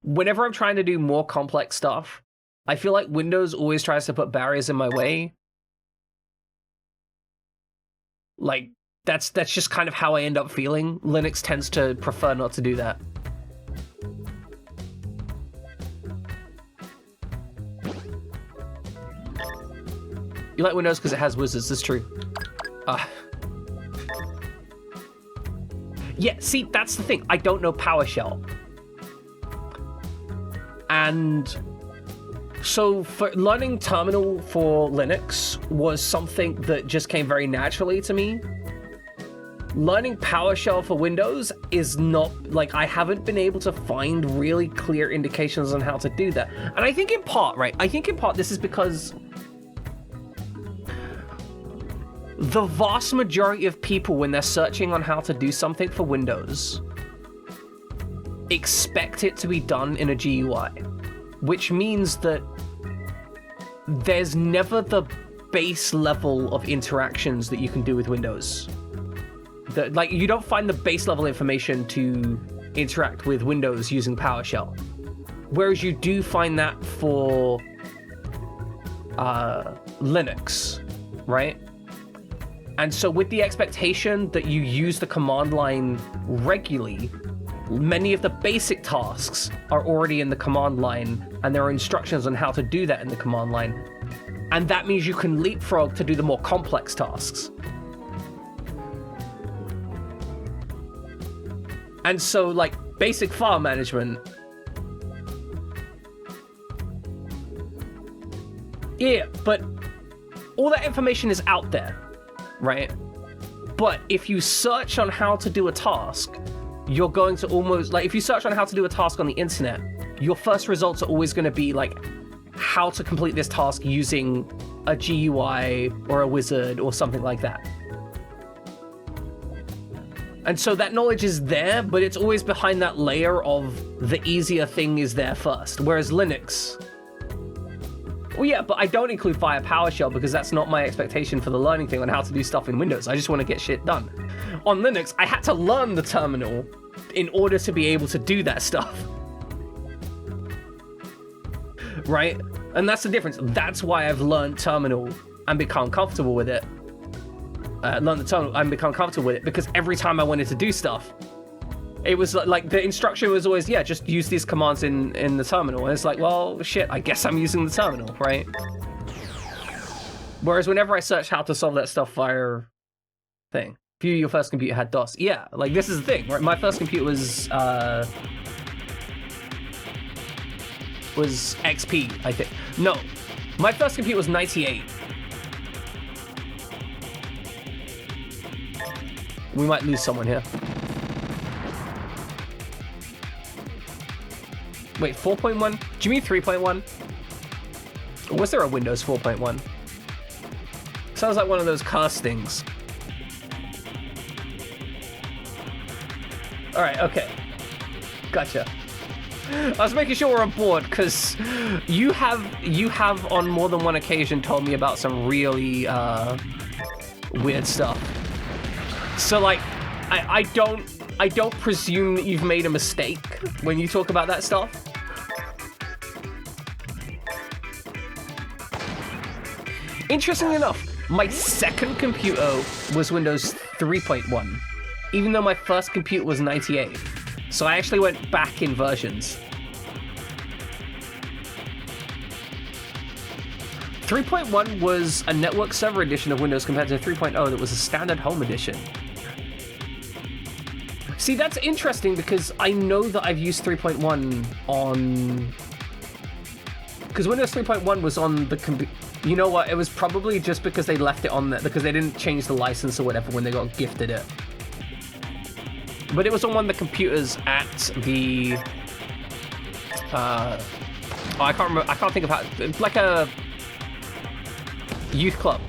whenever I'm trying to do more complex stuff, I feel like Windows always tries to put barriers in my way. Like, that's just kind of how I end up feeling. Linux tends to prefer not to do that. You like Windows because it has wizards, that's true. Yeah, see, that's the thing. I don't know PowerShell. And so for learning terminal for Linux was something that just came very naturally to me. Learning PowerShell for Windows is not, like, I haven't been able to find really clear indications on how to do that. And I think in part, right, this is because the vast majority of people, when they're searching on how to do something for Windows, expect it to be done in a GUI, which means that there's never the base level of interactions that you can do with Windows. Like, you don't find the base level information to interact with Windows using PowerShell. Whereas you do find that for Linux, right? And so with the expectation that you use the command line regularly, many of the basic tasks are already in the command line, and there are instructions on how to do that in the command line. And that means you can leapfrog to do the more complex tasks. And so, like, basic file management. Yeah, but all that information is out there, right? But if you search on how to do a task, you're going to almost, like, if you search on how to do a task on the internet, your first results are always going to be, like, how to complete this task using a GUI or a wizard or something like that. And so that knowledge is there, but it's always behind that layer of the easier thing is there first. Whereas Linux, well, yeah, but I don't include Fire PowerShell because that's not my expectation for the learning thing on how to do stuff in Windows. I just want to get shit done. On Linux, I had to learn the terminal in order to be able to do that stuff. Right? And that's the difference. That's why I've learned terminal and become comfortable with it. Learn the terminal and become comfortable with it, because every time I wanted to do stuff, it was like the instruction was always, yeah, just use these commands in the terminal. And it's like, well, shit, I guess I'm using the terminal, right? Whereas whenever I search how to solve that stuff via thing, view your first computer had DOS. Yeah, like this is the thing, right? My first computer was XP, I think. No, my first computer was 98. We might lose someone here. Wait, 4.1? Do you mean 3.1? Was there a Windows 4.1? Sounds like one of those cursed things. Alright, okay. Gotcha. I was making sure we're on board, because you have on more than one occasion told me about some really weird stuff. So like, I don't presume that you've made a mistake when you talk about that stuff. Interestingly enough, my second computer was Windows 3.1, even though my first computer was 98. So I actually went back in versions. 3.1 was a network server edition of Windows compared to 3.0 that was a standard home edition. See, that's interesting because I know that I've used 3.1 on... Because Windows 3.1 was on the computer... You know what? It was probably just because they left it on there, because they didn't change the license or whatever when they got gifted it. But it was on one of the computers at the... I can't remember. I can't think of how... Like a... youth club.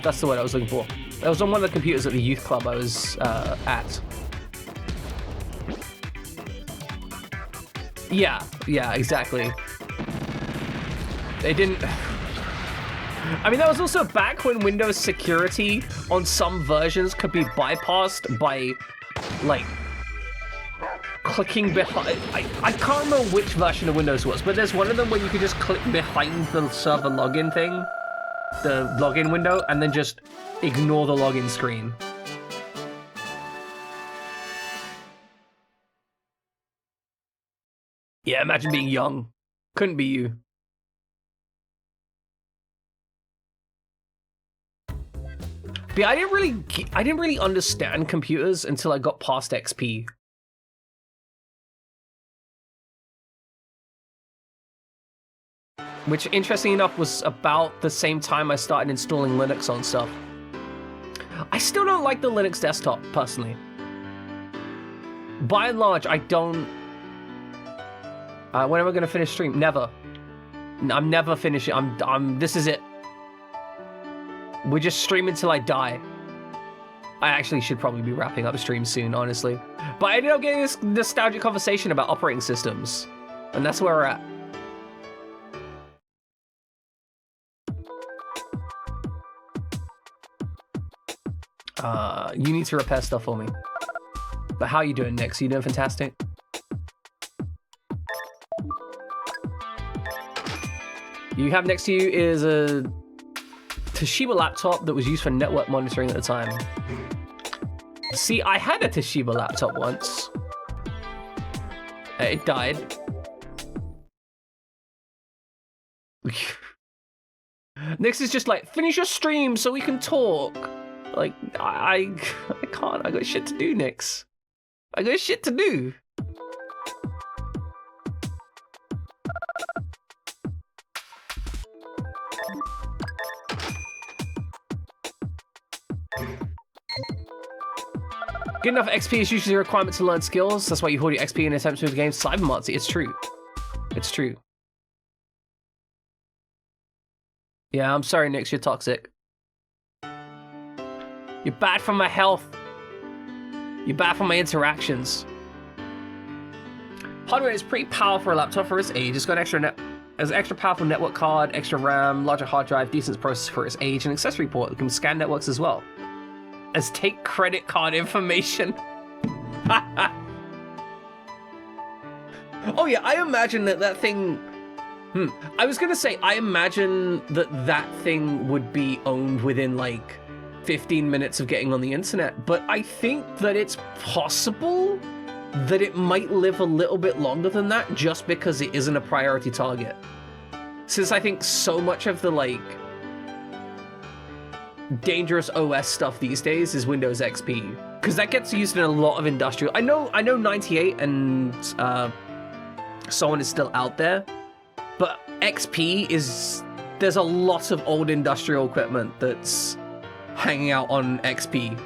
That's the word I was looking for. It was on one of the computers at the youth club I was at. Yeah, exactly. They didn't... I mean, that was also back when Windows security on some versions could be bypassed by, like, clicking behind... I can't remember which version of Windows it was, but there's one of them where you could just click behind the server login thing, the login window, and then just ignore the login screen. Yeah, imagine being young. Couldn't be you. But yeah, I didn't really understand computers until I got past XP. Which, interesting enough, was about the same time I started installing Linux on stuff. I still don't like the Linux desktop, personally. By and large, I don't... when am I going to finish stream? Never. I'm never finishing. This is it. We're just streaming till I die. I actually should probably be wrapping up the stream soon, honestly. But I ended up getting this nostalgic conversation about operating systems. And that's where we're at. You need to repair stuff for me. But how are you doing, Nix? You doing fantastic? You have next to you is a Toshiba laptop that was used for network monitoring at the time. See, I had a Toshiba laptop once. It died. Nix is just like, finish your stream so we can talk. Like, I can't. I got shit to do, Nix. I got shit to do. Good enough XP is usually a requirement to learn skills. That's why you hold your XP in attempts to the game. Cybermods. It's true. It's true. Yeah, I'm sorry, Nix. You're toxic. You're bad for my health. You're bad for my interactions. Hardware is pretty powerful for a laptop for its age. It's got an extra powerful network card, extra RAM, larger hard drive, decent processor for its age, and accessory port that can scan networks as well. As take credit card information. Oh yeah, I imagine that thing... I was gonna say, I imagine that thing would be owned within like 15 minutes of getting on the internet, but I think that it's possible that it might live a little bit longer than that just because it isn't a priority target. Since I think so much of the like dangerous OS stuff these days is Windows XP, because that gets used in a lot of industrial. I know 98 and so on is still out there, but XP is, there's a lot of old industrial equipment that's hanging out on XP.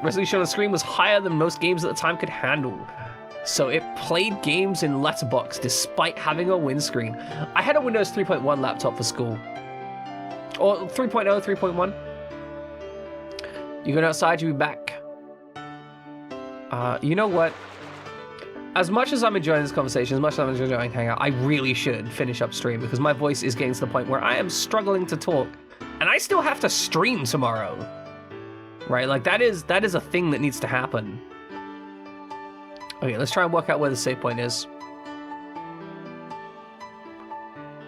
Resolution on the screen was higher than most games at the time could handle, so it played games in letterbox despite having a windscreen. I had a Windows 3.1 laptop for school. Or 3.0, 3.1. You going outside, you'll be back. You know what? As much as I'm enjoying this conversation, as much as I'm enjoying Hangout, I really should finish up stream because my voice is getting to the point where I am struggling to talk. And I still have to stream tomorrow. Right? Like, that is a thing that needs to happen. Okay, let's try and work out where the save point is.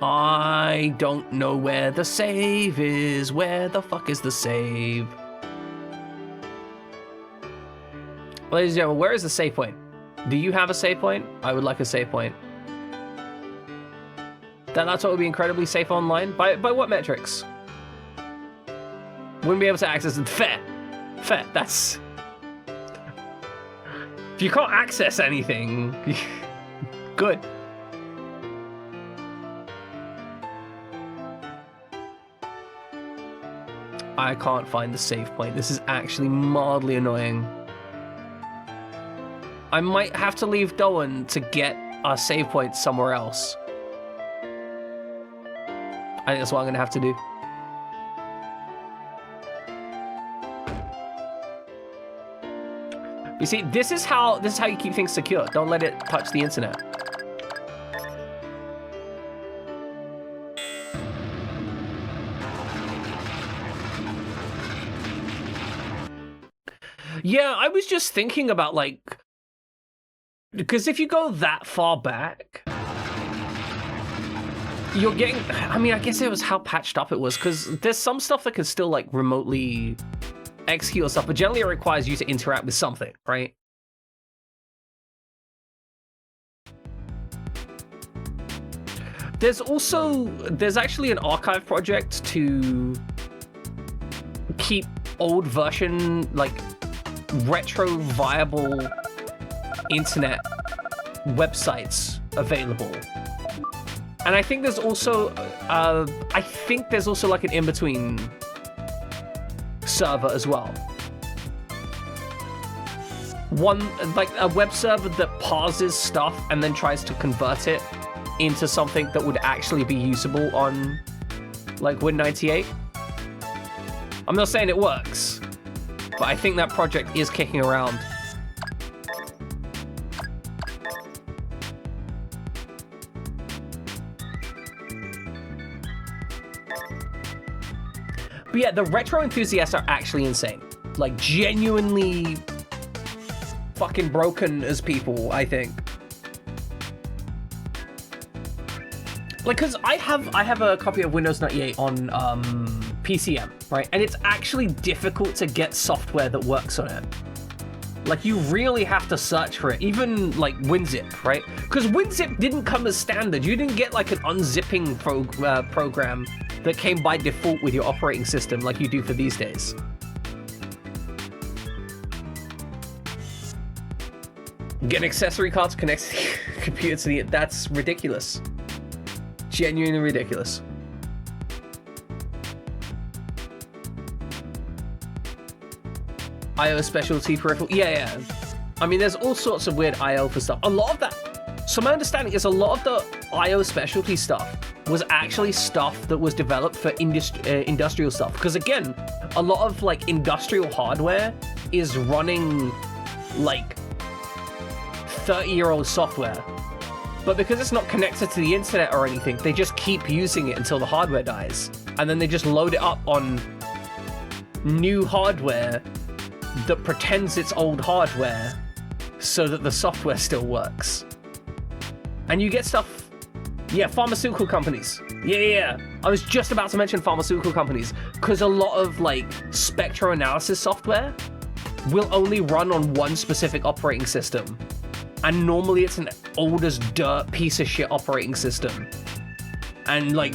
I don't know where the save is. Where the fuck is the save? Ladies and gentlemen, where is the save point? Do you have a save point? I would like a save point. That laptop would be incredibly safe online. By what metrics? Wouldn't be able to access it. Fair. Fair. That's... If you can't access anything, good. I can't find the save point. This is actually mildly annoying. I might have to leave Doan to get a save point somewhere else. I think that's what I'm gonna have to do. You see, this is how you keep things secure. Don't let it touch the internet. Yeah, I was just thinking about like, because if you go that far back, you're getting, I mean, I guess it was how patched up it was, because there's some stuff that can still like remotely execute or stuff, but generally it requires you to interact with something, right? There's actually an archive project to keep old version, like retro viable internet websites available. And I think there's also, like an in-between server as well. One, like a web server that parses stuff and then tries to convert it into something that would actually be usable on like Win98. I'm not saying it works, but I think that project is kicking around. But yeah, the retro enthusiasts are actually insane. Like, genuinely fucking broken as people, I think. Like, cause I have a copy of Windows 98 on PCM, right? And it's actually difficult to get software that works on it. Like, you really have to search for it, even like WinZip, right? Because WinZip didn't come as standard. You didn't get like an unzipping program that came by default with your operating system like you do for these days. Get an accessory card to connect the computer to the... That's ridiculous. Genuinely ridiculous. IO specialty peripheral. Yeah. I mean, there's all sorts of weird IO for stuff. A lot of that... So my understanding is a lot of the IO specialty stuff was actually stuff that was developed for industrial stuff. Because again, a lot of like industrial hardware is running like 30-year-old software. But because it's not connected to the internet or anything, they just keep using it until the hardware dies. And then they just load it up on new hardware that pretends it's old hardware so that the software still works. And you get stuff, yeah, pharmaceutical companies. Yeah. I was just about to mention pharmaceutical companies because a lot of like spectroanalysis software will only run on one specific operating system. And normally it's an old as dirt piece of shit operating system. And like,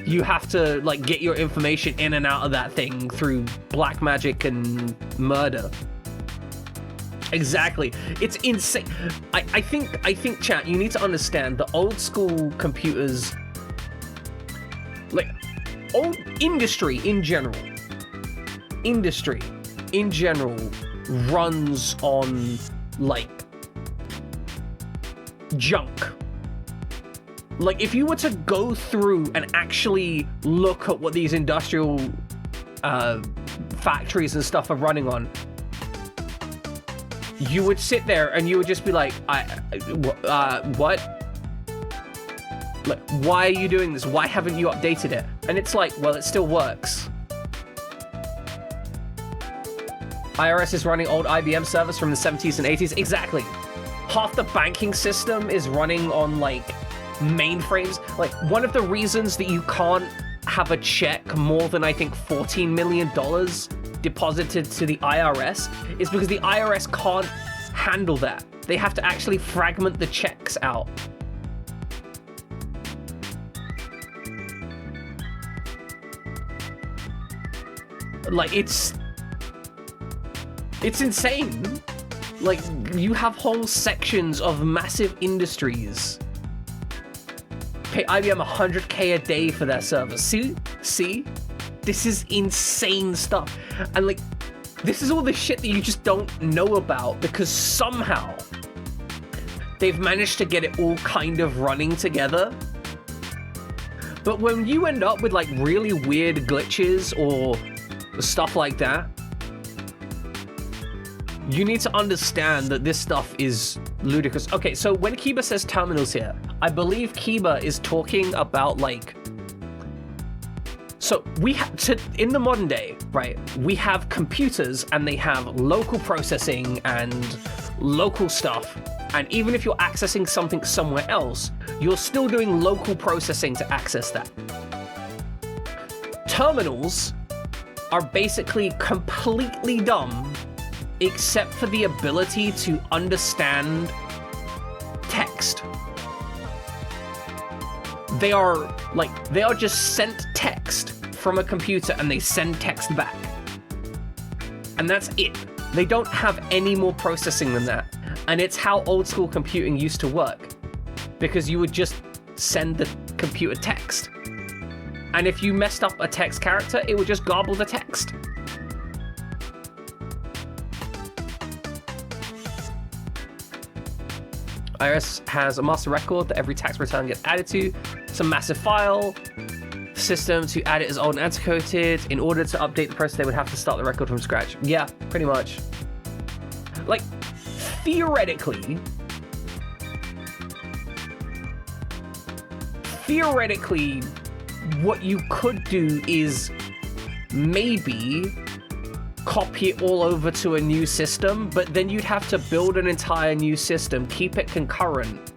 you have to like get your information in and out of that thing through black magic and murder. Exactly. It's insane. I think, chat, you need to understand the old school computers, like old industry in general runs on like junk. Like, if you were to go through and actually look at what these industrial factories and stuff are running on, you would sit there and you would just be like, what? Like, why are you doing this? Why haven't you updated it? And it's like, well, it still works. IRS is running old IBM servers from the 70s and 80s. Exactly. Half the banking system is running on like mainframes. Like, one of the reasons that you can't have a check more than I think $14 million deposited to the IRS is because the IRS can't handle that. They have to actually fragment the checks out. Like, it's insane. Like, you have whole sections of massive industries pay IBM $100K a day for their servers. See? This is insane stuff. And like, this is all the shit that you just don't know about because somehow they've managed to get it all kind of running together. But when you end up with like really weird glitches or stuff like that, you need to understand that this stuff is ludicrous. Okay, so when Kiba says terminals here, I believe Kiba is talking about like, so we have in the modern day, right, we have computers and they have local processing and local stuff. And even if you're accessing something somewhere else, you're still doing local processing to access that. Terminals are basically completely dumb except for the ability to understand text. They are just sent text from a computer and they send text back. And that's it. They don't have any more processing than that. And it's how old school computing used to work. Because you would just send the computer text. And if you messed up a text character, it would just garble the text. IRS has a master record that every tax return gets added to. It's a massive file system to add it as old and antiquated. In order to update the process, they would have to start the record from scratch. Yeah, pretty much. Like, theoretically, what you could do is maybe copy it all over to a new system, but then you'd have to build an entire new system, keep it concurrent,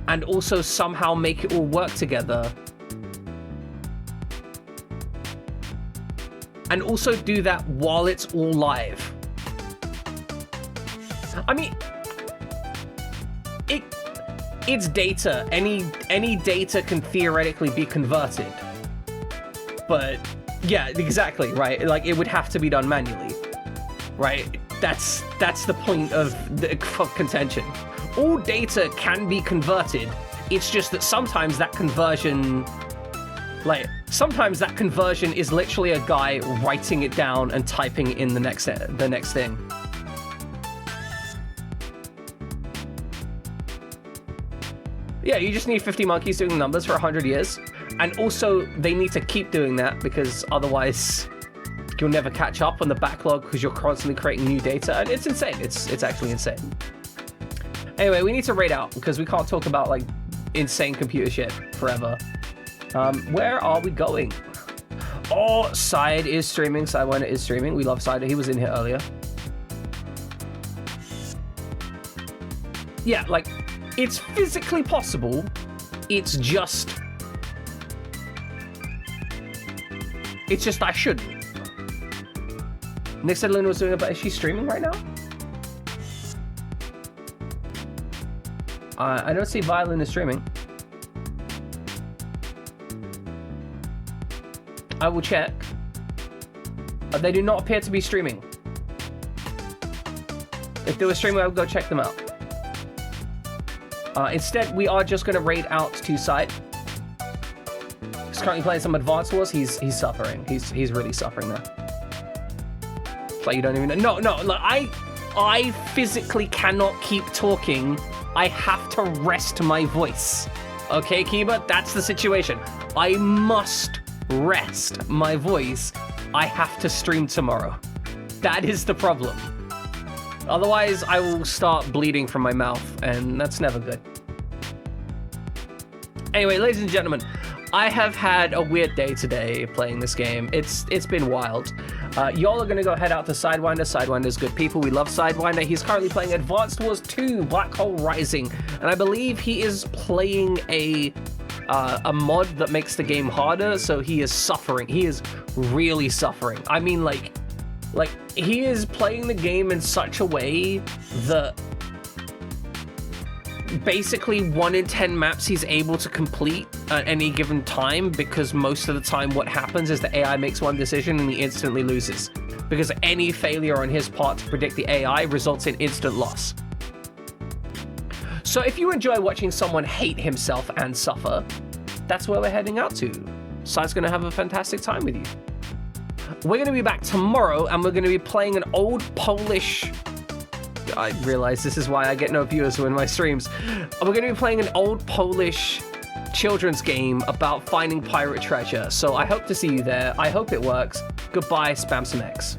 and also somehow make it all work together. And also do that while it's all live. I mean, it's data. Any data can theoretically be converted. But yeah, exactly, right? Like, it would have to be done manually, right? That's the point of contention. All data can be converted. It's just that sometimes that conversion is literally a guy writing it down and typing in the next thing. Yeah, you just need 50 monkeys doing the numbers for 100 years. And also, they need to keep doing that because otherwise you'll never catch up on the backlog because you're constantly creating new data. And it's insane. It's actually insane. Anyway, we need to raid out because we can't talk about, like, insane computer shit forever. Where are we going? Oh, Side is streaming. Sidewinder is streaming. We love Side. He was in here earlier. Yeah, like, it's physically possible. It's just I shouldn't. Nick said Luna was doing it, but is she streaming right now? I don't see Violin is streaming. I will check. They do not appear to be streaming. If they were streaming, I would go check them out. Instead, we are just going to raid out to Side. He's currently playing some Advanced Wars. He's suffering. He's really suffering there. It's like you don't even know. No. Like, I physically cannot keep talking. I have to rest my voice. Okay, Kiba? That's the situation. I must rest my voice. I have to stream tomorrow. That is the problem. Otherwise, I will start bleeding from my mouth, and that's never good. Anyway, ladies and gentlemen, I have had a weird day today playing this game. It's been wild. Y'all are going to go head out to Sidewinder. Sidewinder's good people. We love Sidewinder. He's currently playing Advanced Wars 2, Black Hole Rising, and I believe he is playing a mod that makes the game harder, so he is suffering. He is really suffering. I mean, like he is playing the game in such a way that basically 1 in 10 maps he's able to complete at any given time, because most of the time what happens is the AI makes one decision and he instantly loses, because any failure on his part to predict the AI results in instant loss. So if you enjoy watching someone hate himself and suffer, that's where we're heading out to. Side's gonna have a fantastic time with you. We're going to be back tomorrow, and we're going to be playing an old Polish... I realize this is why I get no viewers in my streams. We're going to be playing an old Polish children's game about finding pirate treasure. So I hope to see you there. I hope it works. Goodbye, spam some X.